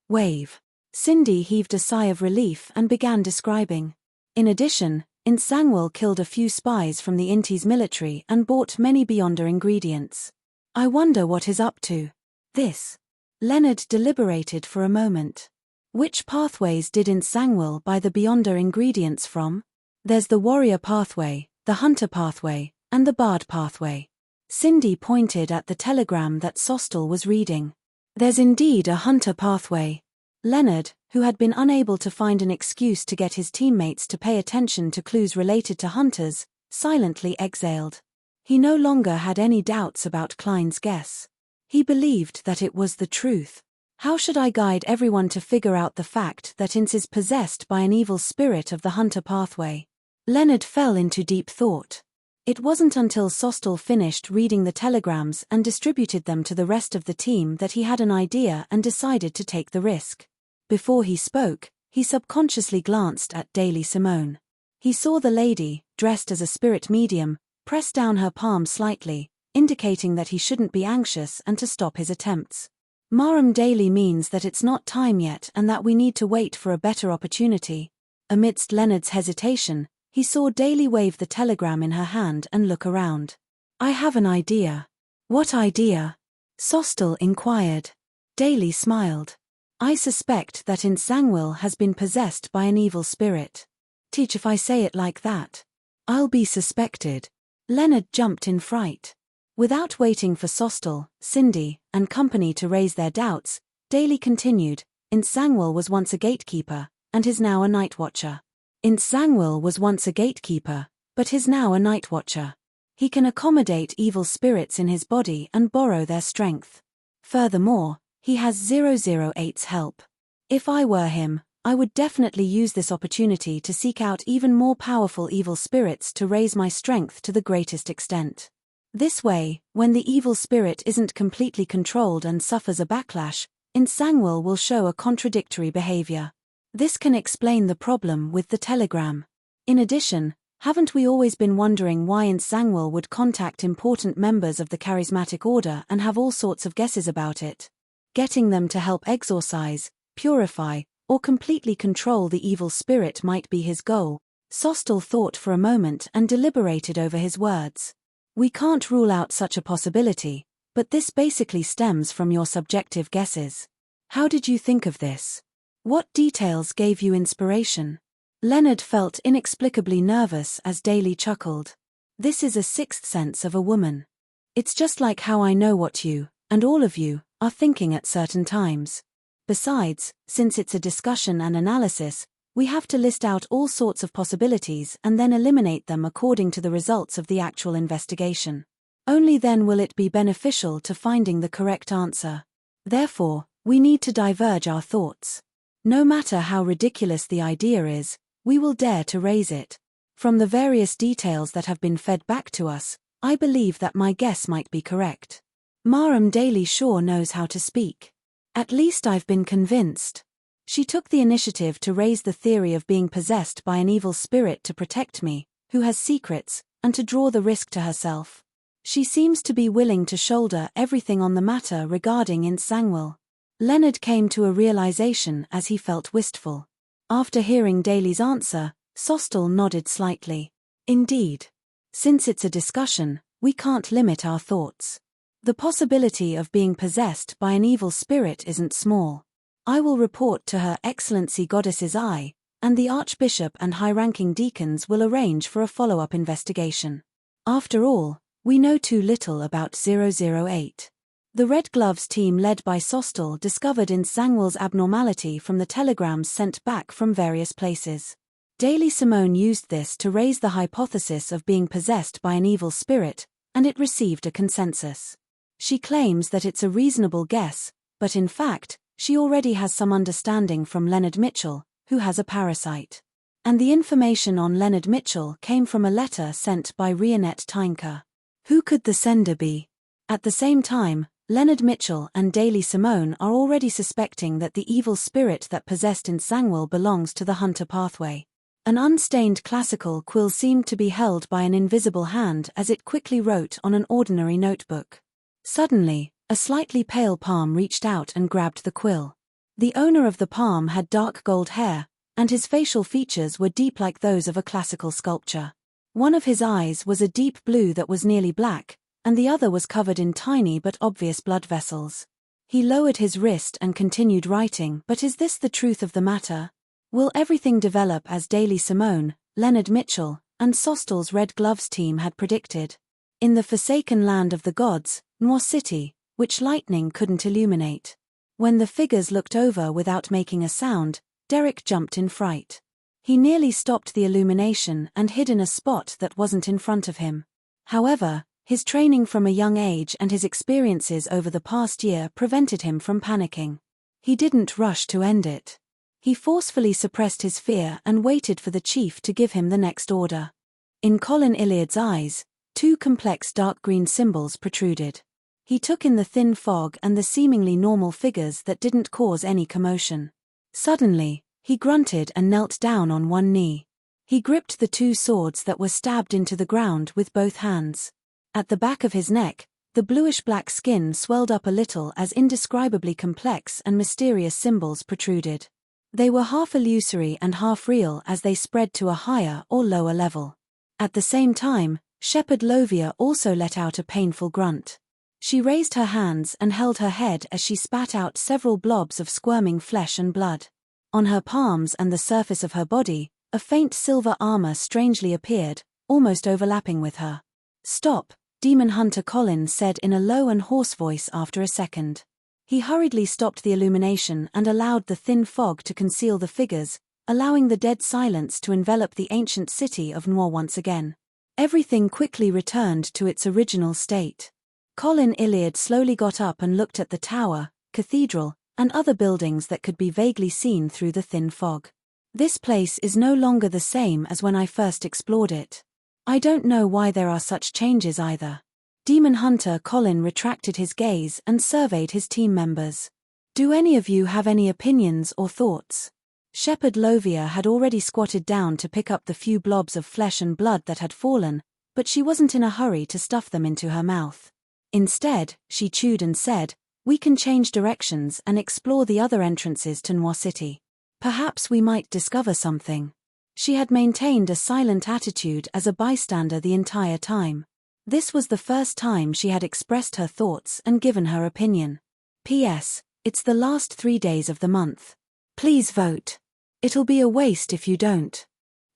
wave. Cindy heaved a sigh of relief and began describing. In addition, Insangwil killed a few spies from the Intis military and bought many Beyonder ingredients. I wonder what he's up to. This. Leonard deliberated for a moment. Which pathways did Insangwil buy the Beyonder ingredients from? There's the warrior pathway, the hunter pathway, and the bard pathway. Cindy pointed at the telegram that Sostel was reading. There's indeed a hunter pathway. Leonard, who had been unable to find an excuse to get his teammates to pay attention to clues related to hunters, silently exhaled. He no longer had any doubts about Klein's guess. He believed that it was the truth. How should I guide everyone to figure out the fact that Ince is possessed by an evil spirit of the hunter pathway? Leonard fell into deep thought. It wasn't until Sostel finished reading the telegrams and distributed them to the rest of the team that he had an idea and decided to take the risk. Before he spoke, he subconsciously glanced at Daily Simone. He saw the lady, dressed as a spirit medium, press down her palm slightly, indicating that he shouldn't be anxious and to stop his attempts. Marum Daily means that it's not time yet and that we need to wait for a better opportunity. Amidst Leonard's hesitation, he saw Daly wave the telegram in her hand and look around. I have an idea. What idea? Sostel inquired. Daly smiled. I suspect that Insangwil has been possessed by an evil spirit. Teach if I say it like that. I'll be suspected. Leonard jumped in fright. Without waiting for Sostel, Cindy, and company to raise their doubts, Daly continued, Insangwil was once a gatekeeper, and is now a night watcher. Insangwil was once a gatekeeper, but is now a night watcher. He can accommodate evil spirits in his body and borrow their strength. Furthermore, he has 008's help. If I were him, I would definitely use this opportunity to seek out even more powerful evil spirits to raise my strength to the greatest extent. This way, when the evil spirit isn't completely controlled and suffers a backlash, Insangwil will show a contradictory behavior. This can explain the problem with the telegram. In addition, haven't we always been wondering why Insangwil would contact important members of the charismatic order and have all sorts of guesses about it? Getting them to help exorcise, purify, or completely control the evil spirit might be his goal. Sostel thought for a moment and deliberated over his words. We can't rule out such a possibility, but this basically stems from your subjective guesses. How did you think of this? What details gave you inspiration? Leonard felt inexplicably nervous as Daly chuckled. This is a sixth sense of a woman. It's just like how I know what you, and all of you, are thinking at certain times. Besides, since it's a discussion and analysis, we have to list out all sorts of possibilities and then eliminate them according to the results of the actual investigation. Only then will it be beneficial to finding the correct answer. Therefore, we need to diverge our thoughts. No matter how ridiculous the idea is, we will dare to raise it. From the various details that have been fed back to us, I believe that my guess might be correct. Marum Daly sure knows how to speak. At least I've been convinced. She took the initiative to raise the theory of being possessed by an evil spirit to protect me, who has secrets, and to draw the risk to herself. She seems to be willing to shoulder everything on the matter regarding Insangwil. Leonard came to a realization as he felt wistful. After hearing Daly's answer, Sostel nodded slightly. Indeed. Since it's a discussion, we can't limit our thoughts. The possibility of being possessed by an evil spirit isn't small. I will report to Her Excellency Goddess's Eye, and the Archbishop and high-ranking deacons will arrange for a follow-up investigation. After all, we know too little about 008. The Red Gloves team led by Sostel discovered Insangwil's abnormality from the telegrams sent back from various places. Daily Simone used this to raise the hypothesis of being possessed by an evil spirit, and it received a consensus. She claims that it's a reasonable guess, but in fact, she already has some understanding from Leonard Mitchell, who has a parasite. And the information on Leonard Mitchell came from a letter sent by Rionette Tynker. Who could the sender be? At the same time, Leonard Mitchell and Daily Simone are already suspecting that the evil spirit that possessed Insangwil belongs to the hunter pathway. An unstained classical quill seemed to be held by an invisible hand as it quickly wrote on an ordinary notebook. Suddenly, a slightly pale palm reached out and grabbed the quill. The owner of the palm had dark gold hair, and his facial features were deep like those of a classical sculpture. One of his eyes was a deep blue that was nearly black, and the other was covered in tiny but obvious blood vessels. He lowered his wrist and continued writing. But is this the truth of the matter? Will everything develop as Daily Simone, Leonard Mitchell, and Sostel's Red Gloves team had predicted? In the forsaken land of the gods, Noir City, which lightning couldn't illuminate. When the figures looked over without making a sound, Derek jumped in fright. He nearly stopped the illumination and hid in a spot that wasn't in front of him. However, his training from a young age and his experiences over the past year prevented him from panicking. He didn't rush to end it. He forcefully suppressed his fear and waited for the chief to give him the next order. In Colin Iliad's eyes, two complex dark green symbols protruded. He took in the thin fog and the seemingly normal figures that didn't cause any commotion. Suddenly, he grunted and knelt down on one knee. He gripped the two swords that were stabbed into the ground with both hands. At the back of his neck, the bluish-black skin swelled up a little as indescribably complex and mysterious symbols protruded. They were half illusory and half real as they spread to a higher or lower level. At the same time, Shepherd Lovia also let out a painful grunt. She raised her hands and held her head as she spat out several blobs of squirming flesh and blood. On her palms and the surface of her body, a faint silver armor strangely appeared, almost overlapping with her. "Stop," Demon Hunter Colin said in a low and hoarse voice after a second. He hurriedly stopped the illumination and allowed the thin fog to conceal the figures, allowing the dead silence to envelop the ancient city of Noir once again. Everything quickly returned to its original state. Colin Iliad slowly got up and looked at the tower, cathedral, and other buildings that could be vaguely seen through the thin fog. This place is no longer the same as when I first explored it. I don't know why there are such changes either. Demon Hunter Colin retracted his gaze and surveyed his team members. Do any of you have any opinions or thoughts? Shepherd Lovia had already squatted down to pick up the few blobs of flesh and blood that had fallen, but she wasn't in a hurry to stuff them into her mouth. Instead, she chewed and said, "We can change directions and explore the other entrances to Noir City. Perhaps we might discover something." She had maintained a silent attitude as a bystander the entire time. This was the first time she had expressed her thoughts and given her opinion. P.S. It's the last 3 days of the month. Please vote. It'll be a waste if you don't.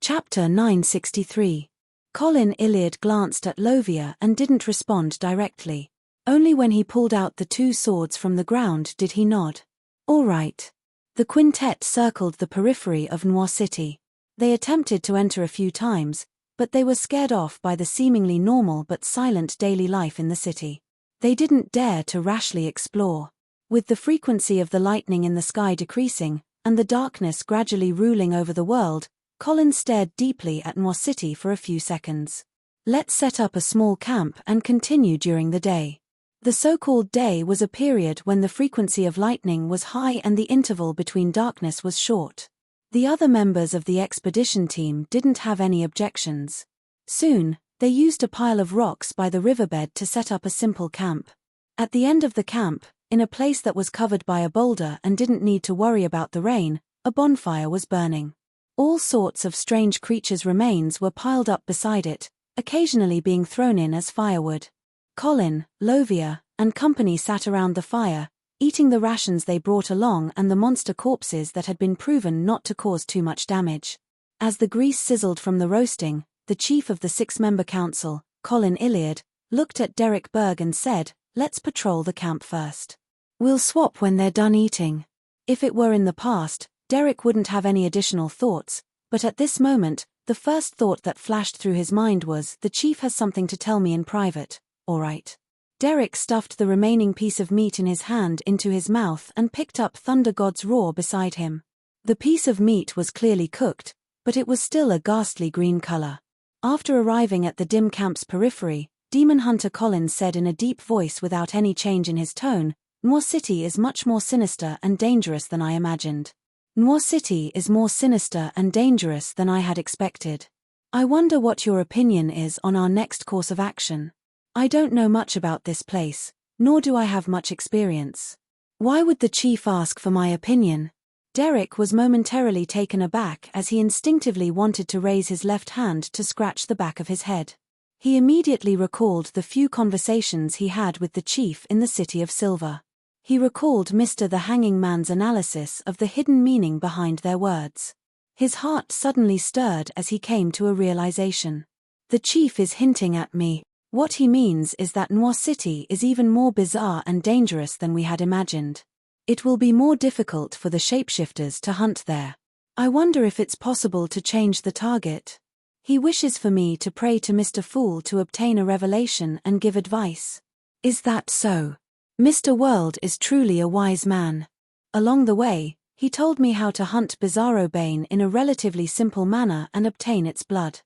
Chapter 963. Colin Iliad glanced at Lovia and didn't respond directly. Only when he pulled out the two swords from the ground did he nod. All right. The quintet circled the periphery of Noir City. They attempted to enter a few times, but they were scared off by the seemingly normal but silent daily life in the city. They didn't dare to rashly explore. With the frequency of the lightning in the sky decreasing, and the darkness gradually ruling over the world, Colin stared deeply at Noir City for a few seconds. Let's set up a small camp and continue during the day. The so-called day was a period when the frequency of lightning was high and the interval between darkness was short. The other members of the expedition team didn't have any objections. Soon, they used a pile of rocks by the riverbed to set up a simple camp. At the end of the camp, in a place that was covered by a boulder and didn't need to worry about the rain, a bonfire was burning. All sorts of strange creatures' remains were piled up beside it, occasionally being thrown in as firewood. Colin, Lovia, and company sat around the fire, eating the rations they brought along and the monster corpses that had been proven not to cause too much damage. As the grease sizzled from the roasting, the chief of the 6-member council, Colin Iliad, looked at Derek Berg and said, "Let's patrol the camp first. We'll swap when they're done eating." If it were in the past, Derek wouldn't have any additional thoughts, but at this moment, the first thought that flashed through his mind was, "The chief has something to tell me in private, all right." Derek stuffed the remaining piece of meat in his hand into his mouth and picked up Thunder God's roar beside him. The piece of meat was clearly cooked, but it was still a ghastly green color. After arriving at the dim camp's periphery, Demon Hunter Colin said in a deep voice without any change in his tone, "Noir City is much more sinister and dangerous than I imagined. Noir City is more sinister and dangerous than I had expected. I wonder what your opinion is on our next course of action. I don't know much about this place, nor do I have much experience." Why would the chief ask for my opinion? Derek was momentarily taken aback as he instinctively wanted to raise his left hand to scratch the back of his head. He immediately recalled the few conversations he had with the chief in the City of Silver. He recalled Mr. the Hanging Man's analysis of the hidden meaning behind their words. His heart suddenly stirred as he came to a realization. The chief is hinting at me. What he means is that Noir City is even more bizarre and dangerous than we had imagined. It will be more difficult for the shapeshifters to hunt there. I wonder if it's possible to change the target. He wishes for me to pray to Mr. Fool to obtain a revelation and give advice. Is that so? Mr. World is truly a wise man. Along the way, he told me how to hunt Bizarro Bane in a relatively simple manner and obtain its blood.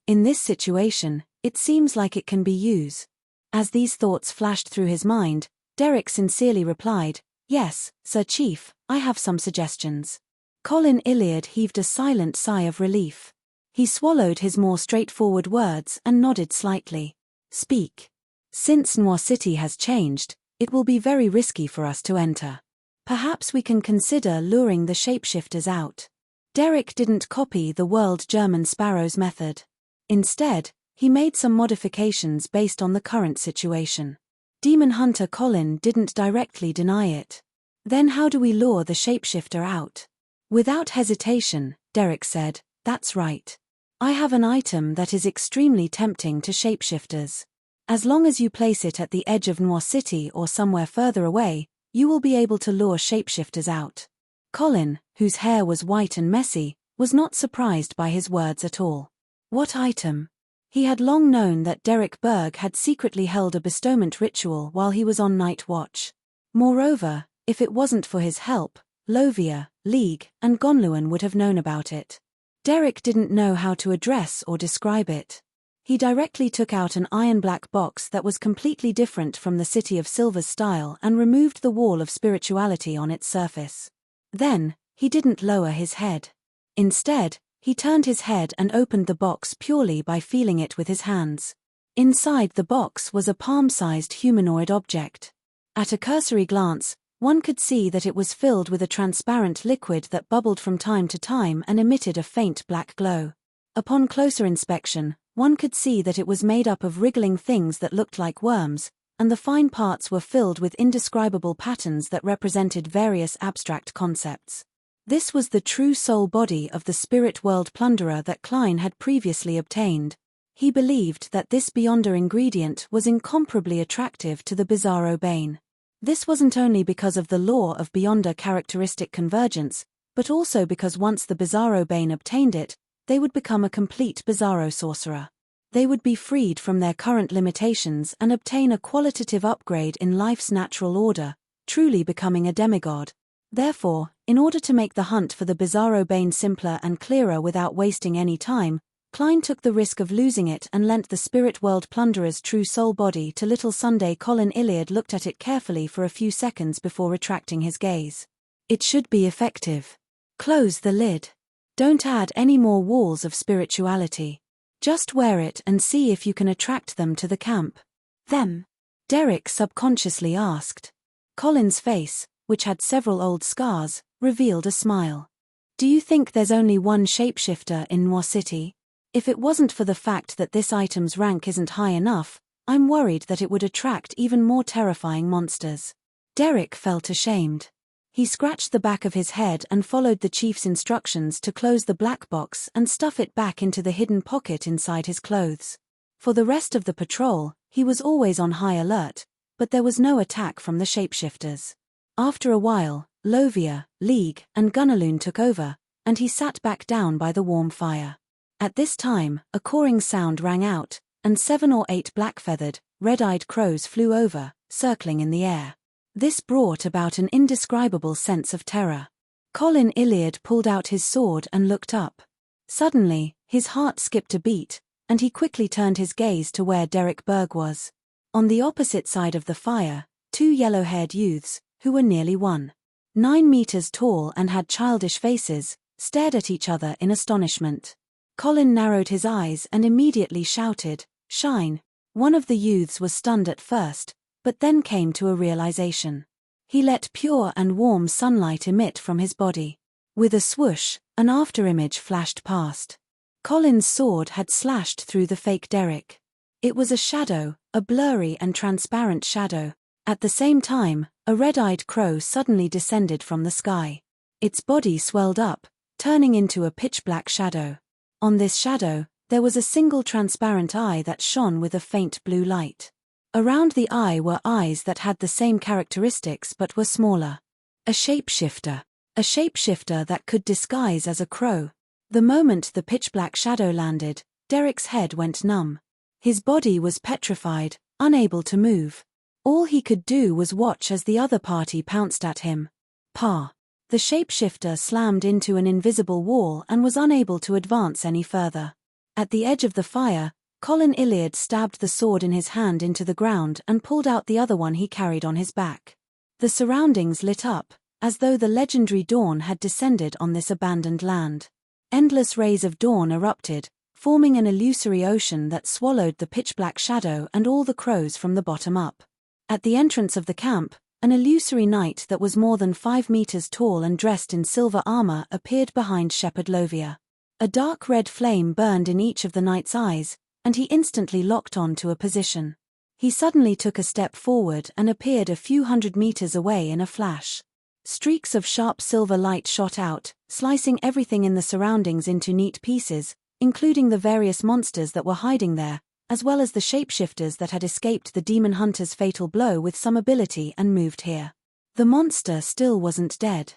In this situation, it seems like it can be used. As these thoughts flashed through his mind, Derek sincerely replied, "Yes, Sir Chief, I have some suggestions." Colin Iliad heaved a silent sigh of relief. He swallowed his more straightforward words and nodded slightly. "Speak. Since Noir City has changed, it will be very risky for us to enter. Perhaps we can consider luring the shapeshifters out." Derek didn't copy the World German Sparrow's method. Instead, he made some modifications based on the current situation. Demon Hunter Colin didn't directly deny it. "Then how do we lure the shapeshifter out?" Without hesitation, Derek said, "That's right. I have an item that is extremely tempting to shapeshifters. As long as you place it at the edge of Noir City or somewhere further away, you will be able to lure shapeshifters out." Colin, whose hair was white and messy, was not surprised by his words at all. What item? He had long known that Derek Berg had secretly held a bestowment ritual while he was on night watch. Moreover, if it wasn't for his help, Lovia, League, and Gonluan would have known about it. Derek didn't know how to address or describe it. He directly took out an iron-black box that was completely different from the City of Silver's style and removed the wall of spirituality on its surface. Then, he didn't lower his head. Instead, he turned his head and opened the box purely by feeling it with his hands. Inside the box was a palm-sized humanoid object. At a cursory glance, one could see that it was filled with a transparent liquid that bubbled from time to time and emitted a faint black glow. Upon closer inspection, one could see that it was made up of wriggling things that looked like worms, and the fine parts were filled with indescribable patterns that represented various abstract concepts. This was the true soul body of the spirit world plunderer that Klein had previously obtained. He believed that this Beyonder ingredient was incomparably attractive to the Bizarro Bane. This wasn't only because of the law of Beyonder characteristic convergence, but also because once the Bizarro Bane obtained it, they would become a complete Bizarro sorcerer. They would be freed from their current limitations and obtain a qualitative upgrade in life's natural order, truly becoming a demigod. Therefore, in order to make the hunt for the Bizarro Bane simpler and clearer without wasting any time, Klein took the risk of losing it and lent the spirit world plunderer's true soul body to Little Sunday. Colin Iliad looked at it carefully for a few seconds before retracting his gaze. "It should be effective. Close the lid. Don't add any more walls of spirituality. Just wear it and see if you can attract them to the camp." "Them?" Derek subconsciously asked. Colin's face, which had several old scars, revealed a smile. "Do you think there's only one shapeshifter in Noir City? If it wasn't for the fact that this item's rank isn't high enough, I'm worried that it would attract even more terrifying monsters." Derek felt ashamed. He scratched the back of his head and followed the chief's instructions to close the black box and stuff it back into the hidden pocket inside his clothes. For the rest of the patrol, he was always on high alert, but there was no attack from the shapeshifters. After a while, Lovia, League, and Gunaloon took over, and he sat back down by the warm fire. At this time, a cawing sound rang out, and 7 or 8 black-feathered, red-eyed crows flew over, circling in the air. This brought about an indescribable sense of terror. Colin Iliad pulled out his sword and looked up. Suddenly, his heart skipped a beat, and he quickly turned his gaze to where Derek Berg was. On the opposite side of the fire, 2 yellow-haired youths, who were nearly 1.9 meters tall and had childish faces, stared at each other in astonishment. Colin narrowed his eyes and immediately shouted, "Shine!" One of the youths was stunned at first, but then came to a realization. He let pure and warm sunlight emit from his body. With a swoosh, an afterimage flashed past. Colin's sword had slashed through the fake Derek. It was a shadow, a blurry and transparent shadow. At the same time, a red-eyed crow suddenly descended from the sky. Its body swelled up, turning into a pitch-black shadow. On this shadow, There was a single transparent eye that shone with a faint blue light. Around the eye were eyes that had the same characteristics but were smaller. A shapeshifter. A shapeshifter that could disguise as a crow. The moment the pitch-black shadow landed, Derek's head went numb. His body was petrified, unable to move. All he could do was watch as the other party pounced at him. Pa. The shapeshifter slammed into an invisible wall and was unable to advance any further. At the edge of the fire, Colin Iliad stabbed the sword in his hand into the ground and pulled out the other one he carried on his back. The surroundings lit up, as though the legendary dawn had descended on this abandoned land. Endless rays of dawn erupted, forming an illusory ocean that swallowed the pitch-black shadow and all the crows from the bottom up. At the entrance of the camp, an illusory knight that was more than 5 meters tall and dressed in silver armor appeared behind Shepherd Lovia. A dark red flame burned in each of the knight's eyes, and he instantly locked on to a position. He suddenly took a step forward and appeared a few 100 meters away in a flash. Streaks of sharp silver light shot out, slicing everything in the surroundings into neat pieces, including the various monsters that were hiding there, as well as the shapeshifters that had escaped the demon hunter's fatal blow with some ability and moved here. The monster still wasn't dead.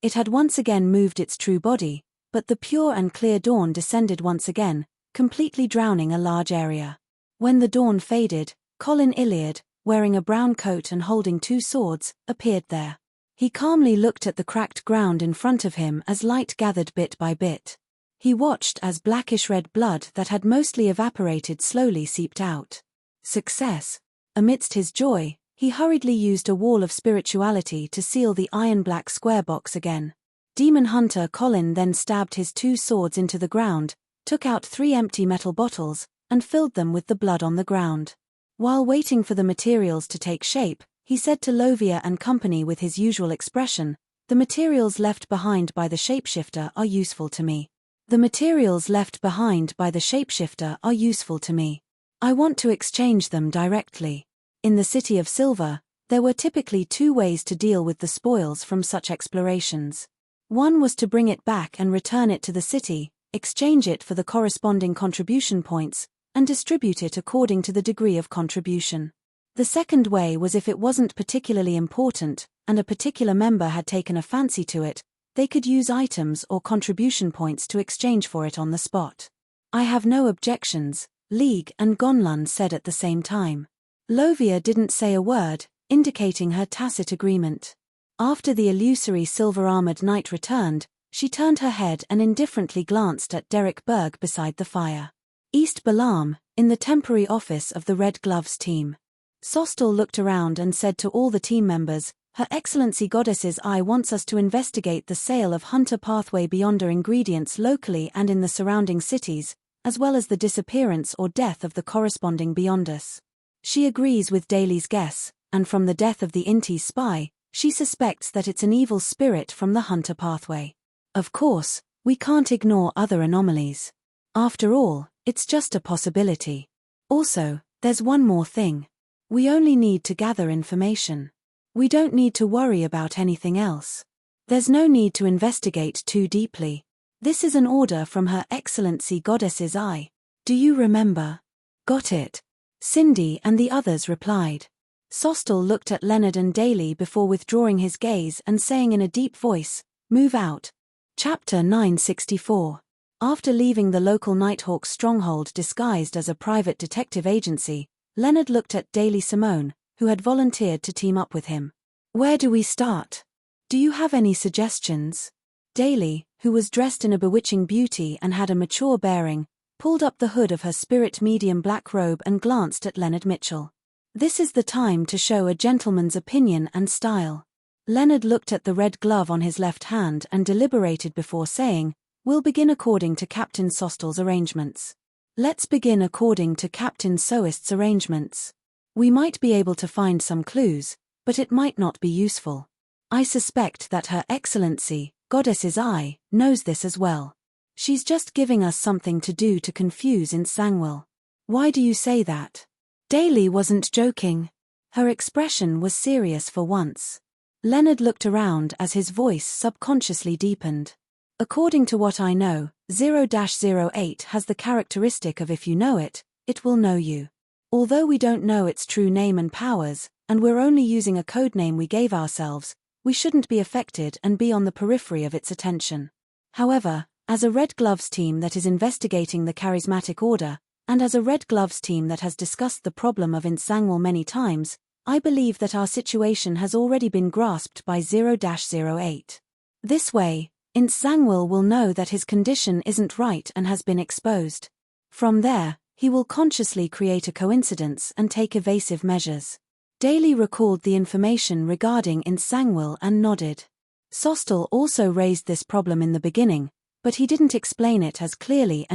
It had once again moved its true body, but the pure and clear dawn descended once again, completely drowning a large area. When the dawn faded, Colin Iliad, wearing a brown coat and holding 2 swords, appeared there. He calmly looked at the cracked ground in front of him as light gathered bit by bit. He watched as blackish-red blood that had mostly evaporated slowly seeped out. Success. Amidst his joy, he hurriedly used a wall of spirituality to seal the iron-black square box again. Demon Hunter Colin then stabbed his 2 swords into the ground, took out 3 empty metal bottles, and filled them with the blood on the ground. While waiting for the materials to take shape, he said to Lovia and company with his usual expression, "The materials left behind by the shapeshifter are useful to me. The materials left behind by the shapeshifter are useful to me. I want to exchange them directly." In the City of Silver, there were typically 2 ways to deal with the spoils from such explorations. One was to bring it back and return it to the city, exchange it for the corresponding contribution points, and distribute it according to the degree of contribution. The second way was if it wasn't particularly important, and a particular member had taken a fancy to it, they could use items or contribution points to exchange for it on the spot. "I have no objections," League and Gonlund said at the same time. Lovia didn't say a word, indicating her tacit agreement. After the illusory silver-armored knight returned, she turned her head and indifferently glanced at Derek Berg beside the fire. East Balam, in the temporary office of the Red Gloves team. Sostal looked around and said to all the team members, "Her Excellency Goddess's Eye wants us to investigate the sale of Hunter Pathway Beyonder ingredients locally and in the surrounding cities, as well as the disappearance or death of the corresponding Beyonders. She agrees with Daly's guess, and from the death of the Inti spy, she suspects that it's an evil spirit from the Hunter Pathway. Of course, we can't ignore other anomalies. After all, it's just a possibility. Also, there's one more thing. We only need to gather information. We don't need to worry about anything else. There's no need to investigate too deeply. This is an order from Her Excellency Goddess's Eye. Do you remember?" "Got it," Cindy and the others replied. Sostal looked at Leonard and Daly before withdrawing his gaze and saying in a deep voice, "Move out." Chapter 964. After leaving the local Nighthawk stronghold disguised as a private detective agency, Leonard looked at Daly Simone, who had volunteered to team up with him. "Where do we start? Do you have any suggestions?" Daly, who was dressed in a bewitching beauty and had a mature bearing, pulled up the hood of her spirit medium black robe and glanced at Leonard Mitchell. "This is the time to show a gentleman's opinion and style." Leonard looked at the red glove on his left hand and deliberated before saying, "We'll begin according to Captain Sostal's arrangements." "Let's begin according to Captain Soist's arrangements. We might be able to find some clues, but it might not be useful. I suspect that Her Excellency, Goddess's Eye, knows this as well. She's just giving us something to do to confuse in Sangwell." "Why do you say that?" Daly wasn't joking. Her expression was serious for once. Leonard looked around as his voice subconsciously deepened. "According to what I know, 0-08 has the characteristic of if you know it, it will know you. Although we don't know its true name and powers, and we're only using a code name we gave ourselves, we shouldn't be affected and be on the periphery of its attention. However, as a Red Gloves team that is investigating the charismatic order, and as a Red Gloves team that has discussed the problem of Insangwil many times, I believe that our situation has already been grasped by 0-08. This way, Insangwil will know that his condition isn't right and has been exposed. From there, he will consciously create a coincidence and take evasive measures. Daly recalled the information regarding Insangwil and nodded. Sostal also raised this problem in the beginning, but he didn't explain it as clearly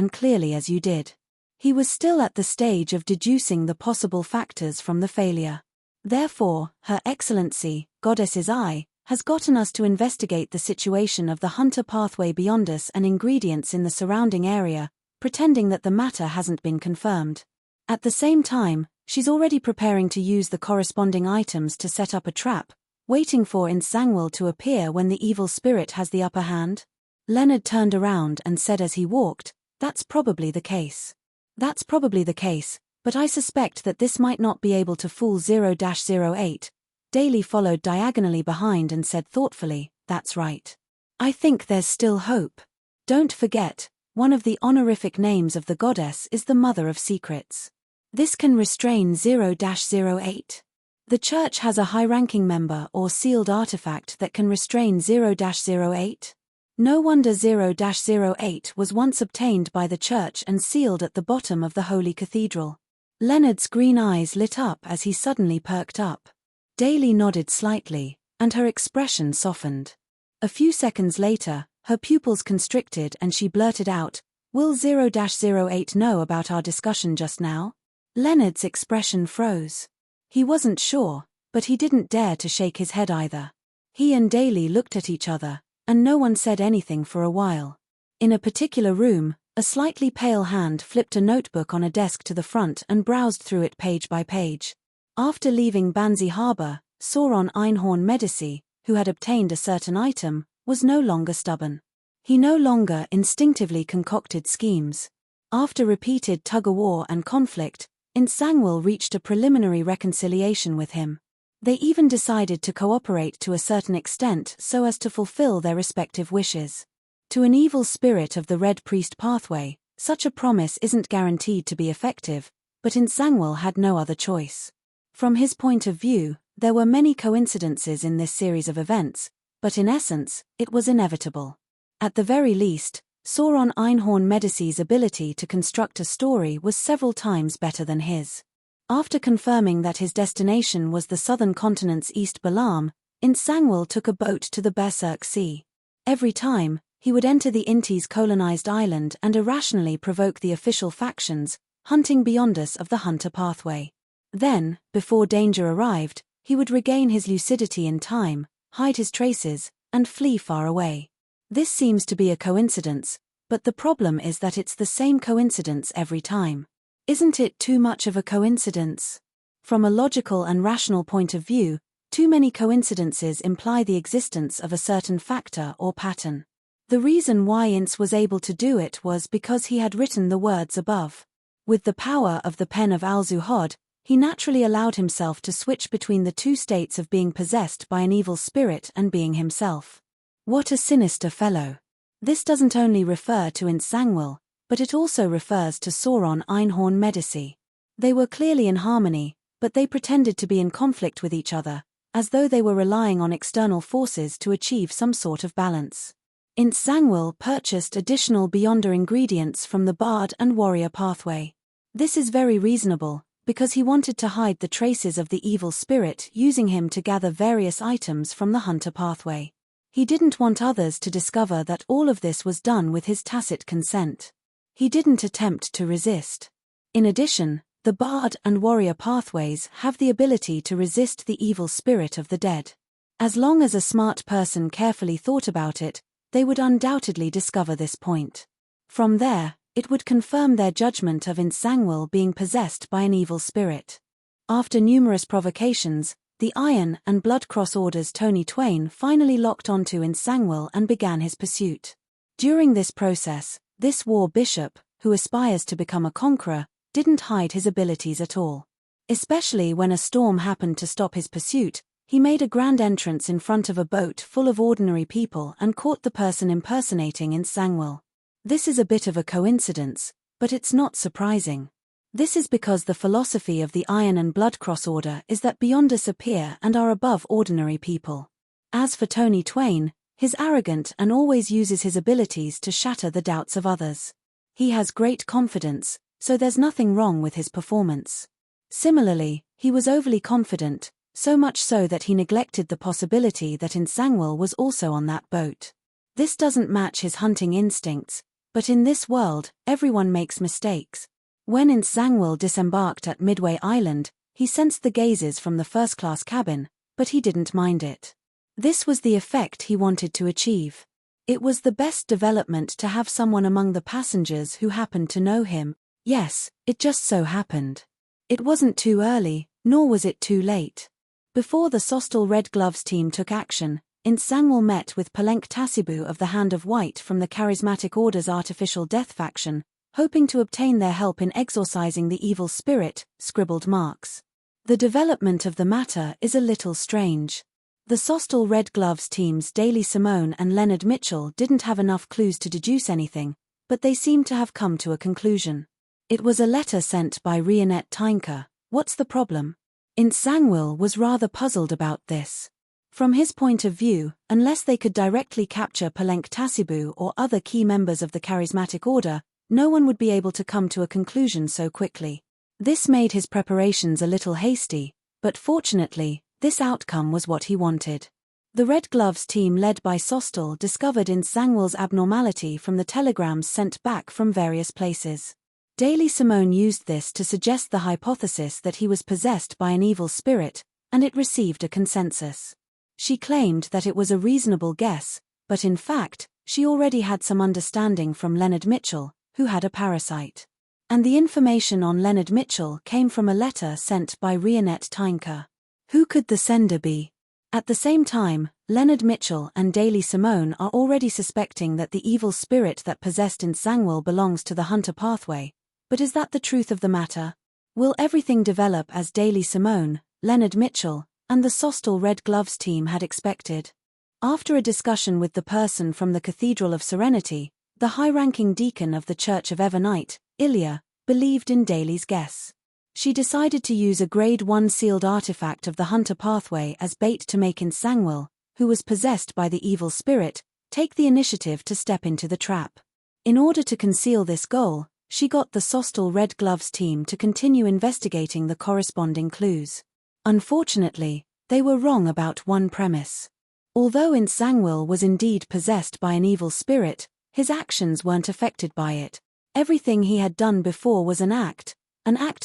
as you did. He was still at the stage of deducing the possible factors from the failure. Therefore, Her Excellency, Goddess's Eye, has gotten us to investigate the situation of the hunter pathway beyond us and ingredients in the surrounding area, pretending that the matter hasn't been confirmed. At the same time, she's already preparing to use the corresponding items to set up a trap, waiting for Insangwil to appear when the evil spirit has the upper hand. Leonard turned around and said as he walked, "That's probably the case. That's probably the case, but I suspect that this might not be able to fool 0-08. Daly followed diagonally behind and said thoughtfully, "That's right. I think there's still hope. Don't forget, one of the honorific names of the goddess is the Mother of Secrets. This can restrain 0-08. The church has a high-ranking member or sealed artifact that can restrain 0-08. No wonder 0-08 was once obtained by the church and sealed at the bottom of the Holy Cathedral." Leonard's green eyes lit up as he suddenly perked up. Daly nodded slightly, and her expression softened. A few seconds later, her pupils constricted and she blurted out, "Will 0-08 know about our discussion just now?" Leonard's expression froze. He wasn't sure, but he didn't dare to shake his head either. He and Daly looked at each other, and no one said anything for a while. In a particular room, a slightly pale hand flipped a notebook on a desk to the front and browsed through it page by page. After leaving Banzi Harbor, Sauron Einhorn Medici, who had obtained a certain item, was no longer stubborn. He no longer instinctively concocted schemes. After repeated tug-of-war and conflict, Insangwil reached a preliminary reconciliation with him. They even decided to cooperate to a certain extent so as to fulfill their respective wishes. To an evil spirit of the Red Priest pathway, such a promise isn't guaranteed to be effective, but Insangwil had no other choice. From his point of view, there were many coincidences in this series of events, but in essence, it was inevitable. At the very least, Sauron Einhorn Medici's ability to construct a story was several times better than his. After confirming that his destination was the southern continent's East Balam, Insangwil took a boat to the Berserk Sea. Every time, he would enter the Inti's colonized island and irrationally provoke the official factions, hunting beyond us of the hunter pathway. Then, before danger arrived, he would regain his lucidity in time, hide his traces, and flee far away. This seems to be a coincidence, but the problem is that it's the same coincidence every time. Isn't it too much of a coincidence? From a logical and rational point of view, too many coincidences imply the existence of a certain factor or pattern. The reason why Ince was able to do it was because he had written the words above. With the power of the pen of Al-Zuhod, he naturally allowed himself to switch between the two states of being possessed by an evil spirit and being himself. What a sinister fellow. This doesn't only refer to Insangwil, but it also refers to Sauron Einhorn Medici. They were clearly in harmony, but they pretended to be in conflict with each other, as though they were relying on external forces to achieve some sort of balance. Insangwil purchased additional Beyonder ingredients from the Bard and Warrior pathway. This is very reasonable, because he wanted to hide the traces of the evil spirit using him to gather various items from the hunter pathway. He didn't want others to discover that all of this was done with his tacit consent. He didn't attempt to resist. In addition, the Bard and Warrior pathways have the ability to resist the evil spirit of the dead. As long as a smart person carefully thought about it, they would undoubtedly discover this point. From there, it would confirm their judgment of Insangwil being possessed by an evil spirit. After numerous provocations, the Iron and Blood Cross Order's Tony Twain finally locked onto Insangwil and began his pursuit. During this process, This war bishop, who aspires to become a conqueror, didn't hide his abilities at all. Especially when a storm happened to stop his pursuit, he made a grand entrance in front of a boat full of ordinary people and caught the person impersonating in Sangwil. This is a bit of a coincidence, but it's not surprising. This is because the philosophy of the Iron and Blood Cross Order is that Beyonders appear and are above ordinary people. As for Tony Twain, he's arrogant and always uses his abilities to shatter the doubts of others. He has great confidence, so there's nothing wrong with his performance. Similarly, he was overly confident, so much so that he neglected the possibility that Sangwil was also on that boat. This doesn't match his hunting instincts, but in this world, everyone makes mistakes. When Sangwil disembarked at Midway Island, he sensed the gazes from the first-class cabin, but he didn't mind it. This was the effect he wanted to achieve. It was the best development to have someone among the passengers who happened to know him. Yes, it just so happened. It wasn't too early, nor was it too late. Before the Sostal Red Gloves team took action, Sangwil met with Palenque Tasibu of the Hand of White from the Charismatic Order's Artificial Death faction, hoping to obtain their help in exorcising the evil spirit, scribbled marks. The development of the matter is a little strange. The Sostal Red Gloves teams Daly Simone and Leonard Mitchell didn't have enough clues to deduce anything, but they seemed to have come to a conclusion. It was a letter sent by Rionette Tynker. What's the problem? Sangwil was rather puzzled about this. From his point of view, unless they could directly capture Palenque Tasibu or other key members of the Charismatic Order, no one would be able to come to a conclusion so quickly. This made his preparations a little hasty, but fortunately, this outcome was what he wanted. The Red Gloves team led by Sostal discovered Sangwil's abnormality from the telegrams sent back from various places. Daly Simone used this to suggest the hypothesis that he was possessed by an evil spirit, and it received a consensus. She claimed that it was a reasonable guess, but in fact, she already had some understanding from Leonard Mitchell, who had a parasite. And the information on Leonard Mitchell came from a letter sent by Rionette Tynker. Who could the sender be? At the same time, Leonard Mitchell and Daly Simone are already suspecting that the evil spirit that possessed Sangwil belongs to the Hunter pathway. But is that the truth of the matter? Will everything develop as Daly Simone, Leonard Mitchell, and the Sostal Red Gloves team had expected? After a discussion with the person from the Cathedral of Serenity, the high-ranking deacon of the Church of Evernight, Ilya, believed in Daly's guess. She decided to use a Grade 1 sealed artifact of the Hunter pathway as bait to make Sangwil, who was possessed by the evil spirit, take the initiative to step into the trap. In order to conceal this goal, she got the Sostal Red Gloves team to continue investigating the corresponding clues. Unfortunately, they were wrong about one premise. Although Sangwil was indeed possessed by an evil spirit, his actions weren't affected by it. Everything he had done before was an act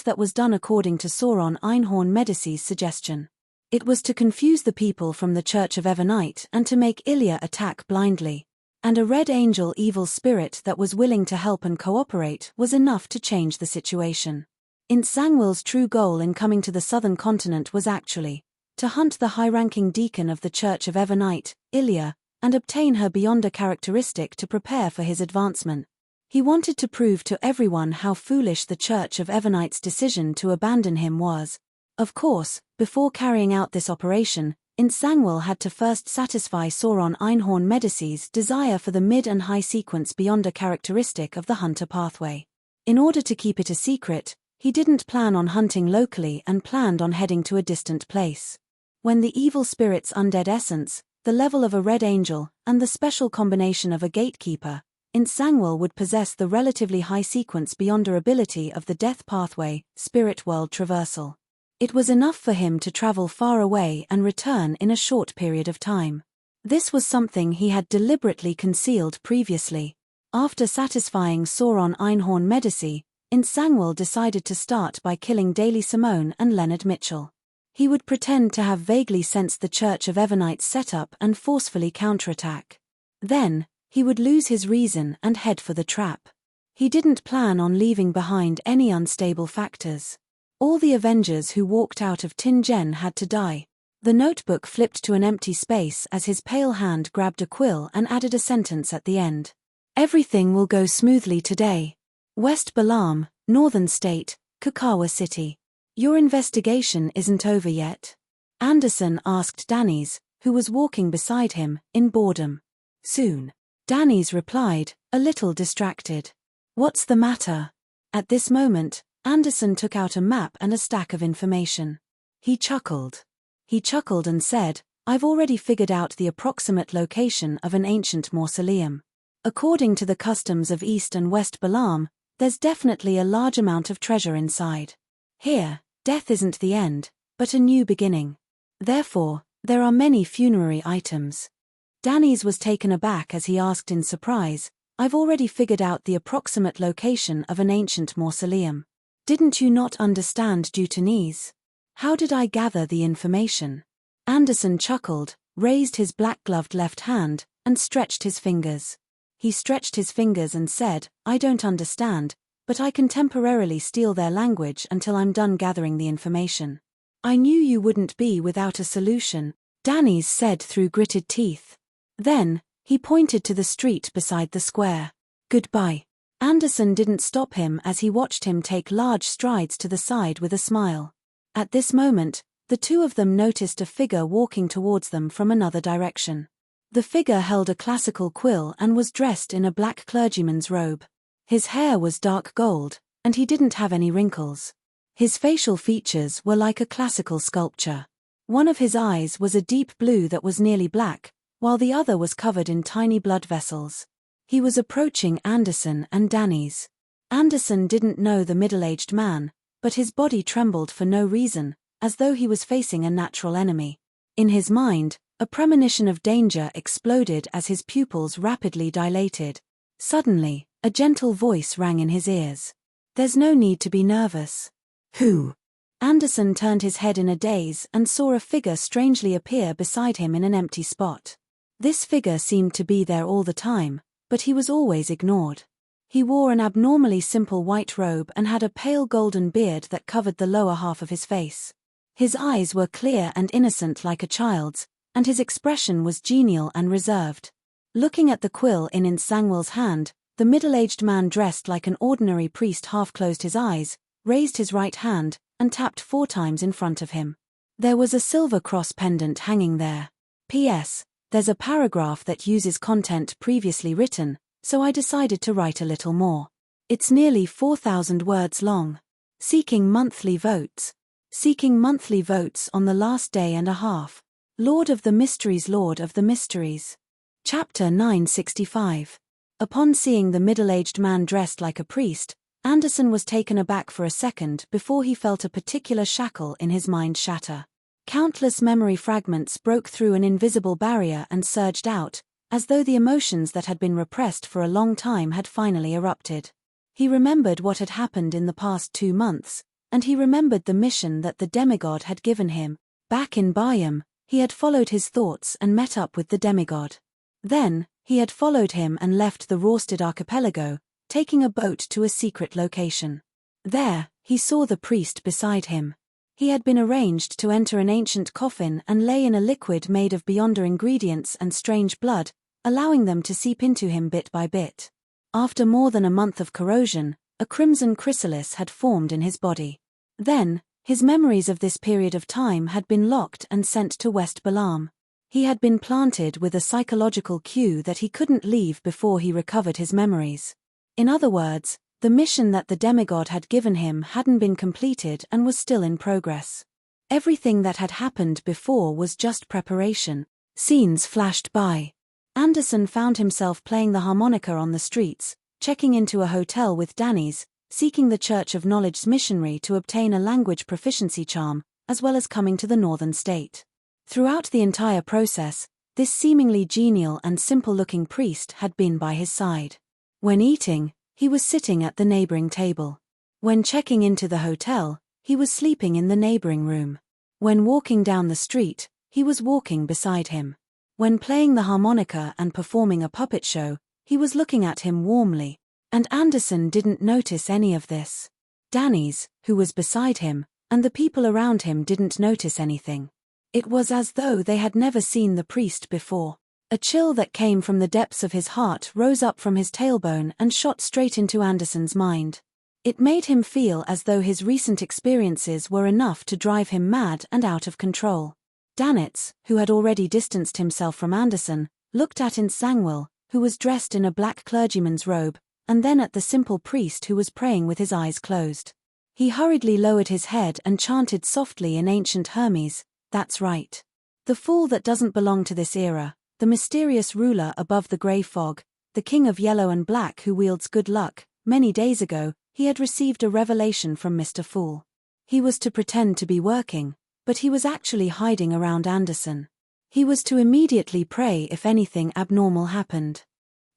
that was done according to Sauron Einhorn Medici's suggestion. It was to confuse the people from the Church of Evernight and to make Ilya attack blindly. And a Red Angel evil spirit that was willing to help and cooperate was enough to change the situation. Sangwil's true goal in coming to the southern continent was actually to hunt the high-ranking deacon of the Church of Evernight, Ilya, and obtain her Beyonder characteristic to prepare for his advancement. He wanted to prove to everyone how foolish the Church of Evernight's decision to abandon him was. Of course, before carrying out this operation, Sangwil had to first satisfy Sauron Einhorn Medici's desire for the mid and high sequence Beyonder characteristic of the Hunter pathway. In order to keep it a secret, he didn't plan on hunting locally and planned on heading to a distant place. When the evil spirit's undead essence, the level of a Red Angel, and the special combination of a Gatekeeper, Sangwil would possess the relatively high sequence Beyonder ability of the Death Pathway, Spirit World Traversal. It was enough for him to travel far away and return in a short period of time. This was something he had deliberately concealed previously. After satisfying Sauron Einhorn Medici, Sangwil decided to start by killing Daly Simone and Leonard Mitchell. He would pretend to have vaguely sensed the Church of Evernight's setup and forcefully counterattack. Then, he would lose his reason and head for the trap. He didn't plan on leaving behind any unstable factors. All the Avengers who walked out of Tingen had to die. The notebook flipped to an empty space as his pale hand grabbed a quill and added a sentence at the end. Everything will go smoothly today. West Balam, Northern State, Kukawa City. Your investigation isn't over yet? Anderson asked Danny's, who was walking beside him, in boredom. Soon. Danny's replied, a little distracted. What's the matter? At this moment, Anderson took out a map and a stack of information. He chuckled. And said, I've already figured out the approximate location of an ancient mausoleum. According to the customs of East and West Balam, there's definitely a large amount of treasure inside. Here, death isn't the end, but a new beginning. Therefore, there are many funerary items. Danny's was taken aback as he asked in surprise, I've already figured out the approximate location of an ancient mausoleum. Didn't you not understand Deutonese? How did I gather the information? Anderson chuckled, raised his black-gloved left hand, and stretched his fingers. He stretched his fingers and said, I don't understand, but I can temporarily steal their language until I'm done gathering the information. I knew you wouldn't be without a solution, Danny's said through gritted teeth. Then, he pointed to the street beside the square. Goodbye. Anderson didn't stop him as he watched him take large strides to the side with a smile. At this moment, the two of them noticed a figure walking towards them from another direction. The figure held a classical quill and was dressed in a black clergyman's robe. His hair was dark gold, and he didn't have any wrinkles. His facial features were like a classical sculpture. One of his eyes was a deep blue that was nearly black, while the other was covered in tiny blood vessels. He was approaching Anderson and Danny's. Anderson didn't know the middle-aged man, but his body trembled for no reason, as though he was facing a natural enemy. In his mind, a premonition of danger exploded as his pupils rapidly dilated. Suddenly, a gentle voice rang in his ears. There's no need to be nervous. Who? Anderson turned his head in a daze and saw a figure strangely appear beside him in an empty spot. This figure seemed to be there all the time, but he was always ignored. He wore an abnormally simple white robe and had a pale golden beard that covered the lower half of his face. His eyes were clear and innocent like a child's, and his expression was genial and reserved. Looking at the quill in Nsangwil's hand, the middle-aged man dressed like an ordinary priest half-closed his eyes, raised his right hand, and tapped 4 times in front of him. There was a silver cross pendant hanging there. P.S. There's a paragraph that uses content previously written, so I decided to write a little more. It's nearly 4,000 words long. Seeking monthly votes. Seeking monthly votes on the last day and a half. Lord of the Mysteries, Lord of the Mysteries. Chapter 965. Upon seeing the middle-aged man dressed like a priest, Anderson was taken aback for a second before he felt a particular shackle in his mind shatter. Countless memory fragments broke through an invisible barrier and surged out, as though the emotions that had been repressed for a long time had finally erupted. He remembered what had happened in the past 2 months, and he remembered the mission that the demigod had given him. Back in Bayam, he had followed his thoughts and met up with the demigod. Then, he had followed him and left the Rorsted archipelago, taking a boat to a secret location. There, he saw the priest beside him. He had been arranged to enter an ancient coffin and lay in a liquid made of beyonder ingredients and strange blood, allowing them to seep into him bit by bit. After more than a month of corrosion, a crimson chrysalis had formed in his body. Then, his memories of this period of time had been locked and sent to West Balam. He had been planted with a psychological cue that he couldn't leave before he recovered his memories. In other words, the mission that the demigod had given him hadn't been completed and was still in progress. Everything that had happened before was just preparation. Scenes flashed by. Anderson found himself playing the harmonica on the streets, checking into a hotel with Danny's, seeking the Church of Knowledge's missionary to obtain a language proficiency charm, as well as coming to the northern state. Throughout the entire process, this seemingly genial and simple-looking priest had been by his side. When eating, he was sitting at the neighboring table. When checking into the hotel, he was sleeping in the neighboring room. When walking down the street, he was walking beside him. When playing the harmonica and performing a puppet show, he was looking at him warmly. And Anderson didn't notice any of this. Danny's, who was beside him, and the people around him didn't notice anything. It was as though they had never seen the priest before. A chill that came from the depths of his heart rose up from his tailbone and shot straight into Anderson's mind. It made him feel as though his recent experiences were enough to drive him mad and out of control. Danitz, who had already distanced himself from Anderson, looked at Tranquil, who was dressed in a black clergyman's robe, and then at the simple priest who was praying with his eyes closed. He hurriedly lowered his head and chanted softly in ancient Hermes, "That's right. The fool that doesn't belong to this era, the mysterious ruler above the grey fog, the king of yellow and black who wields good luck." Many days ago, he had received a revelation from Mr. Fool. He was to pretend to be working, but he was actually hiding around Anderson. He was to immediately pray if anything abnormal happened.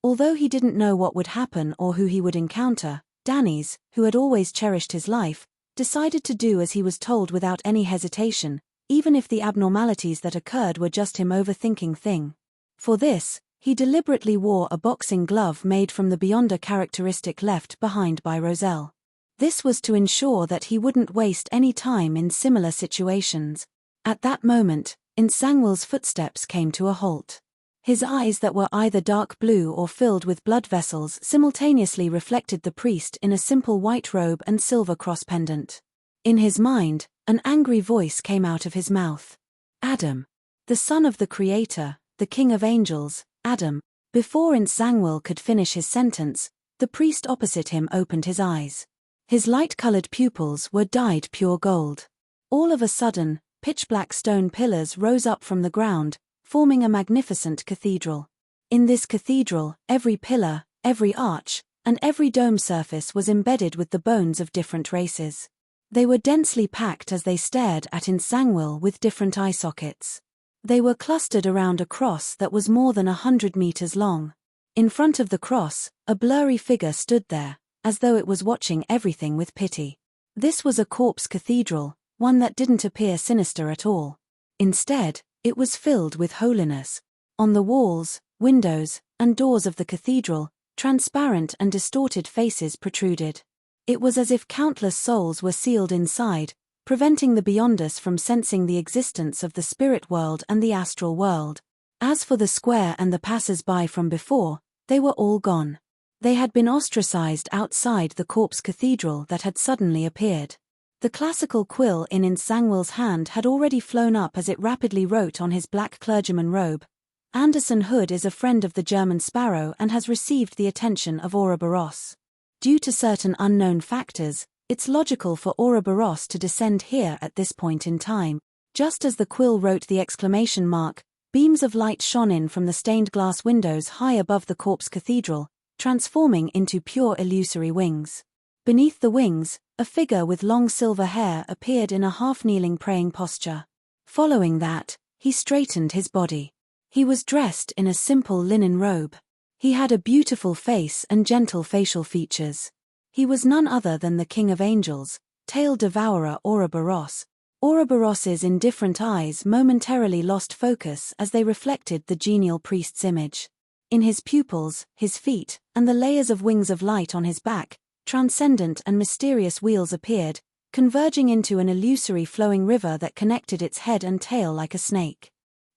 Although he didn't know what would happen or who he would encounter, Danny's, who had always cherished his life, decided to do as he was told without any hesitation, even if the abnormalities that occurred were just him overthinking things. For this, he deliberately wore a boxing glove made from the Beyonder characteristic left behind by Roselle. This was to ensure that he wouldn't waste any time in similar situations. At that moment, Tranquil's footsteps came to a halt. His eyes that were either dark blue or filled with blood vessels simultaneously reflected the priest in a simple white robe and silver cross pendant. In his mind, an angry voice came out of his mouth. "Adam. The son of the Creator, the King of Angels, Adam." Before Tranquil could finish his sentence, the priest opposite him opened his eyes. His light-colored pupils were dyed pure gold. All of a sudden, pitch-black stone pillars rose up from the ground, forming a magnificent cathedral. In this cathedral, every pillar, every arch, and every dome surface was embedded with the bones of different races. They were densely packed as they stared at Tranquil with different eye sockets. They were clustered around a cross that was more than 100 meters long. In front of the cross, a blurry figure stood there, as though it was watching everything with pity. This was a corpse cathedral, one that didn't appear sinister at all. Instead, it was filled with holiness. On the walls, windows, and doors of the cathedral, transparent and distorted faces protruded. It was as if countless souls were sealed inside, preventing the Beyonders from sensing the existence of the spirit world and the astral world. As for the square and the passers-by from before, they were all gone. They had been ostracized outside the corpse cathedral that had suddenly appeared. The classical quill in Tranquil's hand had already flown up as it rapidly wrote on his black clergyman robe, "Anderson Hood is a friend of the German Sparrow and has received the attention of Ouroboros. Due to certain unknown factors, it's logical for Ouroboros to descend here at this point in time." Just as the quill wrote the exclamation mark, beams of light shone in from the stained glass windows high above the corpse cathedral, transforming into pure illusory wings. Beneath the wings, a figure with long silver hair appeared in a half-kneeling praying posture. Following that, he straightened his body. He was dressed in a simple linen robe. He had a beautiful face and gentle facial features. He was none other than the King of Angels, tail devourer Ouroboros. Ouroboros's indifferent eyes momentarily lost focus as they reflected the genial priest's image. In his pupils, his feet, and the layers of wings of light on his back, transcendent and mysterious wheels appeared, converging into an illusory flowing river that connected its head and tail like a snake.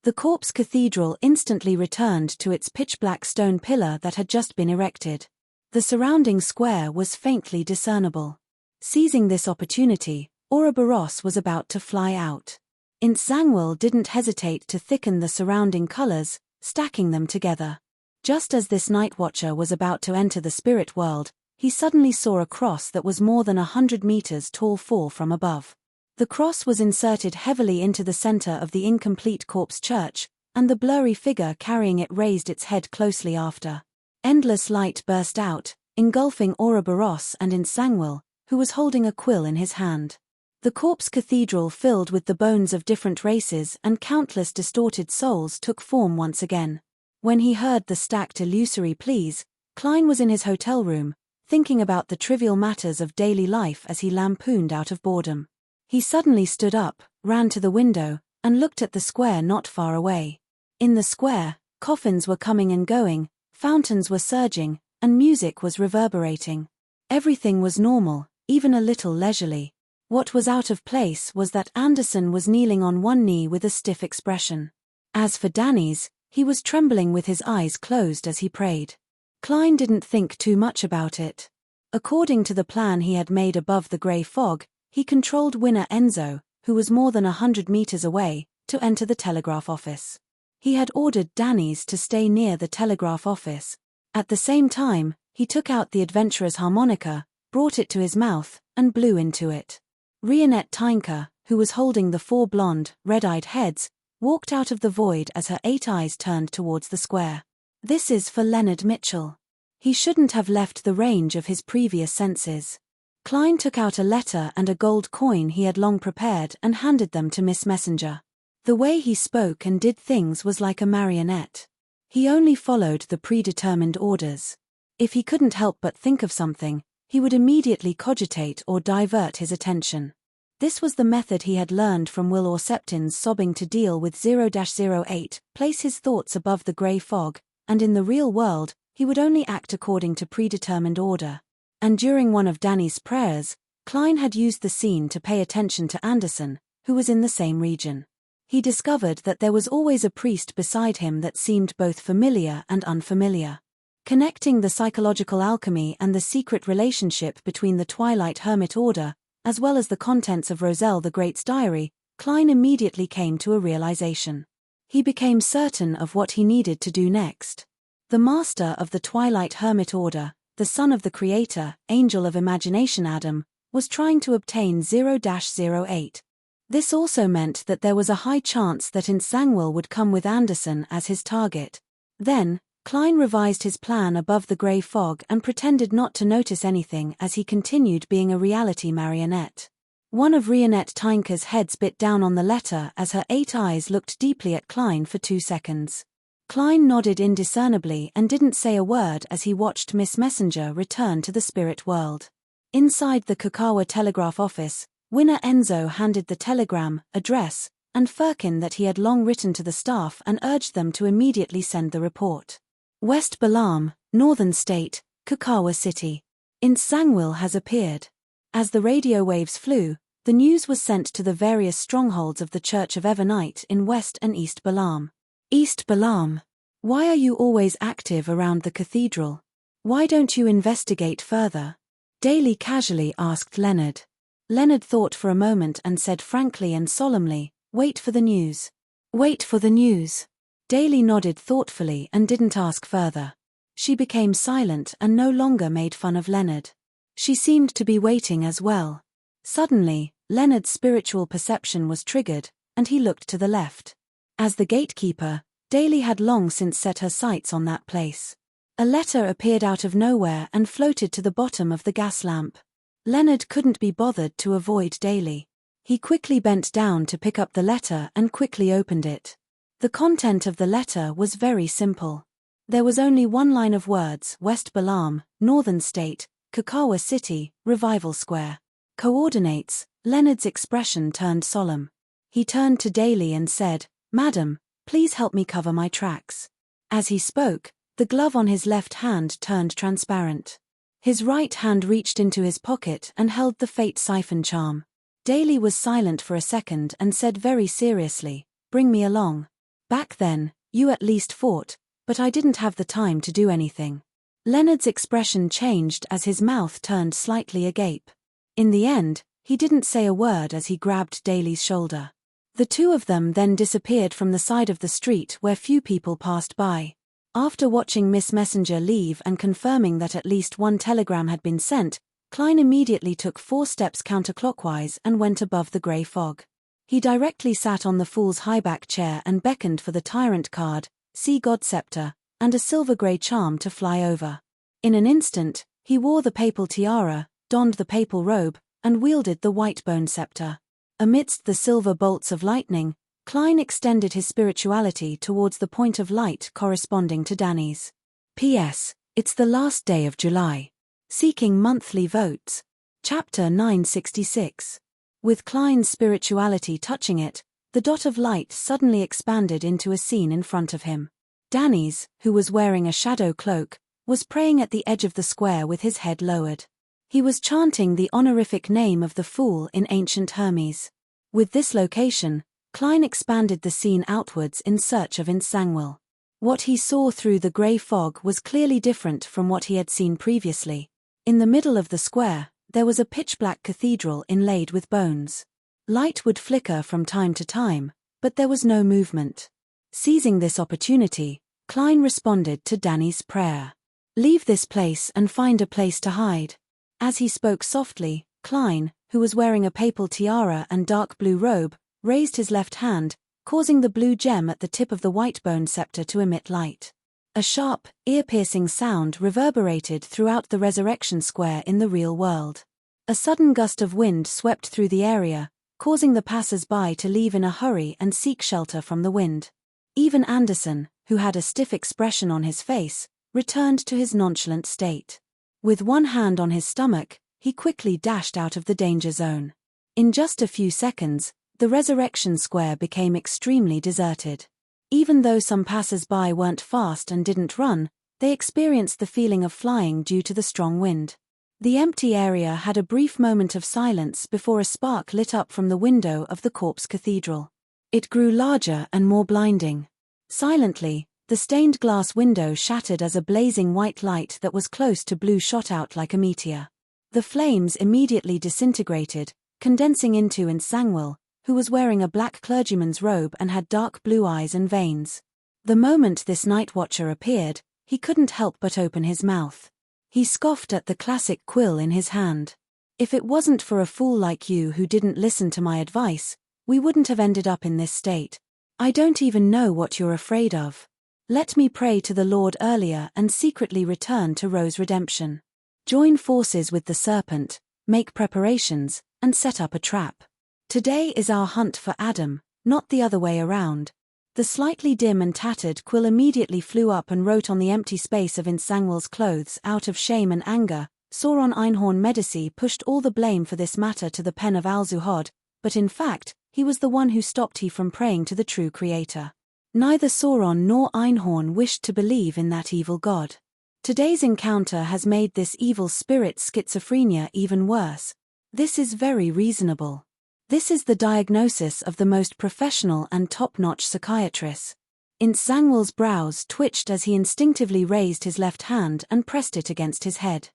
The corpse cathedral instantly returned to its pitch-black stone pillar that had just been erected. The surrounding square was faintly discernible. Seizing this opportunity, Ouroboros was about to fly out. Tranquil didn't hesitate to thicken the surrounding colors, stacking them together. Just as this night watcher was about to enter the spirit world, he suddenly saw a cross that was more than 100 meters tall fall from above. The cross was inserted heavily into the center of the incomplete corpse church, and the blurry figure carrying it raised its head closely after. Endless light burst out, engulfing Ouroboros and Tranquil, who was holding a quill in his hand. The corpse cathedral filled with the bones of different races and countless distorted souls took form once again. When he heard the stacked illusory pleas, Klein was in his hotel room, thinking about the trivial matters of daily life as he lampooned out of boredom. He suddenly stood up, ran to the window, and looked at the square not far away. In the square, coffins were coming and going, fountains were surging, and music was reverberating. Everything was normal, even a little leisurely. What was out of place was that Anderson was kneeling on one knee with a stiff expression. As for Danny's, He was trembling with his eyes closed as he prayed. Klein didn't think too much about it. According to the plan he had made above the grey fog, he controlled Winner Enzo, who was more than 100 meters away, to enter the telegraph office. He had ordered Danny's to stay near the telegraph office. At the same time, he took out the adventurer's harmonica, brought it to his mouth, and blew into it. Rionette Tynker, who was holding the 4 blonde, red-eyed heads, walked out of the void as her 8 eyes turned towards the square. This is for Leonard Mitchell. He shouldn't have left the range of his previous senses. Klein took out a letter and a gold coin he had long prepared and handed them to Miss Messenger. The way he spoke and did things was like a marionette. He only followed the predetermined orders. If he couldn't help but think of something, he would immediately cogitate or divert his attention. This was the method he had learned from Will Orseptin's sobbing to deal with 0-08, place his thoughts above the grey fog, and in the real world, he would only act according to predetermined order. And during one of Danny's prayers, Klein had used the scene to pay attention to Anderson, who was in the same region. He discovered that there was always a priest beside him that seemed both familiar and unfamiliar. Connecting the psychological alchemy and the secret relationship between the Twilight Hermit Order, as well as the contents of Roselle the Great's diary, Klein immediately came to a realization. He became certain of what he needed to do next. The master of the Twilight Hermit Order, the son of the creator, angel of imagination Adam, was trying to obtain 0-08. This also meant that there was a high chance that Insangwil would come with Anderson as his target. Then, Klein revised his plan above the grey fog and pretended not to notice anything as he continued being a reality marionette. One of Rionette Tynker's heads bit down on the letter as her 8 eyes looked deeply at Klein for 2 seconds. Klein nodded indiscernibly and didn't say a word as he watched Miss Messenger return to the spirit world. Inside the Kakawa telegraph office, Winner Enzo handed the telegram, address, and firkin that he had long written to the staff and urged them to immediately send the report. West Balam, Northern State, Kakawa City. Insangwil has appeared. As the radio waves flew, the news was sent to the various strongholds of the Church of Evernight in West and East Balam. East Balam. Why are you always active around the cathedral? Why don't you investigate further? Daly casually asked Leonard. Leonard thought for a moment and said frankly and solemnly, "Wait for the news." Wait for the news. Daly nodded thoughtfully and didn't ask further. She became silent and no longer made fun of Leonard. She seemed to be waiting as well. Suddenly, Leonard's spiritual perception was triggered, and he looked to the left. As the gatekeeper, Daly had long since set her sights on that place. A letter appeared out of nowhere and floated to the bottom of the gas lamp. Leonard couldn't be bothered to avoid Daly. He quickly bent down to pick up the letter and quickly opened it. The content of the letter was very simple. There was only one line of words: West Balam, Northern State, Kakawa City, Revival Square. Coordinates. Leonard's expression turned solemn. He turned to Daly and said, "Madam, please help me cover my tracks." As he spoke, the glove on his left hand turned transparent. His right hand reached into his pocket and held the fate siphon charm. Daly was silent for a second and said very seriously, "Bring me along. Back then, you at least fought, but I didn't have the time to do anything." Leonard's expression changed as his mouth turned slightly agape. In the end, he didn't say a word as he grabbed Daly's shoulder. The two of them then disappeared from the side of the street where few people passed by. After watching Miss Messenger leave and confirming that at least one telegram had been sent, Klein immediately took 4 steps counterclockwise and went above the grey fog. He directly sat on the fool's high-back chair and beckoned for the tyrant card, Sea God Scepter, and a silver-grey charm to fly over. In an instant, he wore the papal tiara, donned the papal robe, and wielded the white-bone scepter. Amidst the silver bolts of lightning, Klein extended his spirituality towards the point of light corresponding to Danny's. P.S. It's the last day of July. Seeking monthly votes. Chapter 966. With Klein's spirituality touching it, the dot of light suddenly expanded into a scene in front of him. Danny's, who was wearing a shadow cloak, was praying at the edge of the square with his head lowered. He was chanting the honorific name of the fool in ancient Hermes. With this location, Klein expanded the scene outwards in search of Insangwil. What he saw through the grey fog was clearly different from what he had seen previously. In the middle of the square, there was a pitch-black cathedral inlaid with bones. Light would flicker from time to time, but there was no movement. Seizing this opportunity, Klein responded to Danny's prayer. "Leave this place and find a place to hide." As he spoke softly, Klein, who was wearing a papal tiara and dark blue robe, raised his left hand, causing the blue gem at the tip of the white bone scepter to emit light. A sharp, ear-piercing sound reverberated throughout the resurrection square in the real world. A sudden gust of wind swept through the area, causing the passers-by to leave in a hurry and seek shelter from the wind. Even Anderson, who had a stiff expression on his face, returned to his nonchalant state. With one hand on his stomach, he quickly dashed out of the danger zone. In just a few seconds, the resurrection square became extremely deserted. Even though some passers-by weren't fast and didn't run, they experienced the feeling of flying due to the strong wind. The empty area had a brief moment of silence before a spark lit up from the window of the corpse cathedral. It grew larger and more blinding. Silently, the stained glass window shattered as a blazing white light that was close to blue shot out like a meteor. The flames immediately disintegrated, condensing into Tranquil, who was wearing a black clergyman's robe and had dark blue eyes and veins. The moment this night watcher appeared, he couldn't help but open his mouth. He scoffed at the classic quill in his hand. "If it wasn't for a fool like you who didn't listen to my advice, we wouldn't have ended up in this state. I don't even know what you're afraid of. Let me pray to the Lord earlier and secretly return to Rose's redemption. Join forces with the serpent, make preparations, and set up a trap. Today is our hunt for Adam, not the other way around." The slightly dim and tattered quill immediately flew up and wrote on the empty space of Tranquil's clothes. Out of shame and anger, Sauron Einhorn Medici pushed all the blame for this matter to the pen of Al-Zuhod, but in fact, he was the one who stopped he from praying to the true creator. Neither Sauron nor Einhorn wished to believe in that evil god. Today's encounter has made this evil spirit's schizophrenia even worse. This is very reasonable. This is the diagnosis of the most professional and top-notch psychiatrist. Tranquil's brows twitched as he instinctively raised his left hand and pressed it against his head.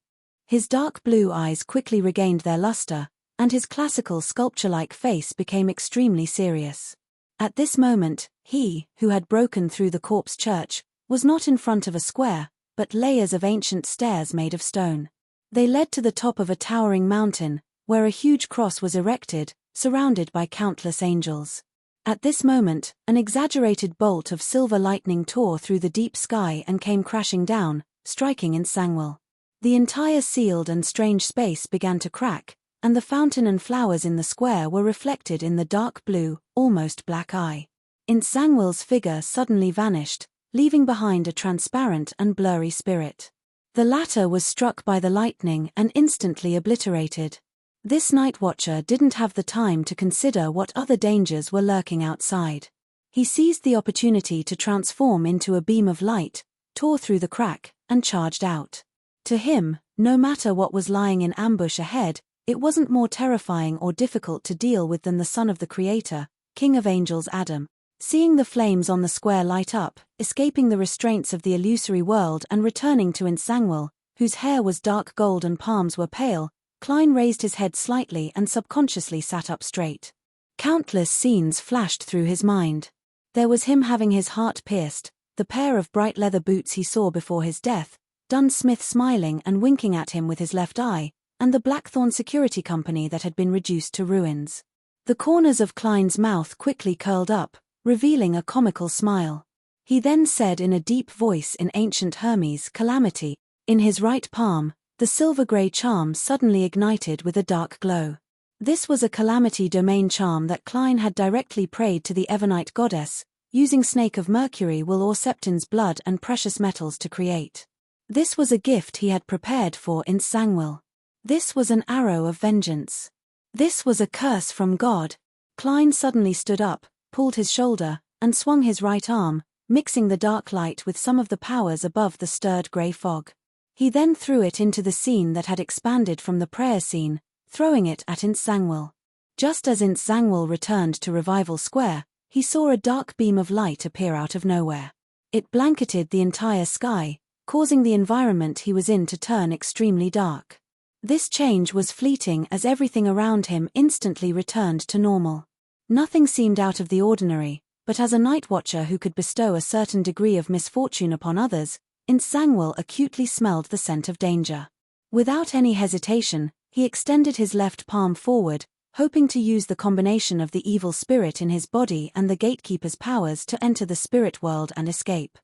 His dark blue eyes quickly regained their luster, and his classical sculpture-like face became extremely serious. At this moment, he, who had broken through the corpse church, was not in front of a square, but layers of ancient stairs made of stone. They led to the top of a towering mountain, where a huge cross was erected, surrounded by countless angels. At this moment, an exaggerated bolt of silver lightning tore through the deep sky and came crashing down, striking Tranquil. The entire sealed and strange space began to crack, and the fountain and flowers in the square were reflected in the dark blue, almost black eye. Tranquil's figure suddenly vanished, leaving behind a transparent and blurry spirit. The latter was struck by the lightning and instantly obliterated. This night watcher didn't have the time to consider what other dangers were lurking outside. He seized the opportunity to transform into a beam of light, tore through the crack, and charged out. To him, no matter what was lying in ambush ahead, it wasn't more terrifying or difficult to deal with than the son of the Creator, King of Angels Adam. Seeing the flames on the square light up, escaping the restraints of the illusory world and returning to Tranquil, whose hair was dark gold and palms were pale, Klein raised his head slightly and subconsciously sat up straight. Countless scenes flashed through his mind. There was him having his heart pierced, the pair of bright leather boots he saw before his death, Dun Smith smiling and winking at him with his left eye, and the Blackthorn security company that had been reduced to ruins. The corners of Klein's mouth quickly curled up, revealing a comical smile. He then said in a deep voice in ancient Hermes calamity, in his right palm, the silver-grey charm suddenly ignited with a dark glow. This was a calamity domain charm that Klein had directly prayed to the Evernite goddess, using Snake of Mercury will or Septin's blood and precious metals to create. This was a gift he had prepared for Tranquil. This was an arrow of vengeance. This was a curse from God. Klein suddenly stood up, pulled his shoulder, and swung his right arm, mixing the dark light with some of the powers above the stirred grey fog. He then threw it into the scene that had expanded from the prayer scene, throwing it at Tranquil. Just as Tranquil returned to Revival Square, he saw a dark beam of light appear out of nowhere. It blanketed the entire sky, causing the environment he was in to turn extremely dark. This change was fleeting as everything around him instantly returned to normal. Nothing seemed out of the ordinary, but as a night watcher who could bestow a certain degree of misfortune upon others, Nsangwil acutely smelled the scent of danger. Without any hesitation, he extended his left palm forward, hoping to use the combination of the evil spirit in his body and the gatekeeper's powers to enter the spirit world and escape.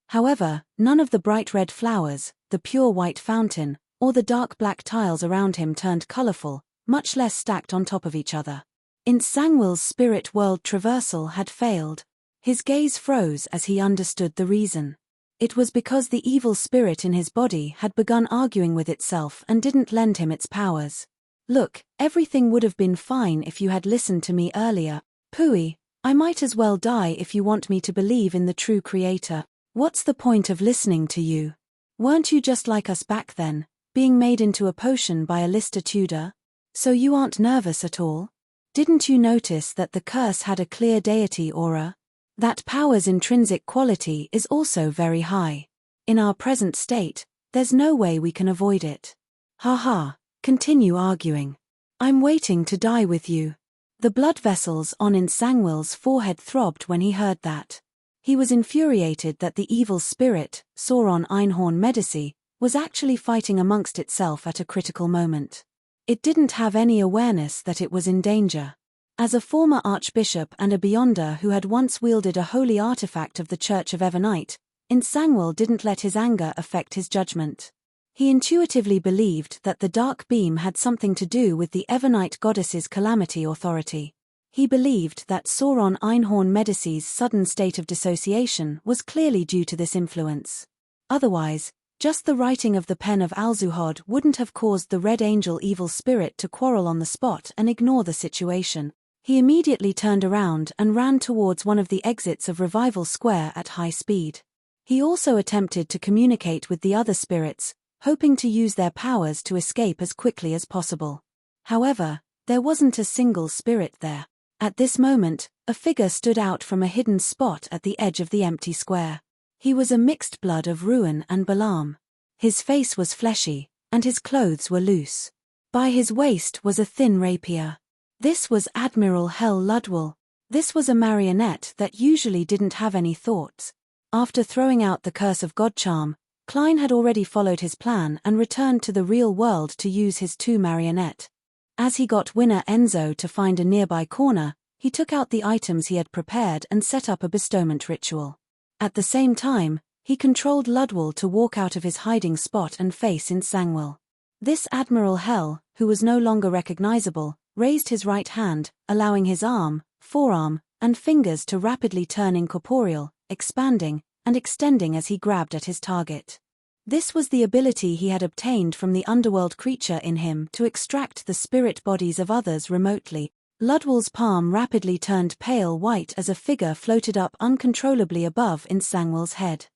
However, none of the bright red flowers, the pure white fountain, or the dark black tiles around him turned colorful, much less stacked on top of each other. Nsangwil's spirit world traversal had failed. His gaze froze as he understood the reason. It was because the evil spirit in his body had begun arguing with itself and didn't lend him its powers. Look, everything would have been fine if you had listened to me earlier. Pooey, I might as well die if you want me to believe in the true creator. What's the point of listening to you? Weren't you just like us back then, being made into a potion by a Lister Tudor? So you aren't nervous at all? Didn't you notice that the curse had a clear deity aura? That power's intrinsic quality is also very high. In our present state, there's no way we can avoid it. Ha, continue arguing. I'm waiting to die with you. The blood vessels on Nsangwil's forehead throbbed when he heard that. He was infuriated that the evil spirit, Sauron Einhorn Medici, was actually fighting amongst itself at a critical moment. It didn't have any awareness that it was in danger. As a former archbishop and a beyonder who had once wielded a holy artifact of the Church of Evernite, Nsangwil didn't let his anger affect his judgment. He intuitively believed that the dark beam had something to do with the Evernite goddess's calamity authority. He believed that Sauron Einhorn Medici's sudden state of dissociation was clearly due to this influence. Otherwise, just the writing of the pen of Alzuhod wouldn't have caused the Red Angel evil spirit to quarrel on the spot and ignore the situation. He immediately turned around and ran towards one of the exits of Revival Square at high speed. He also attempted to communicate with the other spirits, hoping to use their powers to escape as quickly as possible. However, there wasn't a single spirit there. At this moment, a figure stood out from a hidden spot at the edge of the empty square. He was a mixed blood of Ruin and Balaam. His face was fleshy, and his clothes were loose. By his waist was a thin rapier. This was Admiral Hel Ludwell. This was a marionette that usually didn't have any thoughts. After throwing out the Curse of God charm, Klein had already followed his plan and returned to the real world to use his two marionette. As he got Winner Enzo to find a nearby corner, he took out the items he had prepared and set up a bestowment ritual. At the same time, he controlled Ludwell to walk out of his hiding spot and face Nsangwil. This Admiral Hel, who was no longer recognizable, raised his right hand, allowing his arm, forearm, and fingers to rapidly turn incorporeal, expanding and extending as he grabbed at his target. This was the ability he had obtained from the underworld creature in him to extract the spirit bodies of others remotely. Ludwell's palm rapidly turned pale white as a figure floated up uncontrollably above Nsangwil's head.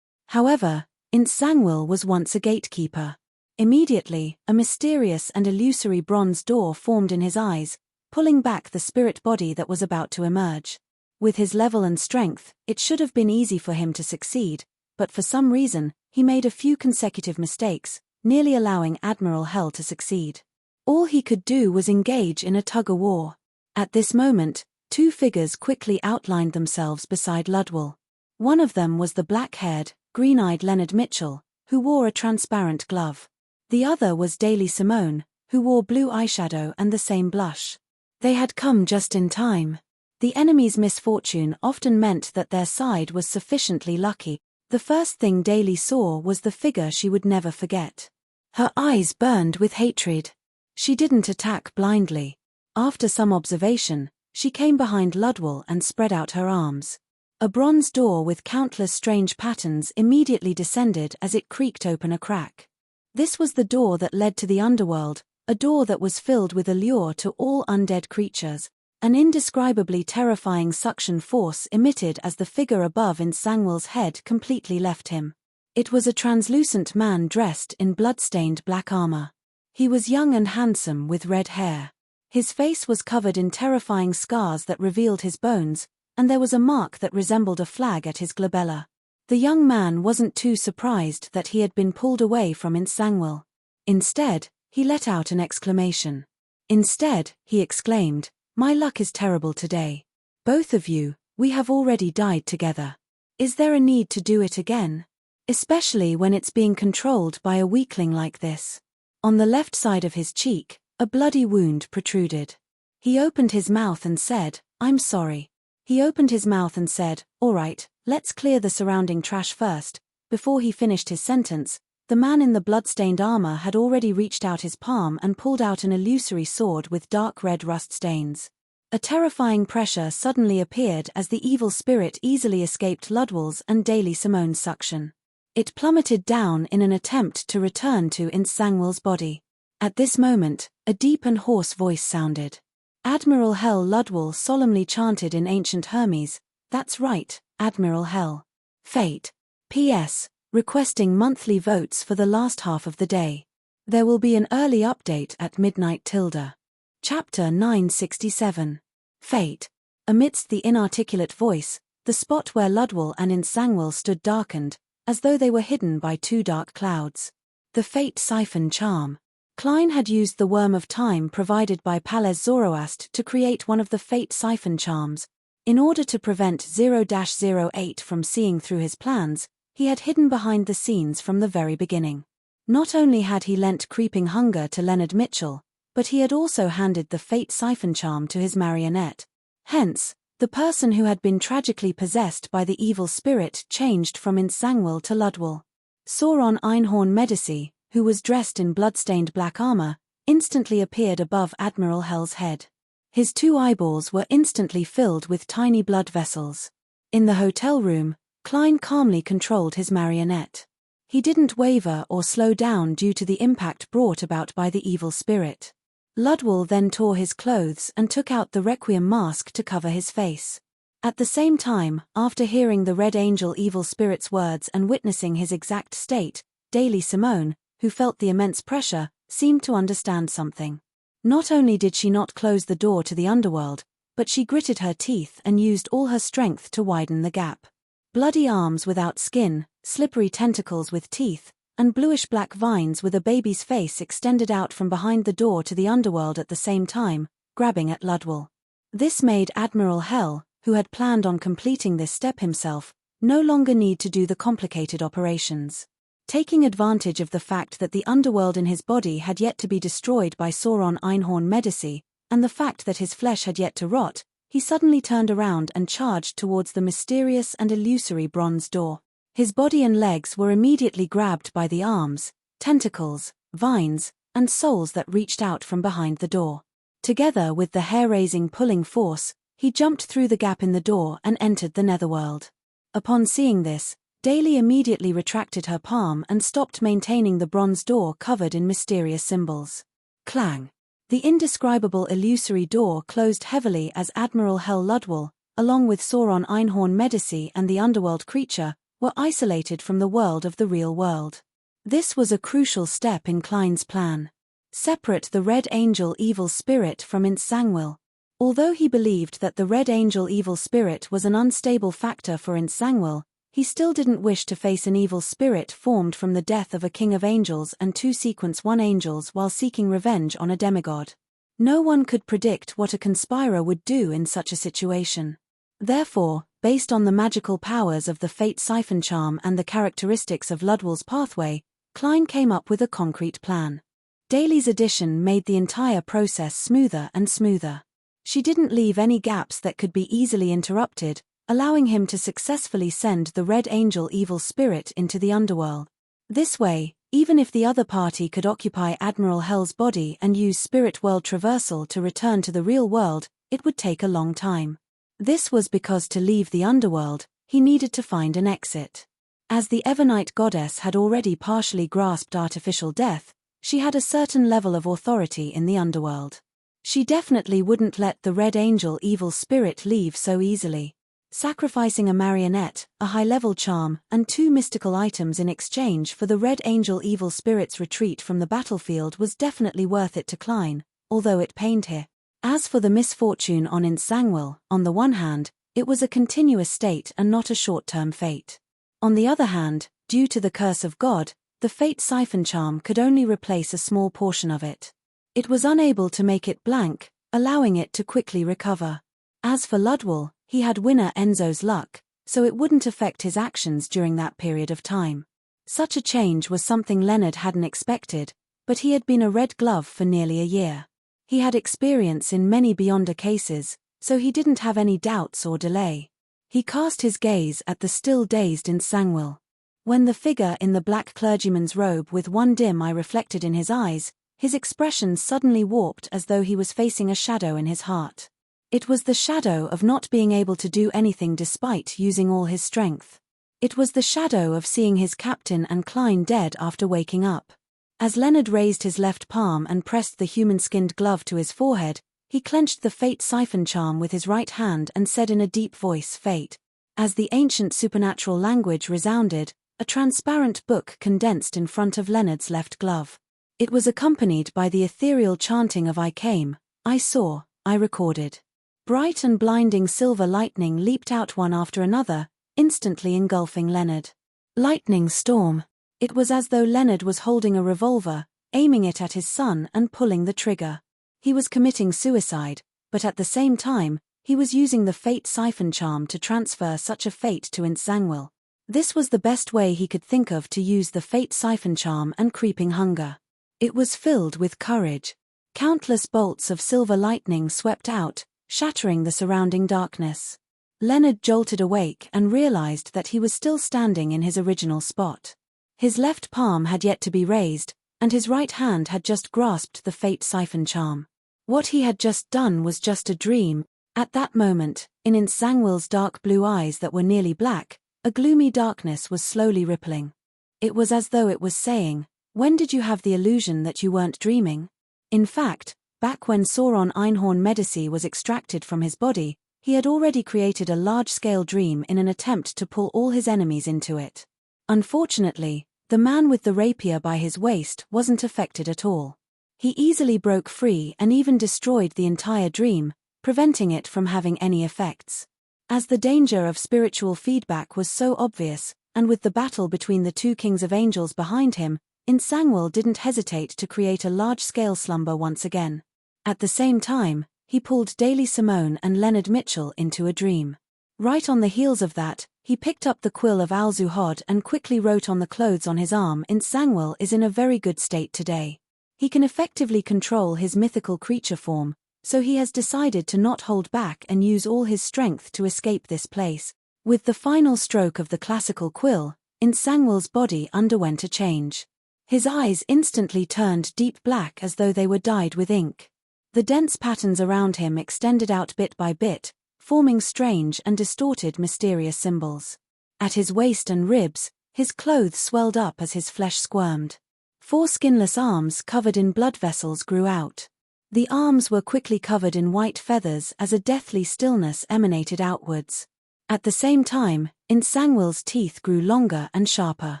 However, Nsangwil was once a gatekeeper. Immediately, a mysterious and illusory bronze door formed in his eyes, pulling back the spirit body that was about to emerge. With his level and strength, it should have been easy for him to succeed, but for some reason, he made a few consecutive mistakes, nearly allowing Admiral Hel to succeed. All he could do was engage in a tug-of-war. At this moment, two figures quickly outlined themselves beside Ludwell. One of them was the black-haired, green-eyed Leonard Mitchell, who wore a transparent glove. The other was Daly Simone, who wore blue eyeshadow and the same blush. They had come just in time. The enemy's misfortune often meant that their side was sufficiently lucky. The first thing Daly saw was the figure she would never forget. Her eyes burned with hatred. She didn't attack blindly. After some observation, she came behind Ludwell and spread out her arms. A bronze door with countless strange patterns immediately descended as it creaked open a crack. This was the door that led to the underworld, a door that was filled with allure to all undead creatures. An indescribably terrifying suction force emitted as the figure above Nsangwil's head completely left him. It was a translucent man dressed in blood-stained black armor. He was young and handsome with red hair. His face was covered in terrifying scars that revealed his bones, and there was a mark that resembled a flag at his glabella. The young man wasn't too surprised that he had been pulled away from Insangwil. Instead, he let out an exclamation. Instead, he exclaimed, "My luck is terrible today. Both of you, we have already died together. Is there a need to do it again? Especially when it's being controlled by a weakling like this." On the left side of his cheek, a bloody wound protruded. He opened his mouth and said, "I'm sorry." He opened his mouth and said, "All right, let's clear the surrounding trash first." Before he finished his sentence, the man in the blood-stained armor had already reached out his palm and pulled out an illusory sword with dark red rust stains. A terrifying pressure suddenly appeared as the evil spirit easily escaped Ludwell's and Daily Simone's suction. It plummeted down in an attempt to return to Insangwil's body. At this moment, a deep and hoarse voice sounded. Admiral Hell Ludwell solemnly chanted in ancient Hermes, "That's right, Admiral Hell. Fate. P.S. Requesting monthly votes for the last half of the day. There will be an early update at midnight tilde." Chapter 967. Fate. Amidst the inarticulate voice, the spot where Ludwell and Insangwil stood darkened, as though they were hidden by two dark clouds. The Fate Siphon Charm. Klein had used the Worm of Time provided by Palez Zoroast to create one of the Fate Siphon Charms. In order to prevent 0-08 from seeing through his plans, he had hidden behind the scenes from the very beginning. Not only had he lent Creeping Hunger to Leonard Mitchell, but he had also handed the Fate Siphon Charm to his marionette. Hence, the person who had been tragically possessed by the evil spirit changed from Insangwil to Ludwell. Sauron Einhorn Medici, who was dressed in blood-stained black armor, instantly appeared above Admiral Hell's head. His two eyeballs were instantly filled with tiny blood vessels. In the hotel room, Klein calmly controlled his marionette. He didn't waver or slow down due to the impact brought about by the evil spirit. Ludwell then tore his clothes and took out the Requiem mask to cover his face. At the same time, after hearing the Red Angel evil spirit's words and witnessing his exact state, Daily Simone, who felt the immense pressure, seemed to understand something. Not only did she not close the door to the underworld, but she gritted her teeth and used all her strength to widen the gap. Bloody arms without skin, slippery tentacles with teeth, and bluish-black vines with a baby's face extended out from behind the door to the underworld at the same time, grabbing at Ludwell. This made Admiral Hell, who had planned on completing this step himself, no longer need to do the complicated operations. Taking advantage of the fact that the underworld in his body had yet to be destroyed by Sauron Einhorn Medici, and the fact that his flesh had yet to rot, he suddenly turned around and charged towards the mysterious and illusory bronze door. His body and legs were immediately grabbed by the arms, tentacles, vines, and souls that reached out from behind the door. Together with the hair-raising pulling force, he jumped through the gap in the door and entered the netherworld. Upon seeing this, Daly immediately retracted her palm and stopped maintaining the bronze door covered in mysterious symbols. Clang! The indescribable illusory door closed heavily as Admiral Hell Ludwell, along with Sauron Einhorn Medici and the underworld creature, were isolated from the world of the real world. This was a crucial step in Klein's plan. Separate the Red Angel evil spirit from Insangwil. Although he believed that the Red Angel evil spirit was an unstable factor for Insangwil, he still didn't wish to face an evil spirit formed from the death of a king of angels and two sequence 1 angels while seeking revenge on a demigod. No one could predict what a conspirer would do in such a situation. Therefore, based on the magical powers of the Fate Siphon Charm and the characteristics of Ludwell's pathway, Klein came up with a concrete plan. Daly's addition made the entire process smoother and smoother. She didn't leave any gaps that could be easily interrupted, allowing him to successfully send the Red Angel evil spirit into the underworld. This way, even if the other party could occupy Admiral Hell's body and use spirit world traversal to return to the real world, it would take a long time. This was because to leave the underworld, he needed to find an exit. As the Evernight goddess had already partially grasped artificial death, she had a certain level of authority in the underworld. She definitely wouldn't let the Red Angel evil spirit leave so easily. Sacrificing a marionette, a high-level charm, and 2 mystical items in exchange for the Red Angel evil spirit's retreat from the battlefield was definitely worth it to Klein, although it pained him. As for the misfortune on Insangwil, on the one hand, it was a continuous state and not a short-term fate. On the other hand, due to the curse of God, the fate siphon charm could only replace a small portion of it. It was unable to make it blank, allowing it to quickly recover. As for Ludwell, he had winner Enzo's luck, so it wouldn't affect his actions during that period of time. Such a change was something Leonard hadn't expected, but he had been a Red Glove for nearly a year. He had experience in many Beyonder cases, so he didn't have any doubts or delay. He cast his gaze at the still dazed Nsangwyl. When the figure in the black clergyman's robe with one dim eye reflected in his eyes, his expression suddenly warped as though he was facing a shadow in his heart. It was the shadow of not being able to do anything despite using all his strength. It was the shadow of seeing his captain and Klein dead after waking up. As Leonard raised his left palm and pressed the human-skinned glove to his forehead, he clenched the fate siphon charm with his right hand and said in a deep voice, "Fate." As the ancient supernatural language resounded, a transparent book condensed in front of Leonard's left glove. It was accompanied by the ethereal chanting of "I came, I saw, I recorded." Bright and blinding silver lightning leaped out one after another, instantly engulfing Leonard. Lightning storm. It was as though Leonard was holding a revolver, aiming it at his son and pulling the trigger. He was committing suicide, but at the same time, he was using the fate siphon charm to transfer such a fate to Nsangwyl. This was the best way he could think of to use the fate siphon charm and creeping hunger. It was filled with courage. Countless bolts of silver lightning swept out, shattering the surrounding darkness. Leonard jolted awake and realized that he was still standing in his original spot. His left palm had yet to be raised, and his right hand had just grasped the fate siphon charm. What he had just done was just a dream. At that moment, in Nsangwyl's dark blue eyes that were nearly black, a gloomy darkness was slowly rippling. It was as though it was saying, "When did you have the illusion that you weren't dreaming?" In fact, back when Sauron Einhorn Medici was extracted from his body, he had already created a large-scale dream in an attempt to pull all his enemies into it. Unfortunately, the man with the rapier by his waist wasn't affected at all. He easily broke free and even destroyed the entire dream, preventing it from having any effects. As the danger of spiritual feedback was so obvious, and with the battle between the two kings of angels behind him, Nsangwyl didn't hesitate to create a large-scale slumber once again. At the same time, he pulled Daly Simone and Leonard Mitchell into a dream. Right on the heels of that, he picked up the quill of Al-Zuhod and quickly wrote on the clothes on his arm, "Nsangwyl is in a very good state today. He can effectively control his mythical creature form, so he has decided to not hold back and use all his strength to escape this place." With the final stroke of the classical quill, Nsangwyl's body underwent a change. His eyes instantly turned deep black as though they were dyed with ink. The dense patterns around him extended out bit by bit, forming strange and distorted mysterious symbols. At his waist and ribs, his clothes swelled up as his flesh squirmed. 4 skinless arms covered in blood vessels grew out. The arms were quickly covered in white feathers as a deathly stillness emanated outwards. At the same time, Nsangwyl's teeth grew longer and sharper.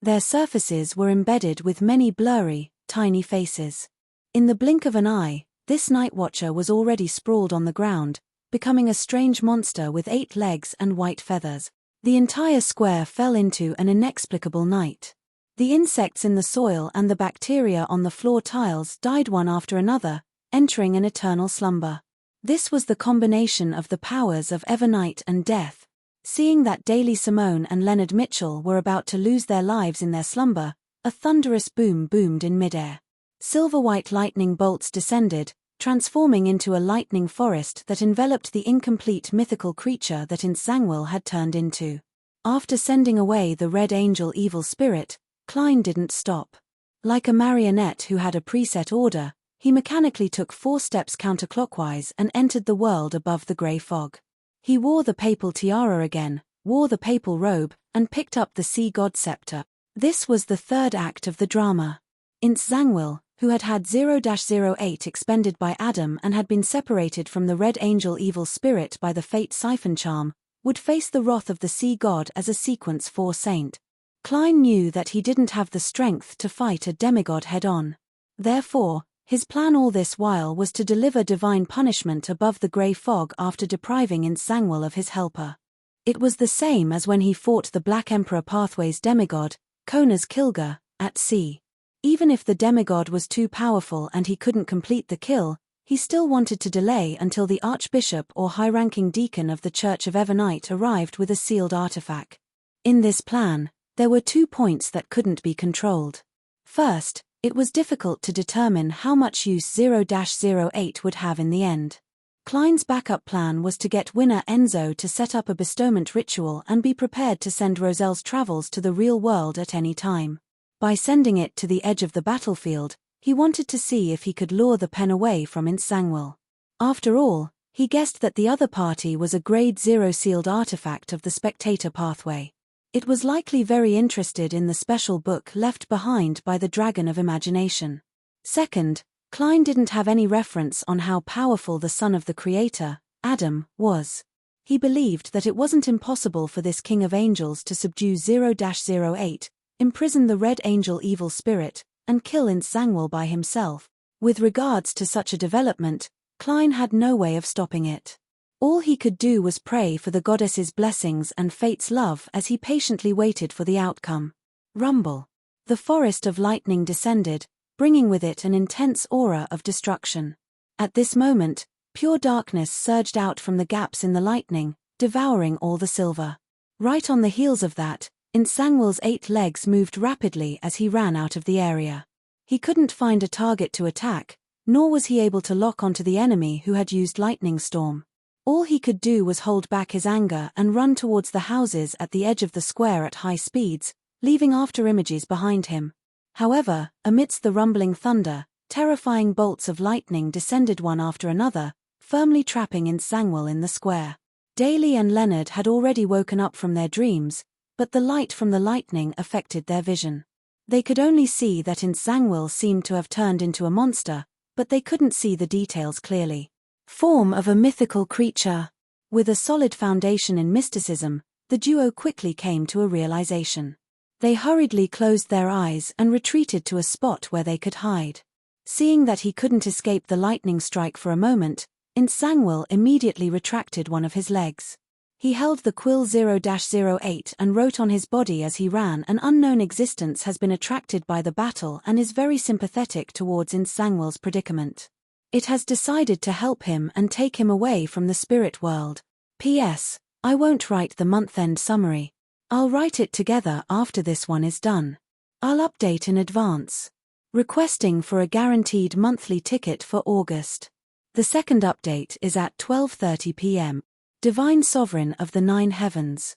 Their surfaces were embedded with many blurry, tiny faces. In the blink of an eye, this night watcher was already sprawled on the ground, becoming a strange monster with 8 legs and white feathers. The entire square fell into an inexplicable night. The insects in the soil and the bacteria on the floor tiles died one after another, entering an eternal slumber. This was the combination of the powers of Evernight and Death. Seeing that Daly Simone and Leonard Mitchell were about to lose their lives in their slumber, a thunderous boom boomed in midair. Silver-white lightning bolts descended, transforming into a lightning forest that enveloped the incomplete mythical creature that Nsangwyl had turned into. After sending away the Red Angel evil spirit, Klein didn't stop. Like a marionette who had a preset order, he mechanically took 4 steps counterclockwise and entered the world above the grey fog. He wore the papal tiara again, wore the papal robe, and picked up the sea god scepter. This was the third act of the drama. Nsangwyl, who had had 0-08 expended by Adam and had been separated from the Red Angel evil spirit by the fate siphon charm, would face the wrath of the sea god as a sequence 4 saint. Klein knew that he didn't have the strength to fight a demigod head-on. Therefore, his plan all this while was to deliver divine punishment above the grey fog after depriving Nsangwyl of his helper. It was the same as when he fought the Black Emperor Pathway's demigod, Kona's Kilga, at sea. Even if the demigod was too powerful and he couldn't complete the kill, he still wanted to delay until the archbishop or high-ranking deacon of the Church of Evernight arrived with a sealed artifact. In this plan, there were 2 points that couldn't be controlled. First, it was difficult to determine how much use 0-08 would have in the end. Klein's backup plan was to get winner Enzo to set up a bestowment ritual and be prepared to send Roselle's travels to the real world at any time. By sending it to the edge of the battlefield, he wanted to see if he could lure the pen away from Insangwil. After all, he guessed that the other party was a Grade 0 sealed artifact of the Spectator Pathway. It was likely very interested in the special book left behind by the Dragon of Imagination. Second, Klein didn't have any reference on how powerful the son of the Creator, Adam, was. He believed that it wasn't impossible for this King of Angels to subdue 0-08, imprison the Red Angel evil spirit, and kill Insangwil by himself. With regards to such a development, Klein had no way of stopping it. All he could do was pray for the goddess's blessings and fate's love as he patiently waited for the outcome. Rumble. The forest of lightning descended, bringing with it an intense aura of destruction. At this moment, pure darkness surged out from the gaps in the lightning, devouring all the silver. Right on the heels of that, Insangwil's 8 legs moved rapidly as he ran out of the area. He couldn't find a target to attack, nor was he able to lock onto the enemy who had used Lightning Storm. All he could do was hold back his anger and run towards the houses at the edge of the square at high speeds, leaving after images behind him. However, amidst the rumbling thunder, terrifying bolts of lightning descended one after another, firmly trapping Insangwil in the square. Daly and Leonard had already woken up from their dreams, but the light from the lightning affected their vision. They could only see that Insangwil seemed to have turned into a monster, but they couldn't see the details clearly. Form of a mythical creature. With a solid foundation in mysticism, the duo quickly came to a realization. They hurriedly closed their eyes and retreated to a spot where they could hide. Seeing that he couldn't escape the lightning strike for a moment, Insangwil immediately retracted one of his legs. He held the quill 0-08 and wrote on his body as he ran, "An unknown existence has been attracted by the battle and is very sympathetic towards Insangwil's predicament. It has decided to help him and take him away from the spirit world. P.S. I won't write the month-end summary. I'll write it together after this one is done. I'll update in advance. Requesting for a guaranteed monthly ticket for August." The second update is at 12:30 p.m. Divine Sovereign of the Nine Heavens.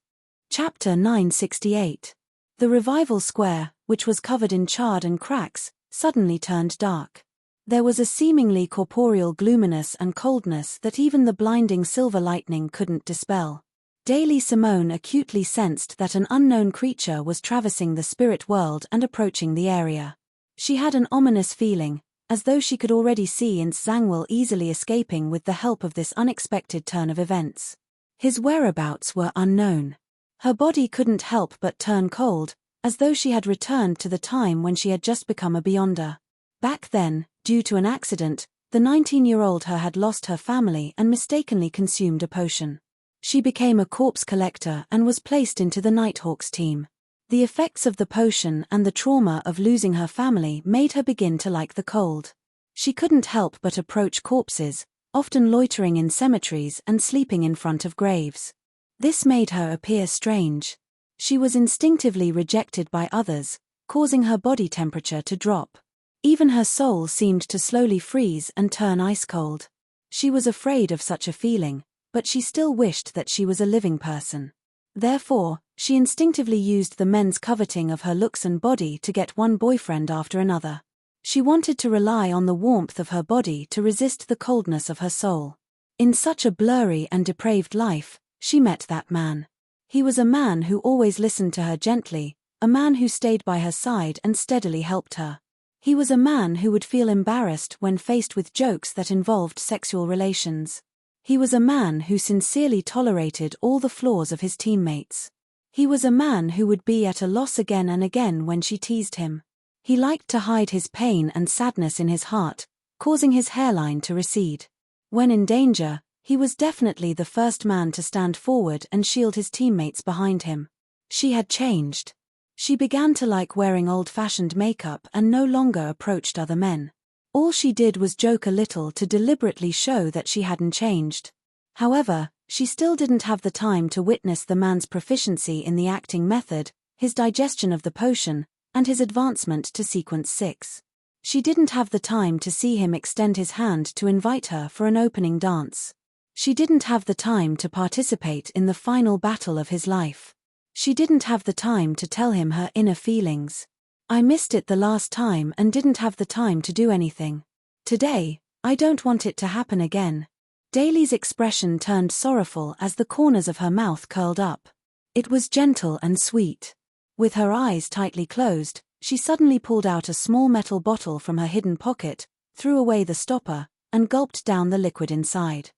Chapter 968. The Revival Square, which was covered in charred and cracks, suddenly turned dark. There was a seemingly corporeal gloominess and coldness that even the blinding silver lightning couldn't dispel. Daily Simone acutely sensed that an unknown creature was traversing the spirit world and approaching the area. She had an ominous feeling, as though she could already see Insangwil easily escaping with the help of this unexpected turn of events. His whereabouts were unknown. Her body couldn't help but turn cold, as though she had returned to the time when she had just become a Beyonder. Back then, due to an accident, the 19-year-old her had lost her family and mistakenly consumed a potion. She became a corpse collector and was placed into the Nighthawks team. The effects of the potion and the trauma of losing her family made her begin to like the cold. She couldn't help but approach corpses, often loitering in cemeteries and sleeping in front of graves. This made her appear strange. She was instinctively rejected by others, causing her body temperature to drop. Even her soul seemed to slowly freeze and turn ice cold. She was afraid of such a feeling, but she still wished that she was a living person. Therefore, she instinctively used the men's coveting of her looks and body to get one boyfriend after another. She wanted to rely on the warmth of her body to resist the coldness of her soul. In such a blurry and depraved life, she met that man. He was a man who always listened to her gently, a man who stayed by her side and steadily helped her. He was a man who would feel embarrassed when faced with jokes that involved sexual relations. He was a man who sincerely tolerated all the flaws of his teammates. He was a man who would be at a loss again and again when she teased him. He liked to hide his pain and sadness in his heart, causing his hairline to recede. When in danger, He was definitely the first man to stand forward and shield his teammates behind him. She had changed. She began to like wearing old-fashioned makeup and no longer approached other men. All she did was joke a little to deliberately show that she hadn't changed. However, she still didn't have the time to witness the man's proficiency in the acting method, his digestion of the potion, and his advancement to sequence 6. She didn't have the time to see him extend his hand to invite her for an opening dance. She didn't have the time to participate in the final battle of his life. She didn't have the time to tell him her inner feelings. I missed it the last time and didn't have the time to do anything. Today, I don't want it to happen again. Daly's expression turned sorrowful as the corners of her mouth curled up. It was gentle and sweet. With her eyes tightly closed, she suddenly pulled out a small metal bottle from her hidden pocket, threw away the stopper, and gulped down the liquid inside.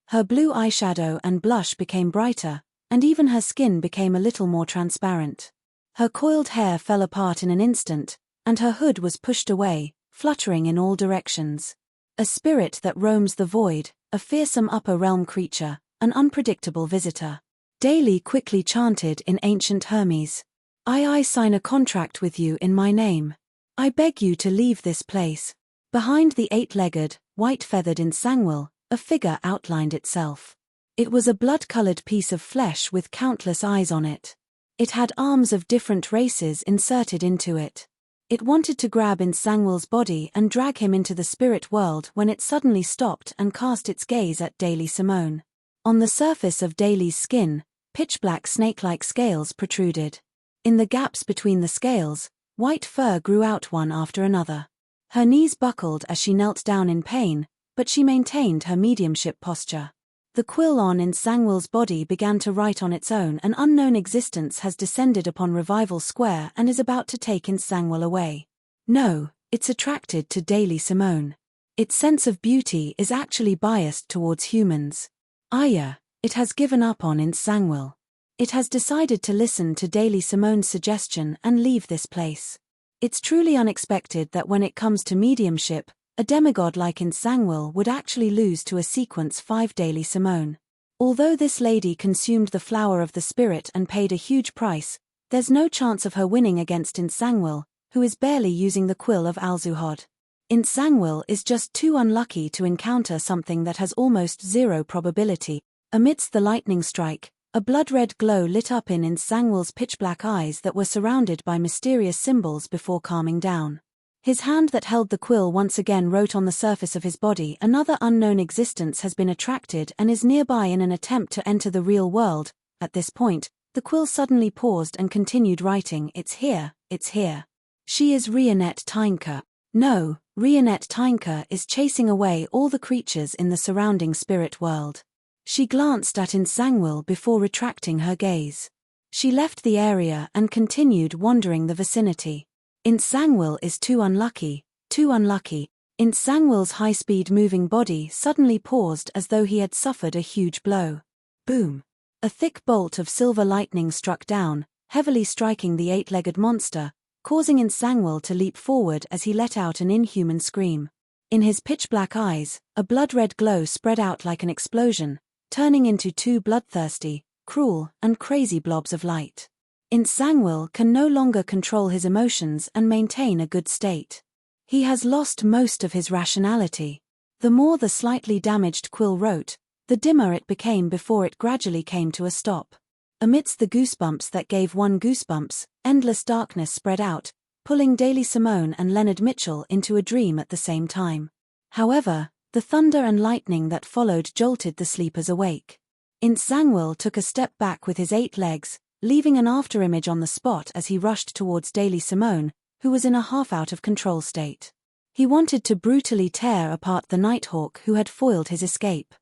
Her blue eyeshadow and blush became brighter, and even her skin became a little more transparent. Her coiled hair fell apart in an instant, and her hood was pushed away, fluttering in all directions. A spirit that roams the void, a fearsome upper realm creature, an unpredictable visitor. Daly quickly chanted in ancient Hermes. I sign a contract with you in my name. I beg you to leave this place. Behind the 8-legged, white-feathered Insangwil, a figure outlined itself. It was a blood-colored piece of flesh with countless eyes on it. It had arms of different races inserted into it. It wanted to grab Insangwil's body and drag him into the spirit world when it suddenly stopped and cast its gaze at Daly Simone. On the surface of Daly's skin, pitch-black snake-like scales protruded. In the gaps between the scales, white fur grew out one after another. Her knees buckled as she knelt down in pain, but she maintained her mediumship posture. The quill on Insangwil's body began to write on its own. An unknown existence has descended upon Revival Square and is about to take Insangwil away. No, it's attracted to Daly Simone. Its sense of beauty is actually biased towards humans. It has given up on Insangwil. It has decided to listen to Daly Simone's suggestion and leave this place. It's truly unexpected that when it comes to mediumship, a demigod like Insangwil would actually lose to a sequence 5 Daly Simone. Although this lady consumed the flower of the spirit and paid a huge price, there's no chance of her winning against Insangwil, who is barely using the quill of Alzuhod. Insangwil is just too unlucky to encounter something that has almost zero probability. Amidst the lightning strike, a blood-red glow lit up in Insangwil's pitch-black eyes that were surrounded by mysterious symbols before calming down. His hand that held the quill once again wrote on the surface of his body. Another unknown existence has been attracted and is nearby in an attempt to enter the real world. At this point, the quill suddenly paused and continued writing. It's here, it's here. She is Rionette Tynker. No, Rionette Tynker is chasing away all the creatures in the surrounding spirit world. She glanced at Insangwil before retracting her gaze. She left the area and continued wandering the vicinity. Insangwil is too unlucky, too unlucky. Insangwil's high-speed moving body suddenly paused as though he had suffered a huge blow. Boom! A thick bolt of silver lightning struck down, heavily striking the 8-legged monster, causing Insangwil to leap forward as he let out an inhuman scream. In his pitch-black eyes, a blood-red glow spread out like an explosion, turning into 2 bloodthirsty, cruel, and crazy blobs of light. Insangwil can no longer control his emotions and maintain a good state. He has lost most of his rationality. The more the slightly damaged quill wrote, the dimmer it became before it gradually came to a stop. Amidst the goosebumps that gave one goosebumps, endless darkness spread out, pulling Daly Simone and Leonard Mitchell into a dream at the same time. However, the thunder and lightning that followed jolted the sleepers awake. Insangwil took a step back with his 8 legs, leaving an afterimage on the spot as he rushed towards Daly Simone, who was in a half-out-of-control state. He wanted to brutally tear apart the Nighthawk who had foiled his escape.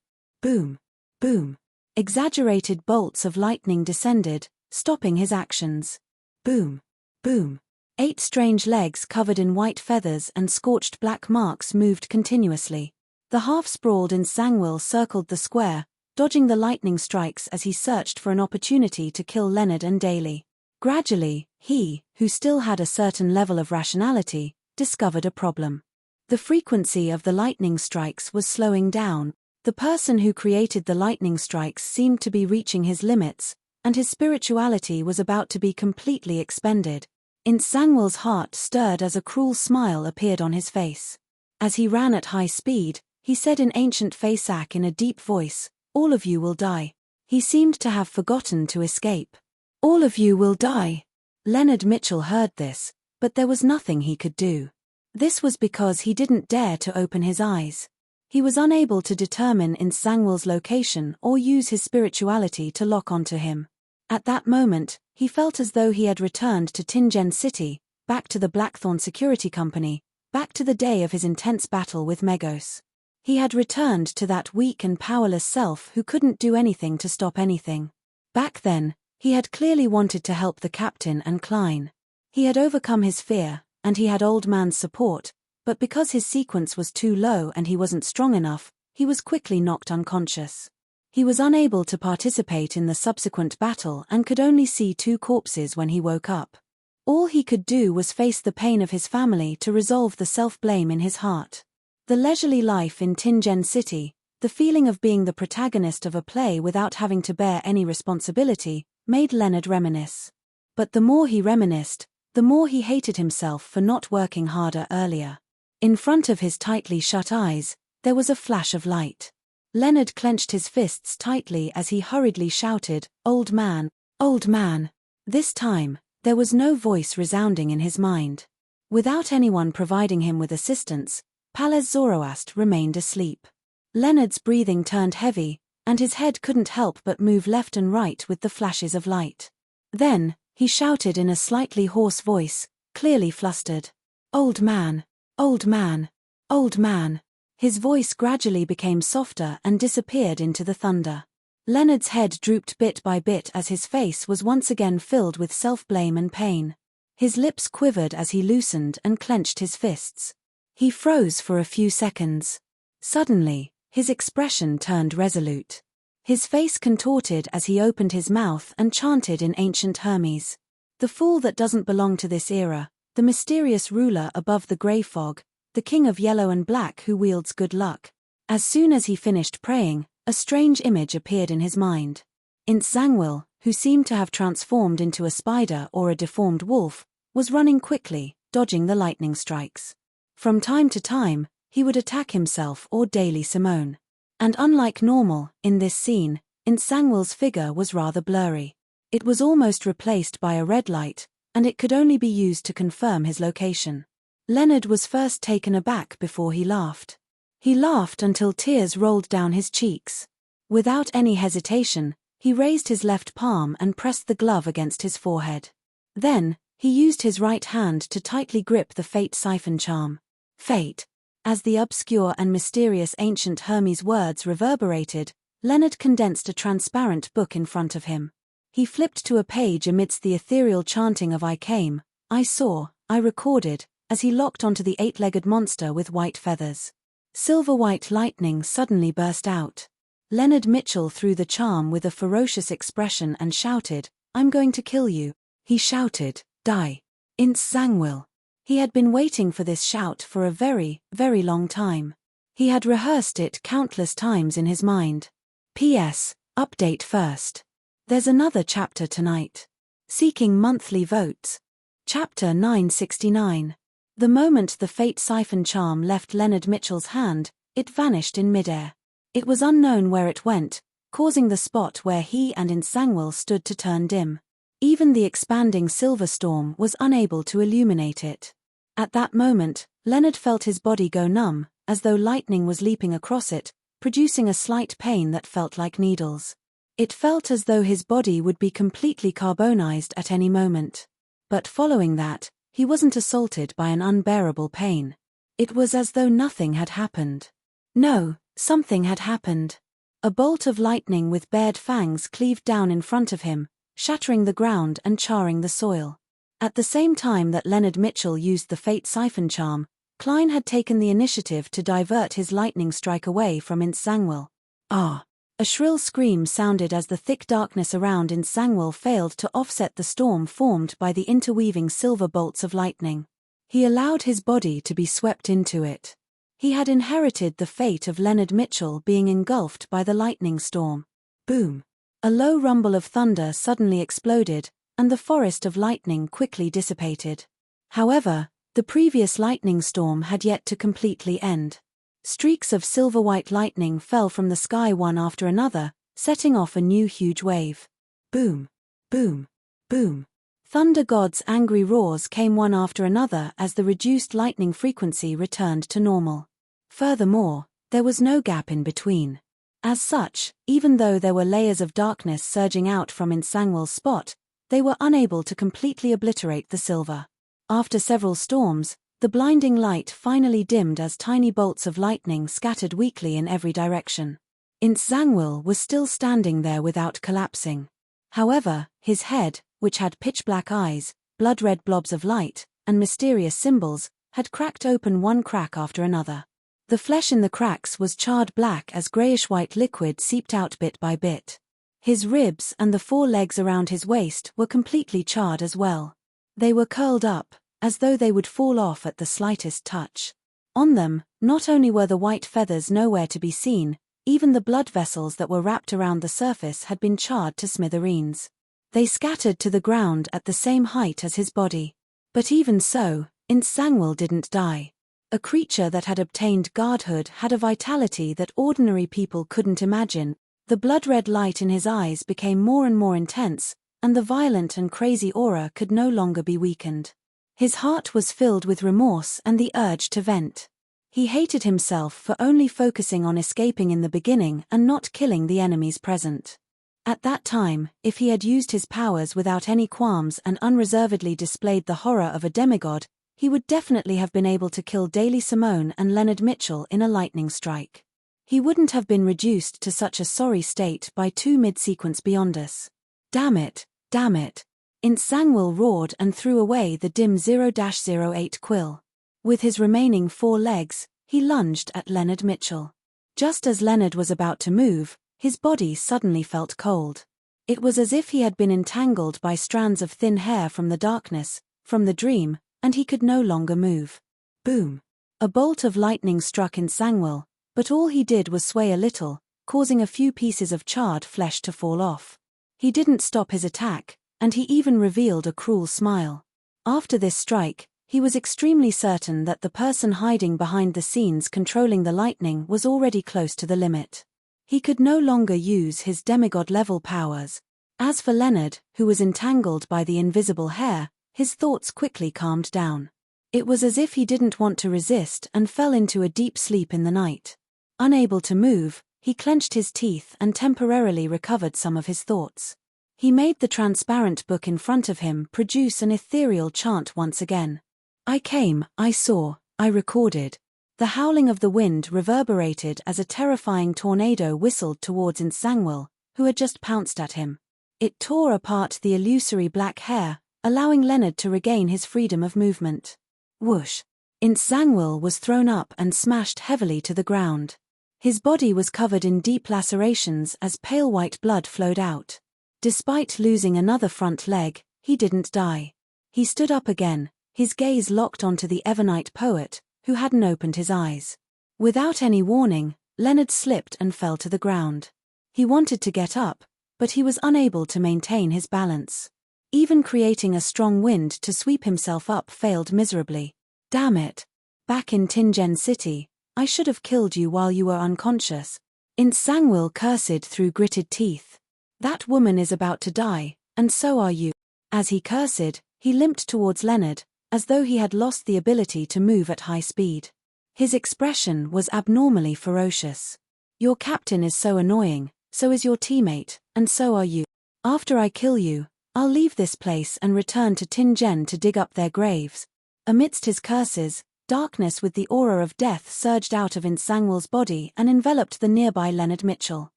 Boom! Boom! Exaggerated bolts of lightning descended, stopping his actions. Boom! Boom! 8 strange legs covered in white feathers and scorched black marks moved continuously. The half-sprawled Insangwil circled the square, dodging the lightning strikes as he searched for an opportunity to kill Leonard and Daly. Gradually, he, who still had a certain level of rationality, discovered a problem. The frequency of the lightning strikes was slowing down. The person who created the lightning strikes seemed to be reaching his limits, and his spirituality was about to be completely expended. Insangwil's heart stirred as a cruel smile appeared on his face. As he ran at high speed, he said in ancient Fasak in a deep voice, "All of you will die." He seemed to have forgotten to escape. "All of you will die." Leonard Mitchell heard this, but there was nothing he could do. This was because he didn't dare to open his eyes. He was unable to determine Insangwil's location or use his spirituality to lock onto him. At that moment, he felt as though he had returned to Tingen City, back to the Blackthorn Security Company, back to the day of his intense battle with Megos. He had returned to that weak and powerless self who couldn't do anything to stop anything. Back then, he had clearly wanted to help the captain and Klein. He had overcome his fear, and he had Old Man's support, but because his sequence was too low and he wasn't strong enough, he was quickly knocked unconscious. He was unable to participate in the subsequent battle and could only see 2 corpses when he woke up. All he could do was face the pain of his family to resolve the self-blame in his heart. The leisurely life in Tingen City, the feeling of being the protagonist of a play without having to bear any responsibility, made Leonard reminisce. But the more he reminisced, the more he hated himself for not working harder earlier. In front of his tightly shut eyes, there was a flash of light. Leonard clenched his fists tightly as he hurriedly shouted, "Old man, old man." This time, there was no voice resounding in his mind. Without anyone providing him with assistance, Palez Zoroast remained asleep. Leonard's breathing turned heavy, and his head couldn't help but move left and right with the flashes of light. Then, he shouted in a slightly hoarse voice, clearly flustered, "Old man, old man, old man." His voice gradually became softer and disappeared into the thunder. Leonard's head drooped bit by bit as his face was once again filled with self-blame and pain. His lips quivered as he loosened and clenched his fists. He froze for a few seconds. Suddenly, his expression turned resolute. His face contorted as he opened his mouth and chanted in ancient Hermes. "The fool that doesn't belong to this era, the mysterious ruler above the grey fog, the king of yellow and black who wields good luck." As soon as he finished praying, a strange image appeared in his mind. Insangwil, who seemed to have transformed into a spider or a deformed wolf, was running quickly, dodging the lightning strikes. From time to time, he would attack himself or Daily Simone. And unlike normal, in this scene, Insangwil's figure was rather blurry. It was almost replaced by a red light, and it could only be used to confirm his location. Leonard was first taken aback before he laughed. He laughed until tears rolled down his cheeks. Without any hesitation, he raised his left palm and pressed the glove against his forehead. Then, he used his right hand to tightly grip the fate siphon charm. Fate. As the obscure and mysterious ancient Hermes words reverberated, Leonard condensed a transparent book in front of him. He flipped to a page amidst the ethereal chanting of "I came, I saw, I recorded," as he locked onto the 8-legged monster with white feathers. Silver-white lightning suddenly burst out. Leonard Mitchell threw the charm with a ferocious expression and shouted, "I'm going to kill you." He shouted, "Die. Insangwil." He had been waiting for this shout for a very, very long time. He had rehearsed it countless times in his mind. P.S. Update first. There's another chapter tonight. Seeking monthly votes. Chapter 969. The moment the fate siphon charm left Leonard Mitchell's hand, it vanished in midair. It was unknown where it went, causing the spot where he and Insangwil stood to turn dim. Even the expanding silver storm was unable to illuminate it. At that moment, Leonard felt his body go numb, as though lightning was leaping across it, producing a slight pain that felt like needles. It felt as though his body would be completely carbonized at any moment. But following that, he wasn't assaulted by an unbearable pain. It was as though nothing had happened. No, something had happened. A bolt of lightning with bared fangs cleaved down in front of him, shattering the ground and charring the soil. At the same time that Leonard Mitchell used the fate siphon charm, Klein had taken the initiative to divert his lightning strike away from Insangwil. Ah! A shrill scream sounded as the thick darkness around Insangwil failed to offset the storm formed by the interweaving silver bolts of lightning. He allowed his body to be swept into it. He had inherited the fate of Leonard Mitchell being engulfed by the lightning storm. Boom! A low rumble of thunder suddenly exploded, and the forest of lightning quickly dissipated. However, the previous lightning storm had yet to completely end. Streaks of silver-white lightning fell from the sky one after another, setting off a new huge wave. Boom! Boom! Boom! Thunder God's angry roars came one after another as the reduced lightning frequency returned to normal. Furthermore, there was no gap in between. As such, even though there were layers of darkness surging out from Nsangwil's spot, they were unable to completely obliterate the silver. After several storms, the blinding light finally dimmed as tiny bolts of lightning scattered weakly in every direction. Nsangwil was still standing there without collapsing. However, his head, which had pitch-black eyes, blood-red blobs of light, and mysterious symbols, had cracked open one crack after another. The flesh in the cracks was charred black as greyish-white liquid seeped out bit by bit. His ribs and the 4 legs around his waist were completely charred as well. They were curled up, as though they would fall off at the slightest touch. On them, not only were the white feathers nowhere to be seen, even the blood vessels that were wrapped around the surface had been charred to smithereens. They scattered to the ground at the same height as his body. But even so, Nsangwil didn't die. A creature that had obtained godhood had a vitality that ordinary people couldn't imagine. The blood-red light in his eyes became more and more intense, and the violent and crazy aura could no longer be weakened. His heart was filled with remorse and the urge to vent. He hated himself for only focusing on escaping in the beginning and not killing the enemies present. At that time, if he had used his powers without any qualms and unreservedly displayed the horror of a demigod, he would definitely have been able to kill Daly Simone and Leonard Mitchell in a lightning strike. He wouldn't have been reduced to such a sorry state by 2 mid-sequence beyond us. Damn it, damn it. Nsangwil roared and threw away the dim 0-08 quill. With his remaining 4 legs, he lunged at Leonard Mitchell. Just as Leonard was about to move, his body suddenly felt cold. It was as if he had been entangled by strands of thin hair from the darkness, from the dream, and he could no longer move. Boom! A bolt of lightning struck Nsangwil, but all he did was sway a little, causing a few pieces of charred flesh to fall off. He didn't stop his attack, and he even revealed a cruel smile. After this strike, he was extremely certain that the person hiding behind the scenes controlling the lightning was already close to the limit. He could no longer use his demigod-level powers. As for Leonard, who was entangled by the invisible hair, his thoughts quickly calmed down. It was as if he didn't want to resist and fell into a deep sleep in the night. Unable to move, he clenched his teeth and temporarily recovered some of his thoughts. He made the transparent book in front of him produce an ethereal chant once again. I came, I saw, I recorded. The howling of the wind reverberated as a terrifying tornado whistled towards Nsangwil, who had just pounced at him. It tore apart the illusory black hair, allowing Leonard to regain his freedom of movement. Whoosh! Nsangwil was thrown up and smashed heavily to the ground. His body was covered in deep lacerations as pale white blood flowed out. Despite losing another front leg, he didn't die. He stood up again, his gaze locked onto the Evernite poet, who hadn't opened his eyes. Without any warning, Leonard slipped and fell to the ground. He wanted to get up, but he was unable to maintain his balance. Even creating a strong wind to sweep himself up failed miserably. Damn it! Back in Tingen City, I should have killed you while you were unconscious. Nsangwil cursed through gritted teeth. That woman is about to die, and so are you. As he cursed, he limped towards Leonard, as though he had lost the ability to move at high speed. His expression was abnormally ferocious. Your captain is so annoying, so is your teammate, and so are you. After I kill you, I'll leave this place and return to Tingen to dig up their graves. Amidst his curses, darkness with the aura of death surged out of Nsangwil's body and enveloped the nearby Leonard Mitchell.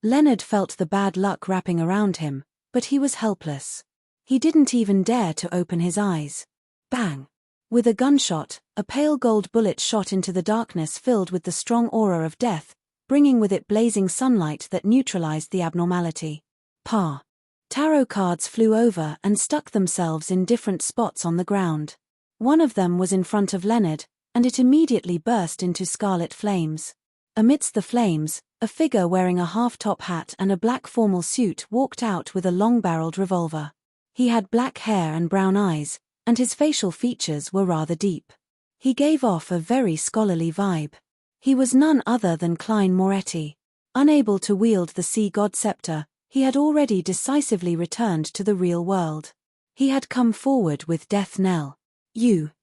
Leonard felt the bad luck wrapping around him, but he was helpless. He didn't even dare to open his eyes. Bang! With a gunshot, a pale gold bullet shot into the darkness filled with the strong aura of death, bringing with it blazing sunlight that neutralized the abnormality. Pa! Tarot cards flew over and stuck themselves in different spots on the ground. One of them was in front of Leonard, and it immediately burst into scarlet flames. Amidst the flames, a figure wearing a half-top hat and a black formal suit walked out with a long-barreled revolver. He had black hair and brown eyes, and his facial features were rather deep. He gave off a very scholarly vibe. He was none other than Klein Moretti. Unable to wield the sea god scepter, he had already decisively returned to the real world. He had come forward with death knell.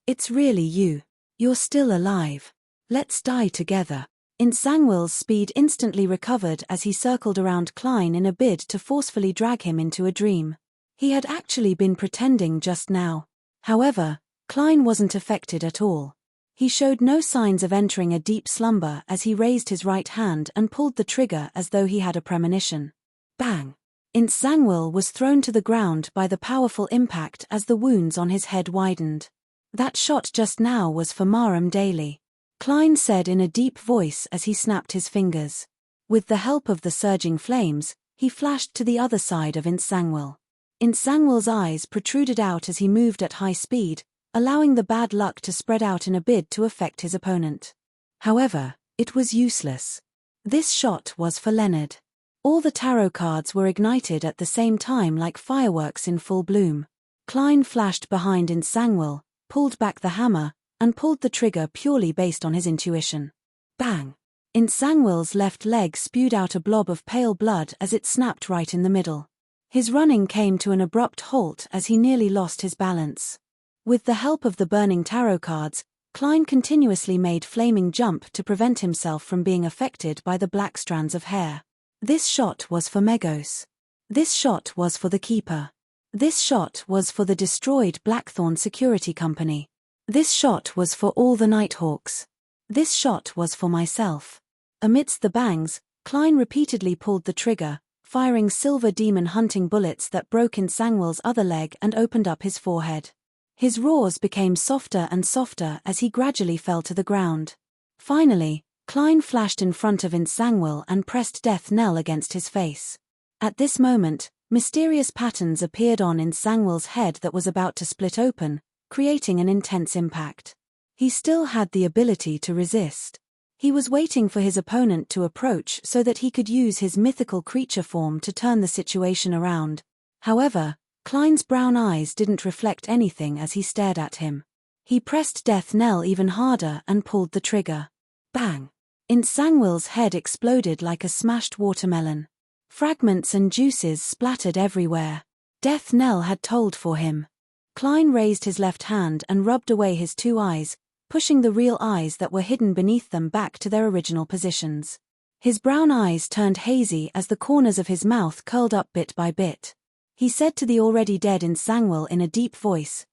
It's really you. You're still alive. Let's die together. Insangwil's speed instantly recovered as he circled around Klein in a bid to forcefully drag him into a dream. He had actually been pretending just now. However, Klein wasn't affected at all. He showed no signs of entering a deep slumber as he raised his right hand and pulled the trigger as though he had a premonition. Bang! Insangwil was thrown to the ground by the powerful impact as the wounds on his head widened. That shot just now was for Maram Daly, Klein said in a deep voice as he snapped his fingers. With the help of the surging flames, he flashed to the other side of Insangwil. Insangwil's eyes protruded out as he moved at high speed, allowing the bad luck to spread out in a bid to affect his opponent. However, it was useless. This shot was for Leonard. All the tarot cards were ignited at the same time like fireworks in full bloom. Klein flashed behind Insangwil, pulled back the hammer, and pulled the trigger purely based on his intuition. Bang! Insangwil's left leg spewed out a blob of pale blood as it snapped right in the middle. His running came to an abrupt halt as he nearly lost his balance. With the help of the burning tarot cards, Klein continuously made flaming jump to prevent himself from being affected by the black strands of hair. This shot was for Megos. This shot was for the Keeper. This shot was for the destroyed Blackthorn Security Company. This shot was for all the Nighthawks. This shot was for myself. Amidst the bangs, Klein repeatedly pulled the trigger, firing silver demon hunting bullets that broke Insangwil's other leg and opened up his forehead. His roars became softer and softer as he gradually fell to the ground. Finally, Klein flashed in front of Insangwil and pressed death knell against his face. At this moment, mysterious patterns appeared on Insangwil's head that was about to split open, creating an intense impact. He still had the ability to resist. He was waiting for his opponent to approach so that he could use his mythical creature form to turn the situation around. However, Klein's brown eyes didn't reflect anything as he stared at him. He pressed death knell even harder and pulled the trigger. Bang! Insangwil's head exploded like a smashed watermelon. Fragments and juices splattered everywhere. Death knell had told for him. Klein raised his left hand and rubbed away his two eyes, pushing the real eyes that were hidden beneath them back to their original positions. His brown eyes turned hazy as the corners of his mouth curled up bit by bit. He said to the already dead Insangwil in a deep voice,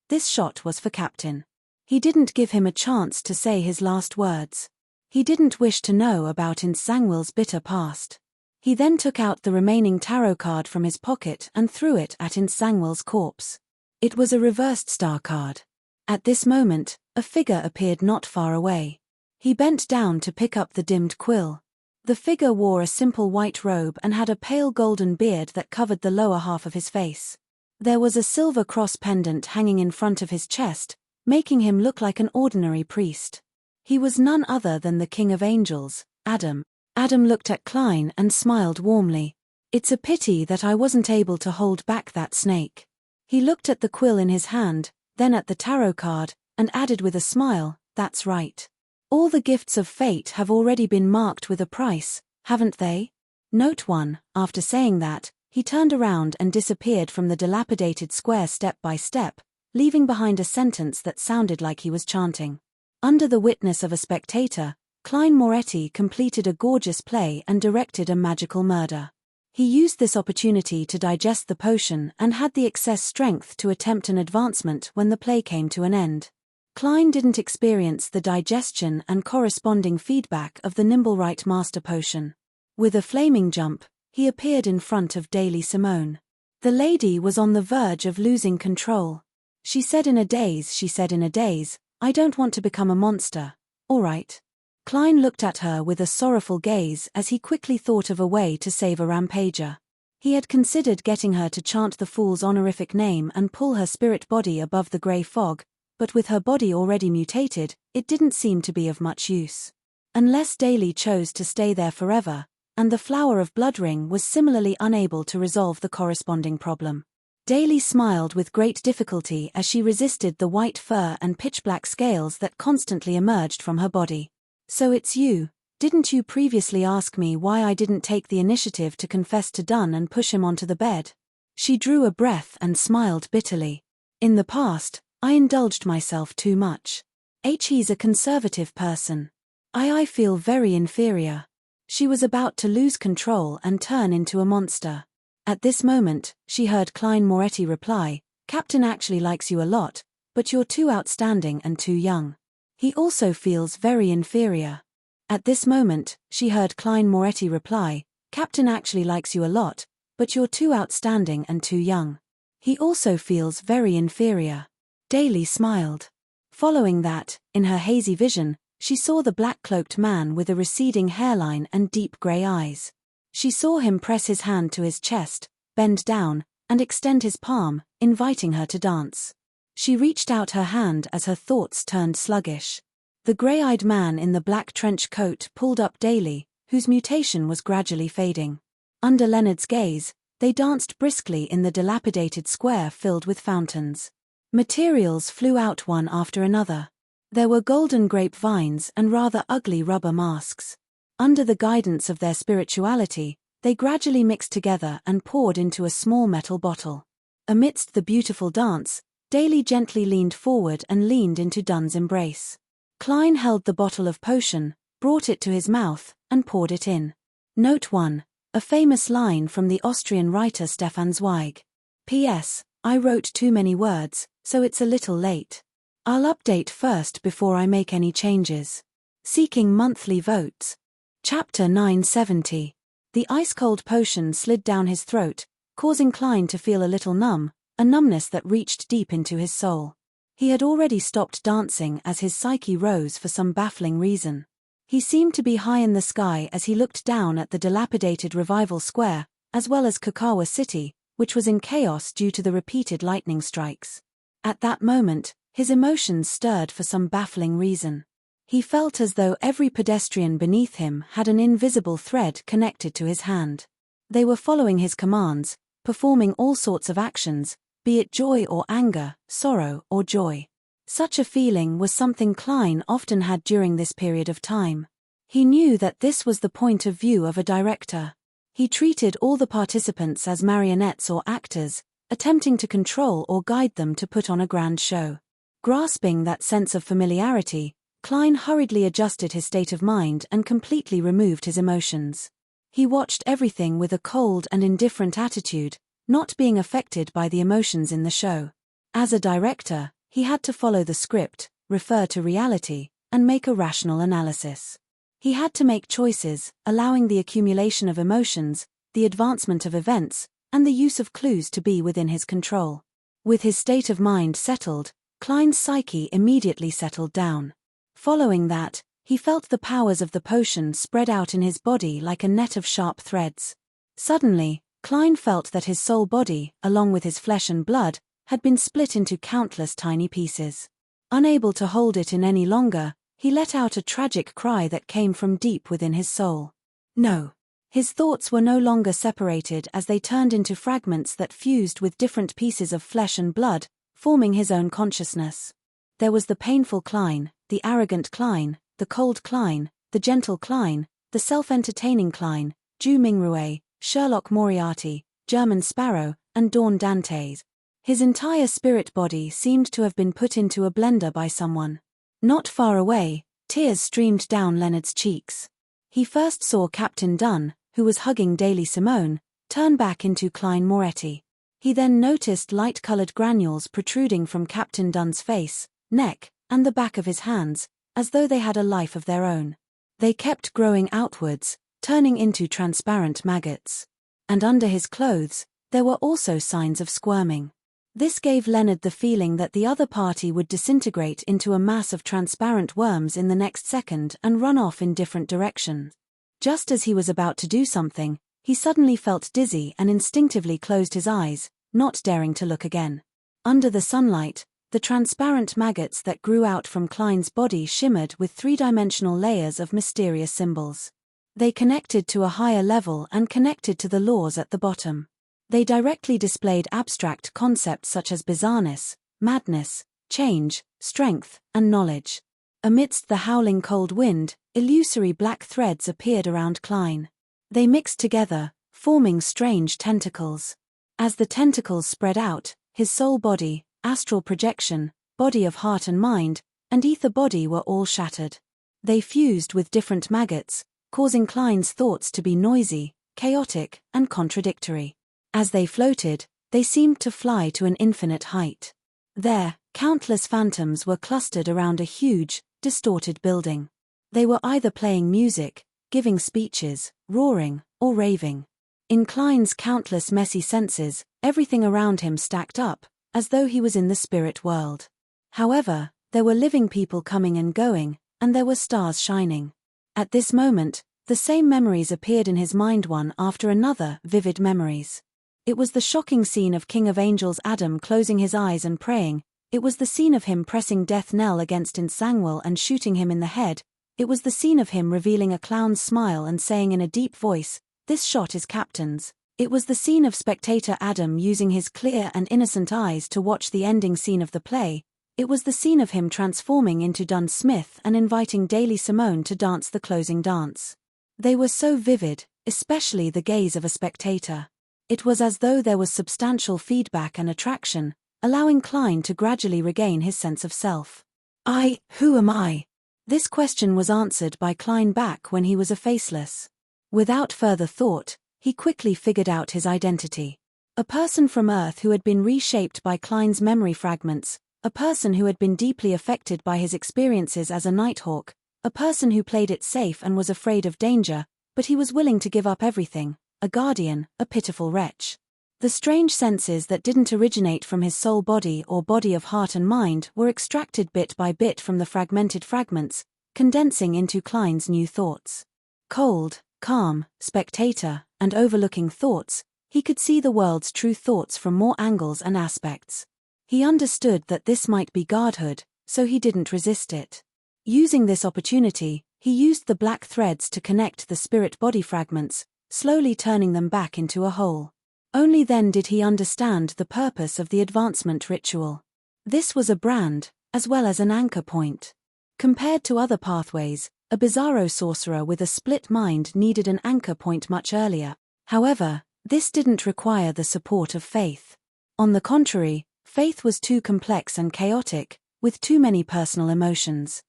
this shot was for Captain. He didn't give him a chance to say his last words. He didn't wish to know about Insangwil's bitter past. He then took out the remaining tarot card from his pocket and threw it at Insangwil's corpse. It was a reversed star card. At this moment, a figure appeared not far away. He bent down to pick up the dimmed quill. The figure wore a simple white robe and had a pale golden beard that covered the lower half of his face. There was a silver cross pendant hanging in front of his chest, making him look like an ordinary priest. He was none other than the King of Angels, Adam. Adam looked at Klein and smiled warmly. It's a pity that I wasn't able to hold back that snake. He looked at the quill in his hand, then at the tarot card, and added with a smile, that's right. All the gifts of fate have already been marked with a price, haven't they? Note 1, after saying that, he turned around and disappeared from the dilapidated square step by step, leaving behind a sentence that sounded like he was chanting. Under the witness of a spectator, Klein Moretti completed a gorgeous play and directed a magical murder. He used this opportunity to digest the potion and had the excess strength to attempt an advancement when the play came to an end. Klein didn't experience the digestion and corresponding feedback of the Nimblewright Master Potion. With a flaming jump, he appeared in front of Daily Simone. The lady was on the verge of losing control. She said in a daze, I don't want to become a monster, all right. Klein looked at her with a sorrowful gaze as he quickly thought of a way to save a rampager. He had considered getting her to chant the fool's honorific name and pull her spirit body above the grey fog, but with her body already mutated, it didn't seem to be of much use. Unless Daly chose to stay there forever, and the flower of Bloodring was similarly unable to resolve the corresponding problem. Daly smiled with great difficulty as she resisted the white fur and pitch-black scales that constantly emerged from her body. "So it's you. Didn't you previously ask me why I didn't take the initiative to confess to Dunn and push him onto the bed?" She drew a breath and smiled bitterly. "In the past, I indulged myself too much. He's a conservative person. I feel very inferior." She was about to lose control and turn into a monster. At this moment, she heard Klein Moretti reply, "Captain actually likes you a lot, but you're too outstanding and too young. He also feels very inferior." At this moment, she heard Klein Moretti reply, "Captain actually likes you a lot, but you're too outstanding and too young. He also feels very inferior." Daly smiled. Following that, in her hazy vision, she saw the black-cloaked man with a receding hairline and deep grey eyes. She saw him press his hand to his chest, bend down, and extend his palm, inviting her to dance. She reached out her hand as her thoughts turned sluggish. The grey-eyed man in the black trench coat pulled up Daly, whose mutation was gradually fading. Under Leonard's gaze, they danced briskly in the dilapidated square filled with fountains. Materials flew out one after another. There were golden grapevines and rather ugly rubber masks. Under the guidance of their spirituality, they gradually mixed together and poured into a small metal bottle. Amidst the beautiful dance, Daly gently leaned forward and leaned into Dunn's embrace. Klein held the bottle of potion, brought it to his mouth, and poured it in. Note 1. A famous line from the Austrian writer Stefan Zweig. P.S. I wrote too many words, so it's a little late. I'll update first before I make any changes. Seeking monthly votes. Chapter 970. The ice-cold potion slid down his throat, causing Klein to feel a little numb, a numbness that reached deep into his soul. He had already stopped dancing as his psyche rose for some baffling reason. He seemed to be high in the sky as he looked down at the dilapidated Revival Square, as well as Kakawa City, which was in chaos due to the repeated lightning strikes. At that moment, his emotions stirred for some baffling reason. He felt as though every pedestrian beneath him had an invisible thread connected to his hand. They were following his commands, performing all sorts of actions, be it joy or anger, sorrow or joy. Such a feeling was something Klein often had during this period of time. He knew that this was the point of view of a director. He treated all the participants as marionettes or actors, attempting to control or guide them to put on a grand show. Grasping that sense of familiarity, Klein hurriedly adjusted his state of mind and completely removed his emotions. He watched everything with a cold and indifferent attitude, not being affected by the emotions in the show. As a director, he had to follow the script, refer to reality, and make a rational analysis. He had to make choices, allowing the accumulation of emotions, the advancement of events, and the use of clues to be within his control. With his state of mind settled, Klein's psyche immediately settled down. Following that, he felt the powers of the potion spread out in his body like a net of sharp threads. Suddenly, Klein felt that his soul body, along with his flesh and blood, had been split into countless tiny pieces. Unable to hold it in any longer, he let out a tragic cry that came from deep within his soul. No. His thoughts were no longer separated as they turned into fragments that fused with different pieces of flesh and blood, forming his own consciousness. There was the painful Klein, the arrogant Klein, the cold Klein, the gentle Klein, the self-entertaining Klein, Ju Mingrue, Sherlock Moriarty, German Sparrow, and Dawn Dantes. His entire spirit body seemed to have been put into a blender by someone. Not far away, tears streamed down Leonard's cheeks. He first saw Captain Dunn, who was hugging Daly Simone, turn back into Klein Moretti. He then noticed light-colored granules protruding from Captain Dunn's face, neck, and the back of his hands, as though they had a life of their own. They kept growing outwards, turning into transparent maggots. And under his clothes, there were also signs of squirming. This gave Leonard the feeling that the other party would disintegrate into a mass of transparent worms in the next second and run off in different directions. Just as he was about to do something, He suddenly felt dizzy and instinctively closed his eyes, not daring to look again. Under the sunlight, the transparent maggots that grew out from Klein's body shimmered with three-dimensional layers of mysterious symbols. They connected to a higher level and connected to the laws at the bottom. They directly displayed abstract concepts such as bizarreness, madness, change, strength, and knowledge. Amidst the howling cold wind, illusory black threads appeared around Klein. They mixed together, forming strange tentacles. As the tentacles spread out, his soul body, astral projection, body of heart and mind, and ether body were all shattered. They fused with different maggots, causing Klein's thoughts to be noisy, chaotic, and contradictory. As they floated, they seemed to fly to an infinite height. There, countless phantoms were clustered around a huge, distorted building. They were either playing music, giving speeches, roaring, or raving. In Klein's countless messy senses, everything around him stacked up, as though he was in the spirit world. However, there were living people coming and going, and there were stars shining. At this moment, the same memories appeared in his mind, one after another, vivid memories. It was the shocking scene of King of Angels Adam closing his eyes and praying. It was the scene of him pressing death knell against Tranquil and shooting him in the head. It was the scene of him revealing a clown's smile and saying in a deep voice, "This shot is Captain's." It was the scene of spectator Adam using his clear and innocent eyes to watch the ending scene of the play. It was the scene of him transforming into Dunn Smith and inviting Daily Simone to dance the closing dance. They were so vivid, especially the gaze of a spectator. It was as though there was substantial feedback and attraction, allowing Klein to gradually regain his sense of self. Who am I? This question was answered by Klein back when he was a faceless. Without further thought, he quickly figured out his identity. A person from Earth who had been reshaped by Klein's memory fragments, a person who had been deeply affected by his experiences as a Nighthawk, a person who played it safe and was afraid of danger, but he was willing to give up everything, a guardian, a pitiful wretch. The strange senses that didn't originate from his soul body or body of heart and mind were extracted bit by bit from the fragmented fragments, condensing into Klein's new thoughts. Cold, calm, spectator, and overlooking thoughts, he could see the world's true thoughts from more angles and aspects. He understood that this might be godhood, so he didn't resist it. Using this opportunity, he used the black threads to connect the spirit-body fragments, slowly turning them back into a whole. Only then did he understand the purpose of the advancement ritual. This was a brand, as well as an anchor point. Compared to other pathways, a bizarro sorcerer with a split mind needed an anchor point much earlier. However, this didn't require the support of faith. On the contrary, faith was too complex and chaotic, with too many personal emotions.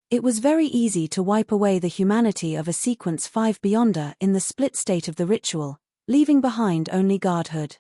It was very easy to wipe away the humanity of a Sequence 5 Beyonder in the split state of the ritual, leaving behind only godhood.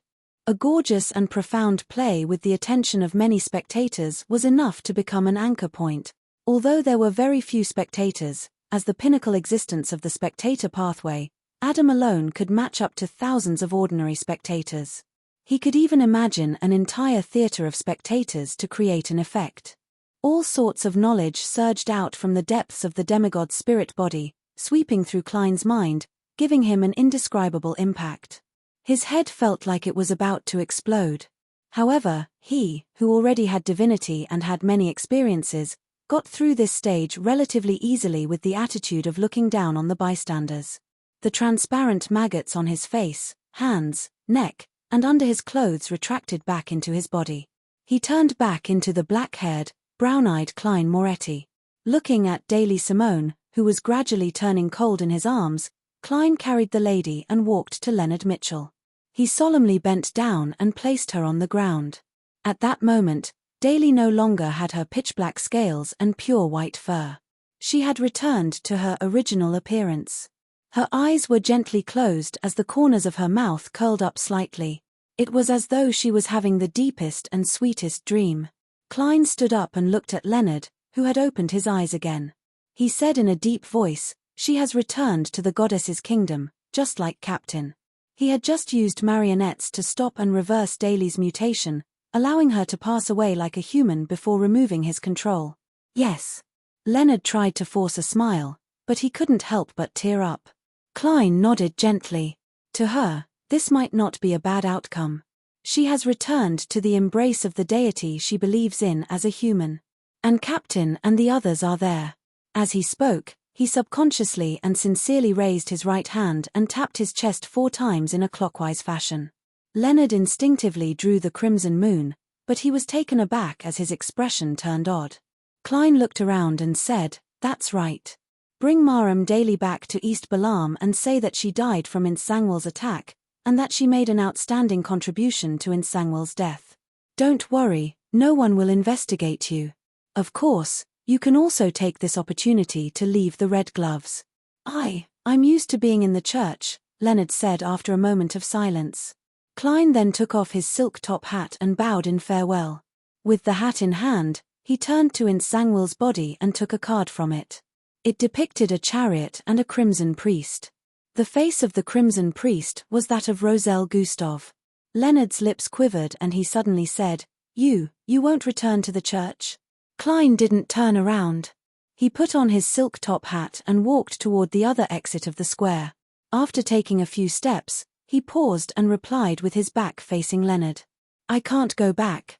A gorgeous and profound play with the attention of many spectators was enough to become an anchor point. Although there were very few spectators, as the pinnacle existence of the spectator pathway, Adam alone could match up to thousands of ordinary spectators. He could even imagine an entire theater of spectators to create an effect. All sorts of knowledge surged out from the depths of the demigod's spirit body, sweeping through Klein's mind, giving him an indescribable impact. His head felt like it was about to explode. However, he, who already had divinity and had many experiences, got through this stage relatively easily with the attitude of looking down on the bystanders. The transparent maggots on his face, hands, neck, and under his clothes retracted back into his body. He turned back into the black-haired, brown-eyed Klein Moretti. Looking at Daily Simone, who was gradually turning cold in his arms, Klein carried the lady and walked to Leonard Mitchell. He solemnly bent down and placed her on the ground. At that moment, Daly no longer had her pitch-black scales and pure white fur. She had returned to her original appearance. Her eyes were gently closed as the corners of her mouth curled up slightly. It was as though she was having the deepest and sweetest dream. Klein stood up and looked at Leonard, who had opened his eyes again. He said in a deep voice, "She has returned to the goddess's kingdom, just like Captain." He had just used marionettes to stop and reverse Daly's mutation, allowing her to pass away like a human before removing his control. Yes. Leonard tried to force a smile, but he couldn't help but tear up. Klein nodded gently. To her, this might not be a bad outcome. She has returned to the embrace of the deity she believes in as a human. And Captain and the others are there. As he spoke, he subconsciously and sincerely raised his right hand and tapped his chest 4 times in a clockwise fashion. Leonard instinctively drew the crimson moon, but he was taken aback as his expression turned odd. Klein looked around and said, "That's right. Bring Maram Daly back to East Balam and say that she died from Insangwal's attack, and that she made an outstanding contribution to Insangwal's death. Don't worry, no one will investigate you. Of course, you can also take this opportunity to leave the red gloves." I'm used to being in the church," Leonard said after a moment of silence. Klein then took off his silk top hat and bowed in farewell. With the hat in hand, he turned to Insangwal's body and took a card from it. It depicted a chariot and a crimson priest. The face of the crimson priest was that of Roselle Gustave. Leonard's lips quivered and he suddenly said, You won't return to the church?" Klein didn't turn around. He put on his silk top hat and walked toward the other exit of the square. After taking a few steps, he paused and replied with his back facing Leonard. I can't go back.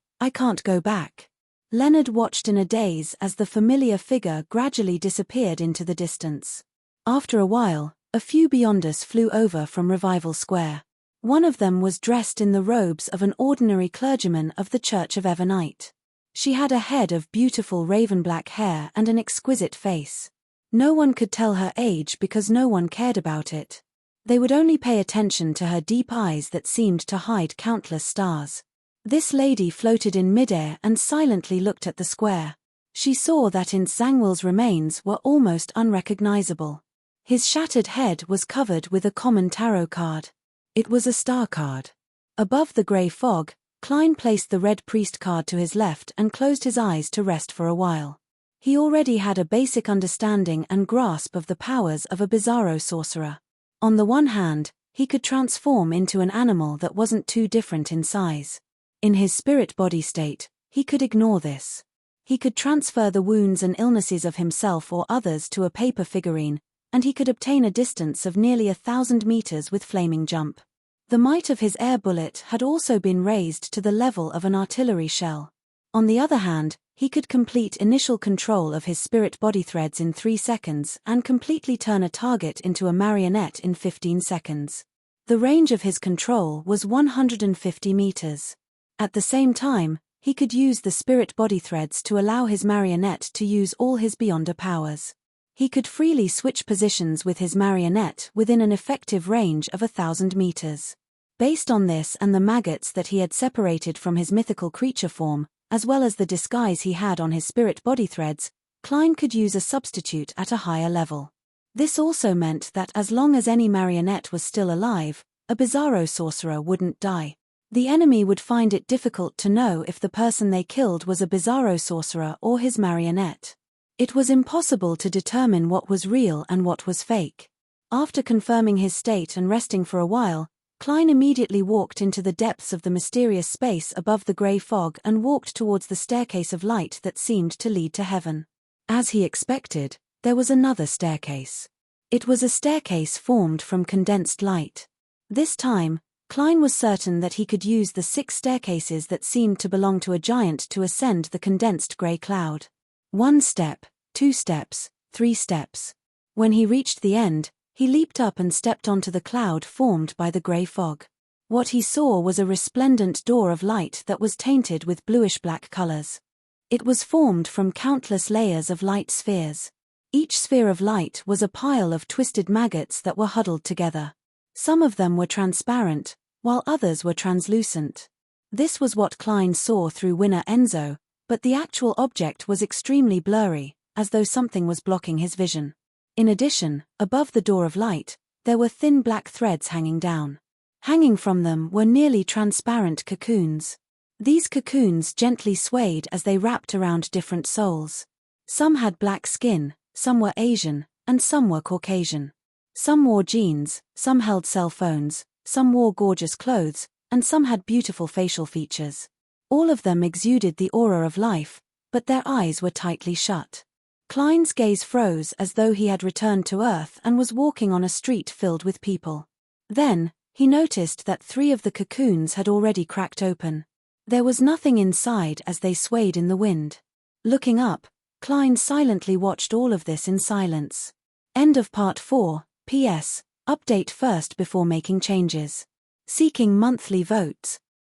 Leonard watched in a daze as the familiar figure gradually disappeared into the distance. After a while, a few beyond us flew over from Revival Square. One of them was dressed in the robes of an ordinary clergyman of the Church of Evernight. She had a head of beautiful raven-black hair and an exquisite face. No one could tell her age because no one cared about it. They would only pay attention to her deep eyes that seemed to hide countless stars. This lady floated in midair and silently looked at the square. She saw that Insangwal's remains were almost unrecognizable. His shattered head was covered with a common tarot card. It was a star card. Above the grey fog, Klein placed the red priest card to his left and closed his eyes to rest for a while. He already had a basic understanding and grasp of the powers of a bizarro sorcerer. On the one hand, he could transform into an animal that wasn't too different in size. In his spirit body state, he could ignore this. He could transfer the wounds and illnesses of himself or others to a paper figurine, and he could obtain a distance of nearly 1,000 meters with flaming jump. The might of his air bullet had also been raised to the level of an artillery shell. On the other hand, he could complete initial control of his spirit body threads in 3 seconds and completely turn a target into a marionette in 15 seconds. The range of his control was 150 meters. At the same time, he could use the spirit body threads to allow his marionette to use all his Beyonder powers. He could freely switch positions with his marionette within an effective range of 1,000 meters. Based on this and the maggots that he had separated from his mythical creature form, as well as the disguise he had on his spirit body threads, Klein could use a substitute at a higher level. This also meant that as long as any marionette was still alive, a bizarro sorcerer wouldn't die. The enemy would find it difficult to know if the person they killed was a bizarro sorcerer or his marionette. It was impossible to determine what was real and what was fake. After confirming his state and resting for a while, Klein immediately walked into the depths of the mysterious space above the grey fog and walked towards the staircase of light that seemed to lead to heaven. As he expected, there was another staircase. It was a staircase formed from condensed light. This time, Klein was certain that he could use the 6 staircases that seemed to belong to a giant to ascend the condensed grey cloud. 1 step, 2 steps, 3 steps. When he reached the end, he leaped up and stepped onto the cloud formed by the grey fog. What he saw was a resplendent door of light that was tainted with bluish-black colors. It was formed from countless layers of light spheres. Each sphere of light was a pile of twisted maggots that were huddled together. Some of them were transparent, while others were translucent. This was what Klein saw through Winner Enzo, but the actual object was extremely blurry, as though something was blocking his vision. In addition, above the door of light, there were thin black threads hanging down. Hanging from them were nearly transparent cocoons. These cocoons gently swayed as they wrapped around different souls. Some had black skin, some were Asian, and some were Caucasian. Some wore jeans, some held cell phones, some wore gorgeous clothes, and some had beautiful facial features. All of them exuded the aura of life, but their eyes were tightly shut. Klein's gaze froze as though he had returned to Earth and was walking on a street filled with people. Then, He noticed that 3 of the cocoons had already cracked open. There was nothing inside as they swayed in the wind. Looking up, Klein silently watched all of this in silence. End of part 4. P.S. Update first before making changes. Seeking monthly votes.